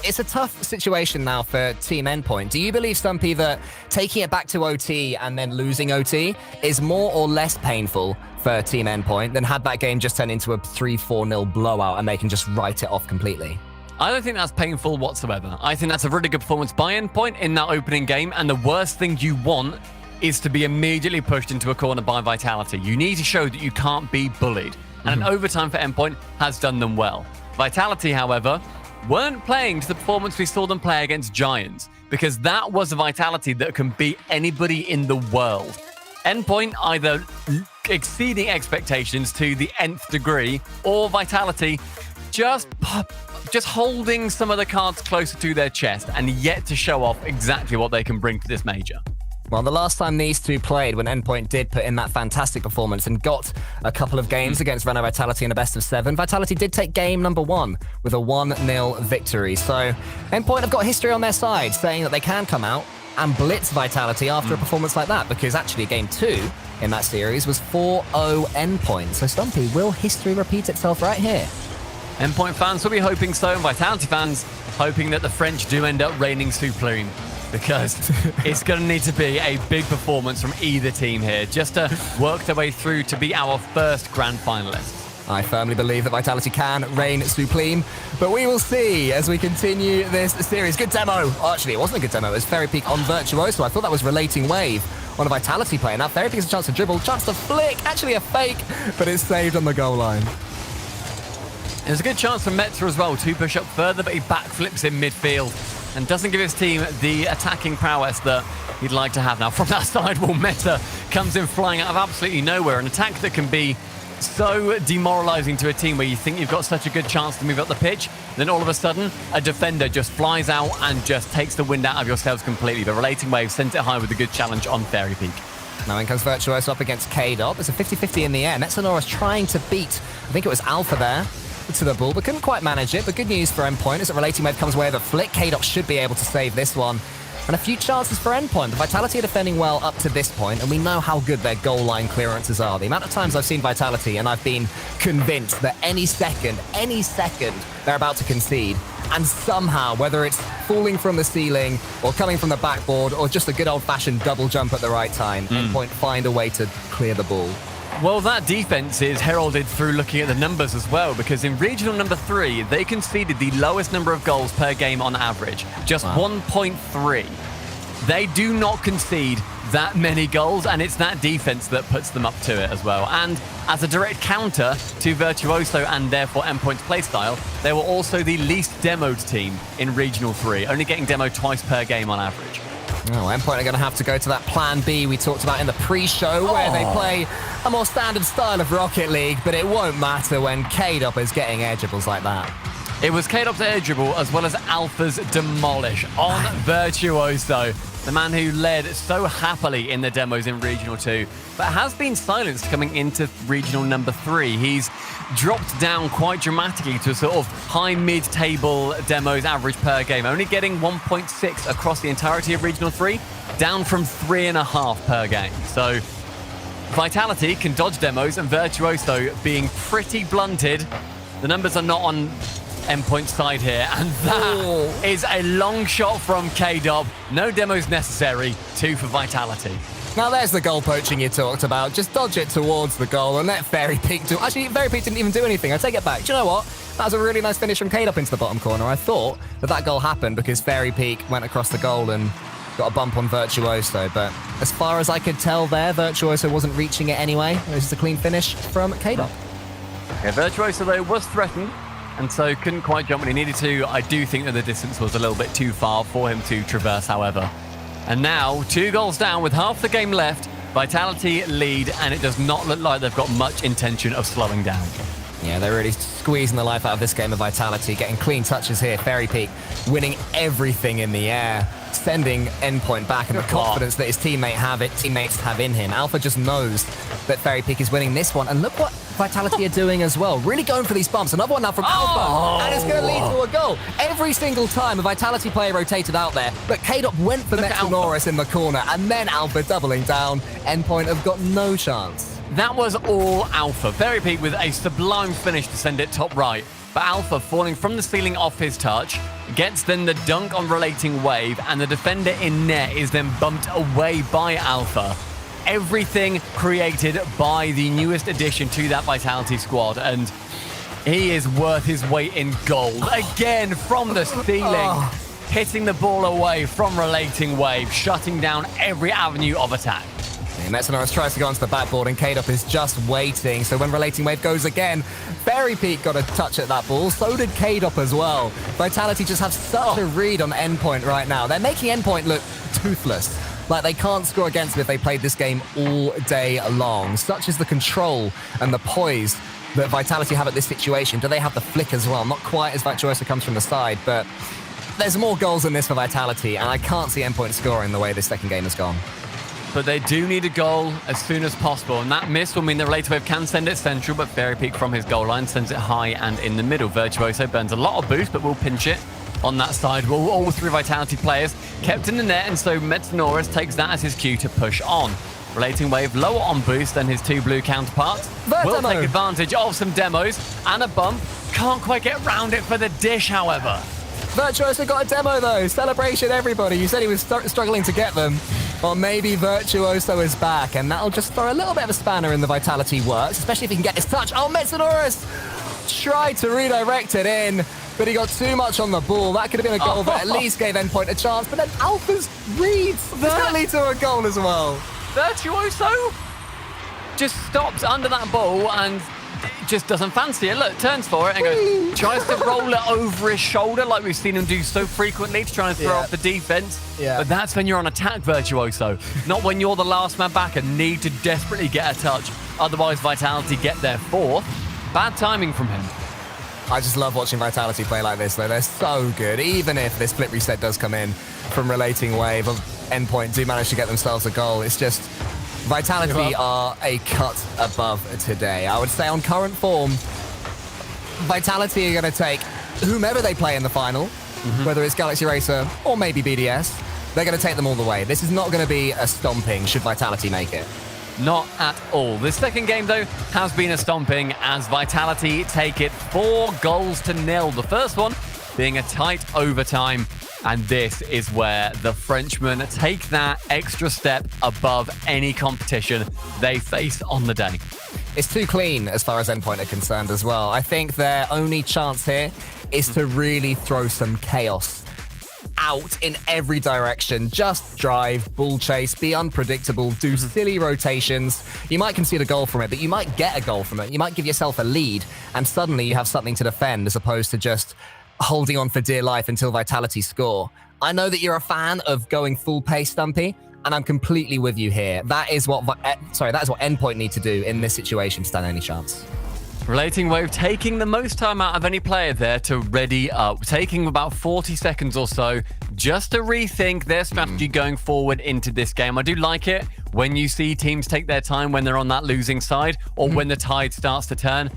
S2: it's a tough situation now for Team Endpoint. Do you believe, Stumpy, that taking it back to OT and then losing OT is more or less painful for Team Endpoint than had that game just turned into a 3-4-0 blowout and they can just write it off completely?
S3: I don't think that's painful whatsoever. I think that's a really good performance by Endpoint in that opening game, and the worst thing you want is to be immediately pushed into a corner by Vitality. You need to show that you can't be bullied, and an overtime for Endpoint has done them well. Vitality, however, weren't playing to the performance we saw them play against Giants, because that was a Vitality that can beat anybody in the world. Endpoint either exceeding expectations to the nth degree, or Vitality just holding some of the cards closer to their chest and yet to show off exactly what they can bring to this major.
S2: Well, the last time these two played, when Endpoint did put in that fantastic performance and got a couple of games against Renault Vitality in a best of 7, Vitality did take game number 1 with a 1-0 victory. So Endpoint have got history on their side, saying that they can come out and blitz Vitality after a performance like that, because actually game 2 in that series was 4-0 Endpoint. So Stumpy, will history repeat itself right here?
S3: Endpoint fans will be hoping so, and Vitality fans hoping that the French do end up reigning supreme, because it's going to need to be a big performance from either team here just to work their way through to be our first grand finalists.
S2: I firmly believe that Vitality can reign supreme, but we will see as we continue this series. Good demo. Actually, it wasn't a good demo. It was Fairy Peak on Virtuoso. I thought that was Relating Wave on a Vitality player. Now Fairy Peak has a chance to dribble, chance to flick. Actually a fake, but it's saved on the goal line.
S3: There's a good chance for Metzer as well to push up further, but he backflips in midfield and doesn't give his team the attacking prowess that he'd like to have. Now, from that sidewall, Metzer comes in flying out of absolutely nowhere. An attack that can be so demoralizing to a team where you think you've got such a good chance to move up the pitch, then all of a sudden, a defender just flies out and just takes the wind out of your sails completely. The Relating Wave sends it high with a good challenge on Fairy Peak.
S2: Now in comes Virtuoso up against K-Dop. It's a 50-50 in the air. Metsonora's trying to beat, I think it was Alpha there, to the ball, but couldn't quite manage it. But good news for Endpoint as a Relating Wave comes away with a flick. K-Dop should be able to save this one. And a few chances for Endpoint. The Vitality are defending well up to this point, and we know how good their goal line clearances are. The amount of times I've seen Vitality, and I've been convinced that any second, they're about to concede. And somehow, whether it's falling from the ceiling, or coming from the backboard, or just a good old-fashioned double jump at the right time, Endpoint find a way to clear the ball.
S3: Well, that defense is heralded through looking at the numbers as well, because in regional number 3, they conceded the lowest number of goals per game on average, just 1.3. They do not concede that many goals, and it's that defense that puts them up to it as well. And as a direct counter to Virtuoso and therefore Endpoint's playstyle, they were also the least demoed team in regional 3, only getting demoed twice per game on average.
S2: Oh, Endpoint are going to have to go to that plan B we talked about in the pre-show, where they play a more standard style of Rocket League, but it won't matter when K-Dop is getting air dribbles like that.
S3: It was K-Dop's air dribble as well as Alpha's demolish on Virtuoso, the man who led so happily in the demos in Regional 2, but has been silenced coming into Regional number 3. He's dropped down quite dramatically to a sort of high mid-table demos average per game, only getting 1.6 across the entirety of Regional 3, down from 3.5 per game. So Vitality can dodge demos, and Virtuoso being pretty blunted. The numbers are not on Endpoint's side here, and that is a long shot from K-Dop. No demos necessary, 2 for Vitality.
S2: Now there's the goal poaching you talked about. Just dodge it towards the goal and let Fairy Peak do... Actually, Fairy Peak didn't even do anything. I take it back. Do you know what? That was a really nice finish from K-Dop into the bottom corner. I thought that goal happened because Fairy Peak went across the goal and got a bump on Virtuoso, but as far as I could tell there, Virtuoso wasn't reaching it anyway. It was just a clean finish from K-Dop.
S3: Yeah, Virtuoso, though, was threatened, and so couldn't quite jump when he needed to. I do think that the distance was a little bit too far for him to traverse, however. And now, 2 goals down with half the game left. Vitality lead, and it does not look like they've got much intention of slowing down.
S2: Yeah, they're really squeezing the life out of this game of Vitality, getting clean touches here. Fairy Peak winning everything in the air, sending Endpoint back, and the confidence that his teammates have in him. Alpha just knows that Fairy Peak is winning this one, and look what Vitality are doing as well. Really going for these bumps. Another one now from Alpha, and it's going to lead to a goal. Every single time a Vitality player rotated out there, but K-Dop went for Metanoris in the corner, and then Alpha doubling down. Endpoint have got no chance.
S3: That was all Alpha. Fairy Peak with a sublime finish to send it top right. But Alpha falling from the ceiling off his touch, Gets then the dunk on Relating Wave, and the defender in net is then bumped away by Alpha. Everything created by the newest addition to that Vitality squad, and he is worth his weight in gold. Again, from the ceiling, hitting the ball away from Relating Wave, shutting down every avenue of attack.
S2: Metanoris tries to go onto the backboard, and K-Dop is just waiting. So when Relating Wave goes again, Fairy Peak got a touch at that ball. So did K-Dop as well. Vitality just have such a read on Endpoint right now. They're making Endpoint look toothless. Like they can't score against them if they played this game all day long. Such is the control and the poise that Vitality have at this situation. Do they have the flick as well? Not quite as Virtuoso comes from the side, but there's more goals than this for Vitality, and I can't see Endpoint scoring the way this second game has gone.
S3: But they do need a goal as soon as possible, and that miss will mean the Relating Wave can send it central, but Fairy Peak from his goal line sends it high and in the middle. Virtuoso burns a lot of boost, but will pinch it on that side. Well, all three Vitality players kept in the net, and so Metanoris takes that as his cue to push on. Relating Wave lower on boost than his two blue counterparts. Will take advantage of some demos and a bump. Can't quite get round it for the dish, however.
S2: Virtuoso got a demo though. Celebration, everybody. You said he was struggling to get them. Well, maybe Virtuoso is back, and that'll just throw a little bit of a spanner in the Vitality works, especially if he can get his touch. Oh, Metanoris tried to redirect it in, but he got too much on the ball. That could have been a goal that at least gave Endpoint a chance, but then Alpha's reads. This could lead to a goal as well.
S3: Virtuoso just stops under that ball and just doesn't fancy it. Look, turns for it and goes, tries to roll it over his shoulder like we've seen him do so frequently to try and throw off the defense. But that's when you're on attack, Virtuoso, not when you're the last man back and need to desperately get a touch. Otherwise, Vitality get their fourth. Bad timing from him.
S2: I just love watching Vitality play like this, though. They're so good. Even if this flip reset does come in from Relating Wave, of Endpoint do manage to get themselves a goal. It's just Vitality are a cut above today. I would say on current form, Vitality are going to take whomever they play in the final, whether it's Galaxy Racer or maybe BDS, they're going to take them all the way. This is not going to be a stomping should Vitality make it.
S3: Not at all. This second game, though, has been a stomping as Vitality take it 4-0. The first one being a tight overtime. And this is where the Frenchmen take that extra step above any competition they face on the day.
S2: It's too clean as far as Endpoint are concerned as well. I think their only chance here is to really throw some chaos out in every direction. Just drive, bull chase, be unpredictable, do silly rotations. You might concede a goal from it, but you might get a goal from it. You might give yourself a lead, and suddenly you have something to defend as opposed to just holding on for dear life until Vitality score. I know that you're a fan of going full pace, Stumpy, and I'm completely with you here. That is what Endpoint need to do in this situation to stand any chance.
S3: Relating Wave taking the most time out of any player there to ready up, taking about 40 seconds or so just to rethink their strategy going forward into this game. I do like it when you see teams take their time when they're on that losing side or when the tide starts to turn.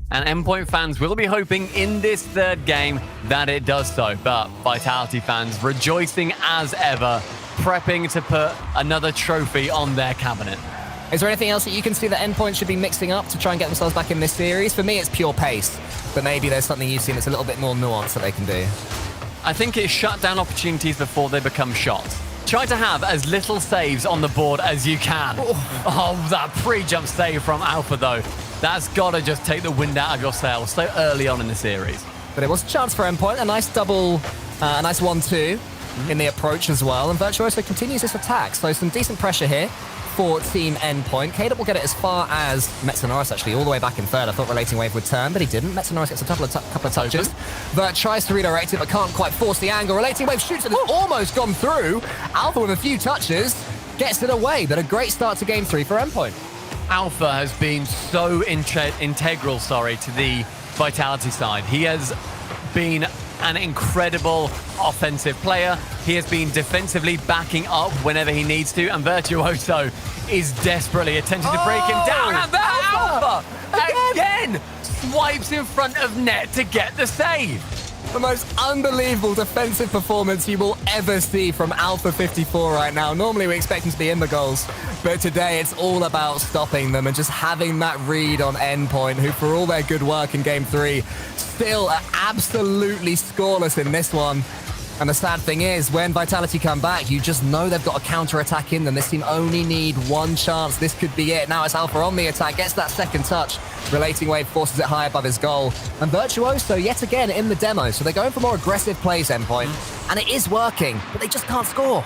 S3: And Endpoint fans will be hoping in this third game that it does so. But Vitality fans rejoicing as ever, prepping to put another trophy on their cabinet.
S2: Is there anything else that you can see that Endpoint should be mixing up to try and get themselves back in this series? For me, it's pure pace. But maybe there's something you've seen that's a little bit more nuanced that they can do.
S3: I think it's shut down opportunities before they become shots. Try to have as little saves on the board as you can. Oh, that pre-jump save from Alpha, though. That's got to just take the wind out of your sails so early on in the series.
S2: But it was a chance for Endpoint. A nice double, a nice 1-2 in the approach as well. And Virtuoso continues this attack. So some decent pressure here for Team Endpoint. K-Dop will get it as far as Metanoris, actually, all the way back in third. I thought Relating Wave would turn, but he didn't. Metanoris gets a couple of touches. Vert tries to redirect it, but can't quite force the angle. Relating Wave shoots it. It's almost gone through. Alpha with a few touches gets it away, but a great start to Game 3 for Endpoint.
S3: Alpha has been so integral, to the Vitality side. He has been an incredible offensive player. He has been defensively backing up whenever he needs to, and Virtuoso is desperately attempting to break him down. And Alpha again swipes in front of net to get the save.
S2: The most unbelievable defensive performance you will ever see from Alpha 54 right now. Normally we expect them to be in the goals, but today it's all about stopping them and just having that read on Endpoint, who for all their good work in Game 3, still are absolutely scoreless in this one. And the sad thing is, when Vitality come back, you just know they've got a counter-attack in them. This team only need one chance. This could be it. Now it's Alpha on the attack, gets that second touch. Relating Wave forces it high above his goal. And Virtuoso, yet again, in the demo. So they're going for more aggressive plays, Endpoint. And it is working, but they just can't score.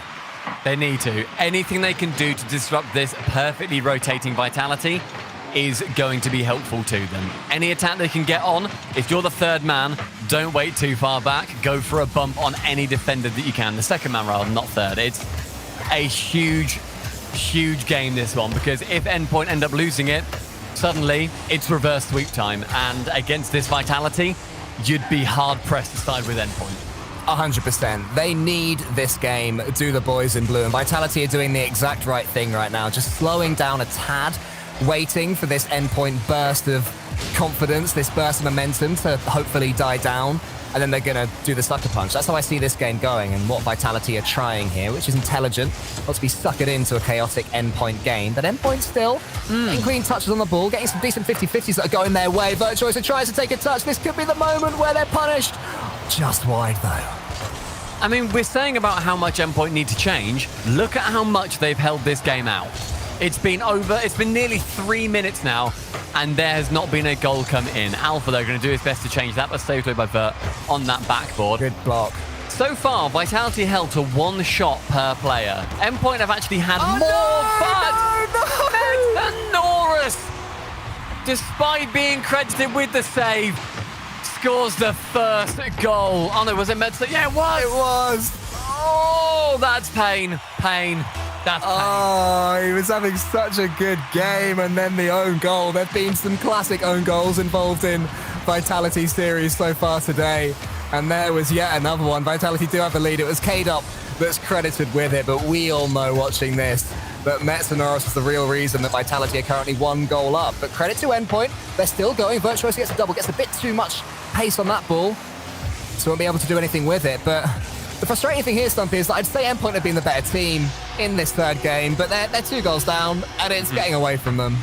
S3: They need to. Anything they can do to disrupt this perfectly rotating Vitality is going to be helpful to them. Any attack they can get on, if you're the third man, don't wait too far back. Go for a bump on any defender that you can. The second man rather, not third. It's a huge, huge game, this one, because if Endpoint end up losing it, suddenly it's reverse sweep time. And against this Vitality, you'd be hard-pressed to side with Endpoint.
S2: 100%. They need this game, do the boys in blue. And Vitality are doing the exact right thing right now, just slowing down a tad, waiting for this Endpoint burst of confidence, this burst of momentum to hopefully die down, and then they're going to do the sucker punch. That's how I see this game going and what Vitality are trying here, which is intelligent. Wants to be suckered into a chaotic Endpoint game, but Endpoint still getting clean touches on the ball, getting some decent 50-50s that are going their way. Virtuoso tries to take a touch. This could be the moment where they're punished. Just wide, though.
S3: I mean, we're saying about how much Endpoint need to change. Look at how much they've held this game out. It's been nearly 3 minutes now, and there has not been a goal come in. Alpha, though, going to do his best to change that, but saved away by Vert on that backboard.
S2: Good block.
S3: So far, Vitality held to 1 shot per player. Endpoint have actually had more, but Norris, despite being credited with the save, scores the first goal. Oh no, was it Medsa? Yeah, it was!
S2: It was!
S3: Oh, that's pain. Pain. That's pain.
S2: Oh, he was having such a good game, and then the own goal. There have been some classic own goals involved in Vitality series so far today, and there was yet another one. Vitality do have the lead. It was K-Dop that's credited with it, but we all know watching this that Metsonoros is the real reason that Vitality are currently 1 goal up. But credit to Endpoint, they're still going. Virtuoso gets a double, gets a bit too much pace on that ball, so won't be able to do anything with it. But the frustrating thing here, Stumpy, is that I'd say Endpoint have been the better team in this third game, but they're 2 goals down, and it's getting away from them.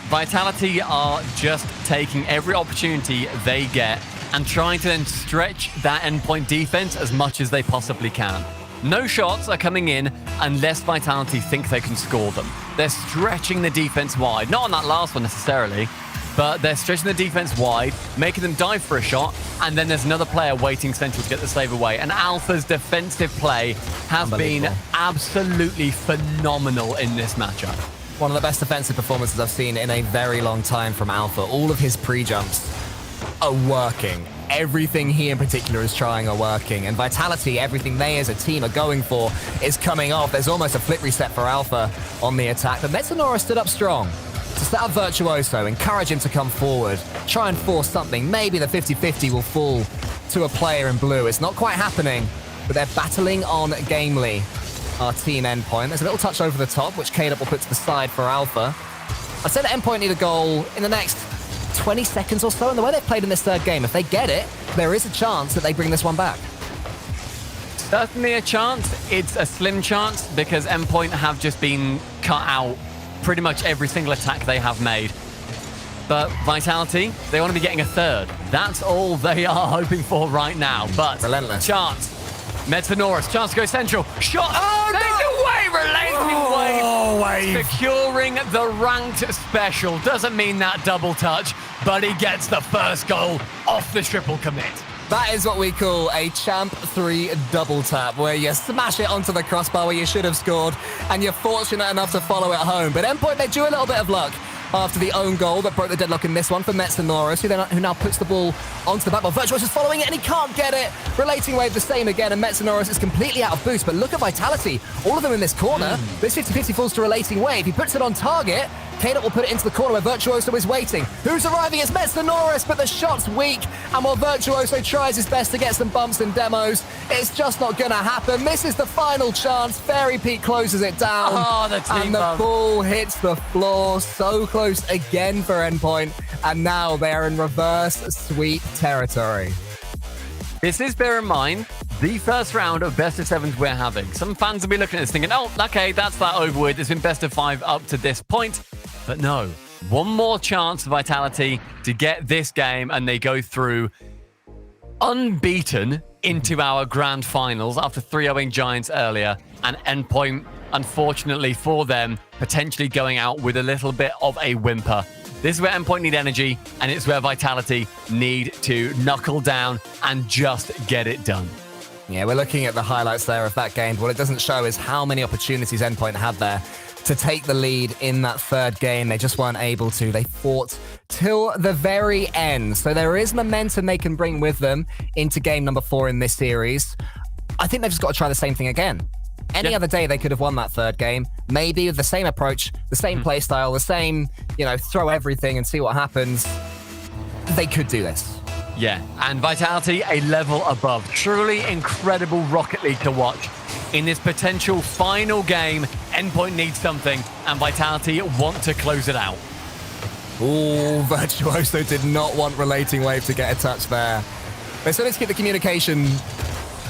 S3: Vitality are just taking every opportunity they get and trying to then stretch that Endpoint defense as much as they possibly can. No shots are coming in unless Vitality think they can score them. They're stretching the defense wide. Not on that last one necessarily, but they're stretching the defense wide, making them dive for a shot, and then there's another player waiting central to get the save away. And Alpha's defensive play has been absolutely phenomenal in this matchup.
S2: One of the best defensive performances I've seen in a very long time from Alpha. All of his pre-jumps are working. Everything he in particular is trying are working. And Vitality, everything they as a team are going for is coming off. There's almost a flip reset for Alpha on the attack. But Metsonoros stood up strong to set up Virtuoso, encourage him to come forward, try and force something. Maybe the 50-50 will fall to a player in blue. It's not quite happening, but they're battling on gamely. Our team Endpoint. There's a little touch over the top, which K-Dop will put to the side for Alpha. I'd say that Endpoint need a goal in the next 20 seconds or so, and the way they've played in this third game, if they get it, there is a chance that they bring this one back.
S3: Certainly a chance. It's a slim chance because Endpoint have just been cut out pretty much every single attack they have made. But Vitality, they want to be getting a third. That's all they are hoping for right now. But
S2: relentless
S3: chance. Metsonoros, chance to go central. Shot! Oh, no! Wave! Securing the ranked special. Doesn't mean that double touch, but he gets the first goal off the triple commit.
S2: That is what we call a Champ 3 double tap, where you smash it onto the crossbar where you should have scored, and you're fortunate enough to follow it home. But Endpoint, they drew a little bit of luck after the own goal that broke the deadlock in this one for Metsonoros, who now puts the ball onto the backboard. Virtuoso is following it, and he can't get it. Relating Wave the same again, and Metsonoros is completely out of boost. But look at Vitality. All of them in this corner. This 50-50 falls to Relating Wave. He puts it on target. K-Dot will put it into the corner where Virtuoso is waiting. Who's arriving? It's Metsonoros, but the shot's weak. And while Virtuoso tries his best to get some bumps and demos, it's just not going to happen. This is the final chance. Fairy Pete closes it down.
S3: Oh, the team
S2: and the ball hits the floor. So close again for Endpoint. And now they are in reverse sweep territory.
S3: This is, bear in mind, the first round of best of sevens we're having. Some fans will be looking at this thinking, oh, okay, that's that over with. It's been best of 5 up to this point. But no, one more chance for Vitality to get this game, and they go through unbeaten into our grand finals after 3-0ing Giants earlier, and Endpoint, unfortunately for them, potentially going out with a little bit of a whimper. This is where Endpoint need energy, and it's where Vitality need to knuckle down and just get it done.
S2: Yeah, we're looking at the highlights there of that game. What it doesn't show is how many opportunities Endpoint had there to take the lead in that third game. They just weren't able to. They fought till the very end. So there is momentum they can bring with them into game number 4 in this series. I think they've just got to try the same thing again. Any other day, they could have won that third game. Maybe with the same approach, the same play style, the same, throw everything and see what happens. They could do this.
S3: Yeah, and Vitality a level above. Truly incredible Rocket League to watch. In this potential final game, Endpoint needs something, and Vitality want to close it out.
S2: Ooh, Virtuoso did not want Relating Wave to get a touch there. They still need to keep the communication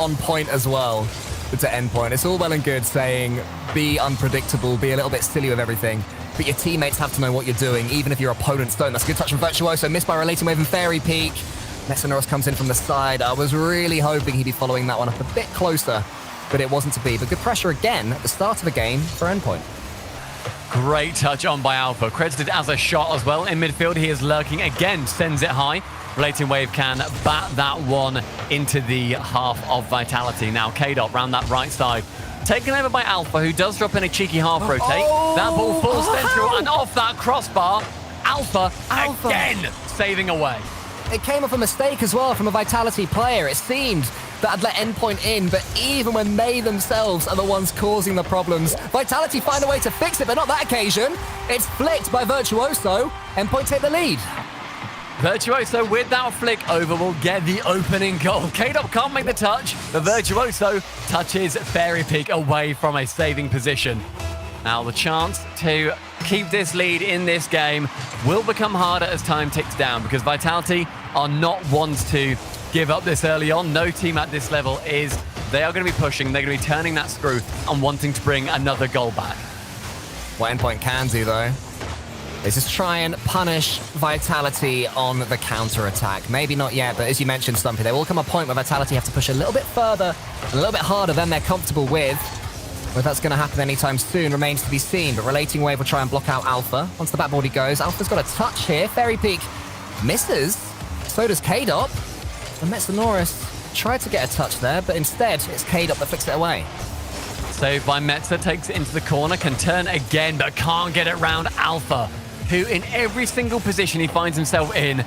S2: on point as well to Endpoint. It's all well and good saying, be unpredictable, be a little bit silly with everything, but your teammates have to know what you're doing, even if your opponents don't. That's a good touch from Virtuoso, missed by Relating Wave and Fairy Peak. Nexanoros comes in from the side. I was really hoping he'd be following that one up a bit closer, but it wasn't to be. But good pressure again at the start of the game for Endpoint.
S3: Great touch on by Alpha, credited as a shot as well. In midfield, he is lurking again, sends it high. Relating Wave can bat that one into the half of Vitality. Now, K-Dot round that right side. Taken over by Alpha, who does drop in a cheeky half rotate. That ball falls central and off that crossbar. Alpha again saving away.
S2: It came off a mistake as well from a Vitality player. It seemed that had let Endpoint in, but even when they themselves are the ones causing the problems, Vitality find a way to fix it, but not that occasion. It's flicked by Virtuoso. Endpoint take the lead.
S3: Virtuoso with that flick over will get the opening goal. K-Dop can't make the touch, but Virtuoso touches Fairy Peak away from a saving position. Now the chance to keep this lead in this game will become harder as time ticks down, because Vitality are not ones to give up this early on. No team at this level is. They are going to be pushing, they're going to be turning that screw and wanting to bring another goal back.
S2: What Endpoint can do though is just try and punish Vitality on the counter-attack. Maybe not yet, but as you mentioned, Stumpy, there will come a point where Vitality have to push a little bit further, a little bit harder than they're comfortable with. Whether that's going to happen anytime soon remains to be seen, but Relating Wave will try and block out Alpha. Once the backboard he goes, Alpha's got a touch here. Fairy Peak misses. So does K-Dop. And Metsanoris tried to get a touch there, but instead it's K-Dop that flicks it away.
S3: Saved by Metza, takes it into the corner, can turn again, but can't get it round Alpha, who in every single position he finds himself in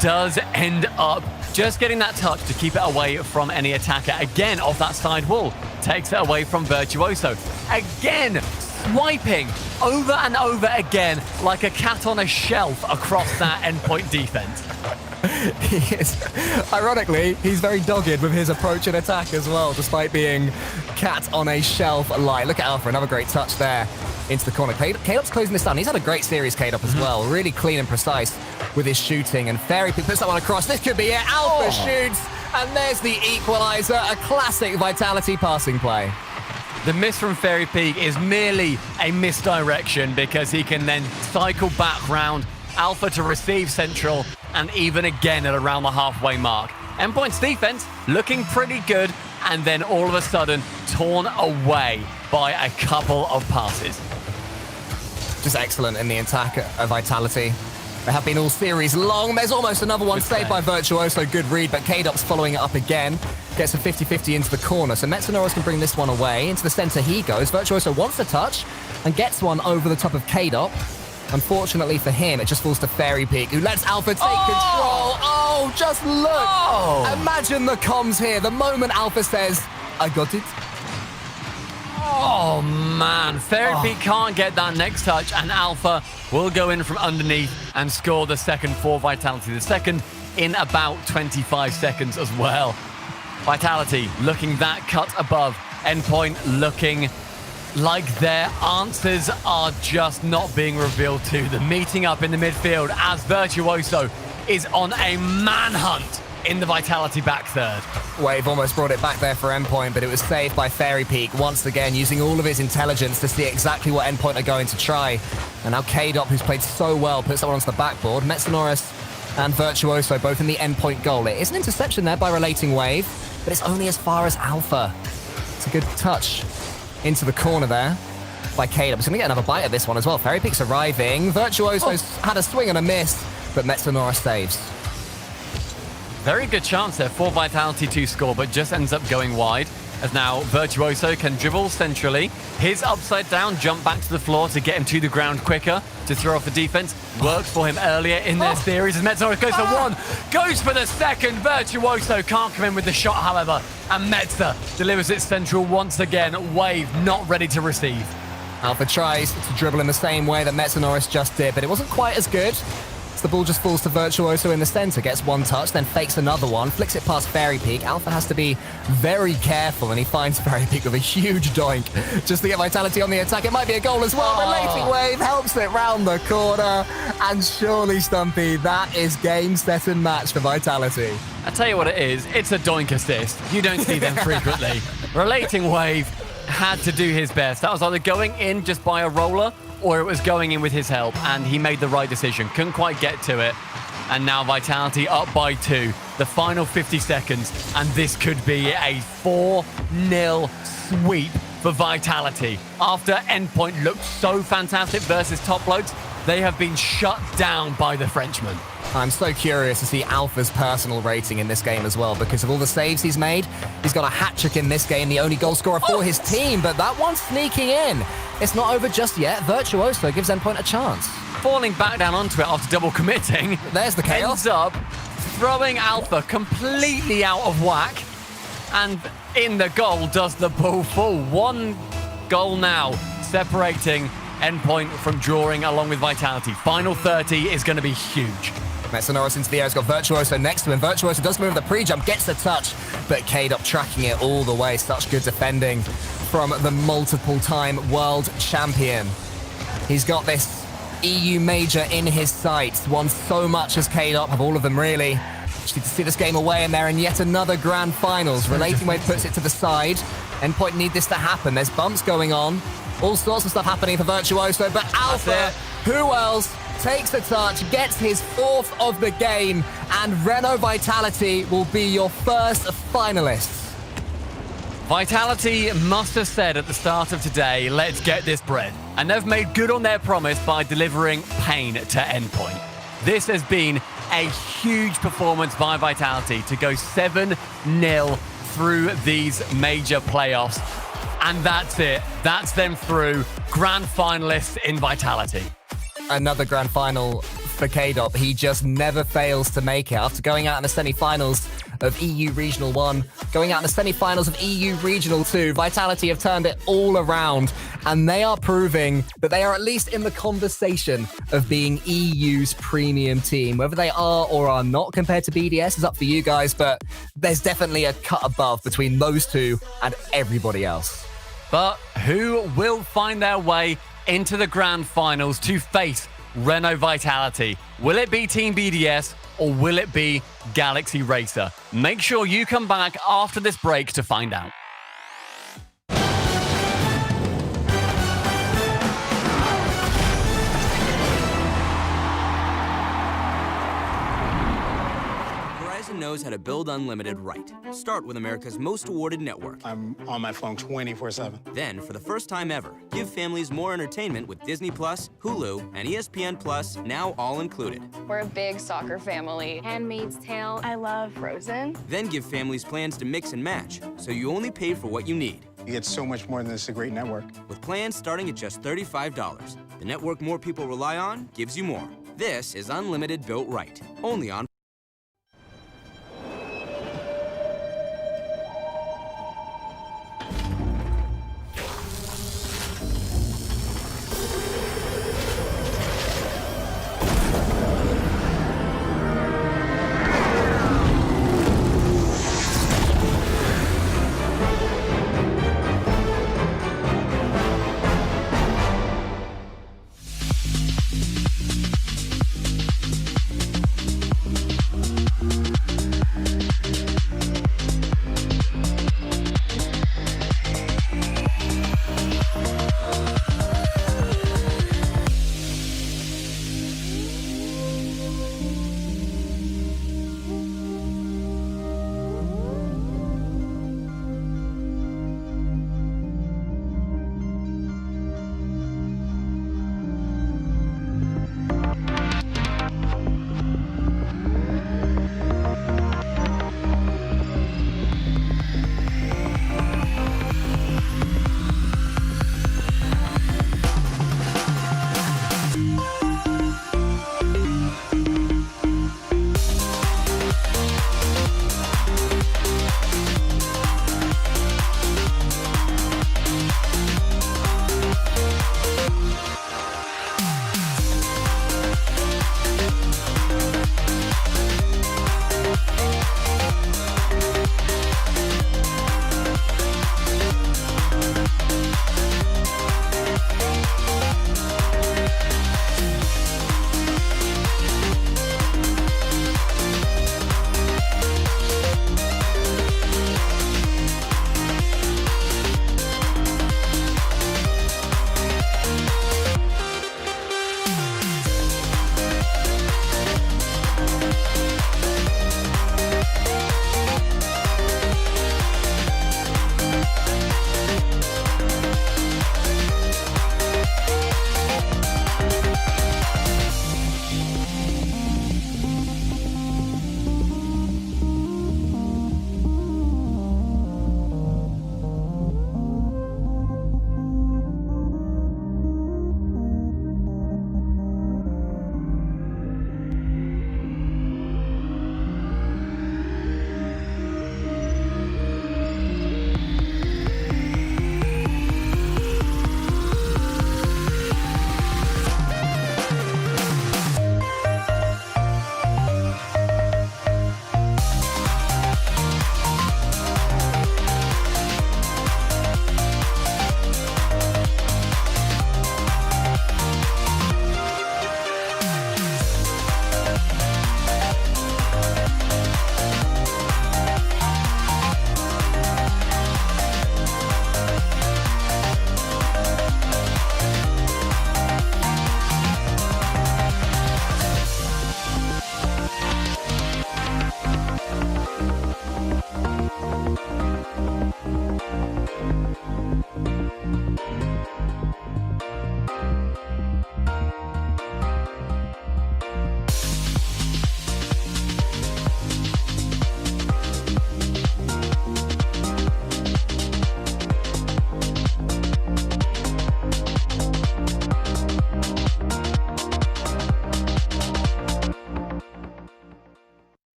S3: does end up just getting that touch to keep it away from any attacker. Again, off that side wall, takes it away from Virtuoso. Again, swiping over and over again like a cat on a shelf across that Endpoint defense.
S2: He is. Ironically, he's very dogged with his approach and attack as well, despite being cat on a shelf light. Look at Alpha, another great touch there into the corner. K-Dop's closing this down. He's had a great series, K-Dop, as well. Really clean and precise with his shooting. And Fairy puts that one across. This could be it. Alpha shoots, and there's the equalizer. A classic Vitality passing play.
S3: The miss from Fairy Peak is merely a misdirection, because he can then cycle back round Alpha to receive central, and even again at around the halfway mark. Endpoint's defense looking pretty good, and then all of a sudden torn away by a couple of passes.
S2: Just excellent in the attack of Vitality. They have been all series long. There's almost another one saved by Virtuoso. Good read, but K-Dop's following it up again. Gets a 50-50 into the corner, so Metsanoris can bring this one away. Into the center he goes. Virtuoso wants a touch and gets one over the top of K-Dop. Unfortunately for him, it just falls to Fairy Peak, who lets Alpha take control. Oh, just look. Imagine the comms here. The moment Alpha says, I got it.
S3: Oh, man. Fairy Peak can't get that next touch, and Alpha will go in from underneath and score the second for Vitality. The second in about 25 seconds as well. Vitality looking that cut above. Endpoint looking like their answers are just not being revealed to them. Meeting up in the midfield as Virtuoso is on a manhunt
S2: in the Vitality back third.
S18: Wave almost brought it back there for Endpoint, but it was saved by Fairy Peak once again, using all of his intelligence to see exactly what Endpoint are going to try. And now K-Dop, who's played so well, puts that one onto the backboard. Metsanoris and Virtuoso both in the Endpoint goal. It is an interception there by Relating Wave, but it's only as far as Alpha. It's a good touch into the corner there by K-Dop. He's going to get another bite at this one as well. Fairy Peak's arriving. Virtuoso's had a swing and a miss, but Metsanoris saves.
S3: Very good chance there for Vitality to score, but just ends up going wide. As now Virtuoso can dribble centrally. His upside down jump back to the floor to get him to the ground quicker to throw off the defense. Worked for him earlier in their series as Metsanoris goes for one, goes for the second. Virtuoso can't come in with the shot, however, and Metza delivers it central once again. Wave not ready to receive.
S18: Alpha tries to dribble in the same way that Metsanoris just did, but it wasn't quite as good. The ball just falls to Virtuoso in the center, gets one touch, then fakes another one, flicks it past Fairy Peak. Alpha has to be very careful, and he finds Fairy Peak with a huge doink just to get Vitality on the attack. It might be a goal as well. Relating Wave helps it round the corner, and surely, Stumpy, that is game, set, and match for Vitality.
S3: I tell you what it is, it's a doink assist. You don't see them frequently. Relating Wave had to do his best. That was either going in just by a roller, or it was going in with his help, and he made the right decision. Couldn't quite get to it. And now Vitality up by 2. The final 50 seconds, and this could be a 4-0 sweep for Vitality. After Endpoint looked so fantastic versus Top Blokes, they have been shut down by the Frenchman.
S18: I'm so curious to see Alpha's personal rating in this game as well, because of all the saves he's made. He's got a hat-trick in this game, the only goal scorer for his team, but that one's sneaking in. It's not over just yet. Virtuoso gives Endpoint a chance.
S3: Falling back down onto it after double committing.
S18: There's the chaos.
S3: Ends up throwing Alpha completely out of whack, and in the goal does the ball fall. One goal now, separating Endpoint from drawing along with Vitality. Final 30 is going to be huge.
S18: Metsanoris into the air. He's got Virtuoso next to him. Virtuoso does move the pre-jump, gets the touch, but K-Dop tracking it all the way. Such good defending from the multiple-time world champion. He's got this EU major in his sights. Won so much as K-Dop, of all of them really. Just need to see this game away, and they're in yet another grand finals. Relating Wave puts it to the side. Endpoint need this to happen. There's bumps going on. All sorts of stuff happening for Virtuoso, but Alpha, who else, takes the touch, gets his 4th of the game, and Renault Vitality will be your first finalists.
S3: Vitality must have said at the start of today, let's get this bread. And they've made good on their promise by delivering pain to Endpoint. This has been a huge performance by Vitality to go 7-0 through these major playoffs. And that's it. That's them through. Grand finalists in Vitality.
S18: Another grand final for K-Dop. He just never fails to make it. After going out in the semi-finals of EU Regional 1, going out in the semi-finals of EU Regional 2, Vitality have turned it all around, and they are proving that they are at least in the conversation of being EU's premium team. Whether they are or are not compared to BDS is up for you guys, but there's definitely a cut above between those two and everybody else.
S3: But who will find their way into the grand finals to face Renault Vitality? Will it be Team BDS or will it be Galaxy Racer? Make sure you come back after this break to find out.
S7: Knows how to build unlimited right. Start with America's most awarded network.
S8: I'm on my phone 24/7.
S7: Then, for the first time ever, give families more entertainment with Disney Plus, Hulu, and ESPN Plus, now all included.
S9: We're a big soccer family.
S10: Handmaid's Tale. I love Frozen.
S7: Then give families plans to mix and match, so you only pay for what you need.
S8: You get so much more than this, a great network.
S7: With plans starting at just $35, the network more people rely on gives you more. This is unlimited built right. Only on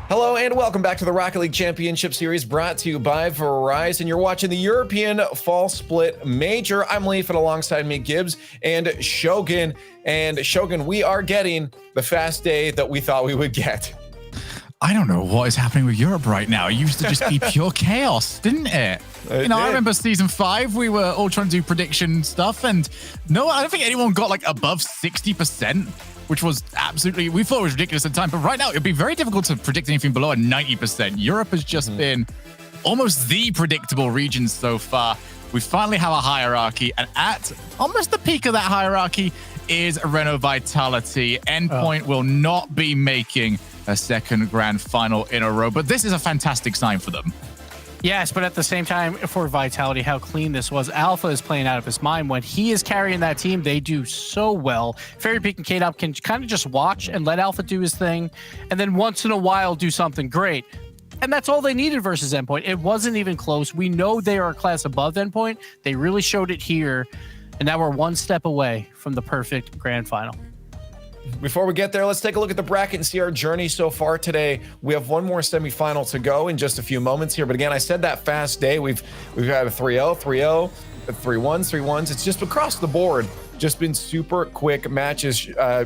S11: Hello and welcome back to the Rocket League Championship Series brought to you by Verizon. You're watching the European Fall Split Major. I'm Leaf and alongside me Gibbs and Shogun. And Shogun, we are getting the fast day that we thought we would get.
S1: I don't know what is happening with Europe right now. It used to just be pure chaos, didn't it? I remember season 5, we were all trying to do prediction stuff, and no, I don't think anyone got like above 60%, which was absolutely, we thought it was ridiculous at the time, but right now it'd be very difficult to predict anything below a 90%. Europe has just been almost the predictable region so far. We finally have a hierarchy, and at almost the peak of that hierarchy is Renault Vitality. Endpoint will not be making a second grand final in a row, but this is a fantastic sign for them.
S12: Yes, but at the same time, for Vitality, how clean this was. Alpha is playing out of his mind. When he is carrying that team, they do so well. Fairy Peak and K-Dop can kind of just watch and let Alpha do his thing, and then once in a while do something great. And that's all they needed versus Endpoint. It wasn't even close. We know they are a class above Endpoint. They really showed it here, and now we're one step away from the perfect grand final.
S11: Before we get there, let's take a look at the bracket and see our journey so far today. We have one more semifinal to go in just a few moments here. But again, I said that fast day. We've had a 3-0, 3-0, 3-1, 3-1s. It's just across the board. Just been super quick matches.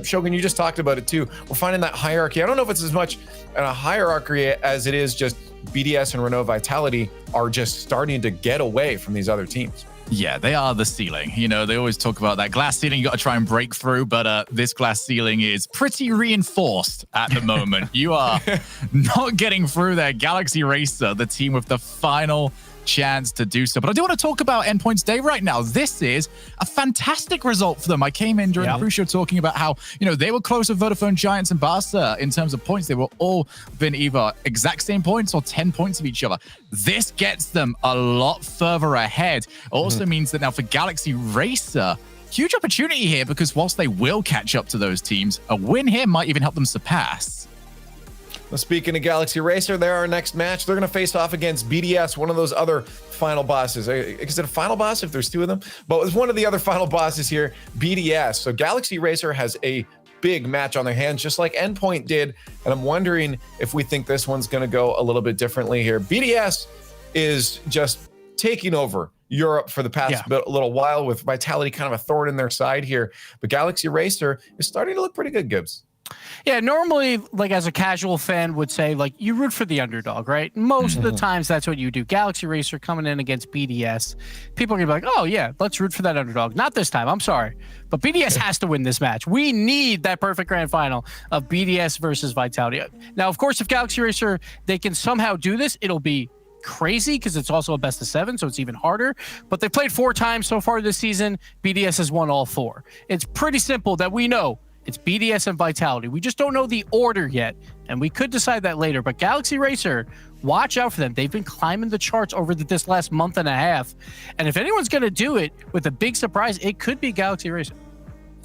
S11: Shogun, you just talked about it too. We're finding that hierarchy. I don't know if it's as much a hierarchy as it is just BDS and Renault Vitality are just starting to get away from these other teams.
S1: Yeah, they are the ceiling. You know, they always talk about that glass ceiling you got to try and break through, but this glass ceiling is pretty reinforced at the moment. You are not getting through there. Galaxy Racer, the team with the final chance to do so. But I do want to talk about Endpoint's day right now. This is a fantastic result for them. I came in during the pre-show talking about how, you know, they were close with Vodafone Giants and Barca in terms of points. They were all been either exact same points or 10 points of each other. This gets them a lot further ahead. It also means that now for Galaxy Racer, huge opportunity here, because whilst they will catch up to those teams, a win here might even help them surpass.
S11: Well, speaking of Galaxy Racer, they're our next match. They're going to face off against BDS, one of those other final bosses. Is it a final boss if there's two of them? But it was one of the other final bosses here, BDS. So Galaxy Racer has a big match on their hands, just like Endpoint did. And I'm wondering if we think this one's going to go a little bit differently here. BDS is just taking over Europe for the past little while, with Vitality kind of a thorn in their side here. But Galaxy Racer is starting to look pretty good, Gibbs.
S12: Yeah, normally, like as a casual fan would say, like you root for the underdog, right? Most of the times that's what you do. Galaxy Racer coming in against BDS. People are going to be like, oh yeah, let's root for that underdog. Not this time, I'm sorry. But BDS has to win this match. We need that perfect grand final of BDS versus Vitality. Now, of course, if Galaxy Racer, they can somehow do this, it'll be crazy because it's also a best of 7, so it's even harder. But they played 4 times so far this season. BDS has won all 4. It's pretty simple that we know it's BDS and Vitality. We just don't know the order yet, and we could decide that later. But Galaxy Racer, watch out for them. They've been climbing the charts over this last month and a half. And if anyone's going to do it with a big surprise, it could be Galaxy Racer.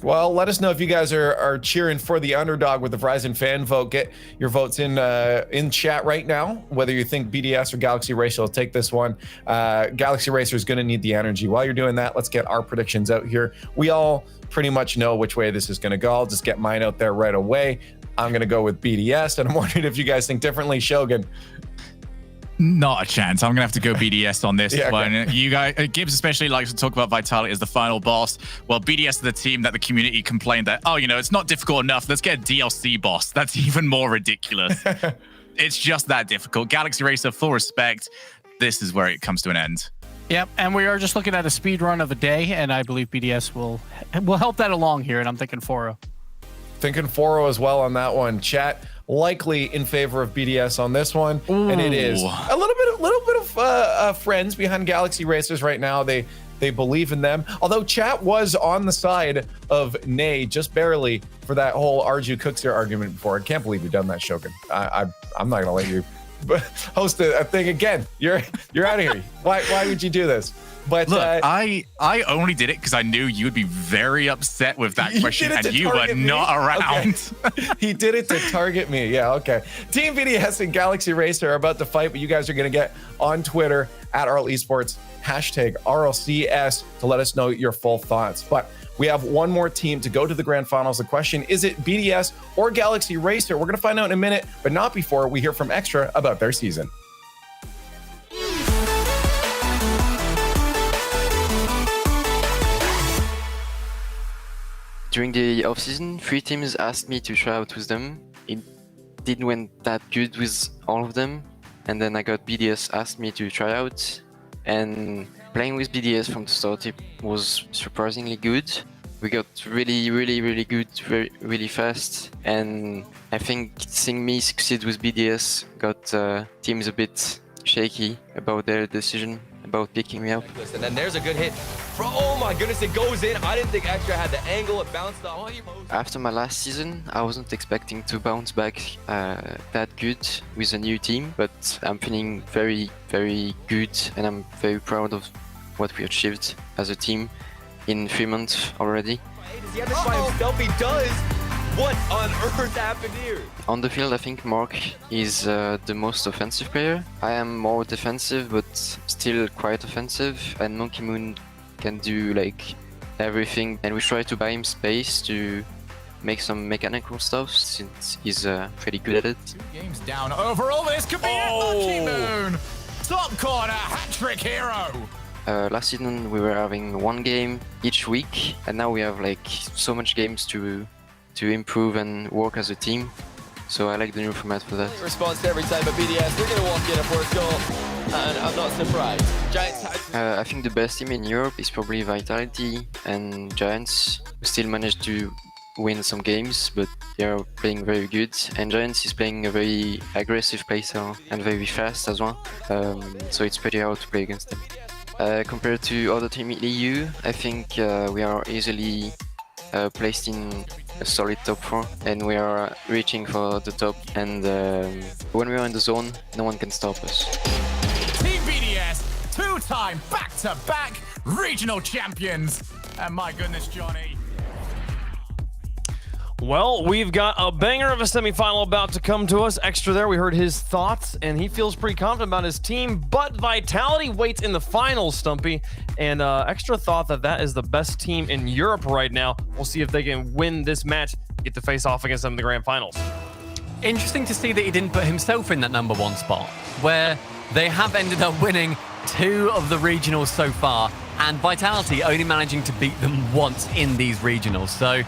S11: Well, let us know if you guys are cheering for the underdog with the Verizon fan vote. Get your votes in chat right now, whether you think BDS or Galaxy Racer will take this one. Galaxy Racer is going to need the energy. While you're doing that, let's get our predictions out here. We all pretty much know which way this is going to go. I'll just get mine out there right away. I'm going to go with BDS, and I'm wondering if you guys think differently. Shogun.
S1: Not a chance. I'm going to have to go BDS on this one.
S11: Okay.
S1: You guys, Gibbs especially likes to talk about Vitality as the final boss. Well, BDS is the team that the community complained that, oh, you know, it's not difficult enough. Let's get a DLC boss. That's even more ridiculous. It's just that difficult. Galaxy Racer, full respect. This is where it comes to an end.
S12: Yep, and we are just looking at a speed run of a day, and I believe BDS will help that along here, and I'm thinking 4-0.
S11: Thinking 4-0 as well on that one. Chat likely in favor of BDS on this one.
S1: Ooh.
S11: And it is a little bit of friends behind Galaxy Racers right now. They believe in them. Although chat was on the side of Nay just barely for that whole Arju Cookser argument before. I can't believe you've done that, Shogun. I'm not gonna let you host a thing again. You're out of here. Why would you do this? But
S1: look, I only did it because I knew you would be very upset with that question, and you were not around.
S11: Okay. He did it to target me. Yeah, okay. Team BDS and Galaxy Racer are about to fight, but you guys are going to get on Twitter at RL Esports hashtag RLCS to let us know your full thoughts. But we have one more team to go to the grand finals. The question, is it BDS or Galaxy Racer? We're going to find out in a minute, but not before we hear from Extra about their season.
S17: During the off-season, 3 teams asked me to try out with them. It didn't went that good with all of them. And then I got BDS asked me to try out. And playing with BDS from the start, it was surprisingly good. We got really good, really fast. And I think seeing me succeed with BDS got teams a bit shaky about their decision about picking me up.
S6: And then there's a good hit. Oh my goodness, it goes in. I didn't think Extra had the angle. It bounced off.
S17: After my last season, I wasn't expecting to bounce back that good with a new team, but I'm feeling very good, and I'm very proud of what we achieved as a team in 3 months already.
S6: Does he have this by himself? He does. What on earth happened here?
S17: On the field, I think Mark is the most offensive player. I am more defensive, but still quite offensive, and Monkey Moon can do like everything, and we try to buy him space to make some mechanical stuff since he's pretty good at it.
S1: 2 games down overall. This could be it, Monkey Moon. Top corner hat-trick hero.
S17: Last season we were having 1 game each week, and now we have like so much games to improve and work as a team. So I like the new format for that.
S6: Response to every time of BDS. They're going to walk in a first goal, and I'm not surprised. Giants.
S17: I think the best team in Europe is probably Vitality and Giants. We still managed to win some games, but they are playing very good. And Giants is playing a very aggressive playstyle and very fast as well. So it's pretty hard to play against them. Compared to other teams in EU, I think we are easily placed in a solid top 4, and we are reaching for the top, and when we are in the zone, no one can stop us.
S1: Team BDS, 2-time back-to-back regional champions. And my goodness, Johnny.
S15: Well, we've got a banger of a semifinal about to come to us. Extra there, we heard his thoughts, and he feels pretty confident about his team, but Vitality waits in the finals, Stumpy, and Extra thought that is the best team in Europe right now. We'll see if they can win this match, get to face off against them in the grand finals.
S3: Interesting to see that he didn't put himself in that #1 spot, where they have ended up winning 2 of the regionals so far, and Vitality only managing to beat them once in these regionals. So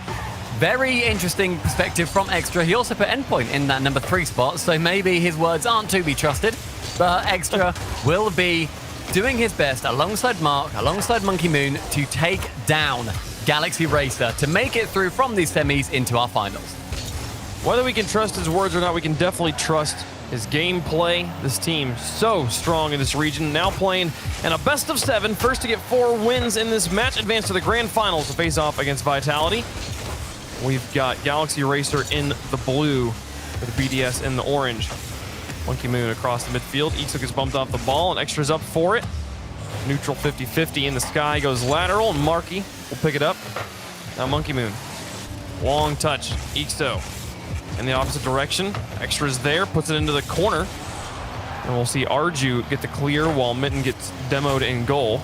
S3: very interesting perspective from Extra. He also put Endpoint in that #3 spot, so maybe his words aren't to be trusted, but Extra will be doing his best alongside Mark, alongside Monkey Moon, to take down Galaxy Racer to make it through from these semis into our finals.
S15: Whether we can trust his words or not, we can definitely trust his gameplay. This team so strong in this region, now playing in a best of 7. First to get 4 wins in this match, advance to the grand finals to face off against Vitality. We've got Galaxy Racer in the blue with BDS in the orange. Monkey Moon across the midfield. Ixo gets bumped off the ball, and Extra's up for it. Neutral 50-50 in the sky, goes lateral, and Marky will pick it up. Now Monkey Moon. Long touch. Ixo in the opposite direction. Extra's there, puts it into the corner. And we'll see Arju get the clear while Mitten gets demoed in goal.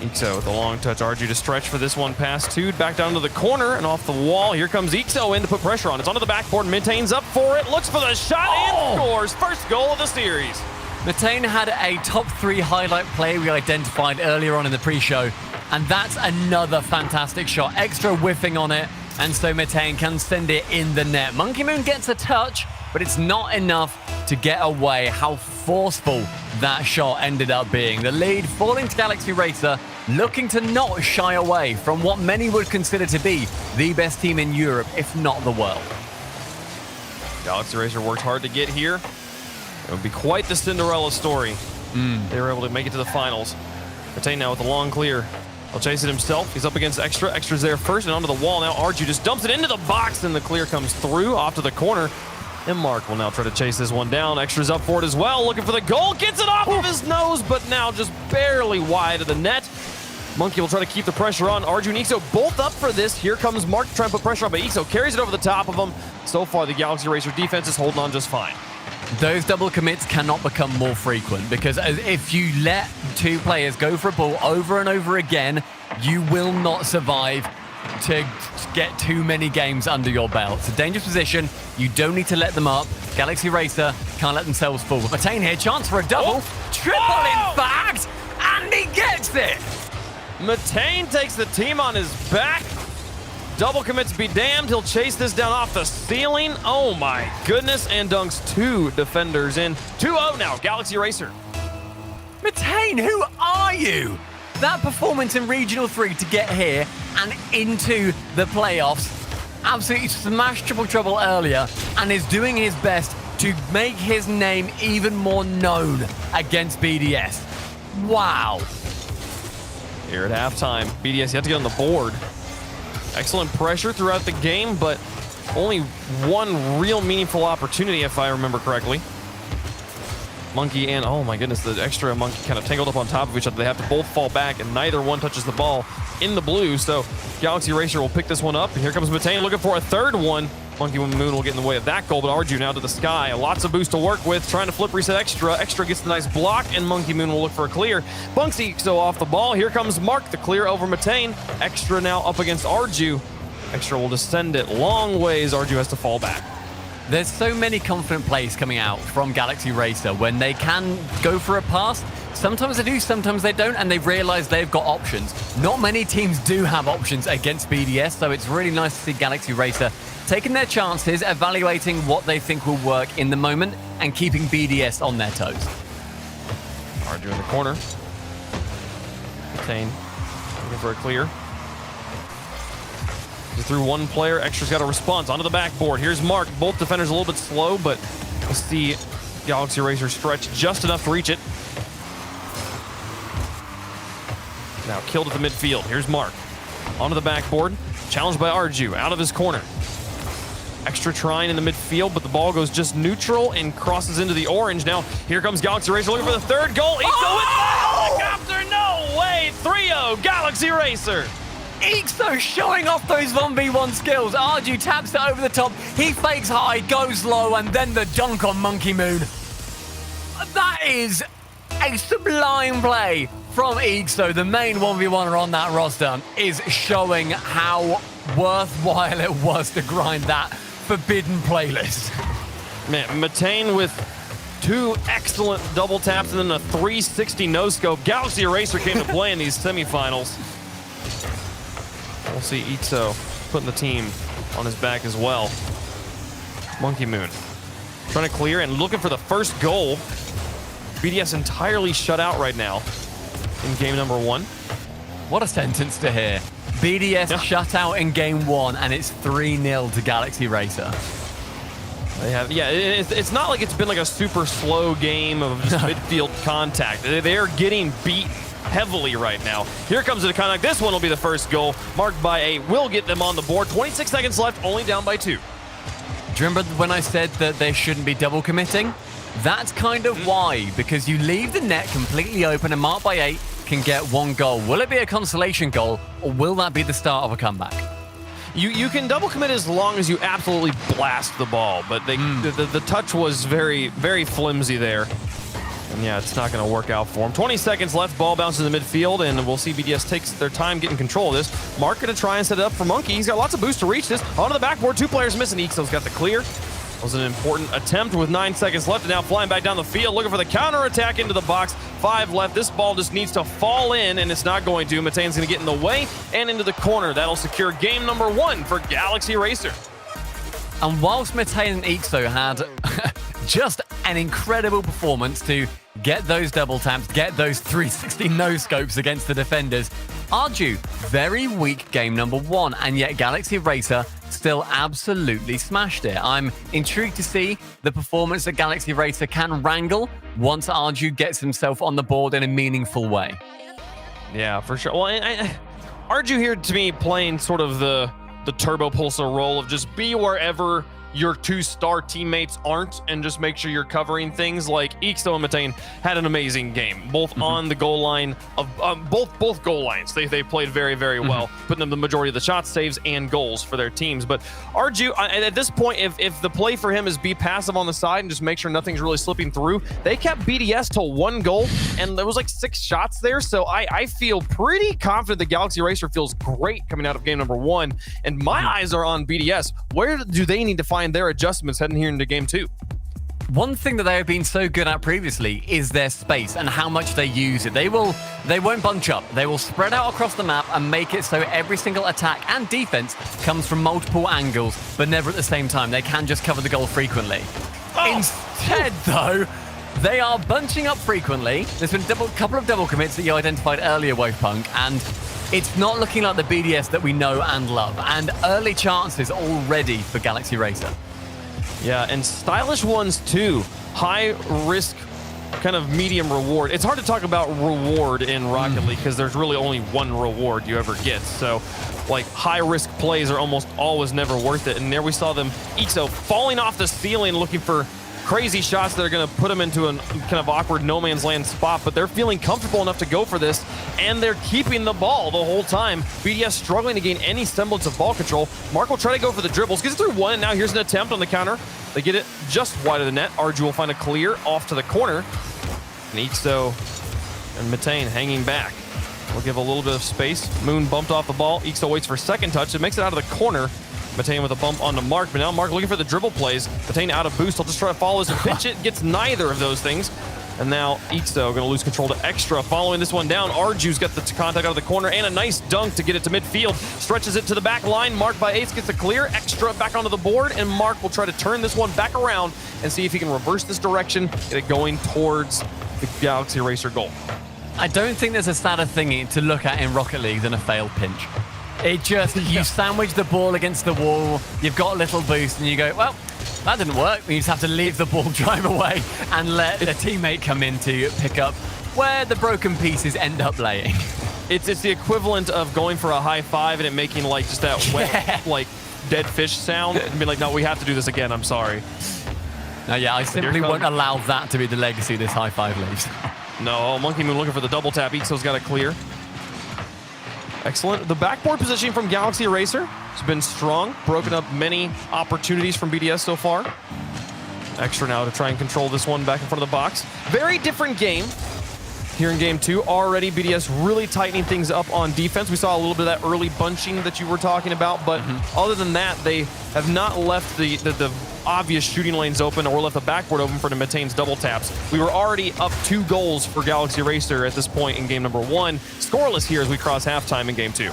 S15: Ixo with a long touch. Arju to stretch for this one. Pass to back down to the corner and off the wall. Here comes Ixo in to put pressure on. It's onto the backboard. Mitane's up for it. Looks for the shot and scores. First goal of the series.
S3: Mitane had a top 3 highlight play we identified earlier on in the pre-show, and that's another fantastic shot. Extra whiffing on it, and so Mitane can send it in the net. Monkey Moon gets a touch, but it's not enough to get away. How forceful that shot ended up being. The lead falling to Galaxy Racer, looking to not shy away from what many would consider to be the best team in Europe, if not the world.
S15: Galaxy Racer worked hard to get here. It would be quite the Cinderella story. They were able to make it to the finals. Mitane now with a long clear. He'll chase it himself. He's up against Extra. Extra's there first and onto the wall. Now Arju just dumps it into the box, and the clear comes through off to the corner. And Mark will now try to chase this one down. Extra's up for it as well, looking for the goal. Gets it off of his nose, but now just barely wide of the net. Monkey will try to keep the pressure on. Arju and Ixo both up for this. Here comes Mark trying to put pressure on, but Ixo carries it over the top of him. So far, the Galaxy Racer defense is holding on just fine.
S3: Those double commits cannot become more frequent because if you let two players go for a ball over and over again, you will not survive to get too many games under your belt. It's a dangerous position. You don't need to let them up. Galaxy Racer can't let themselves fall. But Matane here, chance for a double. Triple, in fact, and he gets it.
S15: Matane takes the team on his back. Double commits be damned. He'll chase this down off the ceiling. Oh my goodness. And dunks 2 defenders in. 2-0 now, Galaxy Racer.
S3: Matane, who are you? That performance in Regional 3 to get here and into the playoffs. Absolutely smashed Triple Trouble earlier and is doing his best to make his name even more known against BDS. Wow.
S15: Here at halftime, BDS, you have to get on the board. Excellent pressure throughout the game, but only one real meaningful opportunity, if I remember correctly. Monkey and, oh my goodness, the extra Monkey kind of tangled up on top of each other. They have to both fall back, and neither one touches the ball in the blue. So Galaxy Racer will pick this one up, and here comes Matane looking for a third one. Monkey Moon will get in the way of that goal, but Arju now to the sky. Lots of boost to work with, trying to flip reset extra. Extra gets the nice block, and Monkey Moon will look for a clear. Bunksy so off the ball. Here comes Mark, the clear over Matane. Extra now up against Arju. Extra will descend it long ways. Arju has to fall back.
S3: There's so many confident plays coming out from Galaxy Racer when they can go for a pass. Sometimes they do, sometimes they don't, and they realize they've got options. Not many teams do have options against BDS, so it's really nice to see Galaxy Racer taking their chances, evaluating what they think will work in the moment, and keeping BDS on their toes.
S15: Arju in the corner. Matane looking for a clear. Through one player, Extra's got a response onto the backboard. Here's Mark. Both defenders a little bit slow, but we'll see Galaxy Racer stretch just enough to reach it. Now killed at the midfield. Here's Mark. Onto the backboard. Challenged by Arju. Out of his corner. Extra trying in the midfield, but the ball goes just neutral and crosses into the orange. Now, here comes Galaxy Racer looking for the third goal. With the helicopter. No way. 3-0 Galaxy Racer.
S3: Ixo showing off those 1v1 skills. Arju taps it over the top. He fakes high, goes low, and then the dunk on Monkey Moon. That is a sublime play from Ixo. The main 1v1er on that roster is showing how worthwhile it was to grind that forbidden playlist.
S15: Man, Matane with 2 excellent double taps and then a 360 no-scope. Galaxy Racer came to play in these semifinals. We'll see Itzo putting the team on his back as well. Monkey Moon trying to clear and looking for the first goal. BDS entirely shut out right now in game number 1.
S3: What a sentence to hear. BDS shut out in game 1 and it's 3-0 to Galaxy Racer.
S15: They have, yeah, it's not like it's been like a super slow game of just midfield contact. They're getting beaten heavily right now. Here comes the contact. This one will be the first goal, marked by a will get them on the board. 26 seconds left, only down by 2.
S3: Do you remember when I said that they shouldn't be double committing? That's kind of why, because you leave the net completely open and marked by 8 can get 1 goal. Will it be a consolation goal, or will that be the start of a comeback?
S15: You can double commit as long as you absolutely blast the ball, but the touch was very, very flimsy there. And yeah, it's not going to work out for him. 20 seconds left. Ball bounces in the midfield, and we'll see BDS takes their time getting control of this. Mark going to try and set it up for Monkey. He's got lots of boost to reach this. Onto the backboard. 2 players missing. Ixo's got the clear. That was an important attempt with 9 seconds left, and now flying back down the field, looking for the counter-attack into the box. 5 left. This ball just needs to fall in, and it's not going to. Matane's going to get in the way and into the corner. That'll secure game number 1 for Galaxy Racer.
S3: And whilst Matane and Ixo had just an incredible performance to get those double taps, get those 360 no-scopes against the defenders, Arju, very weak game number 1, and yet Galaxy Racer still absolutely smashed it. I'm intrigued to see the performance that Galaxy Racer can wrangle once Arju gets himself on the board in a meaningful way.
S15: Yeah, for sure. Well, Arju here to me playing sort of the Turbo Pulsar role of just be wherever your 2-star teammates aren't, and just make sure you're covering things. Like Ixo and Matane had an amazing game, both on the goal line of both goal lines. They played very, very well, putting them the majority of the shots, saves, and goals for their teams. But Arju, at this point, if the play for him is be passive on the side and just make sure nothing's really slipping through, they kept BDS to 1 goal, and there was like 6 shots there. So I feel pretty confident the Galaxy Racer feels great coming out of game number 1, and my eyes are on BDS. Where do they need to find their adjustments heading here into game 2?
S3: One thing that they have been so good at previously is their space and how much they use it. They won't bunch up. They will spread out across the map and make it so every single attack and defense comes from multiple angles, but never at the same time. They can just cover the goal frequently. Instead, though, they are bunching up frequently. There's been a couple of double commits that you identified earlier, Wavepunk, and it's not looking like the BDS that we know and love. And early chances already for Galaxy Racer.
S15: Yeah, and stylish ones too. High risk, kind of medium reward. It's hard to talk about reward in Rocket League because there's really only one reward you ever get. So, like, high risk plays are almost always never worth it. And there we saw them, Ixo, falling off the ceiling looking for crazy shots that are going to put them into a kind of awkward no man's land spot, but they're feeling comfortable enough to go for this, and they're keeping the ball the whole time. BDS struggling to gain any semblance of ball control. Mark will try to go for the dribbles, gets through 1, and now here's an attempt on the counter. They get it just wide of the net. Arju will find a clear off to the corner. And Ixo and Matane hanging back. We'll give a little bit of space. Moon bumped off the ball. Ixo waits for a second touch. It makes it out of the corner. Matane with a bump onto Mark, but now Mark looking for the dribble plays. Matane out of boost. He'll just try to follow this and pitch it. Gets neither of those things. And now Ixo going to lose control to Extra. Following this one down, Arju's got the contact out of the corner and a nice dunk to get it to midfield. Stretches it to the back line. Mark by Ace gets a clear. Extra back onto the board, and Mark will try to turn this one back around and see if he can reverse this direction, get it going towards the Galaxy Racer goal.
S3: I don't think there's a sadder thing to look at in Rocket League than a failed pinch. It just, you sandwich the ball against the wall, you've got a little boost, and you go, well, that didn't work. You just have to leave the ball drive away and let a teammate come in to pick up where the broken pieces end up laying.
S15: It's the equivalent of going for a high five and it making like just that wet, like dead fish sound and be like, no, we have to do this again. I'm sorry.
S3: No, yeah, I simply won't allow that to be the legacy this high five leaves.
S15: No, Monkey Moon looking for the double tap. Ixo's got it clear. Excellent. The backboard positioning from Galaxy Racer has been strong. Broken up many opportunities from BDS so far. Extra now to try and control this one back in front of the box. Very different game here in game 2. Already BDS really tightening things up on defense. We saw a little bit of that early bunching that you were talking about, but other than that, they have not left the obvious shooting lanes open or left the backboard open for the Matane's double taps. We were already up 2 goals for Galaxy Racer at this point in game number 1. Scoreless here as we cross halftime in game 2.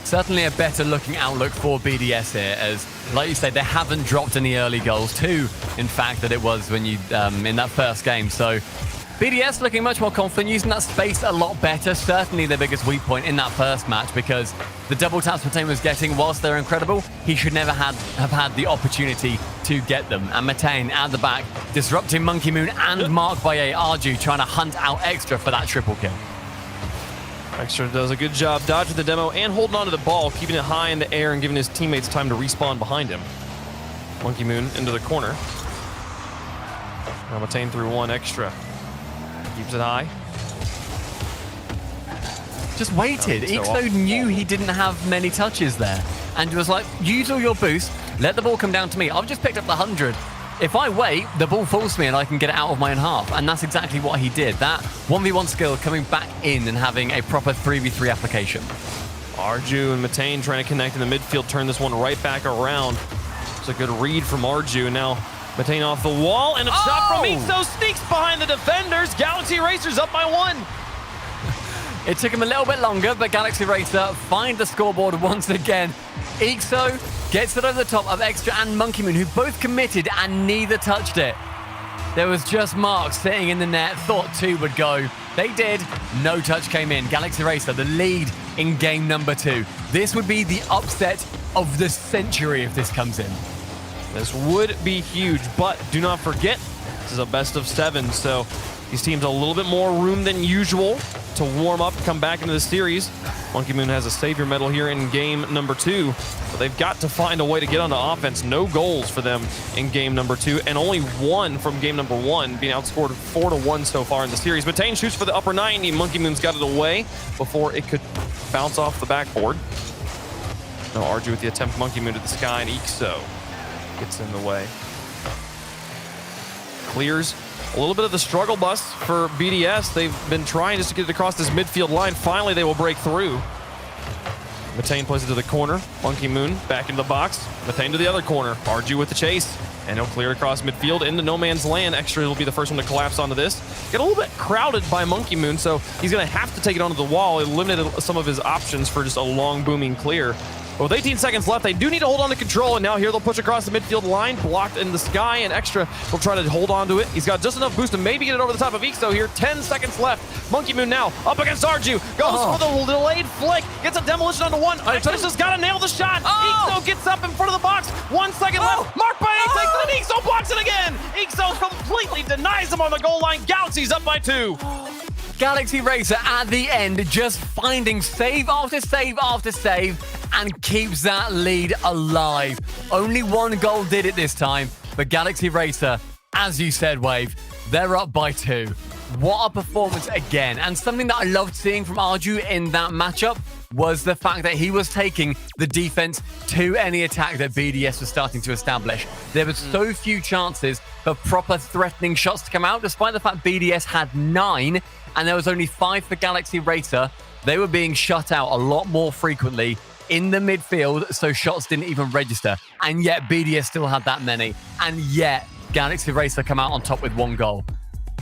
S3: Certainly a better looking outlook for BDS here, as, like you said, they haven't dropped any early goals. 2, in fact, that it was when you in that first game. So BDS looking much more confident, using that space a lot better. Certainly their biggest weak point in that first match, because the double taps Matane was getting, whilst they're incredible, he should never have had the opportunity to get them. And Matane at the back, disrupting Monkey Moon and Mark by Arju, trying to hunt out Extra for that triple kill.
S15: Extra does a good job dodging the demo and holding onto the ball, keeping it high in the air and giving his teammates time to respawn behind him. Monkey Moon into the corner. Now Matane through 1 Extra. Keeps it high.
S3: Just waited. Ixo knew he didn't have many touches there and was like, use all your boost, let the ball come down to me. I've just picked up the 100. If I wait, the ball falls to me and I can get it out of my own half. And that's exactly what he did. That 1v1 skill coming back in and having a proper 3v3 application.
S15: Arju and Matane trying to connect in the midfield, turn this one right back around. It's a good read from Arju. Now Matane off the wall, and a shot from Ixo sneaks behind the defenders. Galaxy Racers up by 1.
S3: It took him a little bit longer, but Galaxy Racer find the scoreboard once again. Ixo gets it over the top of Extra and Monkey Moon, who both committed and neither touched it. There was just Mark sitting in the net, thought 2 would go. They did. No touch came in. Galaxy Racer, the lead in game number 2. This would be the upset of the century if this comes in.
S15: This would be huge, but do not forget, this is a best of 7, so these teams a little bit more room than usual to warm up, come back into the series. Monkey Moon has a savior medal here in game number 2, but they've got to find a way to get onto offense. No goals for them in game number 2, and only 1 from game number 1, being outscored 4-1 so far in the series. Matane shoots for the upper 90. Monkey Moon's got it away before it could bounce off the backboard. No Arju with the attempt. Monkey Moon to the sky, and Ixo gets in the way. Clears a little bit of the struggle bus for BDS. They've been trying just to get it across this midfield line. Finally, they will break through. Matane plays it to the corner. Monkey Moon back into the box. Matane to the other corner. Arju with the chase. And he'll clear it across midfield into no man's land. Extra will be the first one to collapse onto this. Get a little bit crowded by Monkey Moon, so he's going to have to take it onto the wall. It limited some of his options for just a long booming clear. But with 18 seconds left, they do need to hold on to control, and now here they'll push across the midfield line, blocked in the sky, and Extra will try to hold on to it. He's got just enough boost to maybe get it over the top of Ixo here. 10 seconds left. Monkey Moon now up against Arju. Goes for the delayed flick. Gets a demolition onto one. Extra's just got to nail the shot. Ixo gets up in front of the box. 1 second left. Mark by 8 takes it, and Ixo blocks it again. Ixo completely denies him on the goal line. Galaxy's up by 2.
S3: Galaxy Racer at the end just finding save after save after save and keeps that lead alive. Only 1 goal did it this time, but Galaxy Racer, as you said, Wave, they're up by 2. What a performance again. And something that I loved seeing from Arju in that matchup was the fact that he was taking the defense to any attack that BDS was starting to establish. There were so few chances for proper threatening shots to come out, despite the fact BDS had 9 and there was only 5 for Galaxy Racer. They were being shut out a lot more frequently in the midfield, so shots didn't even register. And yet BDS still had that many. And yet Galaxy Racer come out on top with 1 goal.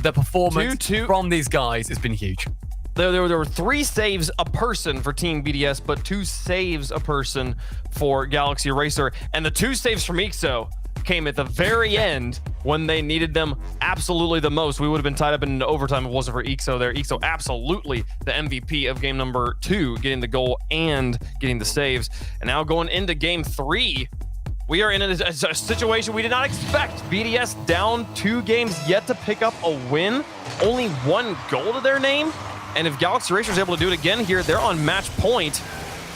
S3: The performance from these guys has been huge.
S15: There were 3 saves a person for Team BDS, but 2 saves a person for Galaxy Racer. And the 2 saves from Ixo came at the very end when they needed them absolutely the most. We would have been tied up in overtime if it wasn't for Ixo there. Ixo absolutely the MVP of game number 2, getting the goal and getting the saves. And now going into game 3, we are in a situation we did not expect. BDS down 2 games yet to pick up a win. Only 1 goal to their name. And if Galaxy Racer is able to do it again here, they're on match point.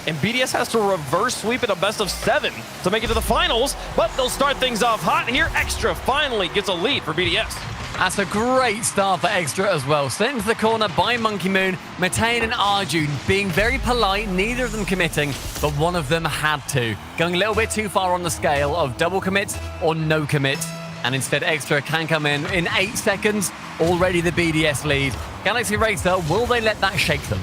S15: And BDS has to reverse sweep it a best of 7 to make it to the finals. But they'll start things off hot here. Extra finally gets a lead for BDS.
S3: That's a great start for Extra as well. Sent into the corner by Monkey Moon, Matane and Arju being very polite, neither of them committing, but one of them had to. Going a little bit too far on the scale of double commits or no commits. And instead Extra can come in 8 seconds, already the BDS lead. Galaxy Racer, will they let that shake them?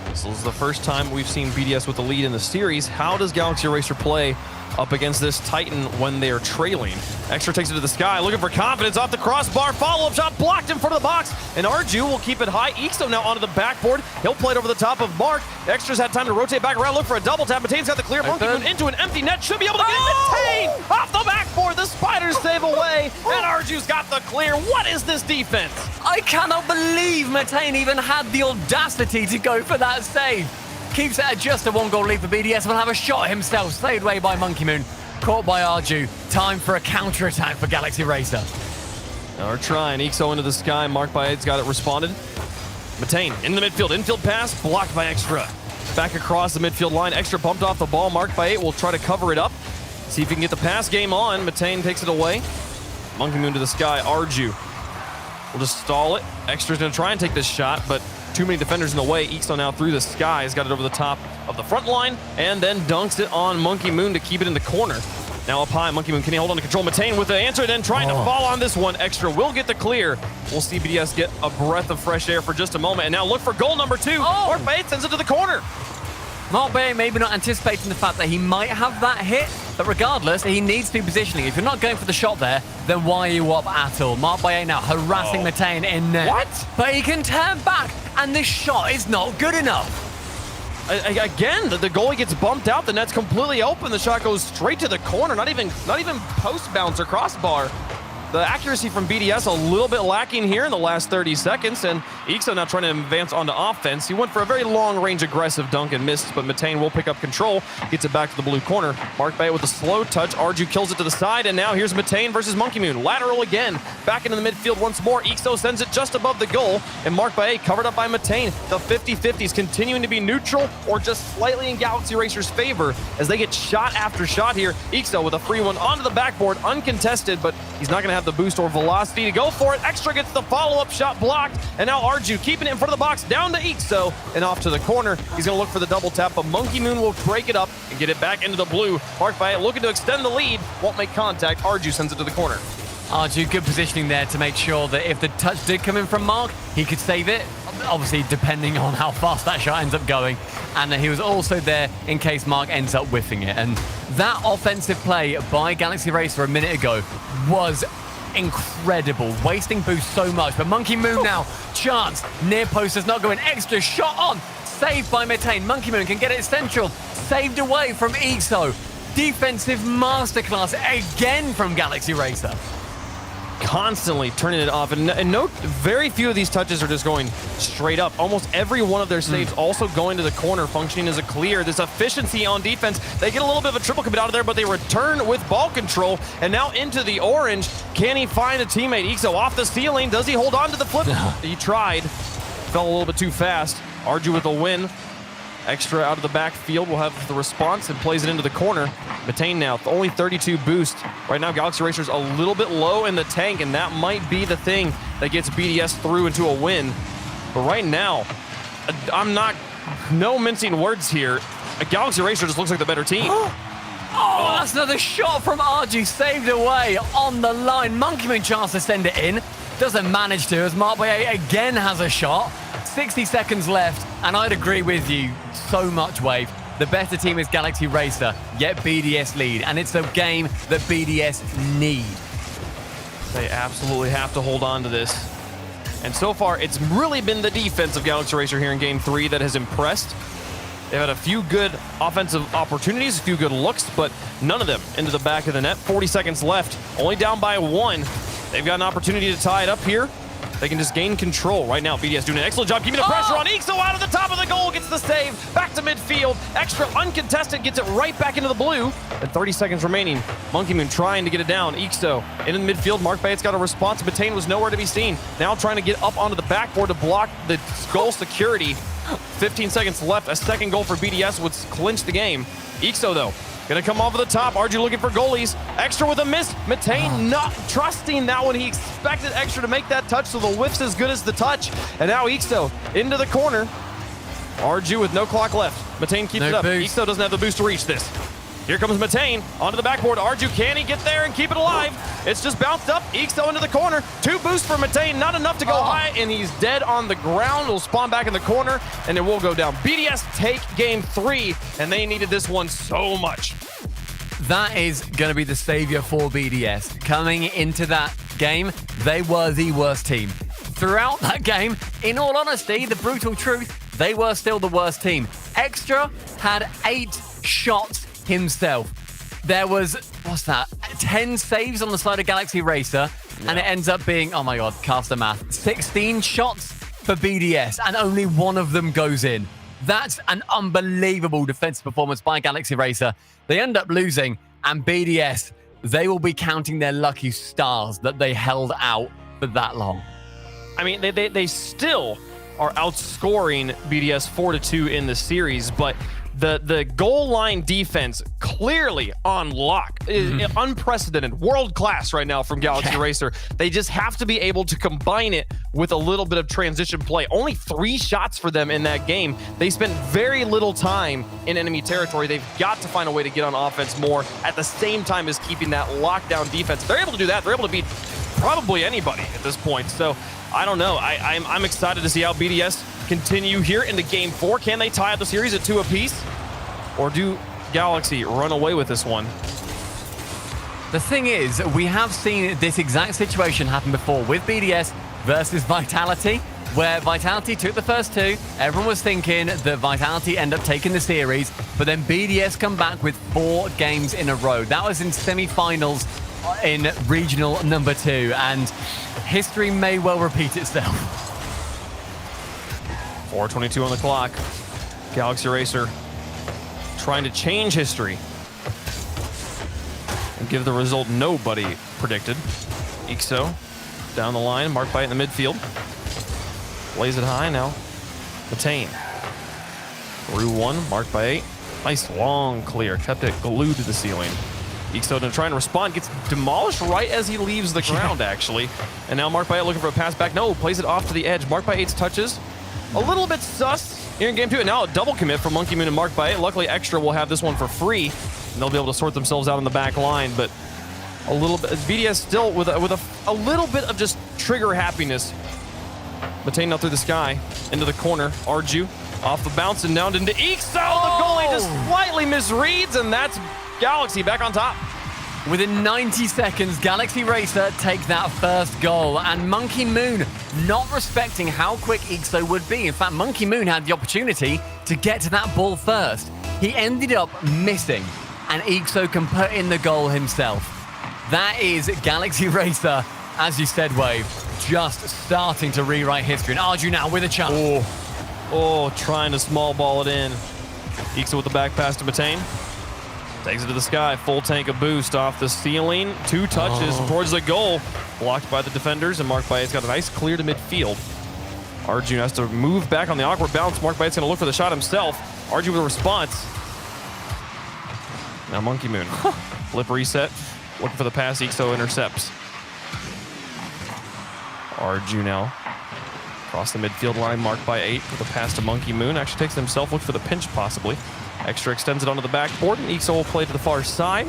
S15: This is the first time we've seen BDS with the lead in the series. How does Galaxy Racer play up against this Titan when they're trailing? Extra takes it to the sky, looking for confidence off the crossbar. Follow-up shot blocked in front of the box, and Arju will keep it high. Ixo now onto the backboard. He'll play it over the top of Mark. Extra's had time to rotate back around, look for a double tap. Matane's got the clear. Monkey Moon into an empty net. Should be able to get Matane off the backboard. The Spiders save away, and Arju's got the clear. What is this defense?
S3: I cannot believe Matane even had the audacity to go for that save. Keeps it at just a 1-goal lead for BDS. Will have a shot himself, saved away by Monkey Moon. Caught by Arju. Time for a counter-attack for Galaxy Racer.
S15: Now we're trying. Ixo into the sky. Mark by 8's got it responded. Matane in the midfield. Infield pass blocked by Extra. Back across the midfield line. Extra bumped off the ball. Mark by 8 will try to cover it up. See if he can get the pass game on. Matane takes it away. Monkey Moon to the sky. Arju will just stall it. Extra's going to try and take this shot, but too many defenders in the way. Ixo now through the sky has got it over the top of the front line and then dunks it on Monkey Moon to keep it in the corner. Now up high, Monkey Moon, can he hold on to control? Matane with the answer, then trying to fall on this one. Extra will get the clear. We'll see BDS get a breath of fresh air for just a moment. And now look for goal number 2. Mark by 8 sends it to the corner.
S3: Mark Bay maybe not anticipating the fact that he might have that hit, but regardless, he needs to be positioning. If you're not going for the shot there, then why are you up at all? Mark Bay now harassing Matane in there.
S15: What?
S3: But he can turn back, and this shot is not good enough.
S15: Again, the goalie gets bumped out. The net's completely open. The shot goes straight to the corner. Not even post bounce or crossbar. the accuracy from BDS a little bit lacking here in the last 30 seconds, and Ixo now trying to advance onto offense. He went for a very long-range aggressive dunk and missed, but Matane will pick up control, gets it back to the blue corner. Mark Bay with a slow touch. Arju kills it to the side, and now here's Matane versus Monkey Moon. Lateral again, back into the midfield once more. Ixo sends it just above the goal, and Mark Bay covered up by Matane. The 50-50s continuing to be neutral or just slightly in Galaxy Racer's favor as they get shot after shot here. Ixo with a free one onto the backboard, uncontested, but he's not going to have the boost or velocity to go for it. Extra gets the follow-up shot blocked, and now Arju keeping it in front of the box, down to Ixo, and off to the corner. He's going to look for the double tap, but Monkey Moon will break it up and get it back into the blue. Mark Bay looking to extend the lead, won't make contact. Arju sends it to the corner.
S3: Arju, good positioning there to make sure that if the touch did come in from Mark, he could save it. Obviously, depending on how fast that shot ends up going. And he was also there in case Mark ends up whiffing it. And that offensive play by Galaxy Racer a minute ago was incredible, wasting boost so much. But Monkey Moon now, chance, near post is not going, extra shot on, saved by Matane. Monkey Moon can get it central, saved away from Ixo. Defensive masterclass again from Galaxy Racer.
S15: Constantly turning it off, and note very few of these touches are just going straight up. Almost every one of their saves also going to the corner, functioning as a clear. This efficiency on defense, they get a little bit of a triple commit out of there, but they return with ball control, and now into the orange. Can he find a teammate? Ixo off the ceiling. Does he hold on to the flip? He tried, fell a little bit too fast. Arju with a win. Extra out of the backfield will have the response and plays it into the corner. Matane now, only 32 boost. Right now, Galaxy Racer's a little bit low in the tank, and that might be the thing that gets BDS through into a win. But right now, no mincing words here. Galaxy Racer just looks like the better team.
S3: Oh, that's another shot from Arju, saved away on the line. Monkey Moon chance to send it in. Doesn't manage to, as Mark Bay again has a shot. 60 seconds left, and I'd agree with you so much, Wave. The better team is Galaxy Racer, yet BDS lead, and it's a game that BDS need.
S15: They absolutely have to hold on to this. And so far, it's really been the defense of Galaxy Racer here in Game 3 that has impressed. They've had a few good offensive opportunities, a few good looks, but none of them into the back of the net. 40 seconds left, only down by 1. They've got an opportunity to tie it up here. They can just gain control. Right now, BDS doing an excellent job keeping the pressure on. Ixo out of the top of the goal, gets the save, back to midfield. Extra uncontested, gets it right back into the blue. And 30 seconds remaining. Monkey Moon trying to get it down. Ixo into the midfield. Mark Bates got a response. Matane was nowhere to be seen. Now trying to get up onto the backboard to block the goal security. 15 seconds left. A second goal for BDS would clinch the game. Ixo, though, gonna come over the top. Arju looking for goalies. Extra with a miss. Matane not trusting that one. He expected Extra to make that touch, so the whiff's as good as the touch. And now Ixo into the corner. Arju with no clock left. Matane keeps it up. Ixo doesn't have the boost to reach this. Here comes Matane onto the backboard. Arju, can he get there and keep it alive? It's just bounced up. Ixo into the corner. 2 boosts for Matane. Not enough to go high, and he's dead on the ground. Will spawn back in the corner, and it will go down. BDS take Game 3, and they needed this one so much.
S3: That is going to be the savior for BDS. Coming into that game, they were the worst team. Throughout that game, in all honesty, the brutal truth, they were still the worst team. Extra had 8 shots himself. There was, what's that, 10 saves on the side of Galaxy Racer, and it ends up being, oh my god, caster math, 16 shots for BDS, and only 1 of them goes in. That's an unbelievable defensive performance by Galaxy Racer. They end up losing, and BDS, they will be counting their lucky stars that they held out for that long.
S15: I mean, they still are outscoring BDS 4-2 in the series, but the goal line defense clearly on lock. Unprecedented, world class right now from Galaxy Racer. They just have to be able to combine it with a little bit of transition play. Only 3 shots for them in that game. They spent very little time in enemy territory. They've got to find a way to get on offense more at the same time as keeping that lockdown defense. They're able to do that. They're able to beat probably anybody at this point. So I don't know. I'm excited to see how BDS continue here into Game 4. Can they tie up the series at 2 apiece? Or do Galaxy run away with this one?
S3: The thing is, we have seen this exact situation happen before with BDS versus Vitality, where Vitality took the first 2. Everyone was thinking that Vitality end up taking the series, but then BDS come back with 4 games in a row. That was in semifinals in regional number 2, and history may well repeat itself.
S15: 4:22 on the clock. Galaxy Racer trying to change history and give the result nobody predicted. Ixo down the line, marked by it in the midfield. Lays it high now. Matane. Through 1, marked by 8. Nice long clear, kept it glued to the ceiling. Ixo trying to respond, gets demolished right as he leaves the ground, actually. And now marked by 8 looking for a pass back. No, plays it off to the edge. Marked by 8's touches. A little bit sus here in game 2. And now a double commit from Monkey Moon and marked by 8. Luckily, Extra will have this one for free. And they'll be able to sort themselves out on the back line. But a little bit, BDS still with a little bit of just trigger happiness. Matane now through the sky, into the corner. Arju off the bounce and down into Ixo. The goalie just slightly misreads, and that's Galaxy back on top.
S3: Within 90 seconds, Galaxy Racer take that first goal, and Monkey Moon not respecting how quick Ixo would be. In fact, Monkey Moon had the opportunity to get to that ball first. He ended up missing, and Ixo can put in the goal himself. That is Galaxy Racer, as you said, Wave, just starting to rewrite history. And Arju now with a chance.
S15: Oh, trying to small ball it in. Ixo with the back pass to Matane. Takes it to the sky, full tank of boost off the ceiling. 2 touches towards the goal. Blocked by the defenders and marked by it's got a nice clear to midfield. Arjun has to move back on the awkward bounce. Marked by it's gonna look for the shot himself. Arjun with a response. Now Monkey Moon. Flip reset. Looking for the pass, Ixo intercepts. Arjun now. Across the midfield line, marked by 8 with a pass to Monkey Moon. Actually takes it himself, looks for the pinch possibly. Extra extends it onto the backboard, and Ixo will play to the far side.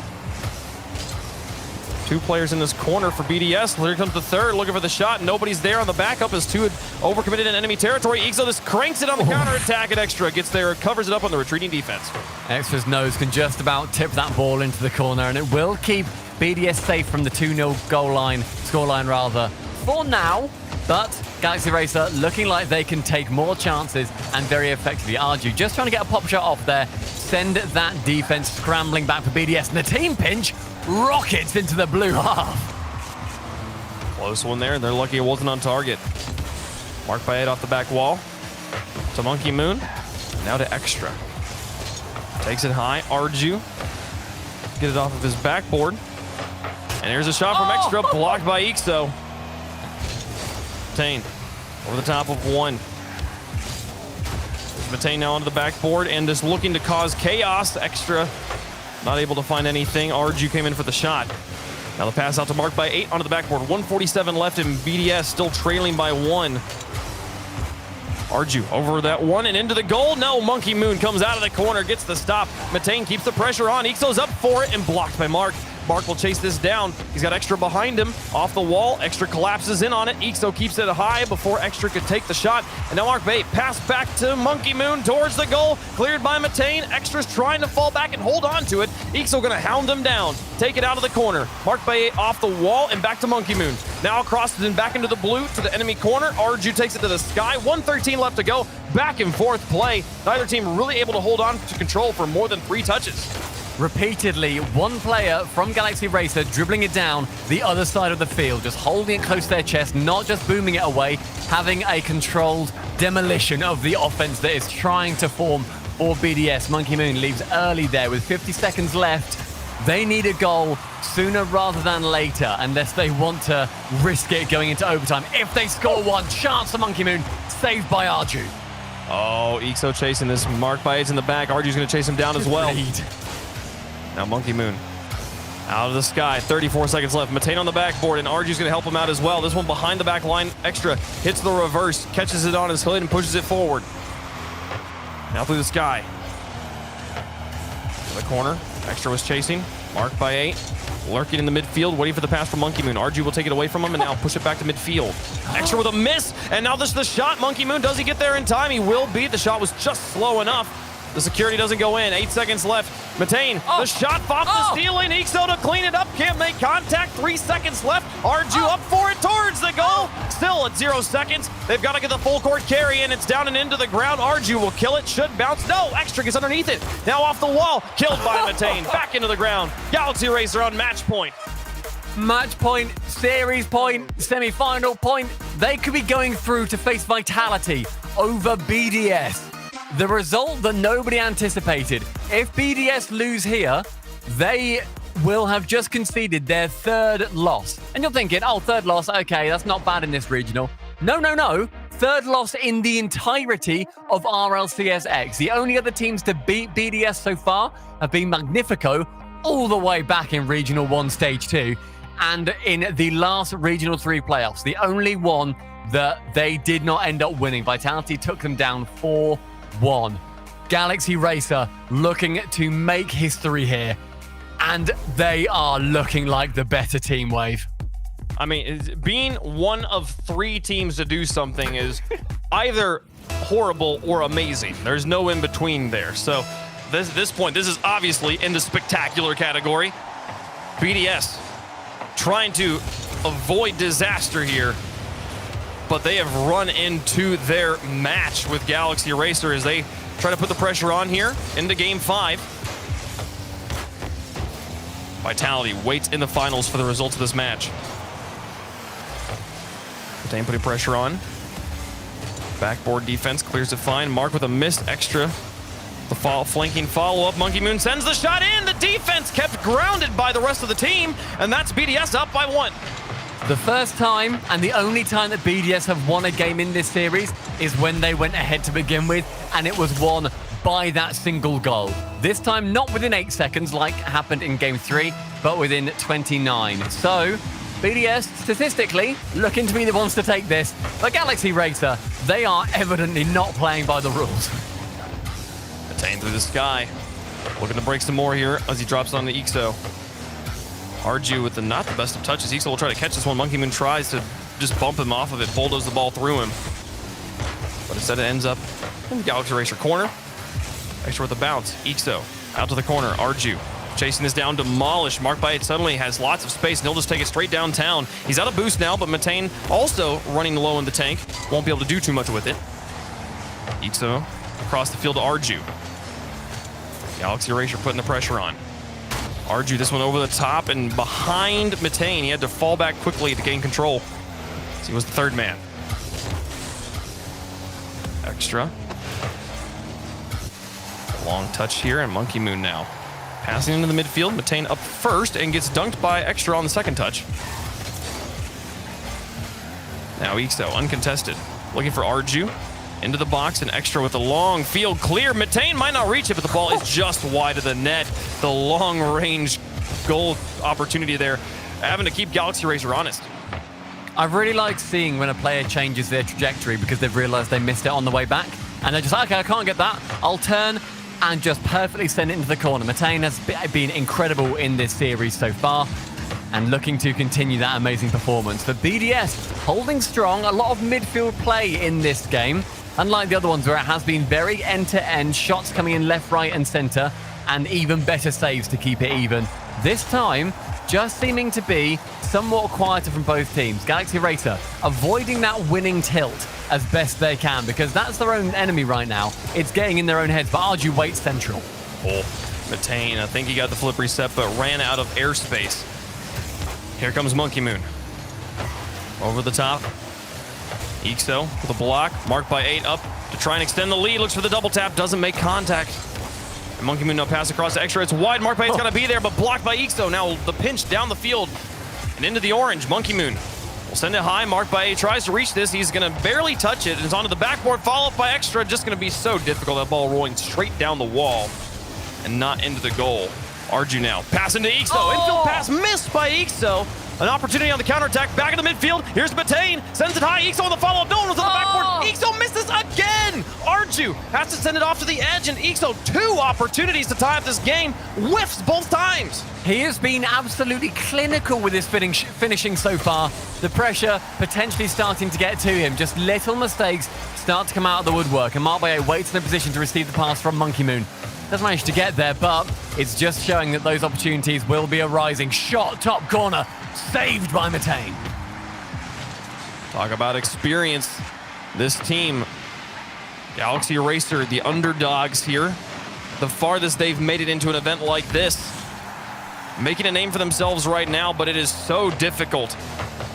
S15: 2 players in this corner for BDS. Here comes the third, looking for the shot. Nobody's there on the backup as 2 had overcommitted in enemy territory. Ixo just cranks it on the counterattack, and Extra gets there, covers it up on the retreating defense.
S3: Extra's nose can just about tip that ball into the corner, and it will keep BDS safe from the 2-0 scoreline rather, for now. But Galaxy Racer looking like they can take more chances and very effectively. Arju just trying to get a pop shot off there, send that defense scrambling back for BDS, and the team pinch rockets into the blue half.
S15: Close one there. They're lucky it wasn't on target. Marked by 8 off the back wall. To Monkey Moon. Now to Extra. Takes it high. Arju. Get it off of his backboard. And here's a shot from Extra, blocked by Ixo. Matane over the top of 1. Matane now onto the backboard and is looking to cause chaos. Extra not able to find anything. Arju came in for the shot. Now the pass out to marked by 8 onto the backboard. 1:47 left in BDS, still trailing by 1. Arju over that 1 and into the goal. No, Monkey Moon comes out of the corner, gets the stop. Matane keeps the pressure on. Ixo's up for it and blocked by Mark. Mark will chase this down. He's got Extra behind him. Off the wall. Extra collapses in on it. Ixo keeps it high before Extra could take the shot. And now Mark Bate pass back to Monkey Moon towards the goal. Cleared by Matane. Extra's trying to fall back and hold on to it. Ixo gonna hound him down. Take it out of the corner. Mark Bate off the wall and back to Monkey Moon. Now across and back into the blue to the enemy corner. Arju takes it to the sky. 1:13 left to go. Back and forth play. Neither team really able to hold on to control for more than 3 touches.
S3: Repeatedly, one player from Galaxy Racer dribbling it down the other side of the field, just holding it close to their chest, not just booming it away, having a controlled demolition of the offense that is trying to form for BDS. Monkey Moon leaves early there with 50 seconds left. They need a goal sooner rather than later, unless they want to risk it going into overtime. If they score one, chance for Monkey Moon, saved by Arju.
S15: Oh, Ixo chasing this. Mark by 8's in the back. Arju's going to chase him down as well. Now Monkey Moon out of the sky. 34 seconds left. Matane on the backboard, and Arju's going to help him out as well. This one behind the back line. Extra hits the reverse, catches it on his hood, and pushes it forward. Now through the sky. To the corner. Extra was chasing. Marked by 8. Lurking in the midfield, waiting for the pass from Monkey Moon. Arju will take it away from him and now push it back to midfield. Extra with a miss, and now this is the shot. Monkey Moon, does he get there in time? He will beat. The shot was just slow enough. The security doesn't go in. 8 seconds left. Matane, the shot off the ceiling. Ixo to clean it up. Can't make contact. 3 seconds left. Arju up for it towards the goal. Still at 0 seconds. They've got to get the full court carry in. It's down and into the ground. Arju will kill it. Should bounce. No, Extra gets underneath it. Now off the wall. Killed by Matane. Back into the ground. Galaxy Racer on match point.
S3: match point, series point, semi-final point. They could be going through to face Vitality over BDS. The result that nobody anticipated. If BDS lose here, they will have just conceded their third loss. And you're thinking, oh, third loss, okay, that's not bad in this regional. No. Third loss in the entirety of RLCS X. The only other teams to beat BDS so far have been Magnifico all the way back in Regional 1 Stage 2 and in the last Regional 3 playoffs. The only one that they did not end up winning. Vitality took them down 4-1. Galaxy Racer looking to make history here. And they are looking like the better team, Wave.
S15: I mean, being one of 3 teams to do something is either horrible or amazing. There's no in between there. So this point, this is obviously in the spectacular category. BDS trying to avoid disaster here, but they have run into their match with Galaxy Racer as they try to put the pressure on here into game 5. Vitality waits in the finals for the results of this match. Dane putting pressure on. Backboard defense clears it fine. Mark with a missed extra. The flanking follow-up. Monkey Moon sends the shot in. The defense kept grounded by the rest of the team, and that's BDS up by 1.
S3: The first time and the only time that BDS have won a game in this series is when they went ahead to begin with, and it was won by that single goal. This time not within 8 seconds like happened in game 3, but within 29. So BDS, statistically, looking to be the ones to take this. But Galaxy Racer, they are evidently not playing by the rules.
S15: Attain through the sky. Looking to break some more here as he drops on the Ixo. Arju with not the best of touches. Ixo will try to catch this one. Monkey Moon tries to just bump him off of it, bulldoze the ball through him. But instead it ends up in the Galaxy Racer corner. Extra with the bounce. Ixo out to the corner. Arju chasing this down, demolished. Mark by 8 suddenly has lots of space, and he'll just take it straight downtown. He's out of boost now, but Matane also running low in the tank. Won't be able to do too much with it. Ixo across the field to Arju. Galaxy Racer putting the pressure on. Arju, this one over the top and behind Matane. He had to fall back quickly to gain control. So he was the third man. Extra. Long touch here, and Monkey Moon now. Passing into the midfield, Matane up first and gets dunked by Extra on the second touch. Now Ixo, uncontested. Looking for Arju. Into the box, and Extra with a long field clear. Matane might not reach it, but the ball is just wide of the net. The long-range goal opportunity there, having to keep Galaxy Racer honest.
S3: I really like seeing when a player changes their trajectory because they've realized they missed it on the way back. And they're just like, okay, I can't get that. I'll turn and just perfectly send it into the corner. Matane has been incredible in this series so far and looking to continue that amazing performance. For BDS, holding strong, a lot of midfield play in this game. Unlike the other ones where it has been very end-to-end, shots coming in left, right, and center, and even better saves to keep it even. This time, just seeming to be somewhat quieter from both teams. Galaxy Racer avoiding that winning tilt as best they can, because that's their own enemy right now. It's getting in their own heads, but Arju waits central.
S15: Oh, Matane, I think he got the flip reset, but ran out of airspace. Here comes Monkey Moon. Over the top. Ixo with a block, marked by 8 up to try and extend the lead. Looks for the double tap, doesn't make contact. And Monkey Moon now pass across to Extra. It's wide, marked by 8's gotta be there, but blocked by Ixo. Now the pinch down the field and into the orange. Monkey Moon will send it high, marked by 8, tries to reach this. He's gonna barely touch it, and it's onto the backboard, follow up by Extra. Just gonna be so difficult, that ball rolling straight down the wall and not into the goal. Arju now, pass into Ixo. Infield pass missed by Ixo. An opportunity on the counterattack, back in the midfield. Here's Matane, sends it high. Ixo on the follow-up, no one was on the backboard. Ixo misses again. Arju has to send it off to the edge, and Ixo, 2 opportunities to tie up this game, whiffs both times.
S3: He has been absolutely clinical with his finishing so far. The pressure potentially starting to get to him. Just little mistakes start to come out of the woodwork, and Mark Baye waits in a position to receive the pass from Monkey Moon. Doesn't manage to get there, but it's just showing that those opportunities will be arising. Shot, top corner, saved by Matane.
S15: Talk about experience. This team, Galaxy Racer, the underdogs here. The farthest they've made it into an event like this. making a name for themselves right now, but it is so difficult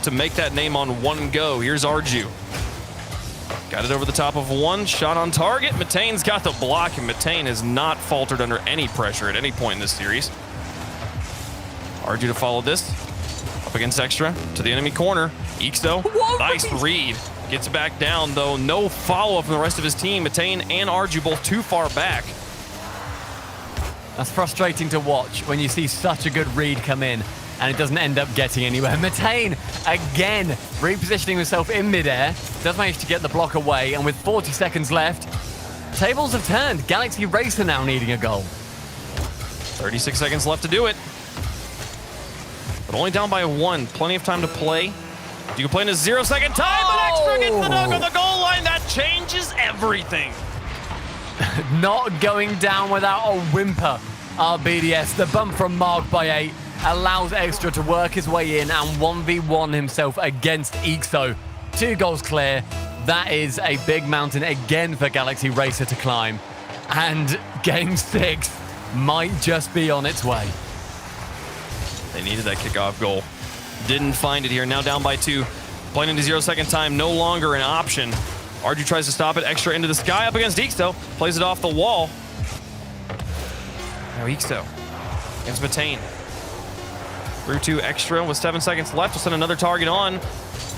S15: to make that name on one go. Here's Arju. Got it over the top of one, shot on target. Metane's got the block, and Metane has not faltered under any pressure at any point in this series. Arju to follow this. Up against Extra, to the enemy corner. Ixo, nice read. Gets back down, though. No follow-up from the rest of his team. Metane and Arju both too far back.
S3: That's frustrating to watch when you see such a good read come in and it doesn't end up getting anywhere. Metane, again, repositioning himself in midair. Does manage to get the block away, and with 40 seconds left, tables have turned. Galaxy Racer now needing a goal.
S15: 36 seconds left to do it. But only down by one. Plenty of time to play. You can play in a 0-second time, but Extra gets the dunk on the goal line. That changes everything.
S3: Not going down without a whimper. BDS, the bump from Mark by 8 allows Extra to work his way in and 1v1 himself against Ixo. 2 goals clear. That is a big mountain again for Galaxy Racer to climb. And Game 6 might just be on its way.
S15: They needed that kickoff goal. Didn't find it here. Now down by 2. Playing into 0-second time, no longer an option. Arju tries to stop it. Extra into the sky up against Ixo. Plays it off the wall. Now Ixo against Metane. Through to Extra with 7 seconds left. We'll send another target on.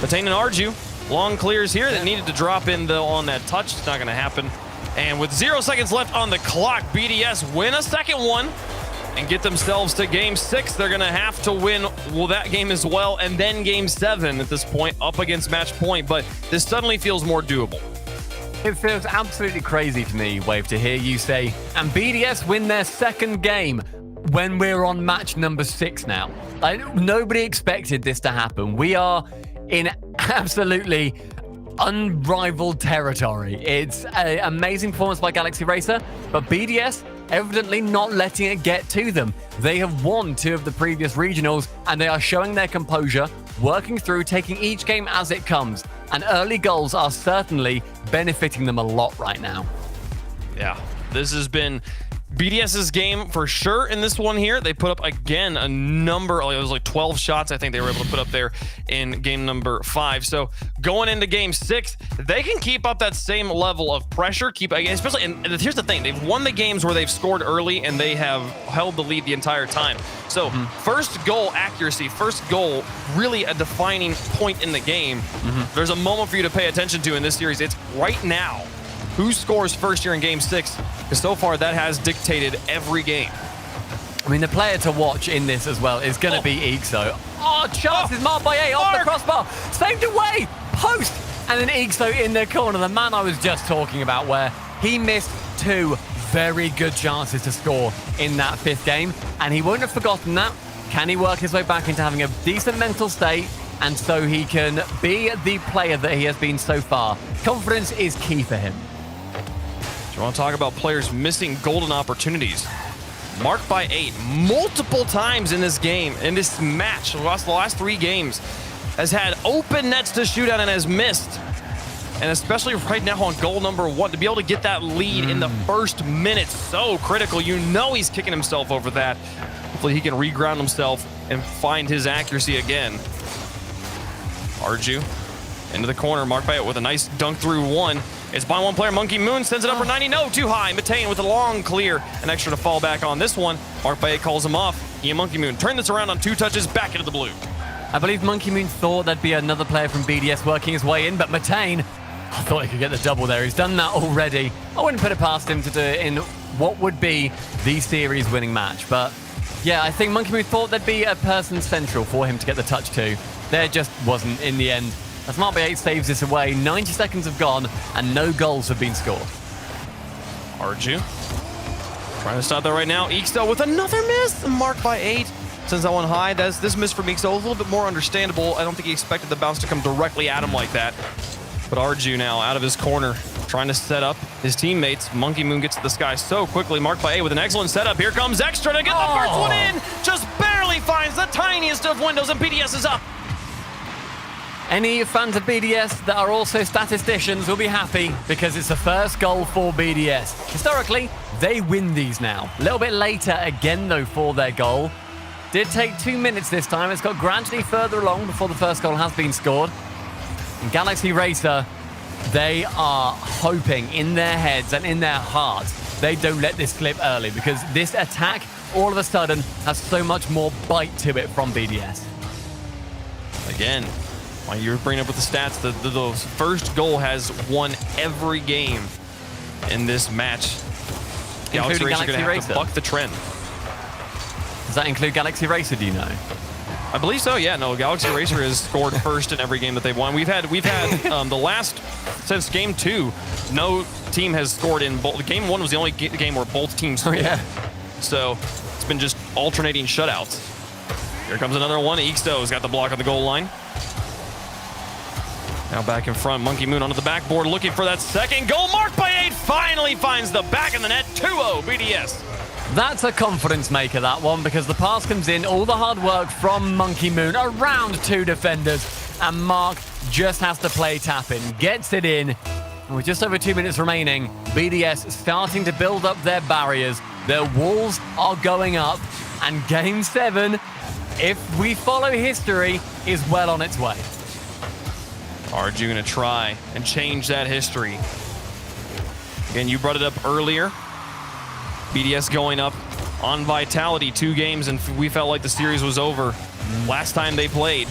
S15: Metane and Arju. Long clears here that needed to drop in, though, on that touch. It's not going to happen. And with 0 seconds left on the clock, BDS win a second one and get themselves to Game 6. They're going to have to win that game as well, and then Game 7 at this point up against match point. But this suddenly feels more doable.
S3: It feels absolutely crazy to me, Wave, to hear you say, and BDS win their second game when we're on match number 6 now. Nobody expected this to happen. We are in absolutely unrivaled territory. It's an amazing performance by Galaxy Racer, but BDS evidently not letting it get to them. They have won 2 of the previous regionals, and they are showing their composure, working through, taking each game as it comes. And early goals are certainly benefiting them a lot right now.
S15: Yeah, this has been BDS's game for sure in this one here. They put up, again, a number, it was like 12 shots I think they were able to put up there in game number 5. So going into game 6, they can keep up that same level of pressure, especially, and here's the thing, they've won the games where they've scored early and they have held the lead the entire time. So first goal accuracy, first goal, really a defining point in the game. There's a moment for you to pay attention to in this series. It's right now. Who scores first here in Game 6? Because so far, that has dictated every game.
S3: I mean, the player to watch in this as well is going to be Ixo. Oh, chances marked by 8 off the crossbar. Saved away. Post. And then Ixo in the corner. The man I was just talking about, where he missed 2 very good chances to score in that 5th game. And he won't have forgotten that. Can he work his way back into having a decent mental state? And so he can be the player that he has been so far. Confidence is key for him.
S15: Do you want to talk about players missing golden opportunities? Marked by 8 multiple times in this game, in this match, the last 3 games, has had open nets to shoot at and has missed. And especially right now on goal number 1, to be able to get that lead in the first minute, so critical. You know he's kicking himself over that. Hopefully he can reground himself and find his accuracy again. Arju into the corner, marked by 8 with a nice dunk through 1. It's by 1 player. Monkey Moon sends it up for 90. No, too high. Metane with a long clear. An Extra to fall back on this one. Marked by 8 calls him off. Ian Monkey Moon turn this around on 2 touches back into the blue.
S3: I believe Monkey Moon thought there'd be another player from BDS working his way in, but Metane, I thought he could get the double there. He's done that already. I wouldn't put it past him to do it in what would be the series winning match. But yeah, I think Monkey Moon thought there'd be a person central for him to get the touch to. There just wasn't in the end. As Mark by 8 saves this away, 90 seconds have gone and no goals have been scored.
S15: Arju trying to stop that right now. Ixo with another miss. Marked by 8 sends that one high. This miss from Ixo a little bit more understandable. I don't think he expected the bounce to come directly at him like that. But Arju now out of his corner, trying to set up his teammates. Monkey Moon gets to the sky so quickly. Marked by 8 with an excellent setup. Here comes Extra to get the first one in. Just barely finds the tiniest of windows, and BDS is up.
S3: Any fans of BDS that are also statisticians will be happy because it's the first goal for BDS. Historically, they win these now. A little bit later again, though, for their goal. Did take 2 minutes this time. It's got gradually further along before the first goal has been scored. And Galaxy Racer, they are hoping in their heads and in their hearts they don't let this slip early, because this attack all of a sudden has so much more bite to it from BDS.
S15: Again, while you're bringing up with the stats, the first goal has won every game in this match. Galaxy Racer going to have to buck the trend.
S3: Does that include Galaxy Racer, do you know?
S15: I believe so, yeah. No, Galaxy Racer has scored first in every game that they've won. We've had the last, since game 2, no team has scored in both. Game 1 was the only game where both teams scored.
S3: Yeah.
S15: So it's been just alternating shutouts. Here comes another one. Ixto's got the block on the goal line. Now back in front, Monkey Moon onto the backboard, looking for that second goal. Marked by 8, finally finds the back of the net. 2-0 BDS.
S3: That's a confidence maker, that one, because the pass comes in, all the hard work from Monkey Moon, around 2 defenders, and Mark just has to play tap-in, gets it in. And with just over 2 minutes remaining, BDS starting to build up their barriers. Their walls are going up, and Game 7, if we follow history, is well on its way.
S15: RG going to try and change that history. Again, you brought it up earlier. BDS going up on Vitality 2 games, and we felt like the series was over last time they played.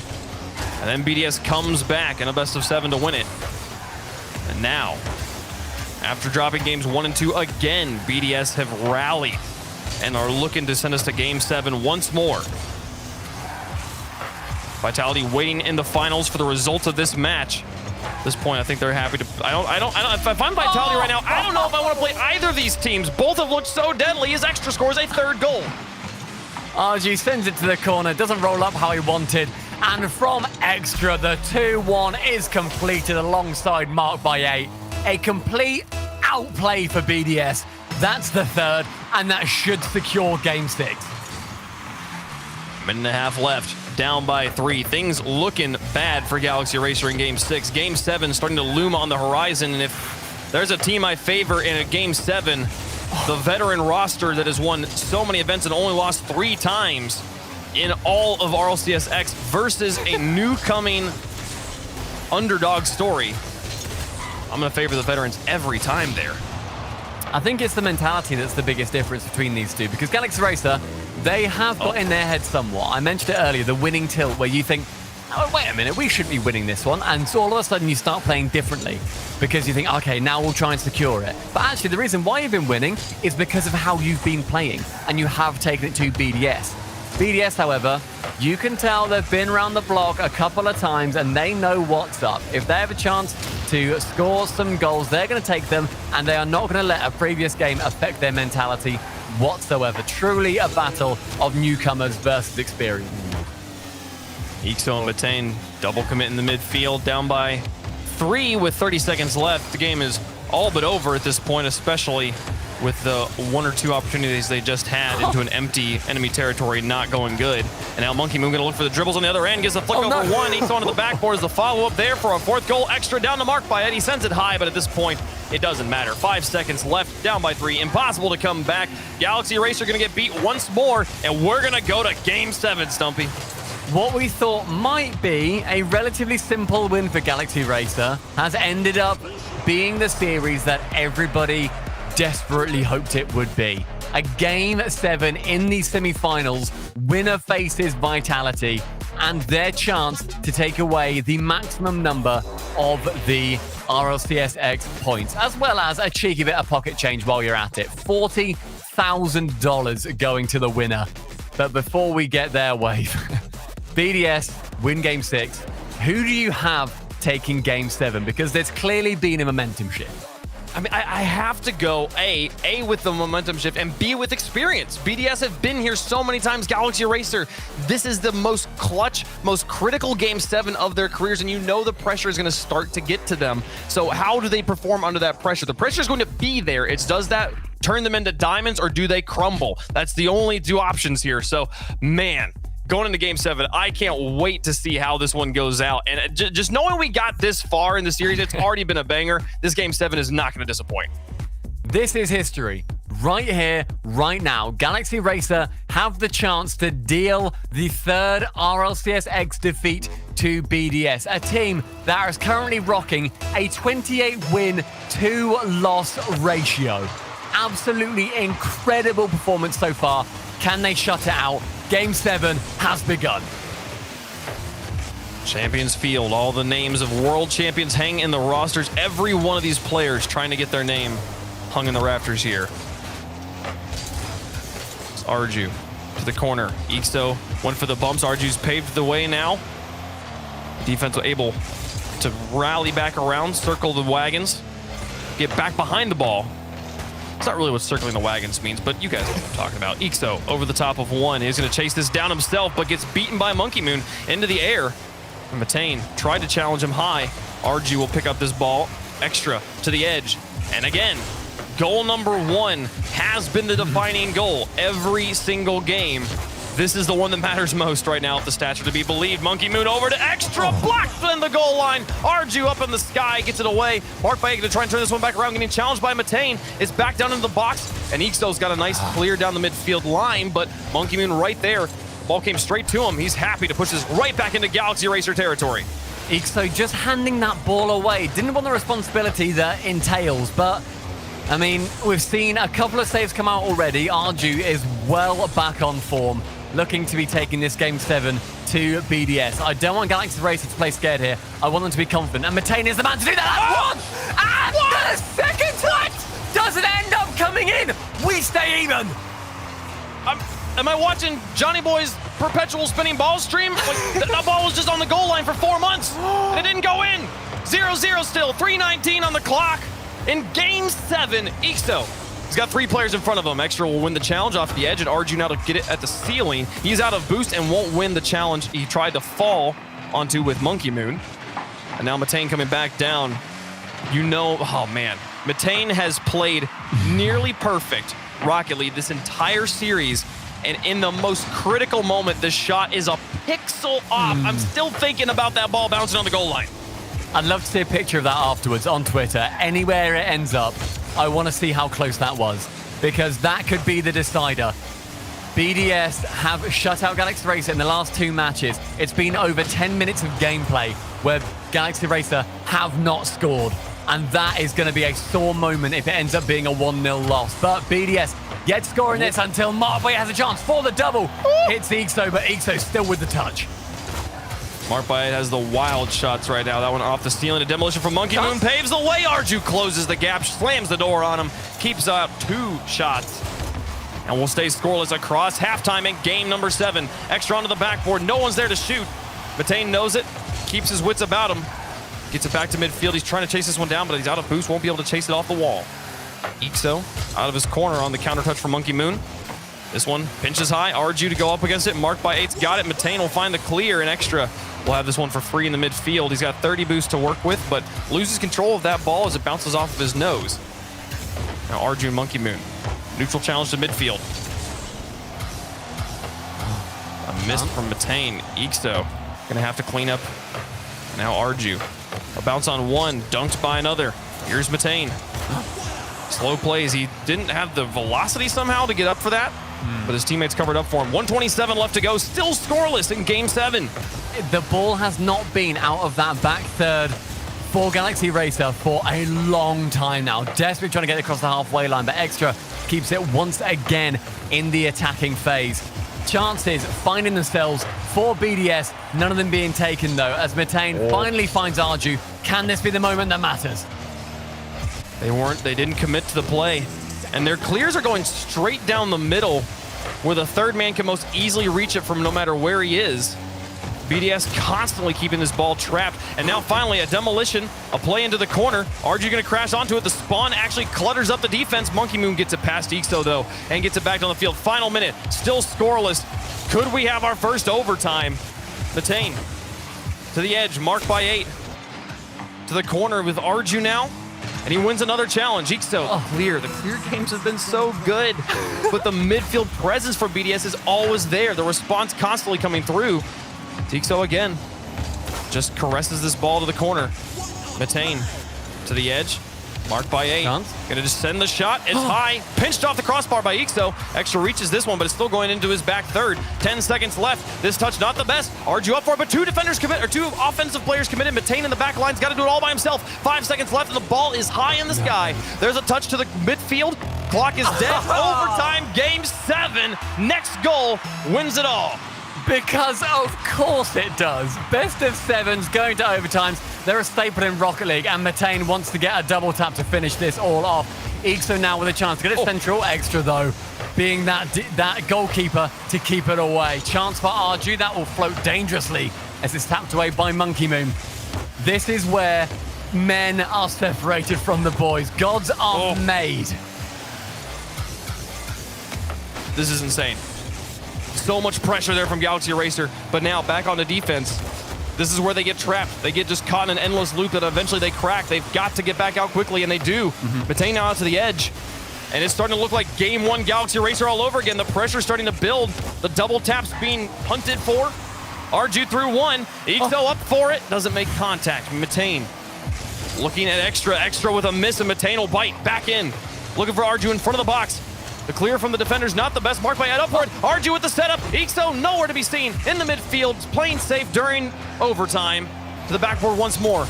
S15: And then BDS comes back in a best-of-7 to win it. And now, after dropping games 1 and 2 again, BDS have rallied and are looking to send us to Game 7 once more. Vitality waiting in the finals for the results of this match. At this point, I think they're happy to. I don't. If I'm Vitality right now, I don't know if I want to play either of these teams. Both have looked so deadly. His extra scores a 3rd goal.
S3: RG sends it to the corner, doesn't roll up how he wanted, and from extra, the 2-1 is completed alongside Mark by 8. A complete outplay for BDS. That's the 3rd, and that should secure Game 6.
S15: Minute and a half left. Down by 3. Things looking bad for Galaxy Racer in Game 6. Game 7 starting to loom on the horizon, and if there's a team I favor in a Game 7, the veteran roster that has won so many events and only lost 3 times in all of RLCS X versus a new coming underdog story. I'm going to favor the veterans every time there.
S3: I think it's the mentality that's the biggest difference between these two, because Galaxy Racer, they have got in their head somewhat. I mentioned it earlier, the winning tilt, where you think, oh, wait a minute, we shouldn't be winning this one. And so all of a sudden you start playing differently because you think, okay, now we'll try and secure it. But actually the reason why you've been winning is because of how you've been playing, and you have taken it to BDS. BDS, however, you can tell they've been around the block a couple of times and they know what's up. If they have a chance to score some goals, they're going to take them, and they are not going to let a previous game affect their mentality whatsoever. Truly a battle of newcomers versus experience.
S15: Ixo and Batain double commit in the midfield, down by 3 with 30 seconds left. The game is all but over at this point, especially with the 1 or 2 opportunities they just had into an empty enemy territory, not going good. And now Monkey Moon gonna look for the dribbles on the other end, gets a flick over 1. Ixo onto the backboard is the follow-up there for a 4th goal. Extra down to Mark by Ed. He sends it high, but at this point, it doesn't matter. 5 seconds left, down by 3. Impossible to come back. Galaxy Racer gonna get beat once more, and we're gonna go to Game 7, Stumpy.
S3: What we thought might be a relatively simple win for Galaxy Racer has ended up being the series that everybody desperately hoped it would be. A Game 7 in the semi-finals, winner faces Vitality, and their chance to take away the maximum number of the RLCS X points, as well as a cheeky bit of pocket change while you're at it. $40,000 going to the winner. But before we get their wave, BDS win Game 6. Who do you have taking Game 7? Because there's clearly been a momentum shift.
S15: I mean, I have to go A with the momentum shift, and B with experience. BDS have been here so many times. Galaxy Racer, this is the most clutch, most critical Game 7 of their careers, and you know the pressure is going to start to get to them. So how do they perform under that pressure? The pressure is going to be there. It's, does that turn them into diamonds, or do they crumble? That's the only 2 options here. So, man, going into Game 7, I can't wait to see how this one goes out. And just knowing we got this far in the series, it's already been a banger. This Game 7 is not going to disappoint.
S3: This is history. right here, right now. Galaxy Racer have the chance to deal the third RLCS X defeat to BDS, a team that is currently rocking a 28-win, 2-loss ratio. Absolutely incredible performance so far. Can they shut it out? Game 7 has begun.
S15: Champions Field, all the names of world champions hang in the rosters. Every one of these players trying to get their name hung in the rafters here. It's Arju to the corner. Ixto went for the bumps. Arju's paved the way now. Defense was able to rally back around, circle the wagons, get back behind the ball. It's not really what circling the wagons means, but you guys know what I'm talking about. Ixto over the top of one. He's going to chase this down himself, but gets beaten by Monkey Moon into the air. And Matane tried to challenge him high. Arju will pick up this ball. Extra to the edge. And again, goal number 1 has been the defining goal every single game. This is the one that matters most right now, if the stats are to be believed. Monkey Moon over to Extra, blocked in the goal line. Arju up in the sky, gets it away. Mark Baek to try and turn this one back around, getting challenged by Matane. It's back down into the box, and Ixto's got a nice clear down the midfield line, but Monkey Moon right there. The ball came straight to him. He's happy to push this right back into Galaxy Racer territory.
S3: Ixto just handing that ball away. Didn't want the responsibility that entails, but I mean, we've seen a couple of saves come out already. Arju is well back on form, looking to be taking this Game 7 to BDS. I don't want Galaxy Racer to play scared here. I want them to be confident, and Matane is the man to do that. And the second time doesn't end up coming in. We stay even.
S15: Am I watching Johnny Boy's perpetual spinning ball stream? Like, that ball was just on the goal line for 4 months, and it didn't go in. 0-0 still, 3:19 on the clock. In Game 7, Ixto, he's got 3 players in front of him. Extra will win the challenge off the edge, and Arju now to get it at the ceiling. He's out of boost and won't win the challenge he tried to fall onto with Monkey Moon. And now Matane coming back down. You know, oh man, Matane has played nearly perfect Rocket League this entire series. And in the most critical moment, the shot is a pixel off. I'm still thinking about that ball bouncing on the goal line.
S3: I'd love to see a picture of that afterwards on Twitter. Anywhere it ends up, I want to see how close that was, because that could be the decider. BDS have shut out Galaxy Racer in the last 2 matches. It's been over 10 minutes of gameplay where Galaxy Racer have not scored. And that is going to be a sore moment if it ends up being a 1-0 loss. But BDS yet scoring this until Mark Baek has a chance for the double. Hits Ixto, but Ixto still with the touch.
S15: Mark Baek has the wild shots right now. That one off the ceiling. A demolition from Monkey Moon paves the way. Arju closes the gap, slams the door on him, keeps out 2 shots. And we'll stay scoreless across halftime in game number 7. Extra onto the backboard. No one's there to shoot. Matane knows it, keeps his wits about him. Gets it back to midfield. He's trying to chase this one down, but he's out of boost. Won't be able to chase it off the wall. Ixto out of his corner on the counter touch from Monkey Moon. This one pinches high. Arju to go up against it. Mark by 8's got it. Matane will find the clear, and Extra will have this one for free in the midfield. He's got 30 boost to work with, but loses control of that ball as it bounces off of his nose. Now Arju and Monkey Moon. Neutral challenge to midfield. A miss from Matane. Ixto gonna have to clean up. Now Arju. A bounce on one, dunked by another. Here's Matane. Slow plays. He didn't have the velocity somehow to get up for that, but his teammates covered up for him. 1:27 left to go. Still scoreless in Game 7.
S3: The ball has not been out of that back third for Galaxy Racer for a long time now. Desperately trying to get across the halfway line, but Extra keeps it once again in the attacking phase. Chances finding themselves for BDS, none of them being taken though, as Matane finally finds Arju. Can this be the moment that matters?
S15: They didn't commit to the play. And their clears are going straight down the middle where the third man can most easily reach it from no matter where he is. BDS constantly keeping this ball trapped. And now finally a demolition, a play into the corner. Arju gonna crash onto it. The spawn actually clutters up the defense. Monkey Moon gets it past Ixto though and gets it back on the field. Final minute, still scoreless. Could we have our first overtime? Matane to the edge, marked by 8. To the corner with Arju now. And he wins another challenge. Ixto clear. The clear games have been so good. But the midfield presence for BDS is always there. The response constantly coming through. Ixto again just caresses this ball to the corner. Matane to the edge. Marked by 8.
S3: Chance.
S15: Gonna just send the shot. It's high. Pinched off the crossbar by Ixo. Extra reaches this one, but it's still going into his back third. 10 seconds left. This touch not the best. Arju up for it, but two offensive players committed. Matane in the back line's got to do it all by himself. 5 seconds left, and the ball is high in the sky. There's a touch to the midfield. Clock is dead. Overtime, game 7. Next goal wins it all.
S3: Because of course it does. Best of 7s going to overtimes. They're a staple in Rocket League, and Matane wants to get a double tap to finish this all off. Ixo now with a chance to get it central. Extra though, being that goalkeeper to keep it away. Chance for Arju, that will float dangerously as it's tapped away by Monkey Moon. This is where men are separated from the boys. Gods are made.
S15: This is insane. So much pressure there from Galaxy Eraser, but now back on the defense. This is where they get trapped. They get just caught in an endless loop that eventually they crack. They've got to get back out quickly, and they do. Matane now out to the edge, and it's starting to look like game 1 Galaxy Eraser all over again. The pressure's starting to build. The double tap's being hunted for. Arju through one. Ixo up for it. Doesn't make contact. Matane looking at Extra with a miss, and Matane will bite back in. Looking for Arju in front of the box. The clear from the defenders, not the best. Marked by Ed up for it. Arju with the setup. Ixo nowhere to be seen. In the midfield, playing safe during overtime. To the backboard once more.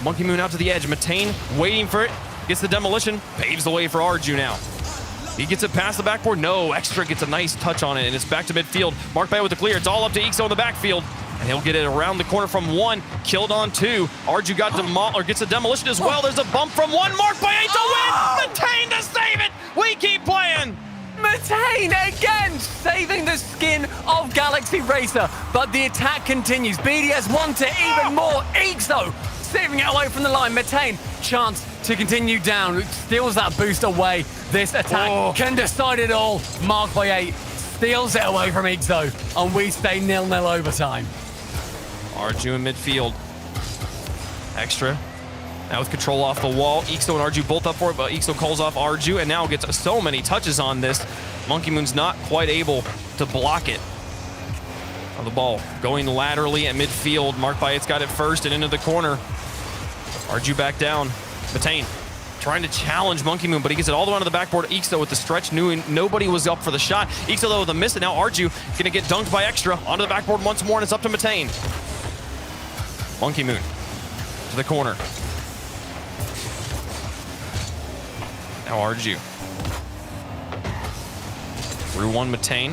S15: Monkey Moon out to the edge. Matane waiting for it. Gets the demolition. Paves the way for Arju now. He gets it past the backboard. No, Extra gets a nice touch on it, and it's back to midfield. Marked by with the clear. It's all up to Ixo in the backfield. And he'll get it around the corner from 1. Killed on 2. Arju got gets a demolition as well. There's a bump from 1. Marked by 8 to win. Matane to save it. We keep playing.
S3: Matane again saving the skin of Galaxy Racer, but the attack continues. BDS want to even more. Ixo saving it away from the line. Matane, chance to continue down. Steals that boost away. This attack can decide it all. Marked by 8 steals it away from Ixo, and we stay 0-0 overtime.
S15: Arju in midfield. Extra. Now with control off the wall. Ixo and Arju both up for it, but Ixo calls off Arju and now gets so many touches on this. Monkey Moon's not quite able to block it. The ball going laterally at midfield. Marked by It's got it first and into the corner. Arju back down. Matane trying to challenge Monkey Moon, but he gets it all the way to the backboard. Ixo with the stretch, knew nobody was up for the shot. Ixo though with a miss, and now Arju gonna get dunked by Extra onto the backboard once more, and it's up to Matane. Monkey Moon to the corner. Now Arju. Through 1 Matane.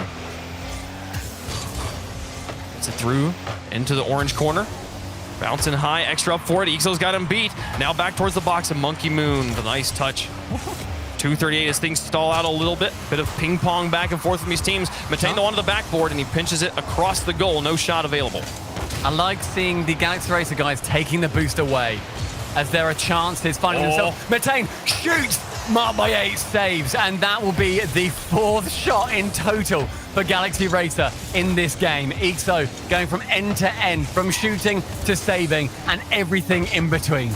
S15: Gets it through into the orange corner. Bouncing high, Extra up for it. Ixo's got him beat. Now back towards the box, and Monkey Moon with a nice touch. 2:38 as things stall out a little bit. Bit of ping pong back and forth from these teams. Matane onto the backboard, and he pinches it across the goal. No shot available.
S3: I like seeing the Galaxy Racer guys taking the boost away as there are chances finding themselves. Matane shoots, marked by 8 saves, and that will be the 4th shot in total for Galaxy Racer in this game. Ixo going from end to end, from shooting to saving, and everything in between.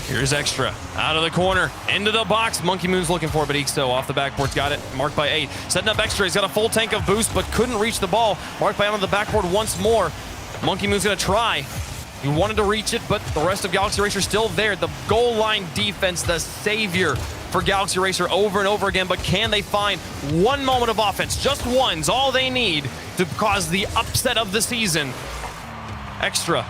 S15: Here's Extra out of the corner into the box. Monkey Moon's looking for it, but Ixo off the backboard's got it. Marked by 8. Setting up Extra. He's got a full tank of boost, but couldn't reach the ball. Marked by onto the backboard once more. Monkey Moon's going to try. He wanted to reach it, but the rest of Galaxy Racer still there. The goal line defense, the savior for Galaxy Racer over and over again. But can they find one moment of offense? Just one's all they need to cause the upset of the season. Extra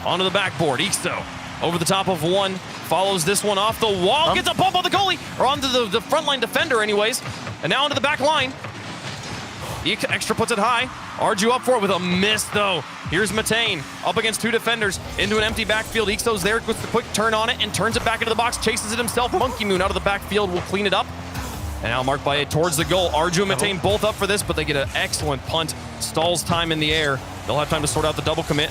S15: onto the backboard. Ixo over the top of 1. Follows this one off the wall. Gets a bump on the goalie, or onto the frontline defender anyways. And now onto the back line. Extra puts it high. Arju up for it with a miss, though. Here's Matane up against 2 defenders into an empty backfield. Ixo's there with the quick turn on it and turns it back into the box. Chases it himself. Monkey Moon out of the backfield will clean it up. And now marked by 8 towards the goal. Arju and Matane both up for this, but they get an excellent punt. Stalls time in the air. They'll have time to sort out the double commit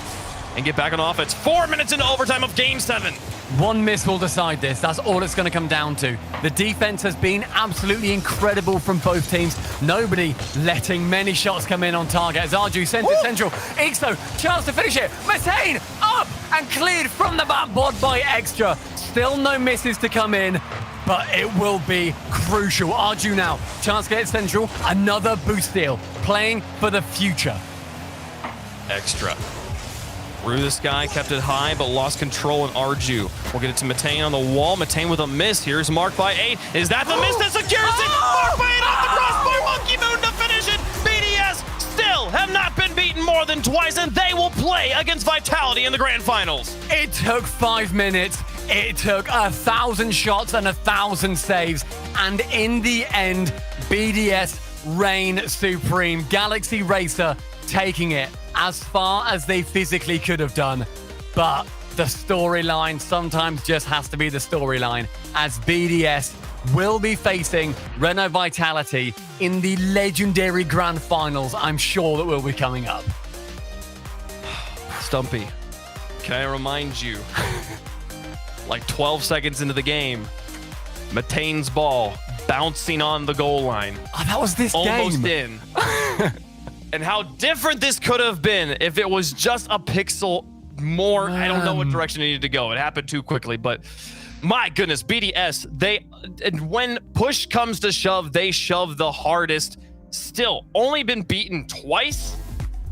S15: and get back on offense. 4 minutes into overtime of game 7.
S3: One miss will decide this. That's all it's going to come down to. The defense has been absolutely incredible from both teams. Nobody letting many shots come in on target as Arju sends it central. Ixo, chance to finish it. Matane up and cleared from the backboard by Extra. Still no misses to come in, but it will be crucial. Arju now, chance to get it central. Another boost steal, playing for the future.
S15: Extra Through this guy, kept it high, but lost control in Arju. We'll get it to Matane on the wall. Matane with a miss. Here's Mark by 8. Is that the miss that secures it? Mark by 8 off the crossbar. Monkey Moon to finish it. BDS still have not been beaten more than twice, and they will play against Vitality in the grand finals.
S3: It took 5 minutes. It took 1,000 shots and 1,000 saves. And in the end, BDS reign supreme. Galaxy Racer taking it as far as they physically could have done. But the storyline sometimes just has to be the storyline, as BDS will be facing Renault Vitality in the legendary grand finals I'm sure that will be coming up.
S15: Stumpy, can I remind you, like 12 seconds into the game, Matane's ball bouncing on the goal line.
S3: Oh, that was this
S15: almost
S3: game.
S15: in. And how different this could have been if it was just a pixel more. I don't know what direction it needed to go. It happened too quickly, but my goodness, BDS, when push comes to shove, they shove the hardest. Still, only been beaten twice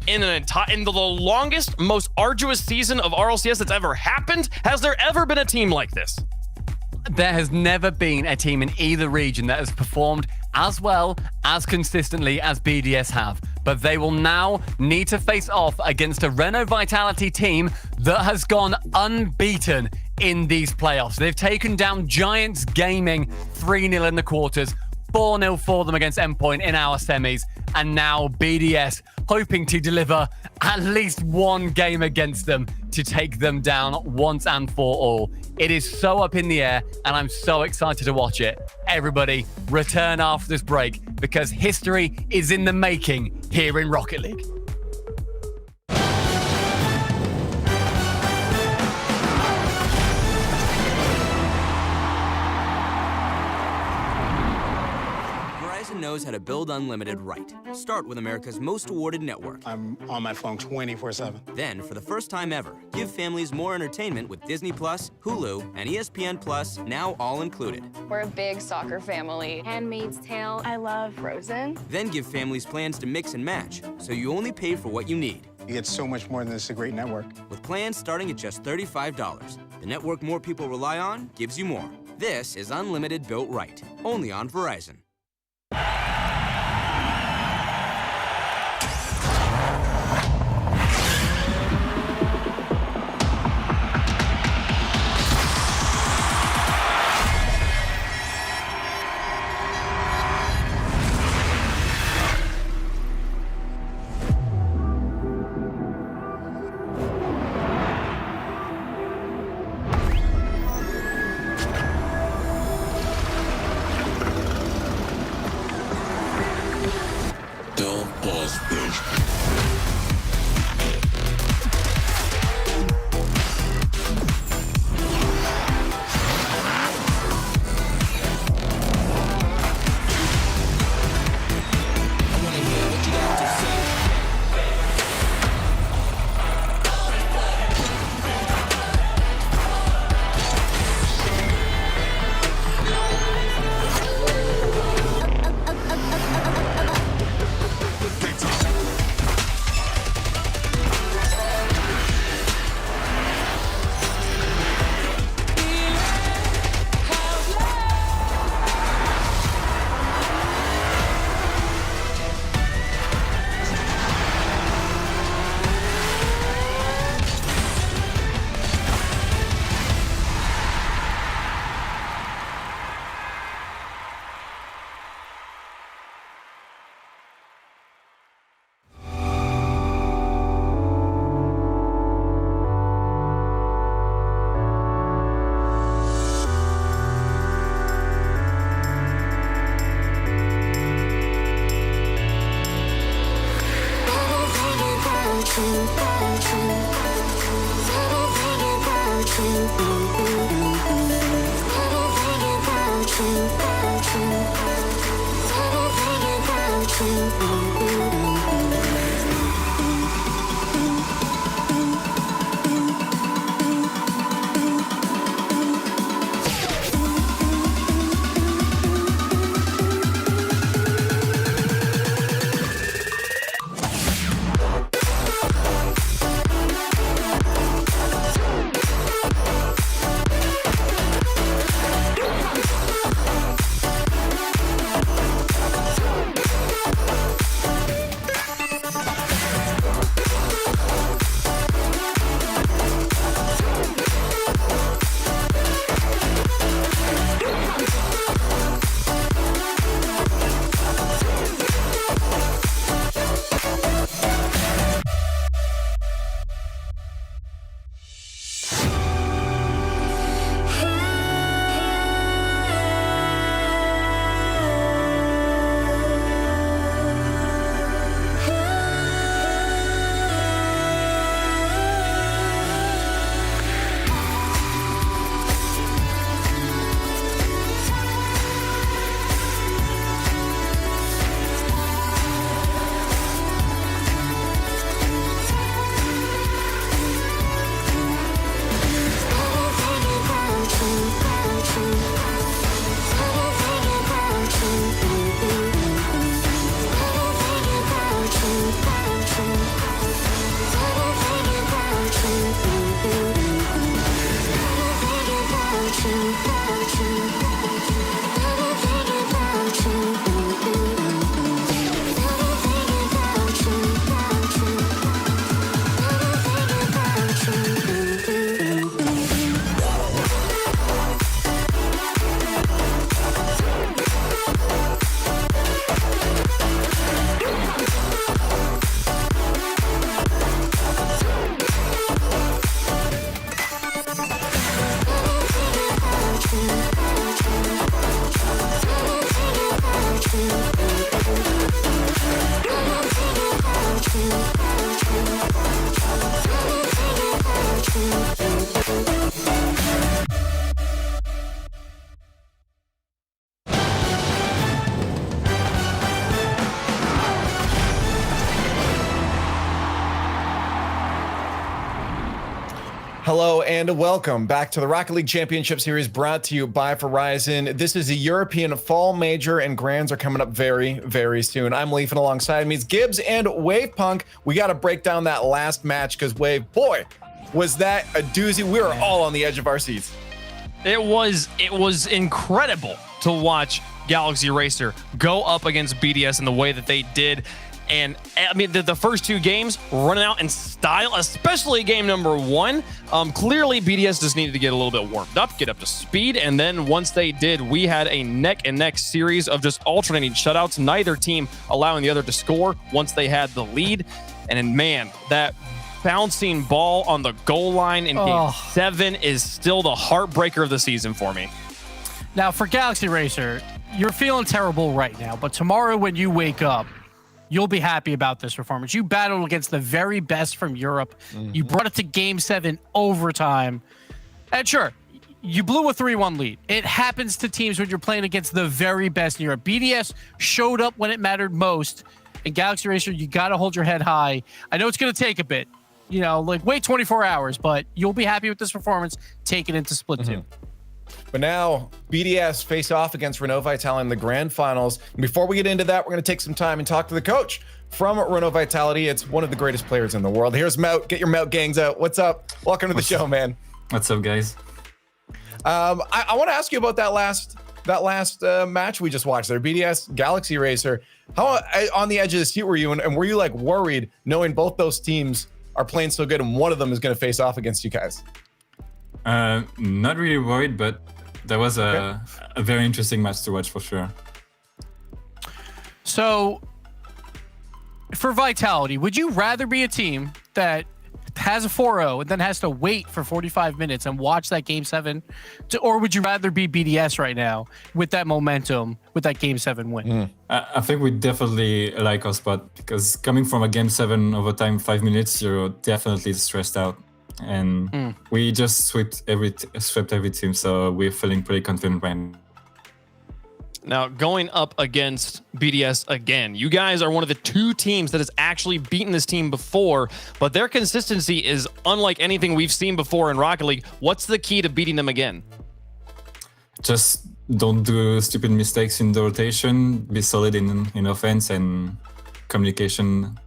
S15: in the longest, most arduous season of RLCS that's ever happened. Has there ever been a team like this?
S3: There has never been a team in either region that has performed as well, as consistently as BDS have. But they will now need to face off against a Renault Vitality team that has gone unbeaten in these playoffs. They've taken down Giants Gaming 3-0 in the quarters, 4-0 for them against Endpoint in our semis, and now BDS hoping to deliver at least one game against them to take them down once and for all. It is so up in the air, and I'm so excited to watch it. Everybody, return after this break, because history is in the making here in Rocket League.
S7: Knows how to build unlimited right. Start with America's most awarded network.
S8: I'm on my phone 24/7.
S7: Then, for the first time ever, give families more entertainment with Disney Plus, Hulu, and ESPN Plus, now all included.
S9: We're a big soccer family.
S10: Handmaid's Tale. I love Frozen.
S7: Then give families plans to mix and match, so you only pay for what you need.
S8: You get so much more than this, a great network.
S7: With plans starting at just $35, the network more people rely on gives you more. This is unlimited built right, only on Verizon.
S11: Hello and welcome back to the Rocket League Championship Series brought to you by Verizon. This is a European Fall Major and Grands are coming up very, very soon. I'm Leaf and alongside me is Gibbs and Wavepunk. We got to break down that last match because Wave, boy, was that a doozy. We were all on the edge of our seats.
S15: It was incredible to watch Galaxy Racer go up against BDS in the way that they did. And I mean, the first two games running out in style, especially game number 1. Clearly, BDS just needed to get a little bit warmed up, get up to speed. And then once they did, we had a neck and neck series of just alternating shutouts, neither team allowing the other to score once they had the lead. And then, man, that bouncing ball on the goal line in game 7 is still the heartbreaker of the season for me.
S12: Now, for Galaxy Racer, you're feeling terrible right now, but tomorrow when you wake up, you'll be happy about this performance. You battled against the very best from Europe. You brought it to game 7 overtime. And sure, you blew a 3-1 lead. It happens to teams when you're playing against the very best in Europe. BDS showed up when it mattered most. And Galaxy Racer, you got to hold your head high. I know it's going to take a bit. You know, like wait 24 hours, but you'll be happy with this performance. Take it into Split 2.
S11: But now BDS face off against Renault Vitality in the grand finals. And before we get into that, we're going to take some time and talk to the coach from Renault Vitality. It's one of the greatest players in the world. Here's Mout. Get your Mout gangs out. What's up? Welcome to the show, man.
S19: What's up, guys?
S11: I want to ask you about that last match we just watched there. BDS Galaxy Racer. How on the edge of the seat were you? And were you like worried knowing both those teams are playing so good and one of them is going to face off against you guys?
S19: Not really worried, but that was a very interesting match to watch for sure.
S12: So, for Vitality, would you rather be a team that has a 4-0 and then has to wait for 45 minutes and watch that game 7? Or would you rather be BDS right now with that momentum, with that game 7 win?
S19: I think we definitely like our spot because coming from a game 7 overtime 5 minutes, you're definitely stressed out. And we just swept every team, so we're feeling pretty confident right now.
S15: Now, going up against BDS again, you guys are one of the 2 teams that has actually beaten this team before, but their consistency is unlike anything we've seen before in Rocket League. What's the key to beating them again?
S19: Just don't do stupid mistakes in the rotation, be solid in offense, and communication.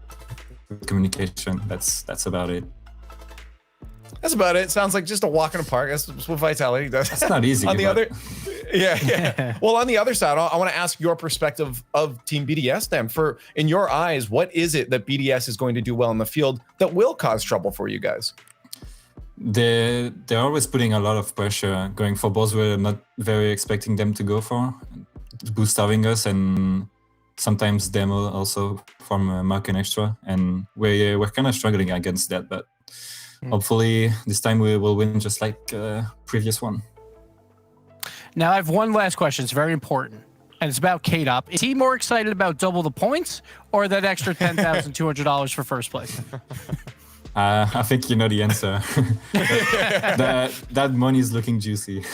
S19: That's about it.
S11: That's about it. Sounds like just a walk in the park. That's what Vitality does.
S19: That's not easy.
S11: On the other, yeah. Well, on the other side, I want to ask your perspective of Team BDS then. In your eyes, what is it that BDS is going to do well in the field that will cause trouble for you guys?
S19: They're always putting a lot of pressure, going for balls we're not very expecting them to go for, boosting us, and sometimes them also from marking extra. And we're kind of struggling against that, but hopefully this time we will win just like previous one.
S12: Now I have one last question. It's very important. And it's about KDOP. Is he more excited about double the points or that extra $10,200 for first place?
S19: I think you know the answer. that money is looking juicy.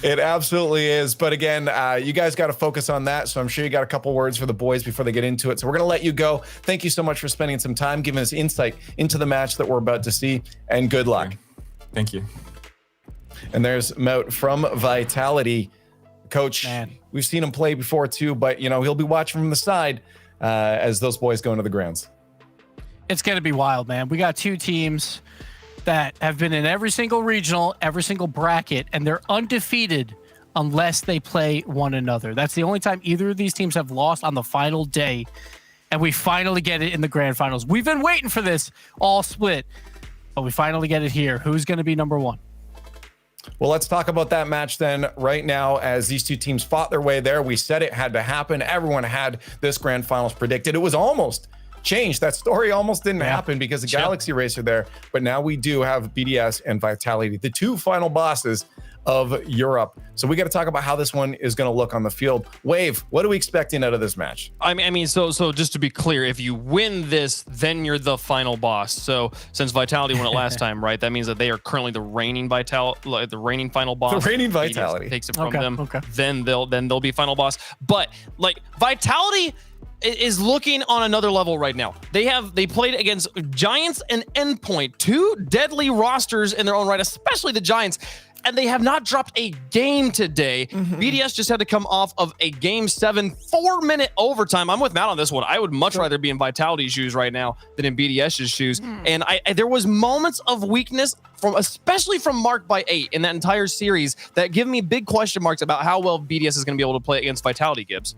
S11: It absolutely is. But again, you guys got to focus on that. So I'm sure you got a couple words for the boys before they get into it. So we're going to let you go. Thank you so much for spending some time, giving us insight into the match that we're about to see, and good luck.
S19: Thank you.
S11: And there's Mout from Vitality. Coach, we've seen him play before too, but you know, he'll be watching from the side as those boys go into the grounds.
S12: It's going to be wild, man. We got 2 teams that have been in every single regional, every single bracket, and they're undefeated unless they play one another. That's the only time either of these teams have lost on the final day, and we finally get it in the grand finals. We've been waiting for this all split, but we finally get it here. Who's going to be number 1?
S11: Well, let's talk about that match then right now as these 2 teams fought their way there. We said it had to happen. Everyone had this grand finals predicted. It was almost changed. That story almost didn't happen because of Galaxy Racer there, but now we do have BDS and Vitality, the 2 final bosses of Europe. So we got to talk about how this one is going to look on the field. Wave, what are we expecting out of this match?
S15: I mean, so just to be clear, if you win this, then you're the final boss. So since Vitality won it last time, right? That means that they are currently the reigning final boss.
S11: The reigning Vitality
S15: takes it from them. Okay. Then they'll be final boss. But like Vitality is looking on another level right now. They played against Giants and Endpoint, two deadly rosters in their own right, especially the Giants. And they have not dropped a game today. BDS just had to come off of a Game 7 4-minute overtime. I'm with Matt on this one. I would much rather be in Vitality's shoes right now than in BDS's shoes. And there was moments of weakness, especially from Mark by 8 in that entire series, that give me big question marks about how well BDS is going to be able to play against Vitality, Gibbs.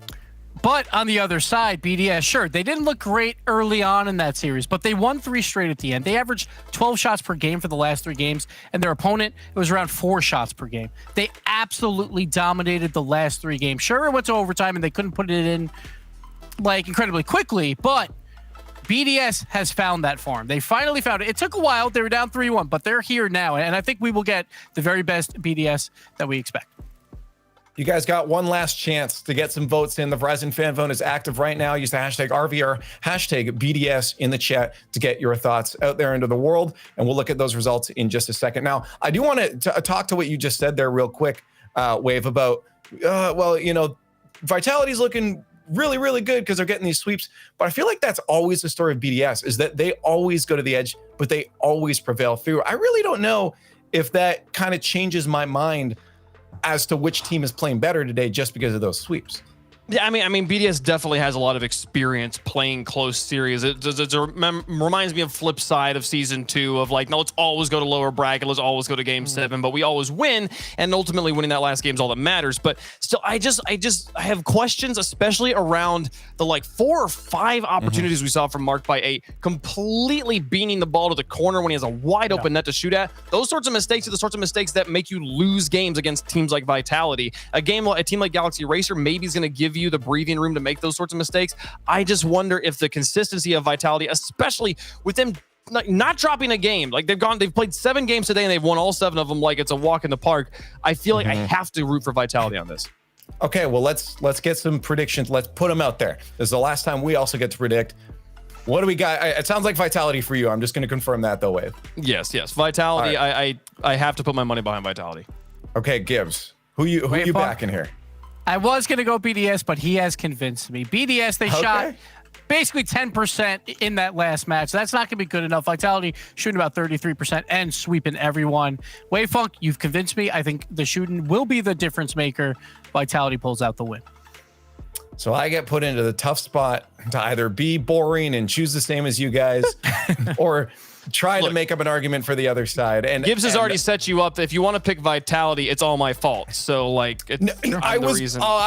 S12: But on the other side, BDS, sure, they didn't look great early on in that series, but they won 3 straight at the end. They averaged 12 shots per game for the last 3 games, and their opponent, it was around 4 shots per game. They absolutely dominated the last 3 games. Sure, it went to overtime, and they couldn't put it in, like, incredibly quickly, but BDS has found that form. They finally found it. It took a while. They were down 3-1, but they're here now, and I think we will get the very best BDS that we expect.
S11: You guys got one last chance to get some votes in. The Verizon fan vote is active right now. Use the hashtag RVR, hashtag BDS in the chat to get your thoughts out there into the world. And we'll look at those results in just a second. Now, I do want to talk to what you just said there real quick, Wave, about, Vitality's looking really, really good because they're getting these sweeps. But I feel like that's always the story of BDS, is that they always go to the edge, but they always prevail through. I really don't know if that kind of changes my mind as to which team is playing better today just because of those sweeps.
S15: Yeah, I mean, BDS definitely has a lot of experience playing close series. It reminds me of flip side of season 2 of like, no, let's always go to lower bracket, let's always go to game 7, but we always win, and ultimately winning that last game is all that matters. But still, I have questions, especially around the like 4 or 5 opportunities we saw from Mark by 8, completely beaning the ball to the corner when he has a wide open net to shoot at. Those sorts of mistakes are the sorts of mistakes that make you lose games against teams like Vitality. A team like Galaxy Racer maybe is going to give you the breathing room to make those sorts of mistakes. I just wonder if the consistency of Vitality, especially with them not dropping a game, like they've played 7 games today and they've won all 7 of them like it's a walk in the park. I feel like I have to root for Vitality on this.
S11: Okay, well, let's get some predictions. Let's put them out there. This is the last time we also get to predict. What do we got? It sounds like Vitality for you. I'm just going to confirm that though, Wave.
S15: Yes. Vitality. Right. I have to put my money behind Vitality.
S11: Okay, Gibbs. Who you backing here?
S12: I was going to go BDS, but he has convinced me. BDS, they shot basically 10% in that last match. That's not going to be good enough. Vitality shooting about 33% and sweeping everyone. Wavefunk, you've convinced me. I think the shooting will be the difference maker. Vitality pulls out the win.
S11: So I get put into the tough spot to either be boring and choose the same as you guys or try to make up an argument for the other side. And
S15: Gibbs has already set you up. If you want to pick Vitality, it's all my fault. So like,
S11: I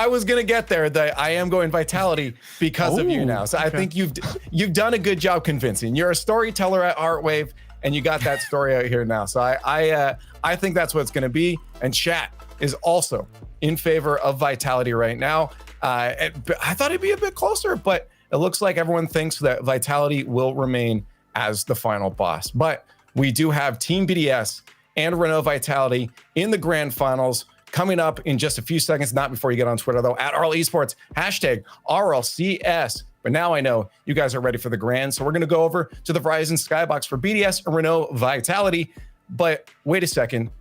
S11: was gonna get there. I am going Vitality because of you now. So I think you've done a good job convincing. You're a storyteller at Artwave, and you got that story out here now. So I think that's what it's gonna be. And chat is also in favor of Vitality right now. I thought it'd be a bit closer, but it looks like everyone thinks that Vitality will remain as the final boss. But we do have Team BDS and Renault Vitality in the grand finals coming up in just a few seconds, not before you get on Twitter though, at RL Esports, hashtag RLCS. But now I know you guys are ready for the grand, so we're gonna go over to the Verizon Skybox for BDS and Renault Vitality. But wait a second.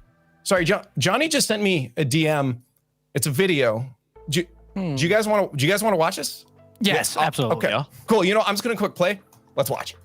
S11: Sorry, Johnny just sent me a DM. It's a video. Do you guys want to watch this?
S12: Yes, absolutely.
S11: Okay,
S12: yeah.
S11: Cool. You know, I'm just gonna quick play. Let's watch.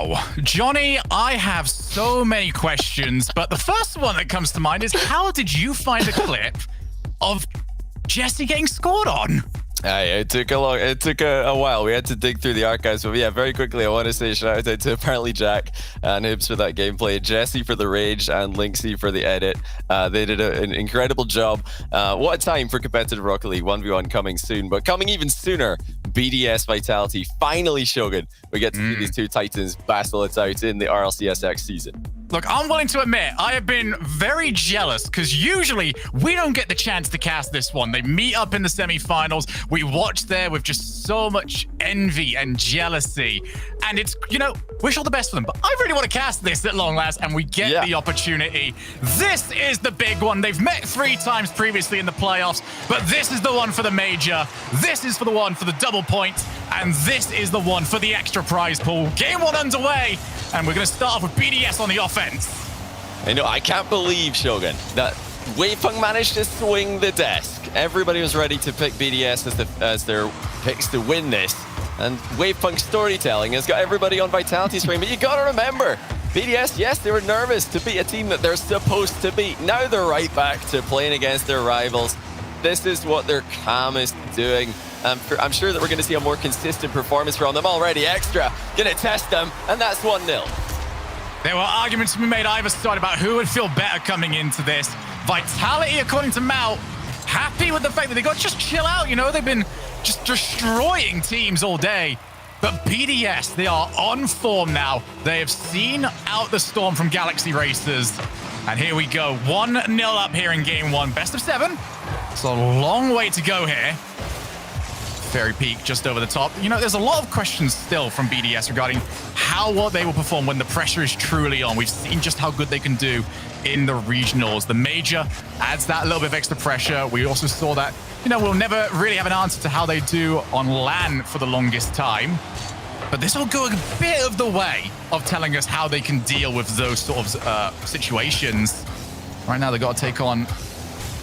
S1: Wow. Johnny, I have so many questions, but the first one that comes to mind is how did you find a clip of Jesse getting scored on?
S4: It took a while. We had to dig through the archives, but yeah, very quickly, I want to say shout out to apparently Jack and Hibs for that gameplay, Jesse for the rage, and Linksy for the edit. They did an incredible job. What a time for competitive Rocket League 1v1 coming soon, but coming even sooner, BDS Vitality. Finally, Shogun, we get to see these two titans battle it out in the RLCS season.
S1: Look, I'm willing to admit, I have been very jealous because usually we don't get the chance to cast this one. They meet up in the semifinals. We watch there with just so much envy and jealousy. And it's, you know, wish all the best for them. But I really want to cast this at long last, and we get the opportunity. This is the big one. They've met 3 times previously in the playoffs, but this is the one for the major. This is for the one for the double point, and this is the one for the extra prize pool. Game 1 underway, and we're going to start off with BDS on the offense.
S4: I know, I can't believe, Shogun, that Wavepunk managed to swing the desk. Everybody was ready to pick BDS as their picks to win this. And Wavepunk storytelling has got everybody on Vitality screen. But you got to remember, BDS, yes, they were nervous to beat a team that they're supposed to beat. Now they're right back to playing against their rivals. This is what they're calmest doing. I'm sure that we're going to see a more consistent performance from them already. Extra, going to test them, and that's 1-0.
S1: There were arguments to be made either side about who would feel better coming into this. Vitality, according to Mal, happy with the fact that they got just chill out. You know, they've been just destroying teams all day. But BDS, they are on form now. They have seen out the storm from Galaxy Racers. And here we go, 1-0 up here in game 1. Best of 7. It's a long way to go here. Fairy Peak just over the top. You know, there's a lot of questions still from BDS regarding how they will perform when the pressure is truly on. We've seen just how good they can do in the regionals. The major adds that little bit of extra pressure. We also saw that, you know, we'll never really have an answer to how they do on LAN for the longest time. But this will go a bit of the way of telling us how they can deal with those sort of situations. Right now, they've got to take on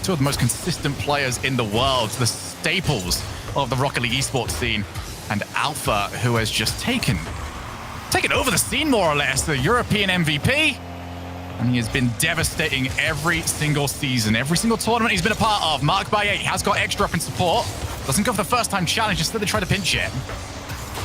S1: 2 of the most consistent players in the world, the staples of the Rocket League Esports scene, and Alpha, who has just taken over the scene, more or less, the European MVP. And he has been devastating every single season, every single tournament he's been a part of. Marked by 8, has got extra up in support. Doesn't go for the first time challenge, instead they try to pinch it.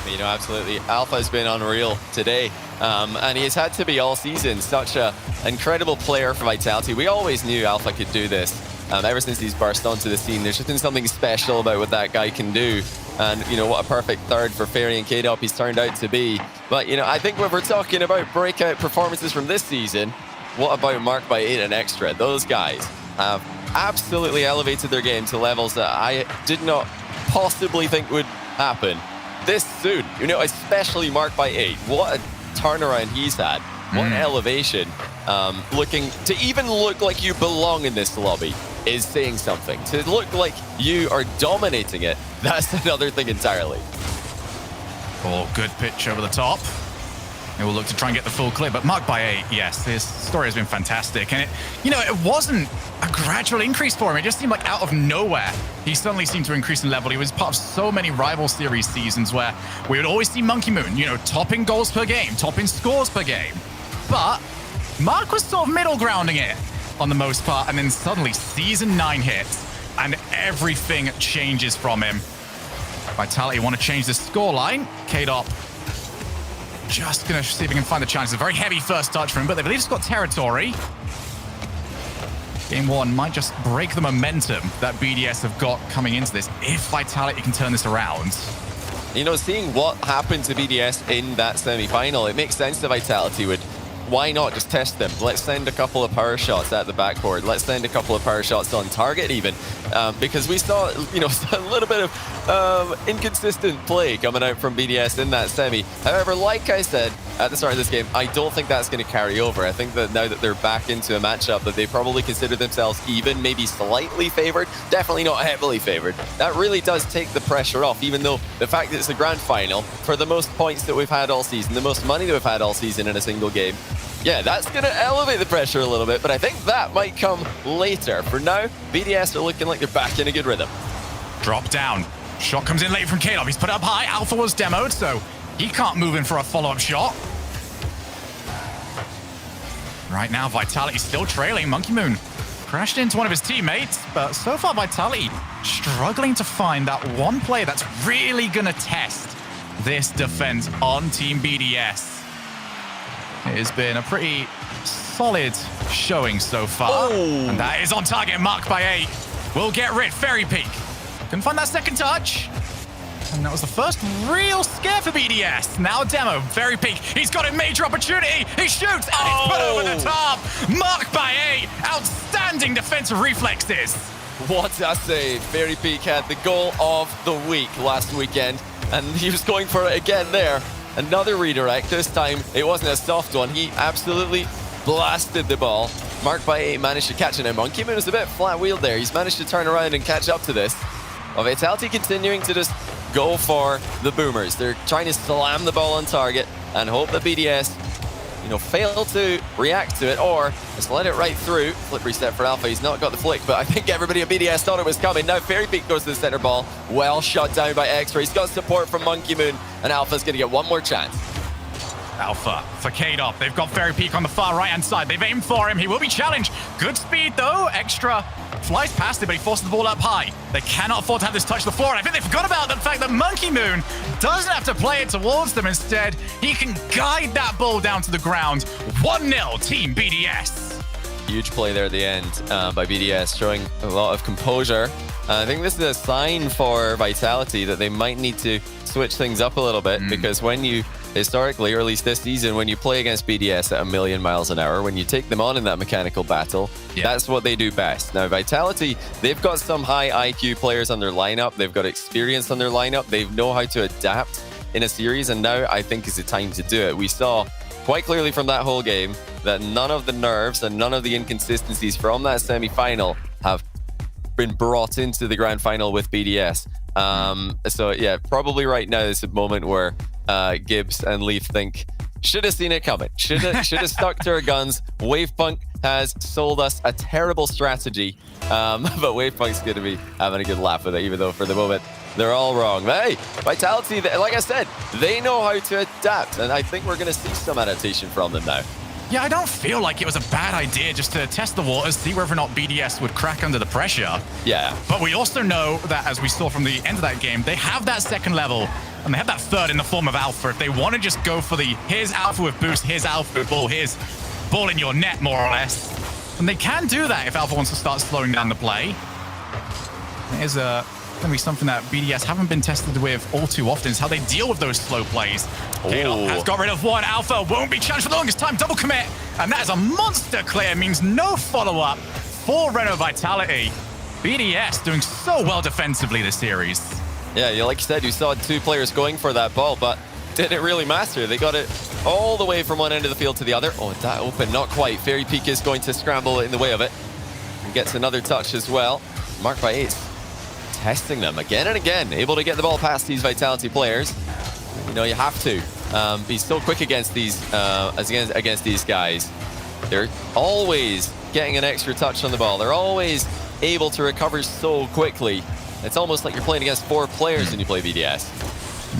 S4: You know, absolutely. Alpha has been unreal today. And he has had to be all season. Such an incredible player for Vitality. We always knew Alpha could do this. Ever since he's burst onto the scene, there's just been something special about what that guy can do. And, you know, what a perfect third for Fairy and KDOP he's turned out to be. But, you know, I think when we're talking about breakout performances from this season, what about Marked by 8 and Extra? Those guys have absolutely elevated their game to levels that I did not possibly think would happen this soon. You know, especially Marked by 8. What a turnaround he's had. What an elevation. Looking to even look like you belong in this lobby is saying something. To look like you are dominating it, that's another thing entirely.
S1: Oh, good pitch over the top. He will look to try and get the full clip, but Marked by 8, yes, his story has been fantastic. And it wasn't a gradual increase for him. It just seemed like out of nowhere, he suddenly seemed to increase in level. He was part of so many rival series seasons where we would always see Monkey Moon, you know, topping goals per game, topping scores per game. But Mark was sort of middle grounding it on the most part, and then suddenly season 9 hits, and everything changes from him. Vitality want to change the scoreline. KDOP just going to see if he can find the chance. It's a very heavy first touch for him, but they believe he's got territory. Game 1 might just break the momentum that BDS have got coming into this, if Vitality can turn this around.
S4: You know, seeing what happened to BDS in that semi-final, it makes sense that Vitality would, why not just test them? Let's send a couple of power shots at the backboard. Let's send a couple of power shots on target even. Because we saw, you know, a little bit of inconsistent play coming out from BDS in that semi. However, like I said at the start of this game, I don't think that's going to carry over. I think that now that they're back into a matchup that they probably consider themselves even, maybe slightly favored, definitely not heavily favored. That really does take the pressure off, even though the fact that it's the grand final, for the most points that we've had all season, the most money that we've had all season in a single game, yeah, that's going to elevate the pressure a little bit, but I think that might come later. For now, BDS are looking like they're back in a good rhythm.
S1: Drop down. Shot comes in late from KDOP. He's put it up high. Alpha was demoed, so he can't move in for a follow-up shot. Right now, Vitality still trailing. Monkey Moon crashed into one of his teammates, but so far Vitality struggling to find that one play that's really gonna test this defense on Team BDS. It has been a pretty solid showing so far. And that is on target, marked by 8. We'll get rid. Fairy Peak. Couldn't find that second touch. And that was the first real scare for BDS. Now Demo, Fairy Peak. He's got a major opportunity. He shoots, and it's put over the top. Marked by 8. Outstanding defensive reflexes.
S4: What a save. Fairy Peak had the goal of the week last weekend, and he was going for it again there. Another redirect. This time, it wasn't a soft one. He absolutely blasted the ball. Marked by 8 managed to catch it. Now, Monkey Moon is a bit flat-wheeled there. He's managed to turn around and catch up to this. Vitality continuing to just go for the boomers. They're trying to slam the ball on target and hope that BDS, fail to react to it or just let it right through. Flip reset for Alpha. He's not got the flick, but I think everybody at BDS thought it was coming. Now Fairy Peak goes to the center ball. Well shot down by X-Ray. He's got support from Monkey Moon, and Alpha's going to get one more chance.
S1: Alpha for K-Dop. They've got Fairy Peak on the far right-hand side. They've aimed for him. He will be challenged. Good speed, though. Extra flies past it, but he forces the ball up high. They cannot afford to have this touch the floor. And I think they forgot about the fact that Monkey Moon doesn't have to play it towards them. Instead, he can guide that ball down to the ground. 1-0 Team BDS.
S4: Huge play there at the end by BDS, showing a lot of composure. I think this is a sign for Vitality that they might need to switch things up a little bit, because when you historically, or at least this season, when you play against BDS at 1,000,000 miles an hour, when you take them on in that mechanical battle, that's what they do best. Now, Vitality, they've got some high IQ players on their lineup. They've got experience on their lineup. They know how to adapt in a series, and now I think is the time to do it. We saw quite clearly from that whole game that none of the nerves and none of the inconsistencies from that semi-final have been brought into the grand final with BDS. So yeah, probably right now is a moment where Gibbs and Leaf think, should have seen it coming. Should have stuck to our guns. Wavepunk has sold us a terrible strategy, but Wavepunk's going to be having a good laugh with it, even though for the moment they're all wrong. But hey, Vitality, like I said, they know how to adapt, and I think we're going to see some adaptation from them now.
S1: Yeah, I don't feel like it was a bad idea just to test the waters, see whether or not BDS would crack under the pressure.
S4: Yeah.
S1: But we also know that, as we saw from the end of that game, they have that second level, and they have that third in the form of Alpha. If they want to just go for the, here's Alpha with boost, here's Alpha with ball, here's ball in your net, more or less. And they can do that if Alpha wants to start slowing down the play. It is going to be something that BDS haven't been tested with all too often, is how they deal with those slow plays. K-Dop has got rid of one. Alpha won't be challenged for the longest time. Double commit. And that is a monster clear. Means no follow-up for Reno Vitality. BDS doing so well defensively this series.
S4: Yeah, like you said, you saw 2 players going for that ball, but didn't really matter. They got it all the way from one end of the field to the other. Oh, that open, not quite. Fairy Peak is going to scramble in the way of it. And gets another touch as well. Marked by 8. Testing them again and again, able to get the ball past these Vitality players. You have to be so quick against these against these guys. They're always getting an extra touch on the ball. They're always able to recover so quickly. It's almost like you're playing against 4 players when you play BDS.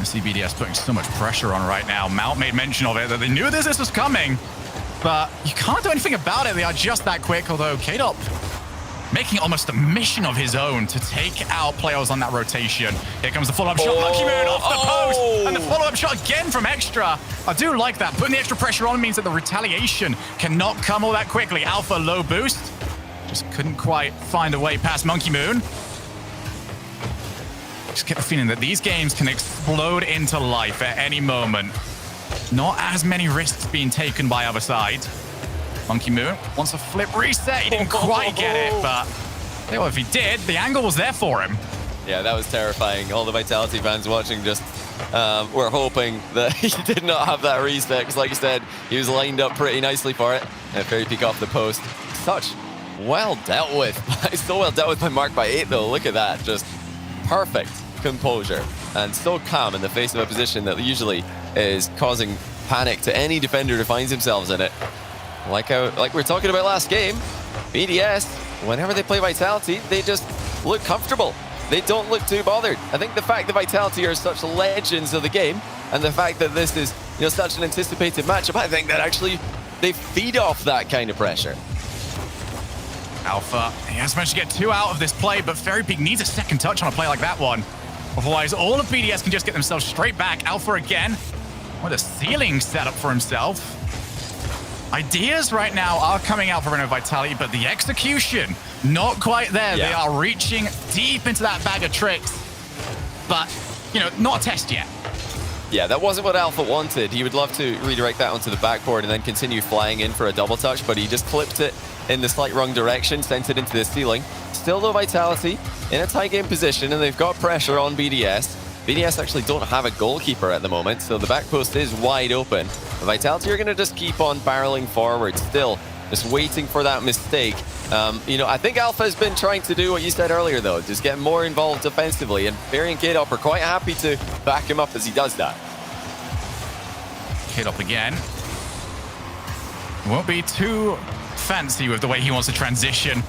S1: I see BDS putting so much pressure on right now. Mount made mention of it, that they knew this was coming, but you can't do anything about it. They are just that quick, although K-Dop making almost a mission of his own to take out players on that rotation. Here comes the follow-up shot. Monkey Moon off the post. And the follow-up shot again from Extra. I do like that. Putting the extra pressure on means that the retaliation cannot come all that quickly. Alpha low boost. Just couldn't quite find a way past Monkey Moon. Just get the feeling that these games can explode into life at any moment. Not as many risks being taken by other side. Monkey Moon wants a flip reset. He didn't quite get it, but if he did, the angle was there for him.
S4: Yeah, that was terrifying. All the Vitality fans watching just were hoping that he did not have that reset, because like you said, he was lined up pretty nicely for it. And Fairy Peak off the post. Such well dealt with. So well dealt with by Marked by 8, though. Look at that. Just perfect composure. And so calm in the face of a position that usually is causing panic to any defender who finds themselves in it. Like we were talking about last game, BDS, whenever they play Vitality, they just look comfortable. They don't look too bothered. I think the fact that Vitality are such legends of the game, and the fact that this is such an anticipated matchup, I think that actually they feed off that kind of pressure.
S1: Alpha, he has managed to get 2 out of this play, but Fairy Peak needs a second touch on a play like that one. Otherwise, all of BDS can just get themselves straight back. Alpha again. What a ceiling setup for himself. Ideas right now are coming out for Reno Vitality, but the execution, not quite there.
S4: Yeah.
S1: They are reaching deep into that bag of tricks, but, you know, not a test yet.
S4: Yeah, that wasn't what Alpha wanted. He would love to redirect that onto the backboard and then continue flying in for a double touch, but he just clipped it in the slight wrong direction, sent it into the ceiling. Still though, Vitality in a tight game position, and they've got pressure on BDS. BDS actually don't have a goalkeeper at the moment, so the back post is wide open. But Vitality are going to just keep on barreling forward, still just waiting for that mistake. You know, I think Alpha has been trying to do what you said earlier, though, just get more involved defensively, and Barry and K-Dop are quite happy to back him up as he does that.
S1: K-Dop again. Won't be too fancy with the way he wants to transition.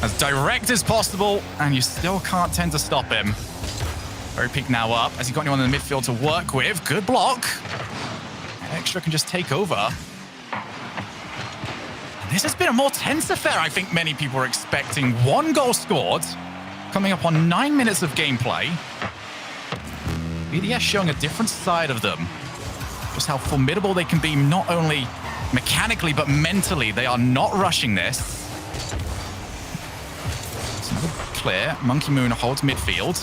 S1: As direct as possible, and you still can't tend to stop him. Very Peak now up. Has he got anyone in the midfield to work with? Good block. Extra can just take over. This has been a more tense affair, I think many people were expecting. 1 goal scored, coming up on 9 minutes of gameplay. BDS showing a different side of them. Just how formidable they can be, not only mechanically, but mentally. They are not rushing this. It's another clear. Monkey Moon holds midfield.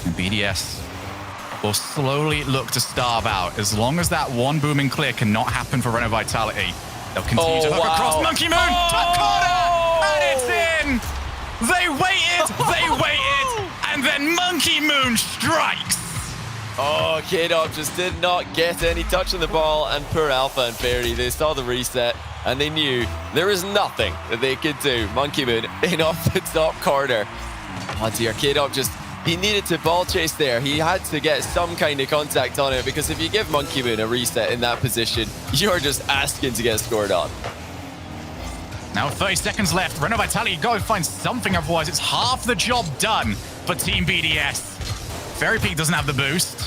S1: And BDS will slowly look to starve out. As long as that one booming clear cannot happen for Reno Vitality, they'll continue to hook across Monkey Moon. Top corner! And it's in! They waited, and then Monkey Moon strikes.
S4: Oh, K-Dop just did not get any touch on the ball, and poor Alpha and Fairy, they saw the reset, and they knew there was nothing that they could do. Monkey Moon in off the top corner. Oh dear, K-Dop just, he needed to ball chase there. He had to get some kind of contact on it, because if you give Monkey Moon a reset in that position, you're just asking to get scored on.
S1: Now 30 seconds left. Reno Vitality, go find something, otherwise it's half the job done for Team BDS. Fairy Peak doesn't have the boost.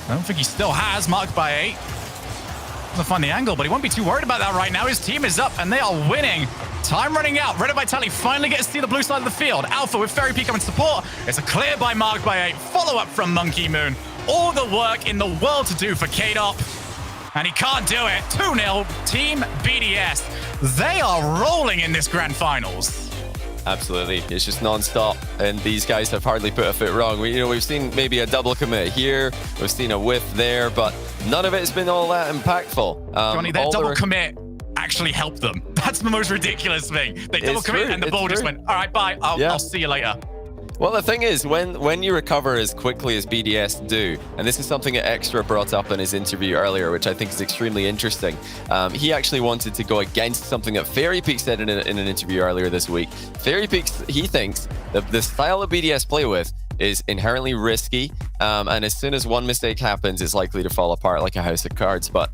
S1: I don't think he still has, marked by 8. Doesn't find the angle, but he won't be too worried about that right now. His team is up, and they are winning. Time running out. Reno Vitality finally gets to see the blue side of the field. Alpha with Fairy Peak coming support. It's a clear by marked by 8. Follow-up from Monkey Moon. All the work in the world to do for K-Dop. And he can't do it. 2-0, Team BDS. They are rolling in this grand finals.
S4: Absolutely, it's just non-stop, and these guys have hardly put a foot wrong. We've seen maybe a double commit here, we've seen a whiff there, but none of it has been all that impactful.
S1: Johnny, that double commit actually helped them. That's the most ridiculous thing. They double commit and the ball just went, all right, bye, I'll see you later.
S4: Well, the thing is, when you recover as quickly as BDS do, and this is something that Extra brought up in his interview earlier, which I think is extremely interesting. He actually wanted to go against something that Fairy Peak said in an interview earlier this week. Fairy Peak, he thinks that the style that BDS play with is inherently risky, and as soon as one mistake happens, it's likely to fall apart like a house of cards. But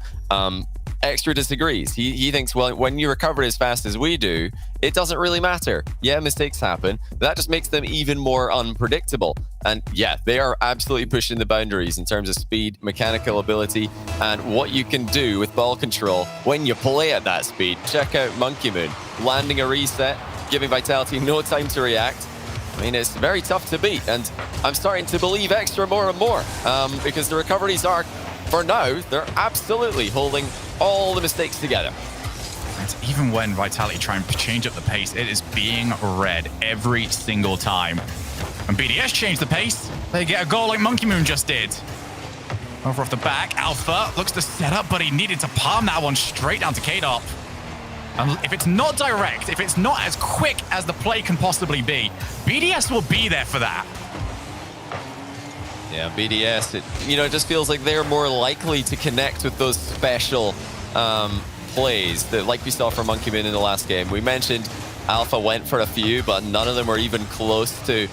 S4: Extra disagrees. He thinks, well, when you recover as fast as we do, it doesn't really matter. Yeah, mistakes happen, but that just makes them even more unpredictable. And yeah, they are absolutely pushing the boundaries in terms of speed, mechanical ability, and what you can do with ball control when you play at that speed. Check out Monkey Moon, landing a reset, giving Vitality no time to react. I mean, it's very tough to beat, and I'm starting to believe Extra more and more, because the recoveries are, for now, they're absolutely holding all the mistakes together.
S1: And even when Vitality try and change up the pace, it is being read every single time. When BDS change the pace, they get a goal like Monkey Moon just did. Over off the back, Alpha looks to set up, but he needed to palm that one straight down to K-Dop. And if it's not direct, if it's not as quick as the play can possibly be, BDS will be there for that.
S4: Yeah, BDS, it just feels like they're more likely to connect with those special plays that, like we saw from Monkey Moon in the last game. We mentioned Alpha went for a few, but none of them were even close to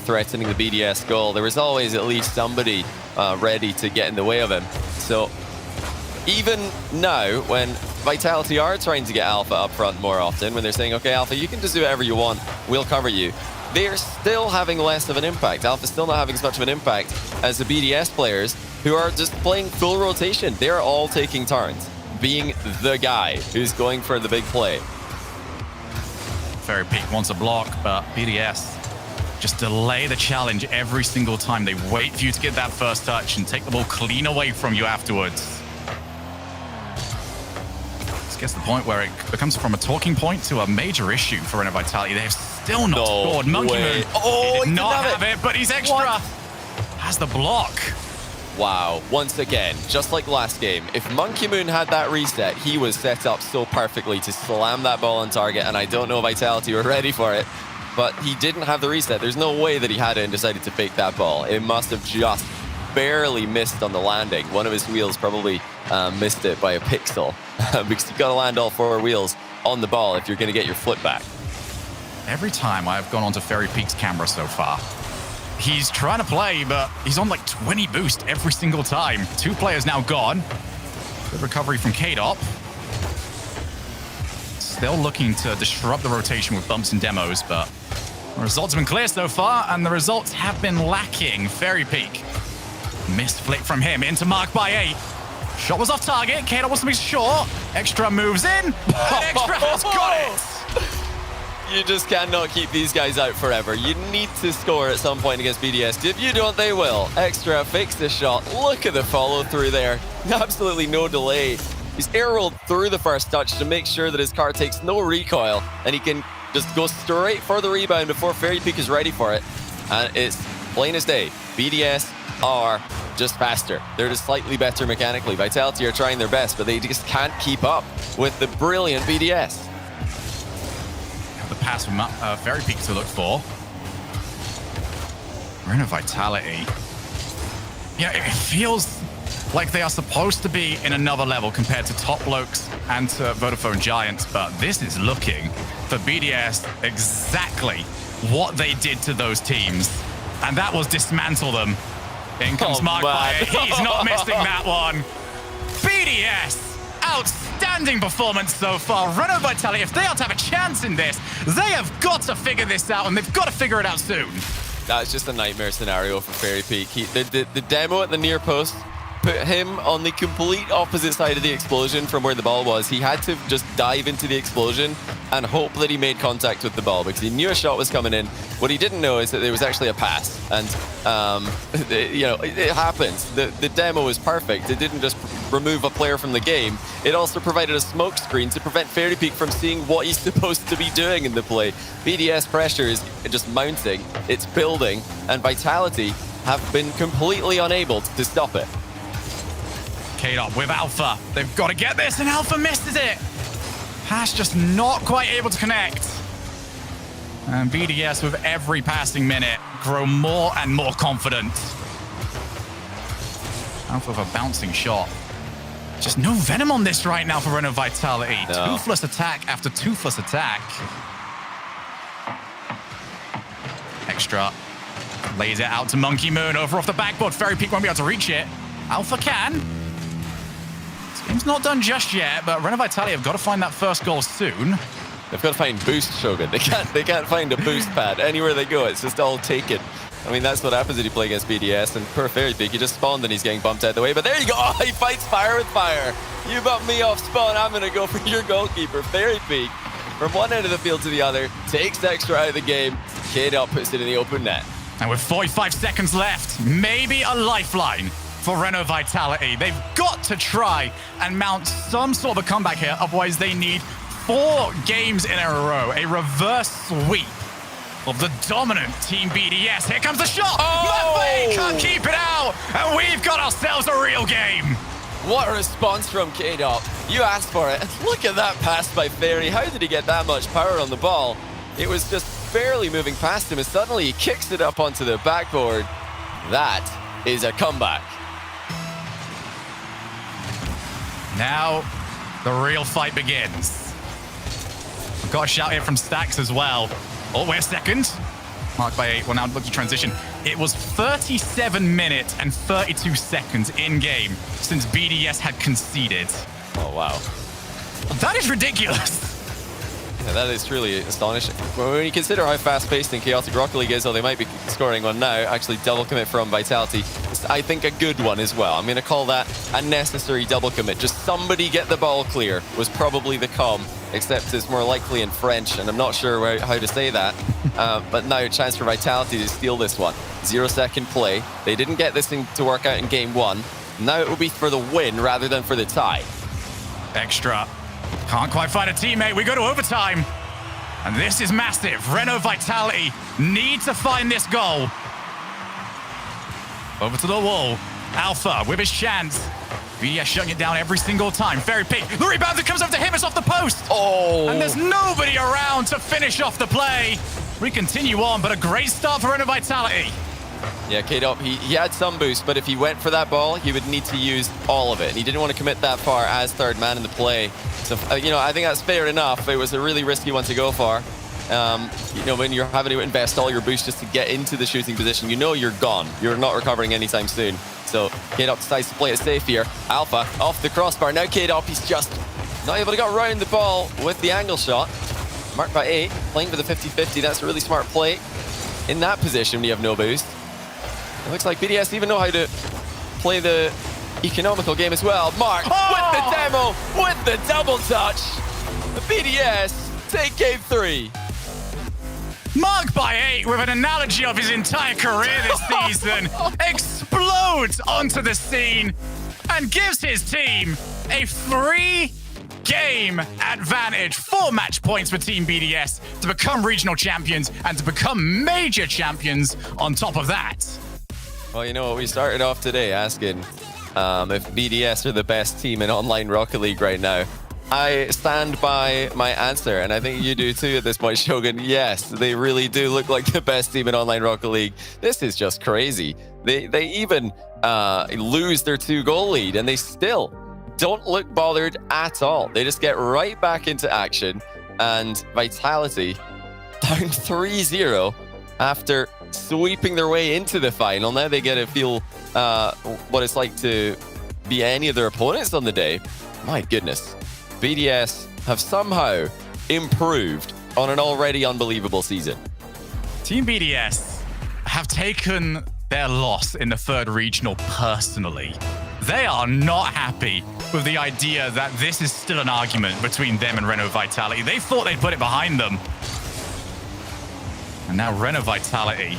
S4: threatening the BDS goal. There was always at least somebody ready to get in the way of him. So even now, when Vitality are trying to get Alpha up front more often, when they're saying, okay, Alpha, you can just do whatever you want, we'll cover you, they're still having less of an impact. Alpha's still not having as much of an impact as the BDS players, who are just playing full rotation. They're all taking turns being the guy who's going for the big play.
S1: Fairy Peak wants a block, but BDS just delay the challenge every single time. They wait for you to get that first touch and take the ball clean away from you afterwards. This gets to the point where it becomes from a talking point to a major issue for Reno Vitality. They've still not scored. Monkey Moon he did not have it, but he's extra. Has the block.
S4: Wow, once again, just like last game, if Monkey Moon had that reset, he was set up so perfectly to slam that ball on target, and I don't know if Vitality were ready for it, but he didn't have the reset. There's no way that he had it and decided to fake that ball. It must have just barely missed on the landing. One of his wheels probably missed it by a pixel, because you gotta land all 4 wheels on the ball if you're gonna get your flip back.
S1: Every time I've gone onto Fairy Peak's camera so far, he's trying to play, but he's on like 20 boost every single time. 2 players now gone. Good recovery from K-Dop. Still looking to disrupt the rotation with bumps and demos, but the results have been clear so far, and the results have been lacking. Fairy Peak. Missed flick from him into mark by 8. Shot was off target. K-Dop wants to be short. Extra moves in, and Extra has got it.
S4: You just cannot keep these guys out forever. You need to score at some point against BDS. If you don't, they will. Extra fakes the shot. Look at the follow through there. Absolutely no delay. He's air rolled through the first touch to make sure that his car takes no recoil and he can just go straight for the rebound before Fairy Peak is ready for it. And it's plain as day. BDS are just faster. They're just slightly better mechanically. Vitality are trying their best, but they just can't keep up with the brilliant BDS.
S1: The pass from Fairy Peak to look for. Reno Vitality. Yeah, it feels like they are supposed to be in another level compared to Top Blokes and to Vodafone Giants, but this is looking for BDS exactly what they did to those teams, and that was dismantle them. In comes Mark Bayer. He's not missing that one. BDS. Outstanding performance so far. Reno Vitality, if they are to have a chance in this, they have got to figure this out, and they've got to figure it out soon.
S4: That's just a nightmare scenario for Fairy Peak. The demo at the near post put him on the complete opposite side of the explosion from where the ball was. He had to just dive into the explosion and hope that he made contact with the ball because he knew a shot was coming in. What he didn't know is that there was actually a pass, and you know, it happens. The demo was perfect. It didn't just remove a player from the game. It also provided a smoke screen to prevent Fairy Peak from seeing what he's supposed to be doing in the play. BDS pressure is just mounting, it's building, and Vitality have been completely unable to stop it.
S1: K-Dop with Alpha. They've got to get this, and Alpha misses it. Pass just not quite able to connect. And BDS with every passing minute grow more and more confident. Alpha with a bouncing shot. Just no venom on this right now for Reno Vitality. No. Toothless attack after toothless attack. Extra lays it out to Monkey Moon over off the backboard. Fairy Peak won't be able to reach it. Alpha can. Game's not done just yet, but Reno Vitality have got to find that first goal soon.
S4: They've got to find boost, Shogun. They can't find a boost pad. Anywhere they go, it's just all taken. I mean, that's what happens when you play against BDS, and per Fairy Peak, he just spawned and he's getting bumped out of the way. But there you go. Oh, he fights fire with fire. You bumped me off spawn. I'm going to go for your goalkeeper. Fairy Peak, from one end of the field to the other, takes Extra out of the game. K-Dop puts it in the open net.
S1: And with 45 seconds left, maybe a lifeline for Reno Vitality. They've got to try and mount some sort of a comeback here. Otherwise, they need 4 games in a row. A reverse sweep of the dominant Team BDS. Here comes the shot. Maffei can't keep it out. And we've got ourselves a real game.
S4: What a response from K-Dop. You asked for it. Look at that pass by Fairy. How did he get that much power on the ball? It was just barely moving past him, and suddenly he kicks it up onto the backboard. That is a comeback.
S1: Now, the real fight begins. We've got a shout here from Stacks as well. Oh, we're second. Marked by 8. Well, now look to transition. It was 37 minutes and 32 seconds in-game since BDS had conceded.
S4: Oh, wow.
S1: That is ridiculous.
S4: Yeah, that is truly astonishing. When you consider how fast-paced and chaotic Rocket League is, though they might be scoring one now, actually double commit from Vitality. was, I think, a good one as well. I'm going to call that a necessary double commit. Just somebody get the ball clear was probably the comm, except it's more likely in French, and I'm not sure how to say that. But now a chance for Vitality to steal this one. 0-second play. They didn't get this thing to work out in game 1. Now it will be for the win rather than for the tie.
S1: Extra. Can't quite find a teammate. We go to overtime. And this is massive. Renault Vitality need to find this goal. Over to the wall. Alpha with his chance. BDS shutting it down every single time. Very peak. The rebound that comes up to him is off the post.
S4: Oh.
S1: And there's nobody around to finish off the play. We continue on, but a great start for Renault Vitality.
S4: Yeah, K-Dop, he had some boost, but if he went for that ball, he would need to use all of it. And he didn't want to commit that far as third man in the play. So, I think that's fair enough. It was a really risky one to go for. When you're having to invest all your boost just to get into the shooting position, you're gone. You're not recovering anytime soon. So K-Dop decides to play it safe here. Alpha off the crossbar. Now K-Dop, he's just not able to get around the ball with the angle shot. Marked by 8, playing for the 50-50. That's a really smart play in that position when you have no boost. It looks like BDS even know how to play the economical game as well. Mark with the demo, with the double touch. The BDS take game 3.
S1: Mark by 8 with an analogy of his entire career this season explodes onto the scene and gives his team a 3-game advantage. 4 match points for Team BDS to become regional champions and to become major champions on top of that.
S4: Well, we started off today asking if BDS are the best team in online Rocket League right now. I stand by my answer, and I think you do too at this point, Shogun. Yes, they really do look like the best team in online Rocket League. This is just crazy. They even lose their 2-goal lead, and they still don't look bothered at all. They just get right back into action, and Vitality down 3-0 after sweeping their way into the final. Now they get to feel what it's like to be any of their opponents on the day. My goodness. BDS have somehow improved on an already unbelievable season.
S1: Team BDS have taken their loss in the 3rd regional personally. They are not happy with the idea that this is still an argument between them and Renault Vitality. They thought they'd put it behind them. And now Renault Vitality,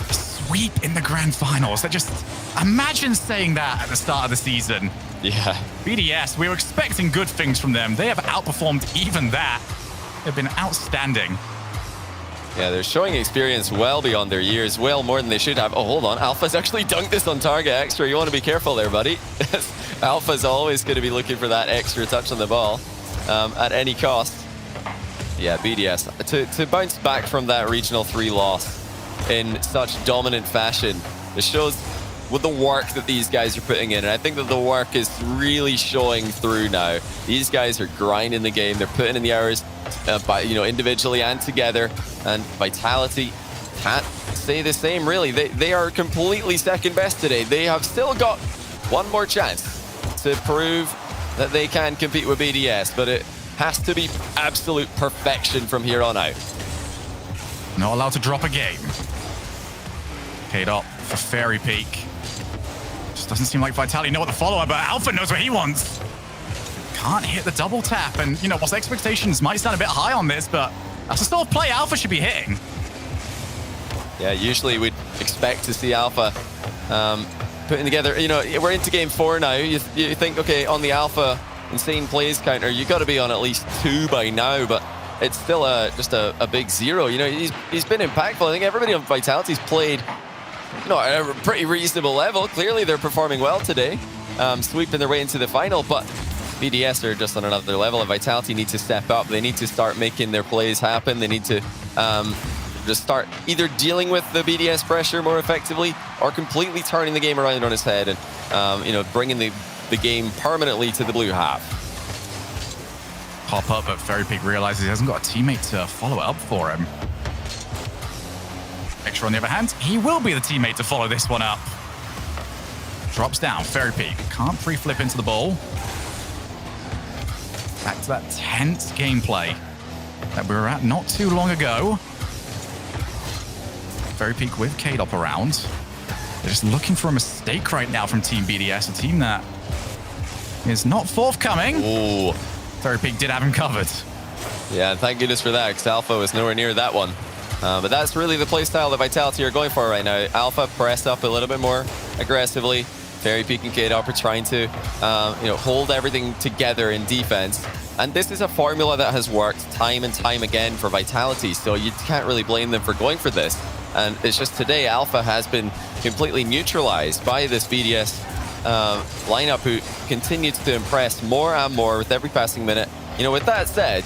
S1: a sweep in the grand finals. Imagine saying that at the start of the season.
S4: Yeah.
S1: BDS, we were expecting good things from them. They have outperformed even that. They've been outstanding.
S4: Yeah, they're showing experience well beyond their years, well more than they should have. Oh, hold on. Alpha's actually dunked this on target extra. You want to be careful there, buddy. Alpha's always going to be looking for that extra touch on the ball at any cost. Yeah, BDS, to bounce back from that Regional 3 loss in such dominant fashion, it shows with the work that these guys are putting in. And I think that the work is really showing through now. These guys are grinding the game. They're putting in the hours, individually and together. And Vitality can't say the same, really. They are completely second best today. They have still got one more chance to prove that they can compete with BDS, but it has to be absolute perfection from here on out.
S1: Not allowed to drop a game. K-Dop for Fairy Peak. Just doesn't seem like Vitality know what the follow-up, but Alpha knows what he wants. Can't hit the double tap, and whilst expectations might sound a bit high on this, but that's the sort of play Alpha should be hitting.
S4: Yeah, usually we'd expect to see Alpha putting together, we're into game 4 now. You think, okay, on the Alpha insane plays counter, you got to be on at least 2 by now, but it's still just a big 0. He's been impactful. I think everybody on Vitality's played at a pretty reasonable level. Clearly they're performing well today, sweeping their way into the final, but BDS are just on another level, and Vitality need to step up. They need to start making their plays happen. They need to just start either dealing with the BDS pressure more effectively or completely turning the game around on its head and bringing the game permanently to the blue half.
S1: Pop up, but Fairy Peak realizes he hasn't got a teammate to follow up for him. Extra on the other hand, he will be the teammate to follow this one up. Drops down, Fairy Peak can't pre-flip into the ball. Back to that tense gameplay that we were at not too long ago. Fairy Peak with K-Dop around. They're just looking for a mistake right now from Team BDS, a team that is not forthcoming.
S4: Ooh.
S1: Very Peak did have him covered.
S4: Yeah, thank goodness for that, because Alpha was nowhere near that one. But that's really the playstyle that Vitality are going for right now. Alpha press up a little bit more aggressively. Fairy Peak and K-Dop are trying to hold everything together in defense. And this is a formula that has worked time and time again for Vitality, so you can't really blame them for going for this. And it's just today, Alpha has been completely neutralized by this BDS lineup, who continues to impress more and more with every passing minute. You know, with that said,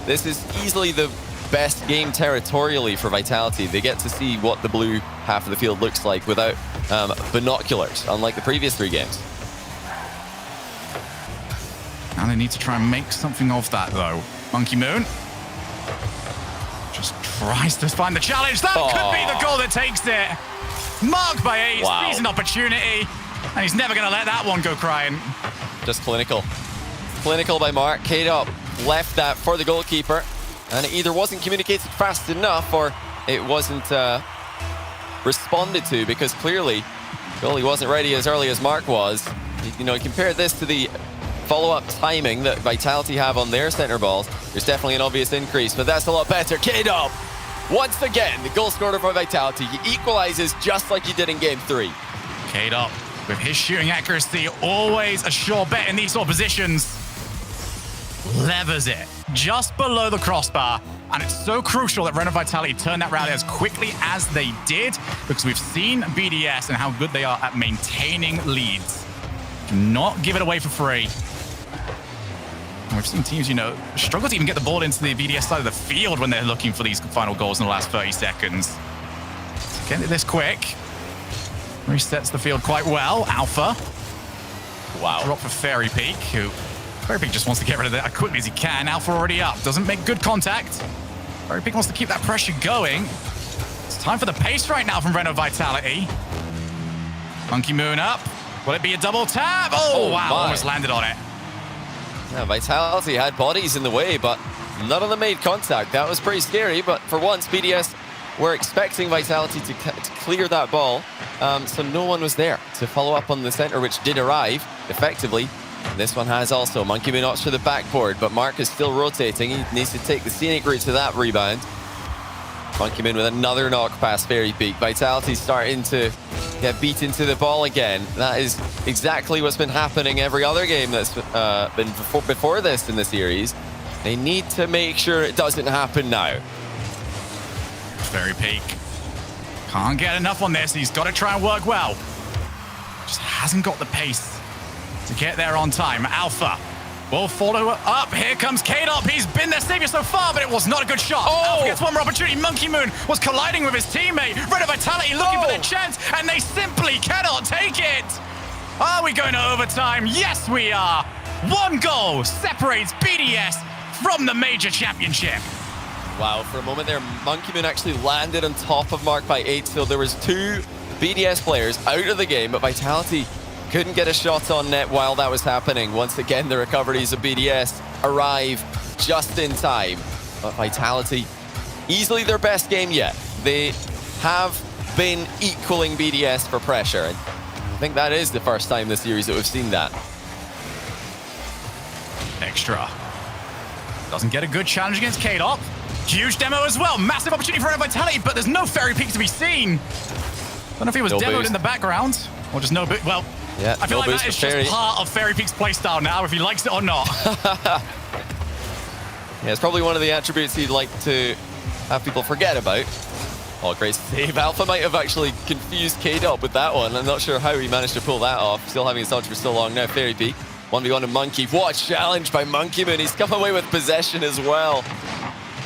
S4: this is easily the best game territorially for Vitality. They get to see what the blue half of the field looks like without binoculars, unlike the previous 3 games.
S1: Now they need to try and make something of that, though. Monkey Moon just tries to find the challenge. That could be the goal that takes it. Marked by Ace,
S4: Wow.
S1: sees an opportunity, and he's never going to let that one go crying.
S4: Just clinical. Clinical by Mark. K-Dop left that for the goalkeeper, and it either wasn't communicated fast enough or it wasn't responded to, because clearly goalie wasn't ready as early as Mark was. You know, compare this to the follow-up timing that Vitality have on their center balls. There's definitely an obvious increase, but that's a lot better. K-Dop, once again, the goal scorer for Vitality. He equalizes just like he did in Game 3.
S1: K-Dop, with his shooting accuracy, always a sure bet in these sort of positions. Levers it just below the crossbar, and it's so crucial that Renault Vitality turned that rally as quickly as they did, because we've seen BDS and how good they are at maintaining leads. Do not give it away for free. And we've seen teams, you know, struggle to even get the ball into the BDS side of the field when they're looking for these final goals in the last 30 seconds. Get it this quick. Resets the field quite well. Alpha.
S4: Wow.
S1: Drop for Fairy Peak, who Fairy Peak just wants to get rid of that as quickly as he can. Alpha already up. Doesn't make good contact. Fairy Peak wants to keep that pressure going. It's time for the pace right now from Renault Vitality. Monkey Moon up. Will it be a double tap? Oh, wow.
S4: My.
S1: Almost landed on it.
S4: Yeah, Vitality had bodies in the way, but none of them made contact. That was pretty scary, but for once, BDS were expecting Vitality to clear that ball, so no one was there to follow up on the center, which did arrive effectively. This one has also. Monkey Moon opts for the backboard, but Mark is still rotating. He needs to take the scenic route to that rebound. Monkey Moon with another knock past Fairy Peak. Vitality starting to get beat into the ball again. That is exactly what's been happening every other game that's been before this in the series. They need to make sure it doesn't happen now.
S1: Fairy Peak can't get enough on this. He's got to try and work well. Just hasn't got the pace to get there on time. Alpha will follow up. Here comes K-Dop. He's been their savior so far, but it was not a good shot. Alpha gets one more opportunity. Monkey Moon was colliding with his teammate. Renault Vitality looking for their chance, and they simply cannot take it. Are we going to overtime? Yes, we are. One goal separates BDS from the major championship.
S4: Wow, for a moment there, Monkey Moon actually landed on top of Mark by 8, so there was 2 BDS players out of the game, but Vitality couldn't get a shot on net while that was happening. Once again, the recoveries of BDS arrive just in time, but Vitality, easily their best game yet. They have been equaling BDS for pressure, and I think that is the first time this series that we've seen that.
S1: Extra. Doesn't get a good challenge against K-Dop. Huge demo as well. Massive opportunity for Renault Vitality, but there's no Fairy Peak to be seen. Don't know if he was demoed in the background or just no boost. Well,
S4: yeah,
S1: I feel
S4: no
S1: like that is just part of Fairy Peak's playstyle now, if he likes it or not.
S4: Yeah, it's probably one of the attributes he'd like to have people forget about. Oh, great save. Alpha might have actually confused K-Dop with that one. I'm not sure how he managed to pull that off. Still having his dodge for so long now. Fairy Peak. 1v1 to Monkey. What a challenge by Monkey Moon. He's come away with possession as well.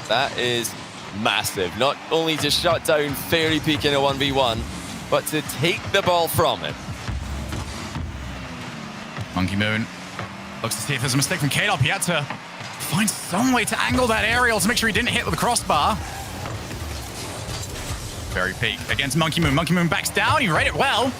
S4: That is massive. Not only to shut down Fairy Peak in a 1v1, but to take the ball from him.
S1: Monkey Moon looks to see if there's a mistake from K-Dop. He had to find some way to angle that aerial to make sure he didn't hit with the crossbar. Fairy Peak against Monkey Moon. Monkey Moon backs down. He read it well.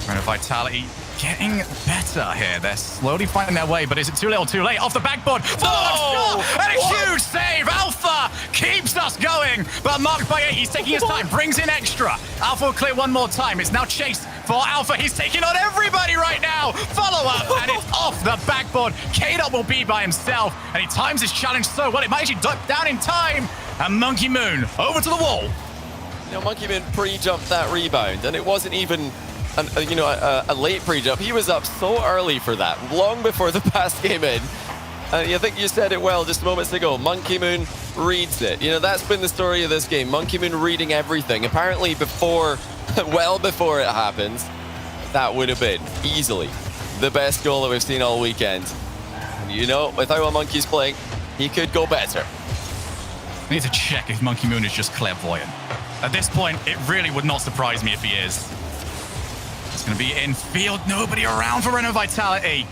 S1: Renault Vitality getting better here. They're slowly finding their way, but is it too little, too late? Off the backboard. Follow-up shot and a huge save. Alpha keeps us going. coming, but marked by 8. He's taking his time, brings in extra. Alpha will clear one more time. It's now chased for Alpha. He's taking on everybody right now. Follow up, and it's off the backboard. K-Dot will be by himself, and he times his challenge so well. It might actually duck down in time. And Monkey Moon over to the wall.
S4: You know, Monkey Moon pre-jumped that rebound, and it wasn't even a late pre-jump. He was up so early for that, long before the pass came in. I think you said it well just moments ago. Monkey Moon reads it. You know, that's been the story of this game. Monkey Moon reading everything. Apparently before, well before it happens, that would have been easily the best goal that we've seen all weekend. And you know, with how well Monkey's playing, he could go better.
S1: I need to check if Monkey Moon is just clairvoyant. At this point, it really would not surprise me if he is. It's going to be in field, nobody around for Reno Vitality.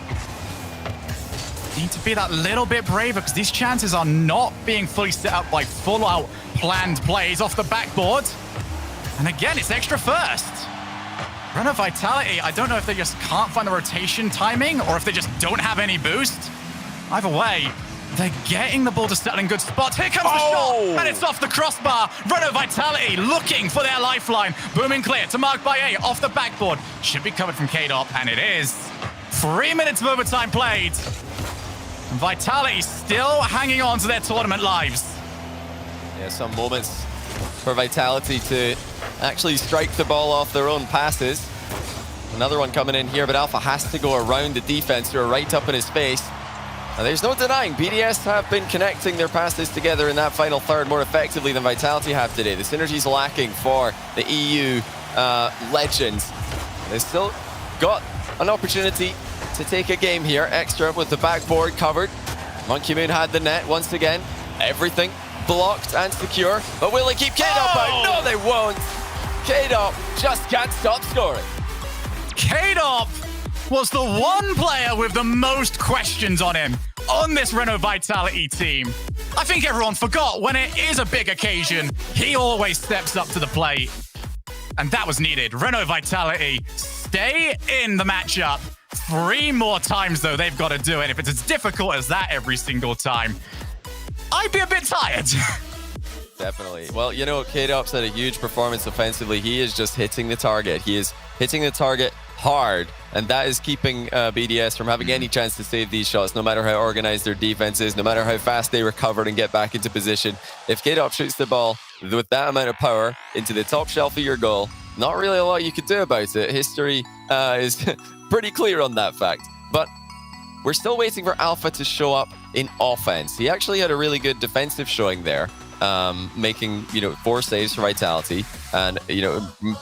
S1: Need to be that little bit braver because these chances are not being fully set up by full-out planned plays off the backboard. And again, it's extra first. Reno Vitality, I don't know if they just can't find the rotation timing or if they just don't have any boost. Either way, they're getting the ball to settle in good spots. Here comes the shot, and it's off the crossbar. Reno Vitality looking for their lifeline. Booming clear to mark by 8 off the backboard. Should be covered from K-Dot, and it is. 3 minutes of overtime played. Vitality still hanging on to their tournament lives.
S4: Yeah, some moments for Vitality to actually strike the ball off their own passes. Another one coming in here, but Alpha has to go around the defense who are right up in his face. And there's no denying, BDS have been connecting their passes together in that final third more effectively than Vitality have today. The synergy's lacking for the EU legends. They've still got an opportunity to take a game here. Extra with the backboard covered. Monkey Moon had the net once again. Everything blocked and secure. But will they keep K-Dop out? No, they won't. K-Dop just can't stop scoring.
S1: K-Dop was the one player with the most questions on him on this Reno Vitality team. I think everyone forgot when it is a big occasion, he always steps up to the plate. And that was needed. Reno Vitality stay in the matchup. 3 more times, though, they've got to do it. If it's as difficult as that every single time, I'd be a bit tired.
S4: Definitely. Well, you know, K-Dop's had a huge performance offensively. He is just hitting the target. He is hitting the target hard, and that is keeping BDS from having any chance to save these shots, no matter how organized their defense is, no matter how fast they recover and get back into position. If K-Dop shoots the ball with that amount of power into the top shelf of your goal, not really a lot you could do about it. History is pretty clear on that fact. But we're still waiting for Alpha to show up in offense. He actually had a really good defensive showing there, making 4 saves for Vitality, and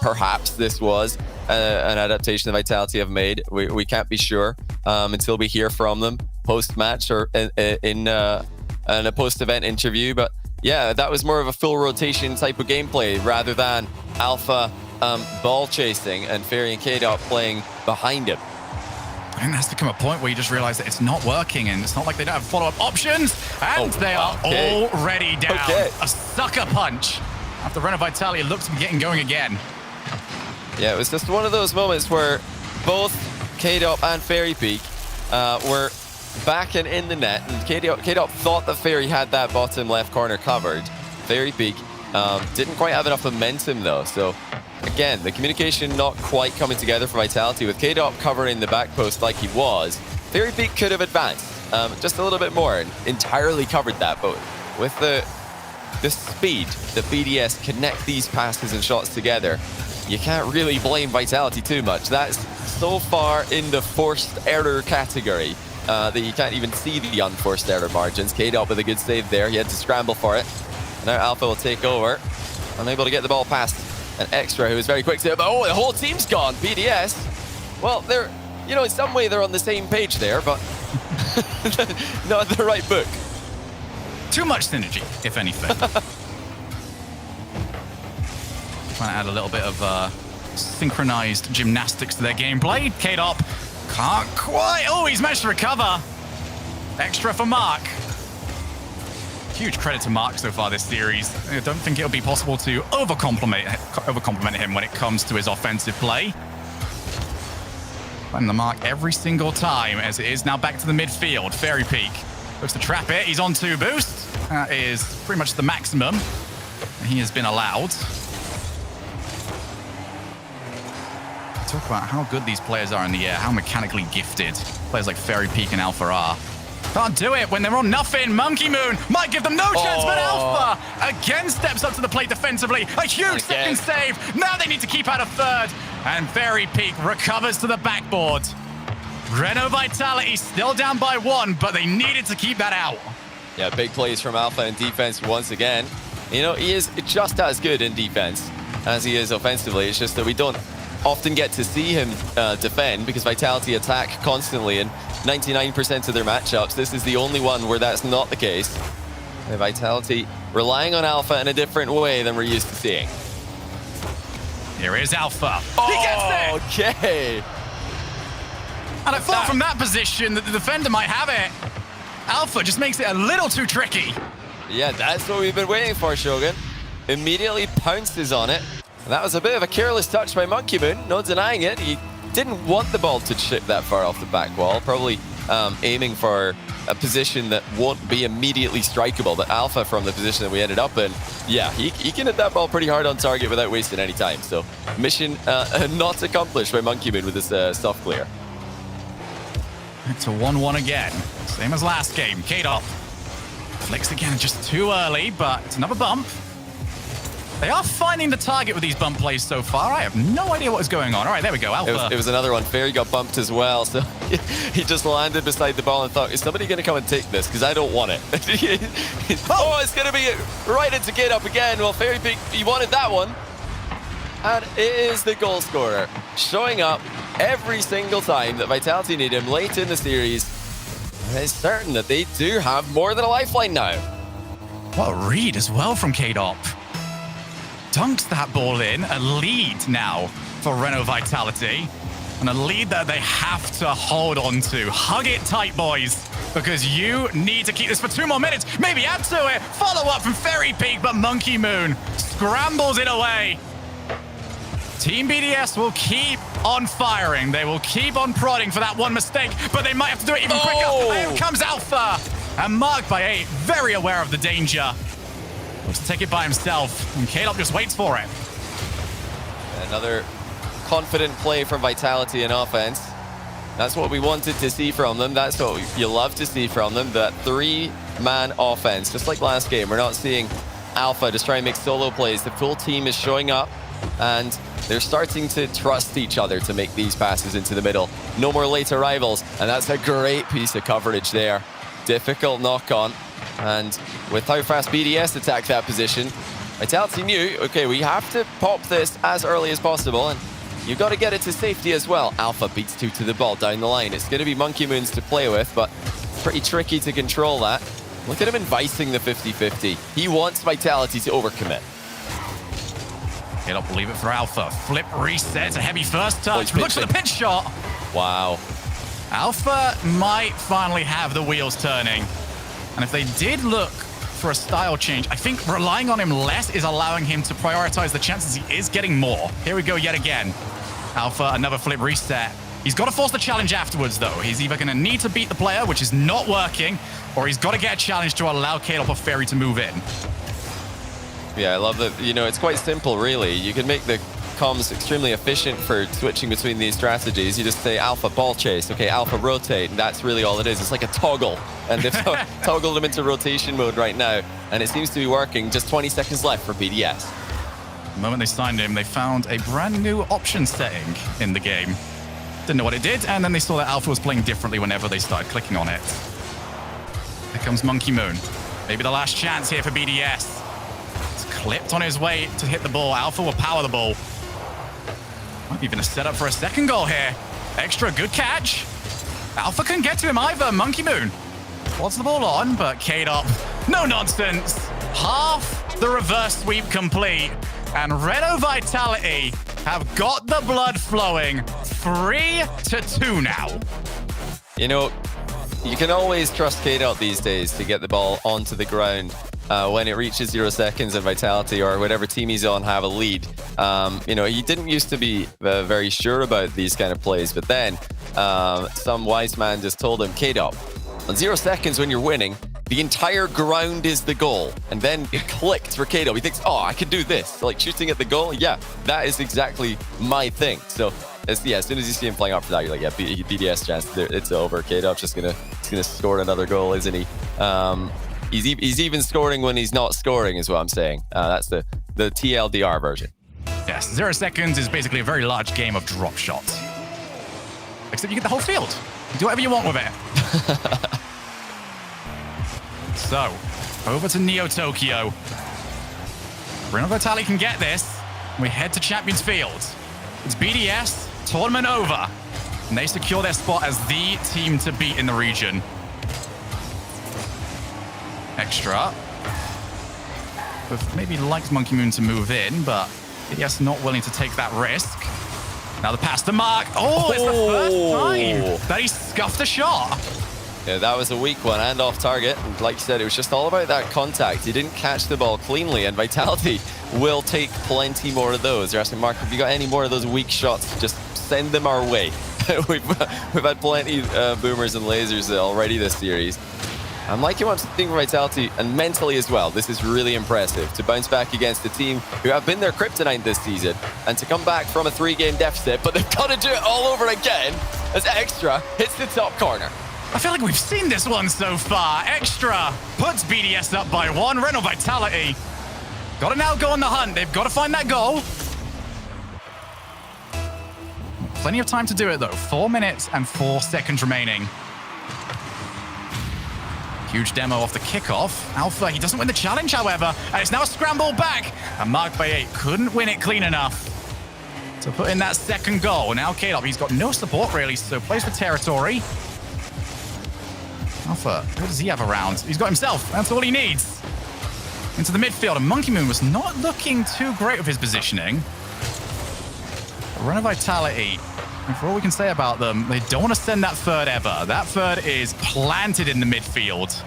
S4: perhaps this was an adaptation that Vitality have made. We can't be sure until we hear from them post-match or in a post-event interview. But yeah, that was more of a full rotation type of gameplay rather than Alpha ball chasing and Fairy and K-Dot playing behind him.
S1: I think there has to come a point where you just realize that it's not working, and it's not like they don't have follow-up options, and they are already down. A sucker punch after Reno Vitality looks to be getting going again.
S4: Yeah, it was just one of those moments where both K-Dop and Fairy Peak were back and in the net, and K-Dop thought that Fairy had that bottom left corner covered. Fairy Peak didn't quite have enough momentum though, so again, the communication not quite coming together for Vitality. With K-Dop covering the back post like he was, Fairy Peak could have advanced just a little bit more and entirely covered that. But with the speed that BDS connect these passes and shots together, you can't really blame Vitality too much. That's so far in the forced error category that you can't even see the unforced error margins. K-Dop with a good save there. He had to scramble for it. Now Alpha will take over, unable to get the ball past an Extra who is very quick to, but the whole team's gone. BDS, well, they're, in some way they're on the same page there, but not the right book.
S1: Too much synergy, if anything. Trying to add a little bit of synchronized gymnastics to their gameplay. K-Dop can't quite. Oh, he's managed to recover. Extra for Mark. Huge credit to Mark so far this series. I don't think it'll be possible to over-compliment him when it comes to his offensive play. Finding the mark every single time as it is now back to the midfield. Fairy Peak looks to trap it. He's on 2 boost. That is pretty much the maximum. he has been allowed. Talk about how good these players are in the air, how mechanically gifted players like Fairy Peak and Alpha are. Can't do it when they're on nothing. Monkey Moon might give them no chance, but Alpha again steps up to the plate defensively. A huge second save. Now they need to keep out a third. And Fairy Peak recovers to the backboard. Reno Vitality still down by 1, but they needed to keep that out.
S4: Yeah, big plays from Alpha in defense once again. You know, he is just as good in defense as he is offensively. It's just that we don't often get to see him defend because Vitality attack constantly in 99% of their matchups. This is the only one where that's not the case. And Vitality relying on Alpha in a different way than we're used to seeing.
S1: Here is Alpha.
S4: Oh,
S1: he gets it!
S4: Okay.
S1: And I thought from that position that the defender might have it. Alpha just makes it a little too tricky.
S4: Yeah, that's what we've been waiting for, Shogun. Immediately pounces on it. And that was a bit of a careless touch by Monkey Moon, no denying it. He didn't want the ball to chip that far off the back wall, probably aiming for a position that won't be immediately strikeable. But Alpha, from the position that we ended up in, yeah, he can hit that ball pretty hard on target without wasting any time. So mission not accomplished by Monkey Moon with this soft clear.
S1: Back to 1-1 again. Same as last game. K-Dop flicks again, just too early, but it's another bump. They are finding the target with these bump plays so far. I have no idea what is going on. All right, there we go. Alpha.
S4: It was another one. Fairy got bumped as well, so he just landed beside the ball and thought, is somebody going to come and take this? Because I don't want it. Oh, it's going to be right into K-Dop again. Well, Fairy Peak, he wanted that one. And it is the goal scorer, showing up every single time that Vitality need him late in the series. And it's certain that they do have more than a lifeline now.
S1: What a read as well from K-Dop. Dunks that ball in. A lead now for Reno Vitality. And a lead that they have to hold on to. Hug it tight, boys, because you need to keep this for 2 more minutes. Maybe add to it. Follow up from Fairy Peak, but Monkey Moon scrambles it away. Team BDS will keep on firing. They will keep on prodding for that one mistake, but they might have to do it even quicker. Here comes Alpha. And Mark by 8, very aware of the danger. Wants to take it by himself, and K-Dop just waits for it.
S4: Another confident play from Vitality in offense. That's what we wanted to see from them. That's what you love to see from them, that 3-man offense. Just like last game, we're not seeing Alpha just try and make solo plays. The full team is showing up, and they're starting to trust each other to make these passes into the middle. No more late arrivals, and that's a great piece of coverage there. Difficult knock-on, and with how fast BDS attacked that position, Vitality knew, okay, we have to pop this as early as possible, and you've got to get it to safety as well. Alpha beats 2 to the ball down the line. It's going to be Monkey Moons to play with, but pretty tricky to control that. Look at him inviting the 50-50. He wants Vitality to overcommit.
S1: K-Dop will leave it for Alpha. Flip reset, a heavy first touch. Looks for the pinch shot.
S4: Wow.
S1: Alpha might finally have the wheels turning. And if they did look for a style change, I think relying on him less is allowing him to prioritize the chances he is getting more. Here we go yet again. Alpha, another flip reset. He's got to force the challenge afterwards, though. He's either going to need to beat the player, which is not working, or he's got to get a challenge to allow K-Dop or Fairy to move in.
S4: Yeah, I love that. You know, it's quite simple, really. You can make the comms extremely efficient for switching between these strategies. You just say Alpha ball chase, okay, Alpha rotate, and that's really all it is. It's like a toggle, and they've toggled them into rotation mode right now, and it seems to be working. Just 20 seconds left for BDS.
S1: The moment they signed him, they found a brand new option setting in the game. Didn't know what it did, and then they saw that Alpha was playing differently whenever they started clicking on it. Here comes Monkey Moon. Maybe the last chance here for BDS. It's clipped on his way to hit the ball. Alpha will power the ball. Might be even a setup for a second goal here. Extra good catch. Alpha can get to him either. Monkey Moon wants the ball on, but K-Dop, no nonsense. Half the reverse sweep complete. And Reno Vitality have got the blood flowing. 3-2 now.
S4: You know, you can always trust K-Dop these days to get the ball onto the ground when it reaches 0 seconds and Vitality or whatever team he's on have a lead. You know, he didn't used to be very sure about these kind of plays, but then some wise man just told him, K-Dop, on 0 seconds when you're winning, the entire ground is the goal, and then it clicked for Kato. He thinks, oh, I can do this. Like shooting at the goal, yeah, that is exactly my thing. So as soon as you see him playing up for that, you're like, yeah, BDS chance, it's over. Kato just gonna score another goal, isn't he? He's even scoring when he's not scoring, is what I'm saying. That's the TLDR version.
S1: Yes, 0 seconds is basically a very large game of drop shots. Except you get the whole field. You do whatever you want with it. So, over to Neo Tokyo. Bruno Vitali can get this. We head to Champions Field. It's BDS, tournament over. And they secure their spot as the team to beat in the region. Extra. Maybe likes Monkey Moon to move in, but BDS not willing to take that risk. Now the pass to Mark. Oh, it's the first time that he scuffed a shot.
S4: Yeah, that was a weak one and off target. And like you said, it was just all about that contact. He didn't catch the ball cleanly, and Vitality will take plenty more of those. They're asking, Mark, have you got any more of those weak shots? Just send them our way. We've had plenty of boomers and lasers already this series. I'm liking what I'm seeing from Vitality, and mentally as well. This is really impressive to bounce back against a team who have been their kryptonite this season, and to come back from a 3-game deficit, but they've got to do it all over again as Extra hits the top corner.
S1: I feel like we've seen this one so far. Extra puts BDS up by 1. Reno Vitality got to now go on the hunt. They've got to find that goal. Plenty of time to do it, though. 4 minutes and 4 seconds remaining. Huge demo off the kickoff. Alpha, he doesn't win the challenge, however, and it's now a scramble back. And marked by 8, couldn't win it clean enough to put in that second goal. Now K-Dop, he's got no support really, so plays for territory. Alpha, who does he have around? He's got himself. That's all he needs. Into the midfield, and Monkey Moon was not looking too great with his positioning. Run of Vitality, and for all we can say about them, they don't want to send that third ever. That third is planted in the midfield.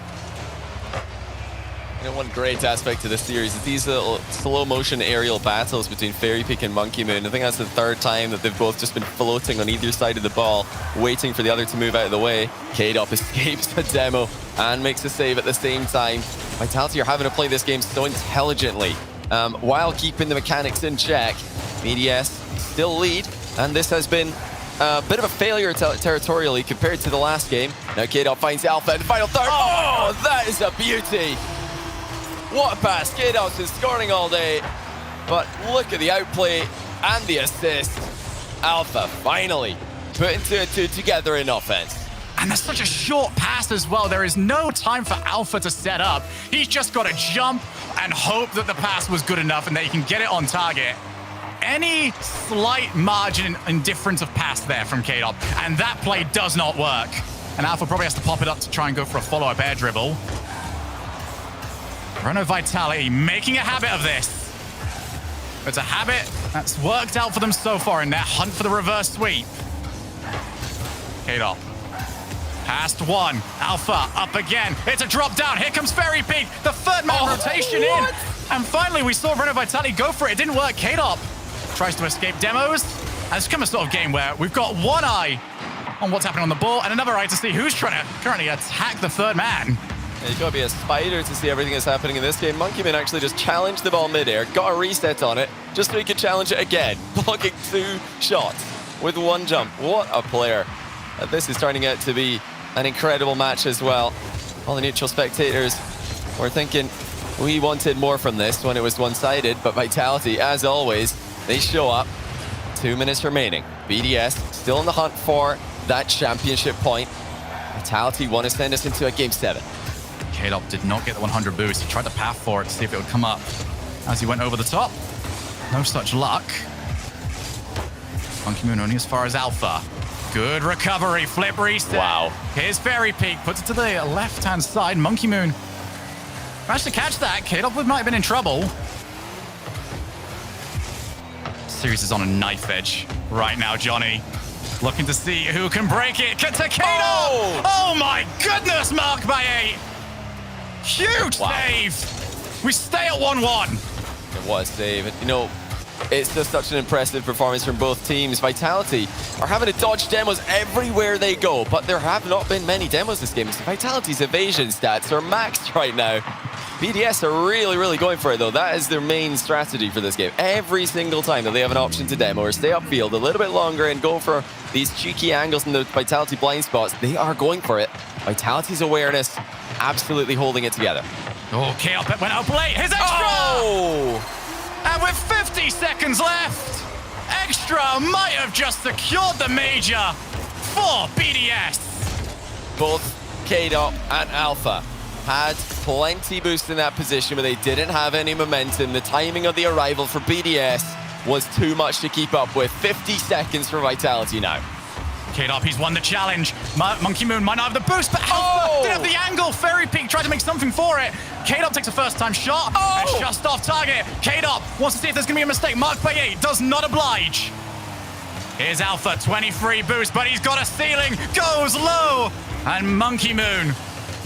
S4: You know, one great aspect of this series is these little slow-motion aerial battles between Fairy Peak and Monkey Moon. I think that's the 3rd time that they've both just been floating on either side of the ball, waiting for the other to move out of the way. K-Dop escapes the demo and makes a save at the same time. Vitality are having to play this game so intelligently while keeping the mechanics in check. BDS still lead, and this has been a bit of a failure territorially compared to the last game. Now K-Dop finds Alpha in the final third. Oh, that is a beauty. What a pass. K-Dop's been scoring all day, but look at the outplay and the assist. Alpha finally putting 2 and 2 together in offense.
S1: And that's such a short pass as well. There is no time for Alpha to set up. He's just got to jump and hope that the pass was good enough and that he can get it on target. Any slight margin in difference of pass there from K-Dop, and that play does not work. And Alpha probably has to pop it up to try and go for a follow-up air dribble. Reno Vitality making a habit of this. It's a habit that's worked out for them so far in their hunt for the reverse sweep. K-Dop. Past 1. Alpha up again. It's a drop down. Here comes Fairy Peak. The 3rd man rotation in. And finally, we saw Reno Vitality go for it. It didn't work. K-Dop tries to escape demos. And it's become a sort of game where we've got one eye on what's happening on the ball and another eye to see who's trying to currently attack the 3rd man.
S4: Yeah, you've got to be a spider to see everything that's happening in this game. Monkey Man actually just challenged the ball midair, got a reset on it, just so he could challenge it again, blocking 2 shots with 1 jump. What a player. This is turning out to be an incredible match as well. All the neutral spectators were thinking we wanted more from this when it was one-sided, but Vitality, as always, they show up. 2 minutes remaining. BDS still on the hunt for that championship point. Vitality want to send us into a game 7.
S1: K-Dop did not get the 100 boost. He tried to path for it to see if it would come up as he went over the top. No such luck. Monkey Moon only as far as Alpha. Good recovery, flip reset.
S4: Wow.
S1: Here's Fairy Peak, puts it to the left-hand side. Monkey Moon managed to catch that. K-Dop might have been in trouble. Series is on a knife edge right now, Johnny. Looking to see who can break it. To K-Dop! Oh my goodness, marked by 8. Huge save. We stay at 1-1.
S4: It was save. You know, It's just such an impressive performance from both teams. Vitality are having to dodge demos everywhere they go, but there have not been many demos this game. So Vitality's evasion stats are maxed right now. BDS are really, really going for it, though. That is their main strategy for this game. Every single time that they have an option to demo or stay upfield a little bit longer and go for these cheeky angles in the Vitality blind spots, they are going for it. Vitality's awareness absolutely holding it together.
S1: Oh, K-Up went up late. His extra!
S4: Oh!
S1: And with 50 seconds left, Extra might have just secured the major for BDS.
S4: Both K-Dot and Alpha had plenty boost in that position, but they didn't have any momentum. The timing of the arrival for BDS was too much to keep up with. 50 seconds for Vitality now.
S1: K-Dop, he's won the challenge. Monkey Moon might not have the boost, but Alpha did have the angle. Fairy Peak tried to make something for it. K-Dop takes a first-time shot. And just off target. K-Dop wants to see if there's going to be a mistake. Marked by 8 does not oblige. Here's Alpha, 23 boost, but he's got a ceiling. Goes low. And Monkey Moon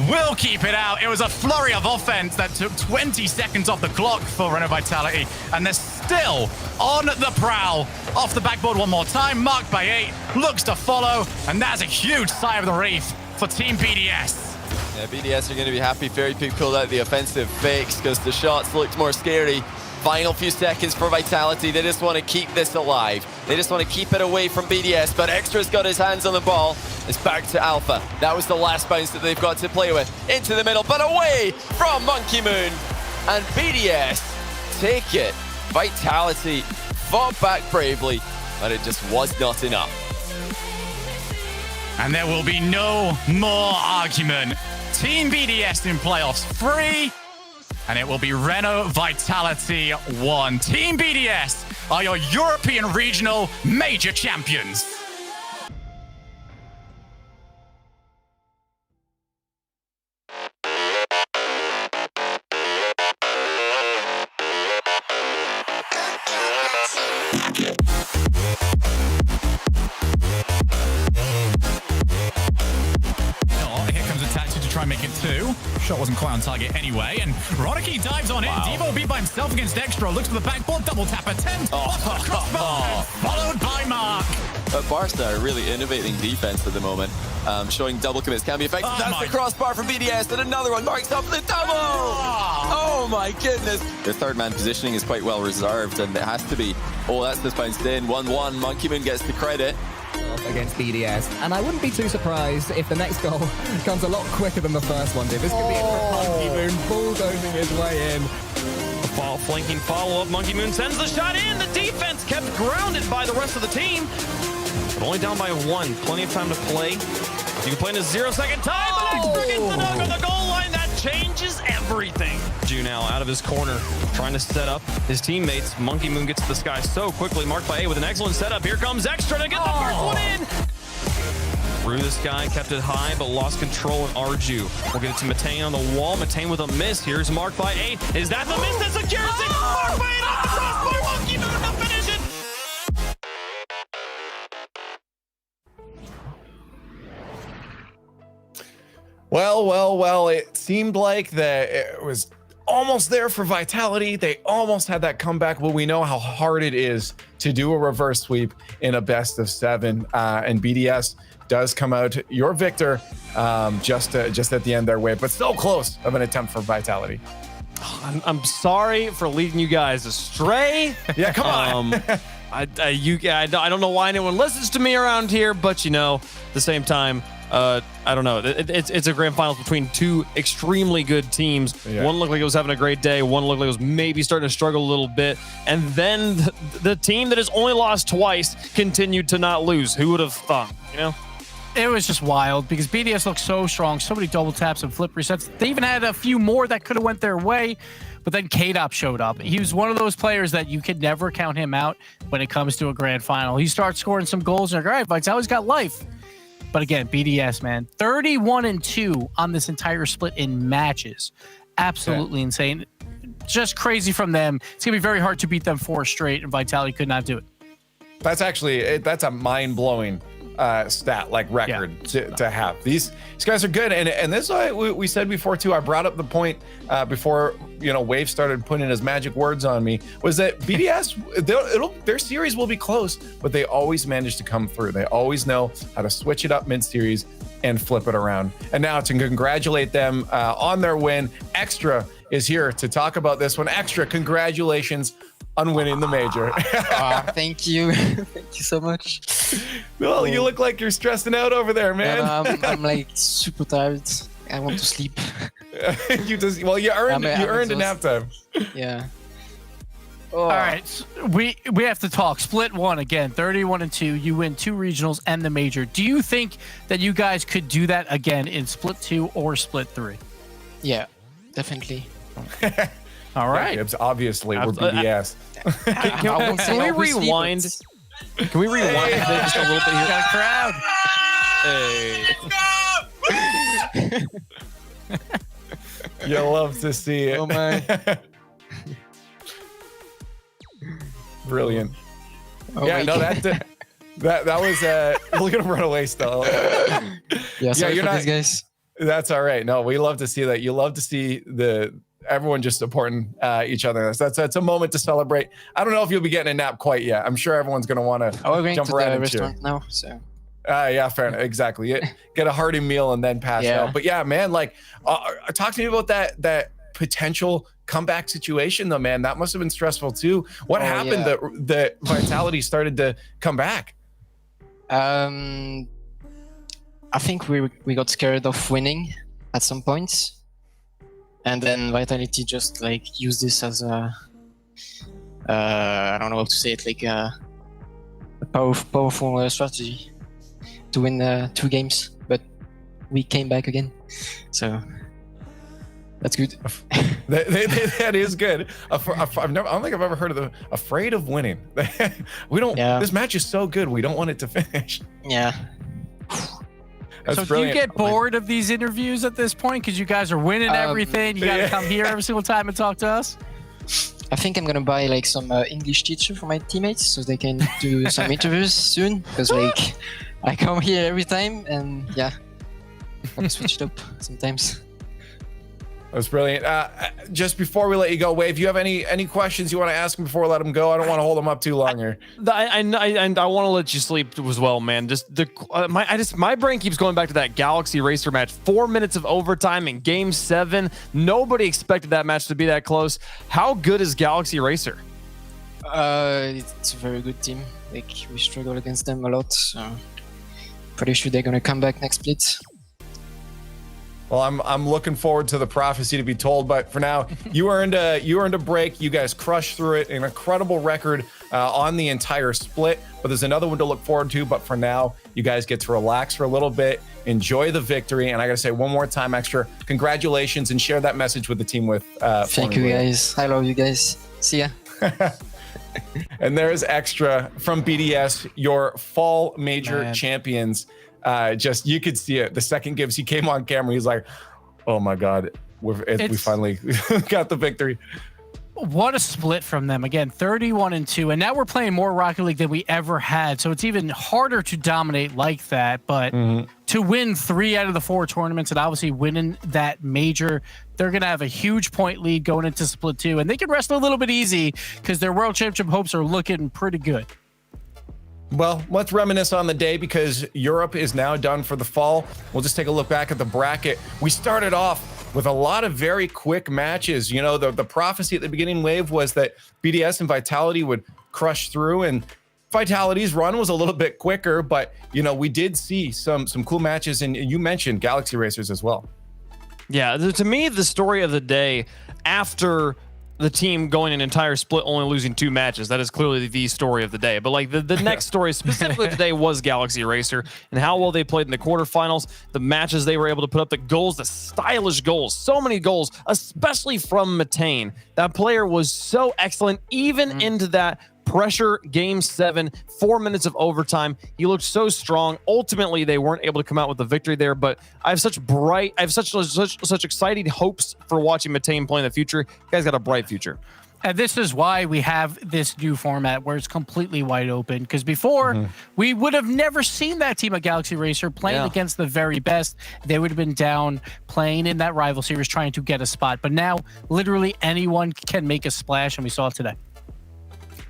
S1: will keep it out. It was a flurry of offense that took 20 seconds off the clock for Reno Vitality, and they're still on the prowl. Off the backboard one more time, marked by 8, looks to follow, and that's a huge sigh of the relief for Team BDS.
S4: Yeah, BDS are going to be happy Fairy Peak pulled out the offensive fakes because the shots looked more scary. Final few seconds for Vitality. They just want to keep this alive. They just want to keep it away from BDS, but Extra's got his hands on the ball. It's back to Alpha. That was the last bounce that they've got to play with. Into the middle, but away from Monkey Moon. And BDS take it. Vitality fought back bravely, but it just was not enough.
S1: And there will be no more argument. Team BDS in playoffs 3. And it will be Reno Vitality 1. Team BDS are your European regional major champions. Make it 2. Shot wasn't quite on target anyway, and Rodiki dives on in. Devo beat by himself against Extra, looks for the backboard, double tap attempt, off the crossbar, followed by Mark.
S4: But Barca are really innovating defense at the moment, showing double commits can be effective. That's the crossbar from BDS, and another one marks up the double! Oh my goodness! Their third man positioning is quite well reserved, and it has to be. Oh, that's just bounced in. 1-1, Monkey Moon gets the credit.
S18: Against BDS, and I wouldn't be too surprised if the next goal comes a lot quicker than the first one did. This could be it for Monkey Moon bulldozing his way in.
S15: A flanking follow-up, Monkey Moon sends the shot in. The defense kept grounded by the rest of the team, but only down by 1. Plenty of time to play. You can play in a 0-second time, but Extra gets the dunk on the goal line. That changes everything. Ju now out of his corner, trying to set up his teammates. Monkey Moon gets to the sky so quickly. Marked by 8 with an excellent setup. Here comes Extra to get the first one in. Through the sky, kept it high, but lost control in Arju. We'll get it to Matane on the wall. Matane with a miss. Here's Marked by 8. Is that the miss that secures it? Marked by 8 off the crossbar. Monkey Moon to finish it.
S11: Well, it seemed like that it was almost there for Vitality. They almost had that comeback, but we know how hard it is to do a reverse sweep in a best of 7. And BDS does come out your victor just at the end their way, but still close of an attempt for Vitality.
S15: I'm sorry for leading you guys astray.
S11: Yeah, come on.
S15: I don't know why anyone listens to me around here, but at the same time, I don't know. It's a grand finals between 2 extremely good teams. Yeah. One looked like it was having a great day. One looked like it was maybe starting to struggle a little bit. And then the team that has only lost twice continued to not lose. Who would have thought,
S12: It was just wild because BDS looked so strong. So many double taps and flip resets. They even had a few more that could have went their way. But then K-Dop showed up. He was one of those players that you could never count him out when it comes to a grand final. He starts scoring some goals and you're like, all right, Vitality's got life. But again, BDS, man, 31-2 on this entire split in matches. Absolutely insane. Just crazy from them. It's going to be very hard to beat them 4 straight, and Vitality could not do it.
S11: That's a mind-blowing stat like record to have. These guys are good, and this is why we said before too. I brought up the point before Wave started putting his magic words on me, was that BDS their series will be close, but they always manage to come through. They always know how to switch it up mid-series and flip it around. And now to congratulate them on their win, Extra is here to talk about this one. Extra, congratulations on winning the major.
S17: Thank you. Thank you so much.
S11: Well, you look like you're stressing out over there, man.
S17: I'm like super tired. I want to sleep.
S11: You earned a nap time.
S17: Yeah.
S12: All right, so we have to talk. Split 1 again, 31-2. You win 2 regionals and the major. Do you think that you guys could do that again in split 2 or split 3?
S17: Yeah, definitely.
S12: All right.
S11: Gibbs, obviously, we're BDS.
S15: Can we rewind? Can we rewind just a little bit here?
S12: Got a crowd.
S15: Hey.
S11: You love to see it.
S17: Oh my.
S11: Brilliant.
S17: Oh
S11: yeah,
S17: my
S11: no, that was look at him run away still.
S17: Yeah, sorry for these guys.
S11: That's all right. No, we love to see that. You love to see everyone just supporting each other. That's a moment to celebrate. I don't know if you'll be getting a nap quite yet. I'm sure everyone's going to want to jump right into
S17: restaurant now. So.
S11: Yeah, fair enough. Exactly. Get a hearty meal and then pass out. But yeah, man, like, talk to me about that potential comeback situation, though, man. That must have been stressful too. What happened that Vitality started to come back?
S17: I think we got scared of winning at some point, and then Vitality just like used this as a I don't know how to say it, like a powerful strategy to win 2 games, but we came back again, so that's good.
S11: that is good. I don't think I've ever heard of the afraid of winning. We don't. Yeah. This match is so good. We don't want it to finish.
S17: Yeah.
S11: That's
S12: so
S11: brilliant.
S12: Do you get bored of these interviews at this point because you guys are winning everything? You got to come here every single time and talk to us.
S17: I think I'm gonna buy like some English teacher for my teammates so they can do some interviews soon, because like I come here every time and yeah, I switch it up sometimes.
S11: That's brilliant. Just before we let you go, Wave, you have any questions you want to ask him before we let him go? I don't want to hold him up too long here.
S15: I want to let you sleep as well, man. Just my brain keeps going back to that Galaxy Racer match. 4 minutes of overtime in Game 7. Nobody expected that match to be that close. How good is Galaxy Racer?
S17: It's a very good team. Like, we struggle against them a lot. So pretty sure they're gonna come back next split.
S11: Well, I'm looking forward to the prophecy to be told, but for now, you earned a break. You guys crushed through it. An incredible record on the entire split, but there's another one to look forward to. But for now, you guys get to relax for a little bit, enjoy the victory, and I gotta say one more time, Extra, congratulations, and share that message with the team with.
S17: Thank you, guys. I love you guys. See ya.
S11: And there's Extra from BDS, your fall major champions. Just, you could see it. The second Gibbs, he came on camera, he's like, oh my God, we finally got the victory.
S12: What a split from them. Again, 31-2. And now we're playing more Rocket League than we ever had. So it's even harder to dominate like that. But to win 3 out of the 4 tournaments and obviously winning that major, they're going to have a huge point lead going into split 2. And they can rest a little bit easy because their world championship hopes are looking pretty good.
S11: Well, let's reminisce on the day because Europe is now done for the fall. We'll just take a look back at the bracket. We started off with a lot of very quick matches. You know, the prophecy at the beginning, Wave, was that BDS and Vitality would crush through, and Vitality's run was a little bit quicker, but, you know, we did see some cool matches, and you mentioned Galaxy Racers as well.
S15: Yeah, to me, the story of the day after the team going an entire split, only losing 2 matches. That is clearly the story of the day. But like the next story specifically today was Galaxy Racer and how well they played in the quarterfinals, the matches they were able to put up, the goals, the stylish goals, so many goals, especially from Matane. That player was so excellent, even into that pressure Game 7, 4 minutes of overtime. He looked so strong. Ultimately, they weren't able to come out with the victory there, but I have such exciting hopes for watching Matane play in the future. You guys got a bright future.
S12: And this is why we have this new format where it's completely wide open. Because before, we would have never seen that team of Galaxy Racer playing against the very best. They would have been down playing in that rival series trying to get a spot. But now, literally anyone can make a splash, and we saw it today.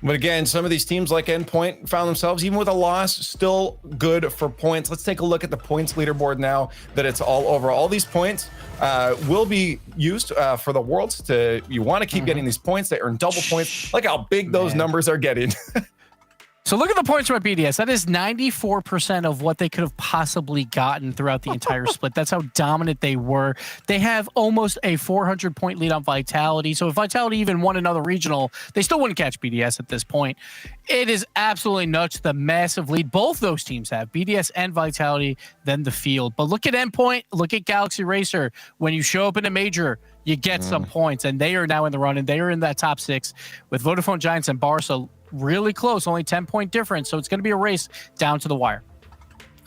S11: But again, some of these teams like Endpoint found themselves, even with a loss, still good for points. Let's take a look at the points leaderboard now that it's all over. All these points will be used for the Worlds. You want to keep getting these points. They earn double points. Look how big those numbers are getting.
S12: So look at the points from BDS. That is 94% of what they could have possibly gotten throughout the entire split. That's how dominant they were. They have almost a 400-point lead on Vitality. So if Vitality even won another regional, they still wouldn't catch BDS at this point. It is absolutely nuts, the massive lead both those teams have, BDS and Vitality, then the field. But look at Endpoint, look at Galaxy Racer. When you show up in a major, you get some points, and they are now in the run, and they are in that top 6 with Vodafone Giants and Barca really close, only 10-point difference. So it's going to be a race down to the wire.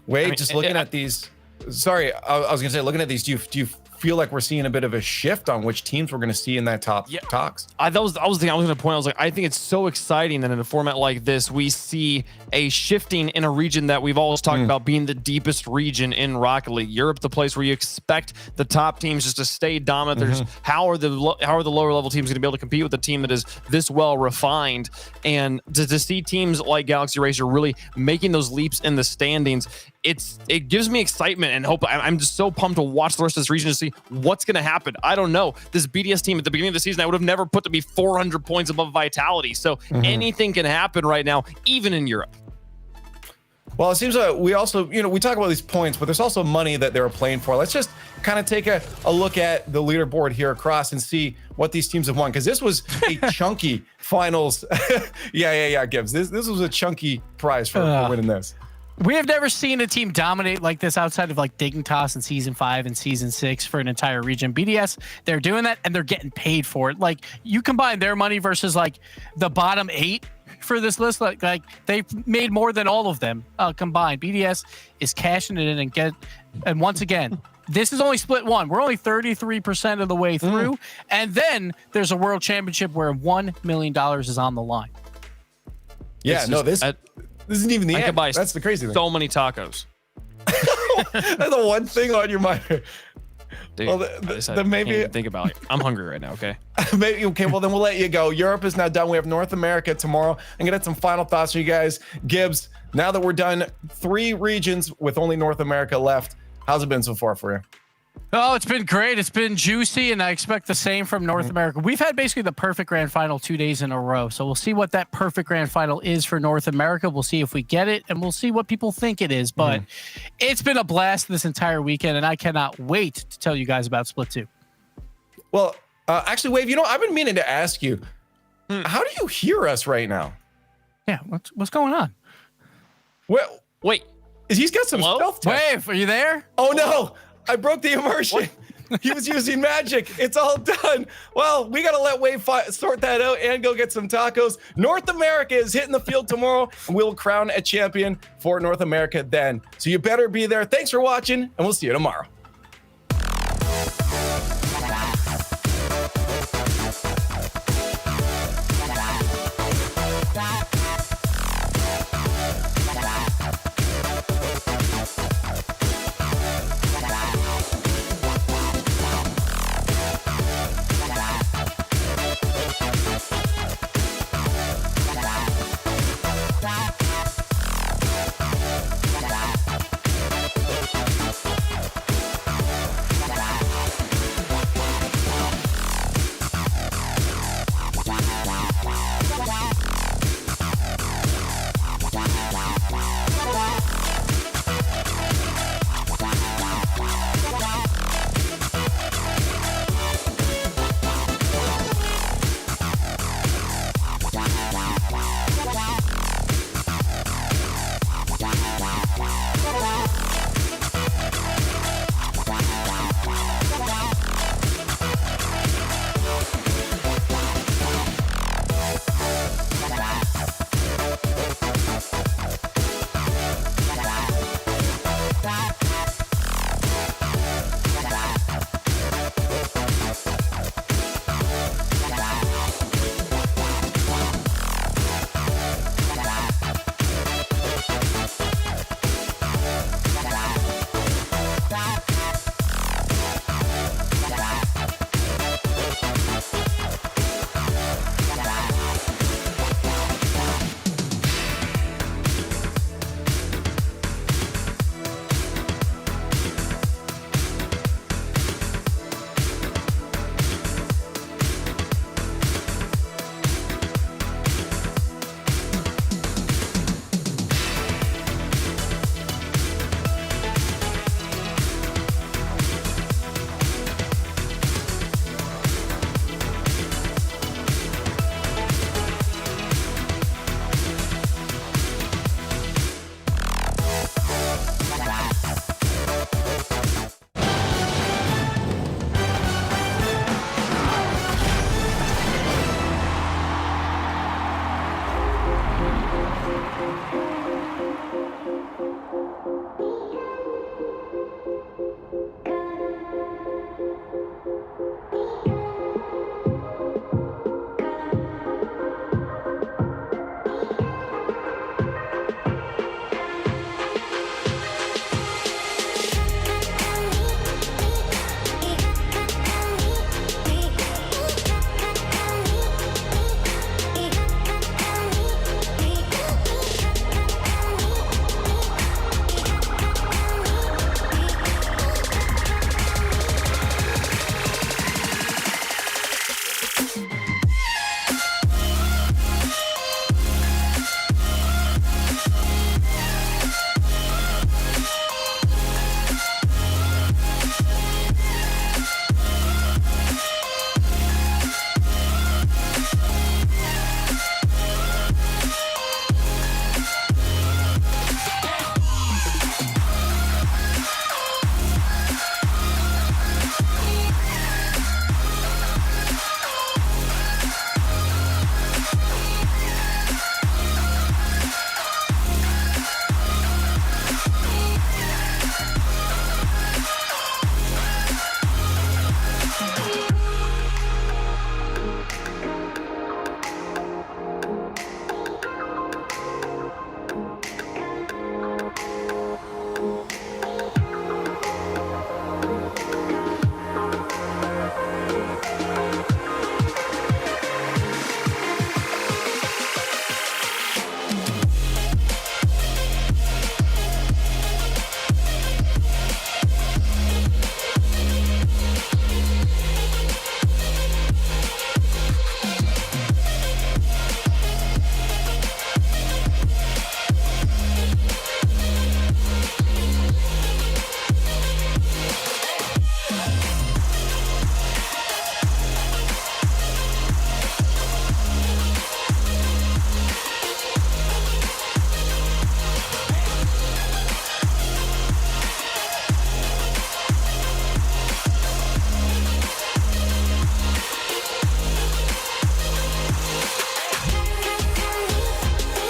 S11: Wait, just looking at these. Sorry, I was going to say, looking at these, do you feel like we're seeing a bit of a shift on which teams we're going to see in that top talks?
S15: That was the thing I was going to point out. I was like, I think it's so exciting that in a format like this, we see a shifting in a region that we've always talked about being the deepest region in Rocket League. Europe, the place where you expect the top teams just to stay dominant. There's how are the lower level teams going to be able to compete with a team that is this well refined? And to see teams like Galaxy Racer really making those leaps in the standings, it gives me excitement and hope. I'm just so pumped to watch the rest of this region to see what's going to happen. I don't know. This BDS team at the beginning of the season, I would have never put to be 400 points above Vitality. So anything can happen right now, even in Europe.
S11: Well, it seems like we also, we talk about these points, but there's also money that they were playing for. Let's just kind of take a look at the leaderboard here across and see what these teams have won. Because this was a chunky finals. Yeah, Gibbs. This was a chunky prize for winning this.
S12: We have never seen a team dominate like this outside of like Dignitas in season 5 and season 6 for an entire region. BDS, they're doing that and they're getting paid for it. Like you combine their money versus like the bottom 8 for this list, like they've made more than all of them combined. BDS is cashing it in and once again, this is only split 1. We're only 33% of the way through. And then there's a world championship where $1 million is on the line.
S11: Yeah, this isn't even the end. That's the crazy thing.
S15: So many tacos.
S11: That's the one thing on your mind.
S15: Dude,
S11: well,
S15: then maybe think about it. I'm hungry right now. Okay.
S11: Maybe okay. Well, then we'll let you go. Europe is now done. We have North America tomorrow. I'm gonna get some final thoughts from you guys. Gibbs, now that we're done 3 regions with only North America left, how's it been so far for you?
S12: Oh, it's been great. It's been juicy, and I expect the same from North America. We've had basically the perfect grand final 2 days in a row. So we'll see what that perfect grand final is for North America. We'll see if we get it, and we'll see what people think it is. But it's been a blast this entire weekend, and I cannot wait to tell you guys about Split 2.
S11: Well, actually, Wave, I've been meaning to ask you, how do you hear us right now?
S12: Yeah, what's going on?
S11: Well,
S15: wait.
S11: He's got some stealth tech.
S12: Wave, are you there?
S11: Oh, no. I broke the immersion. He was using magic. It's all done. Well, we got to let Wave sort that out and go get some tacos. North America is hitting the field tomorrow, and we'll crown a champion for North America then. So you better be there. Thanks for watching, and we'll see you tomorrow.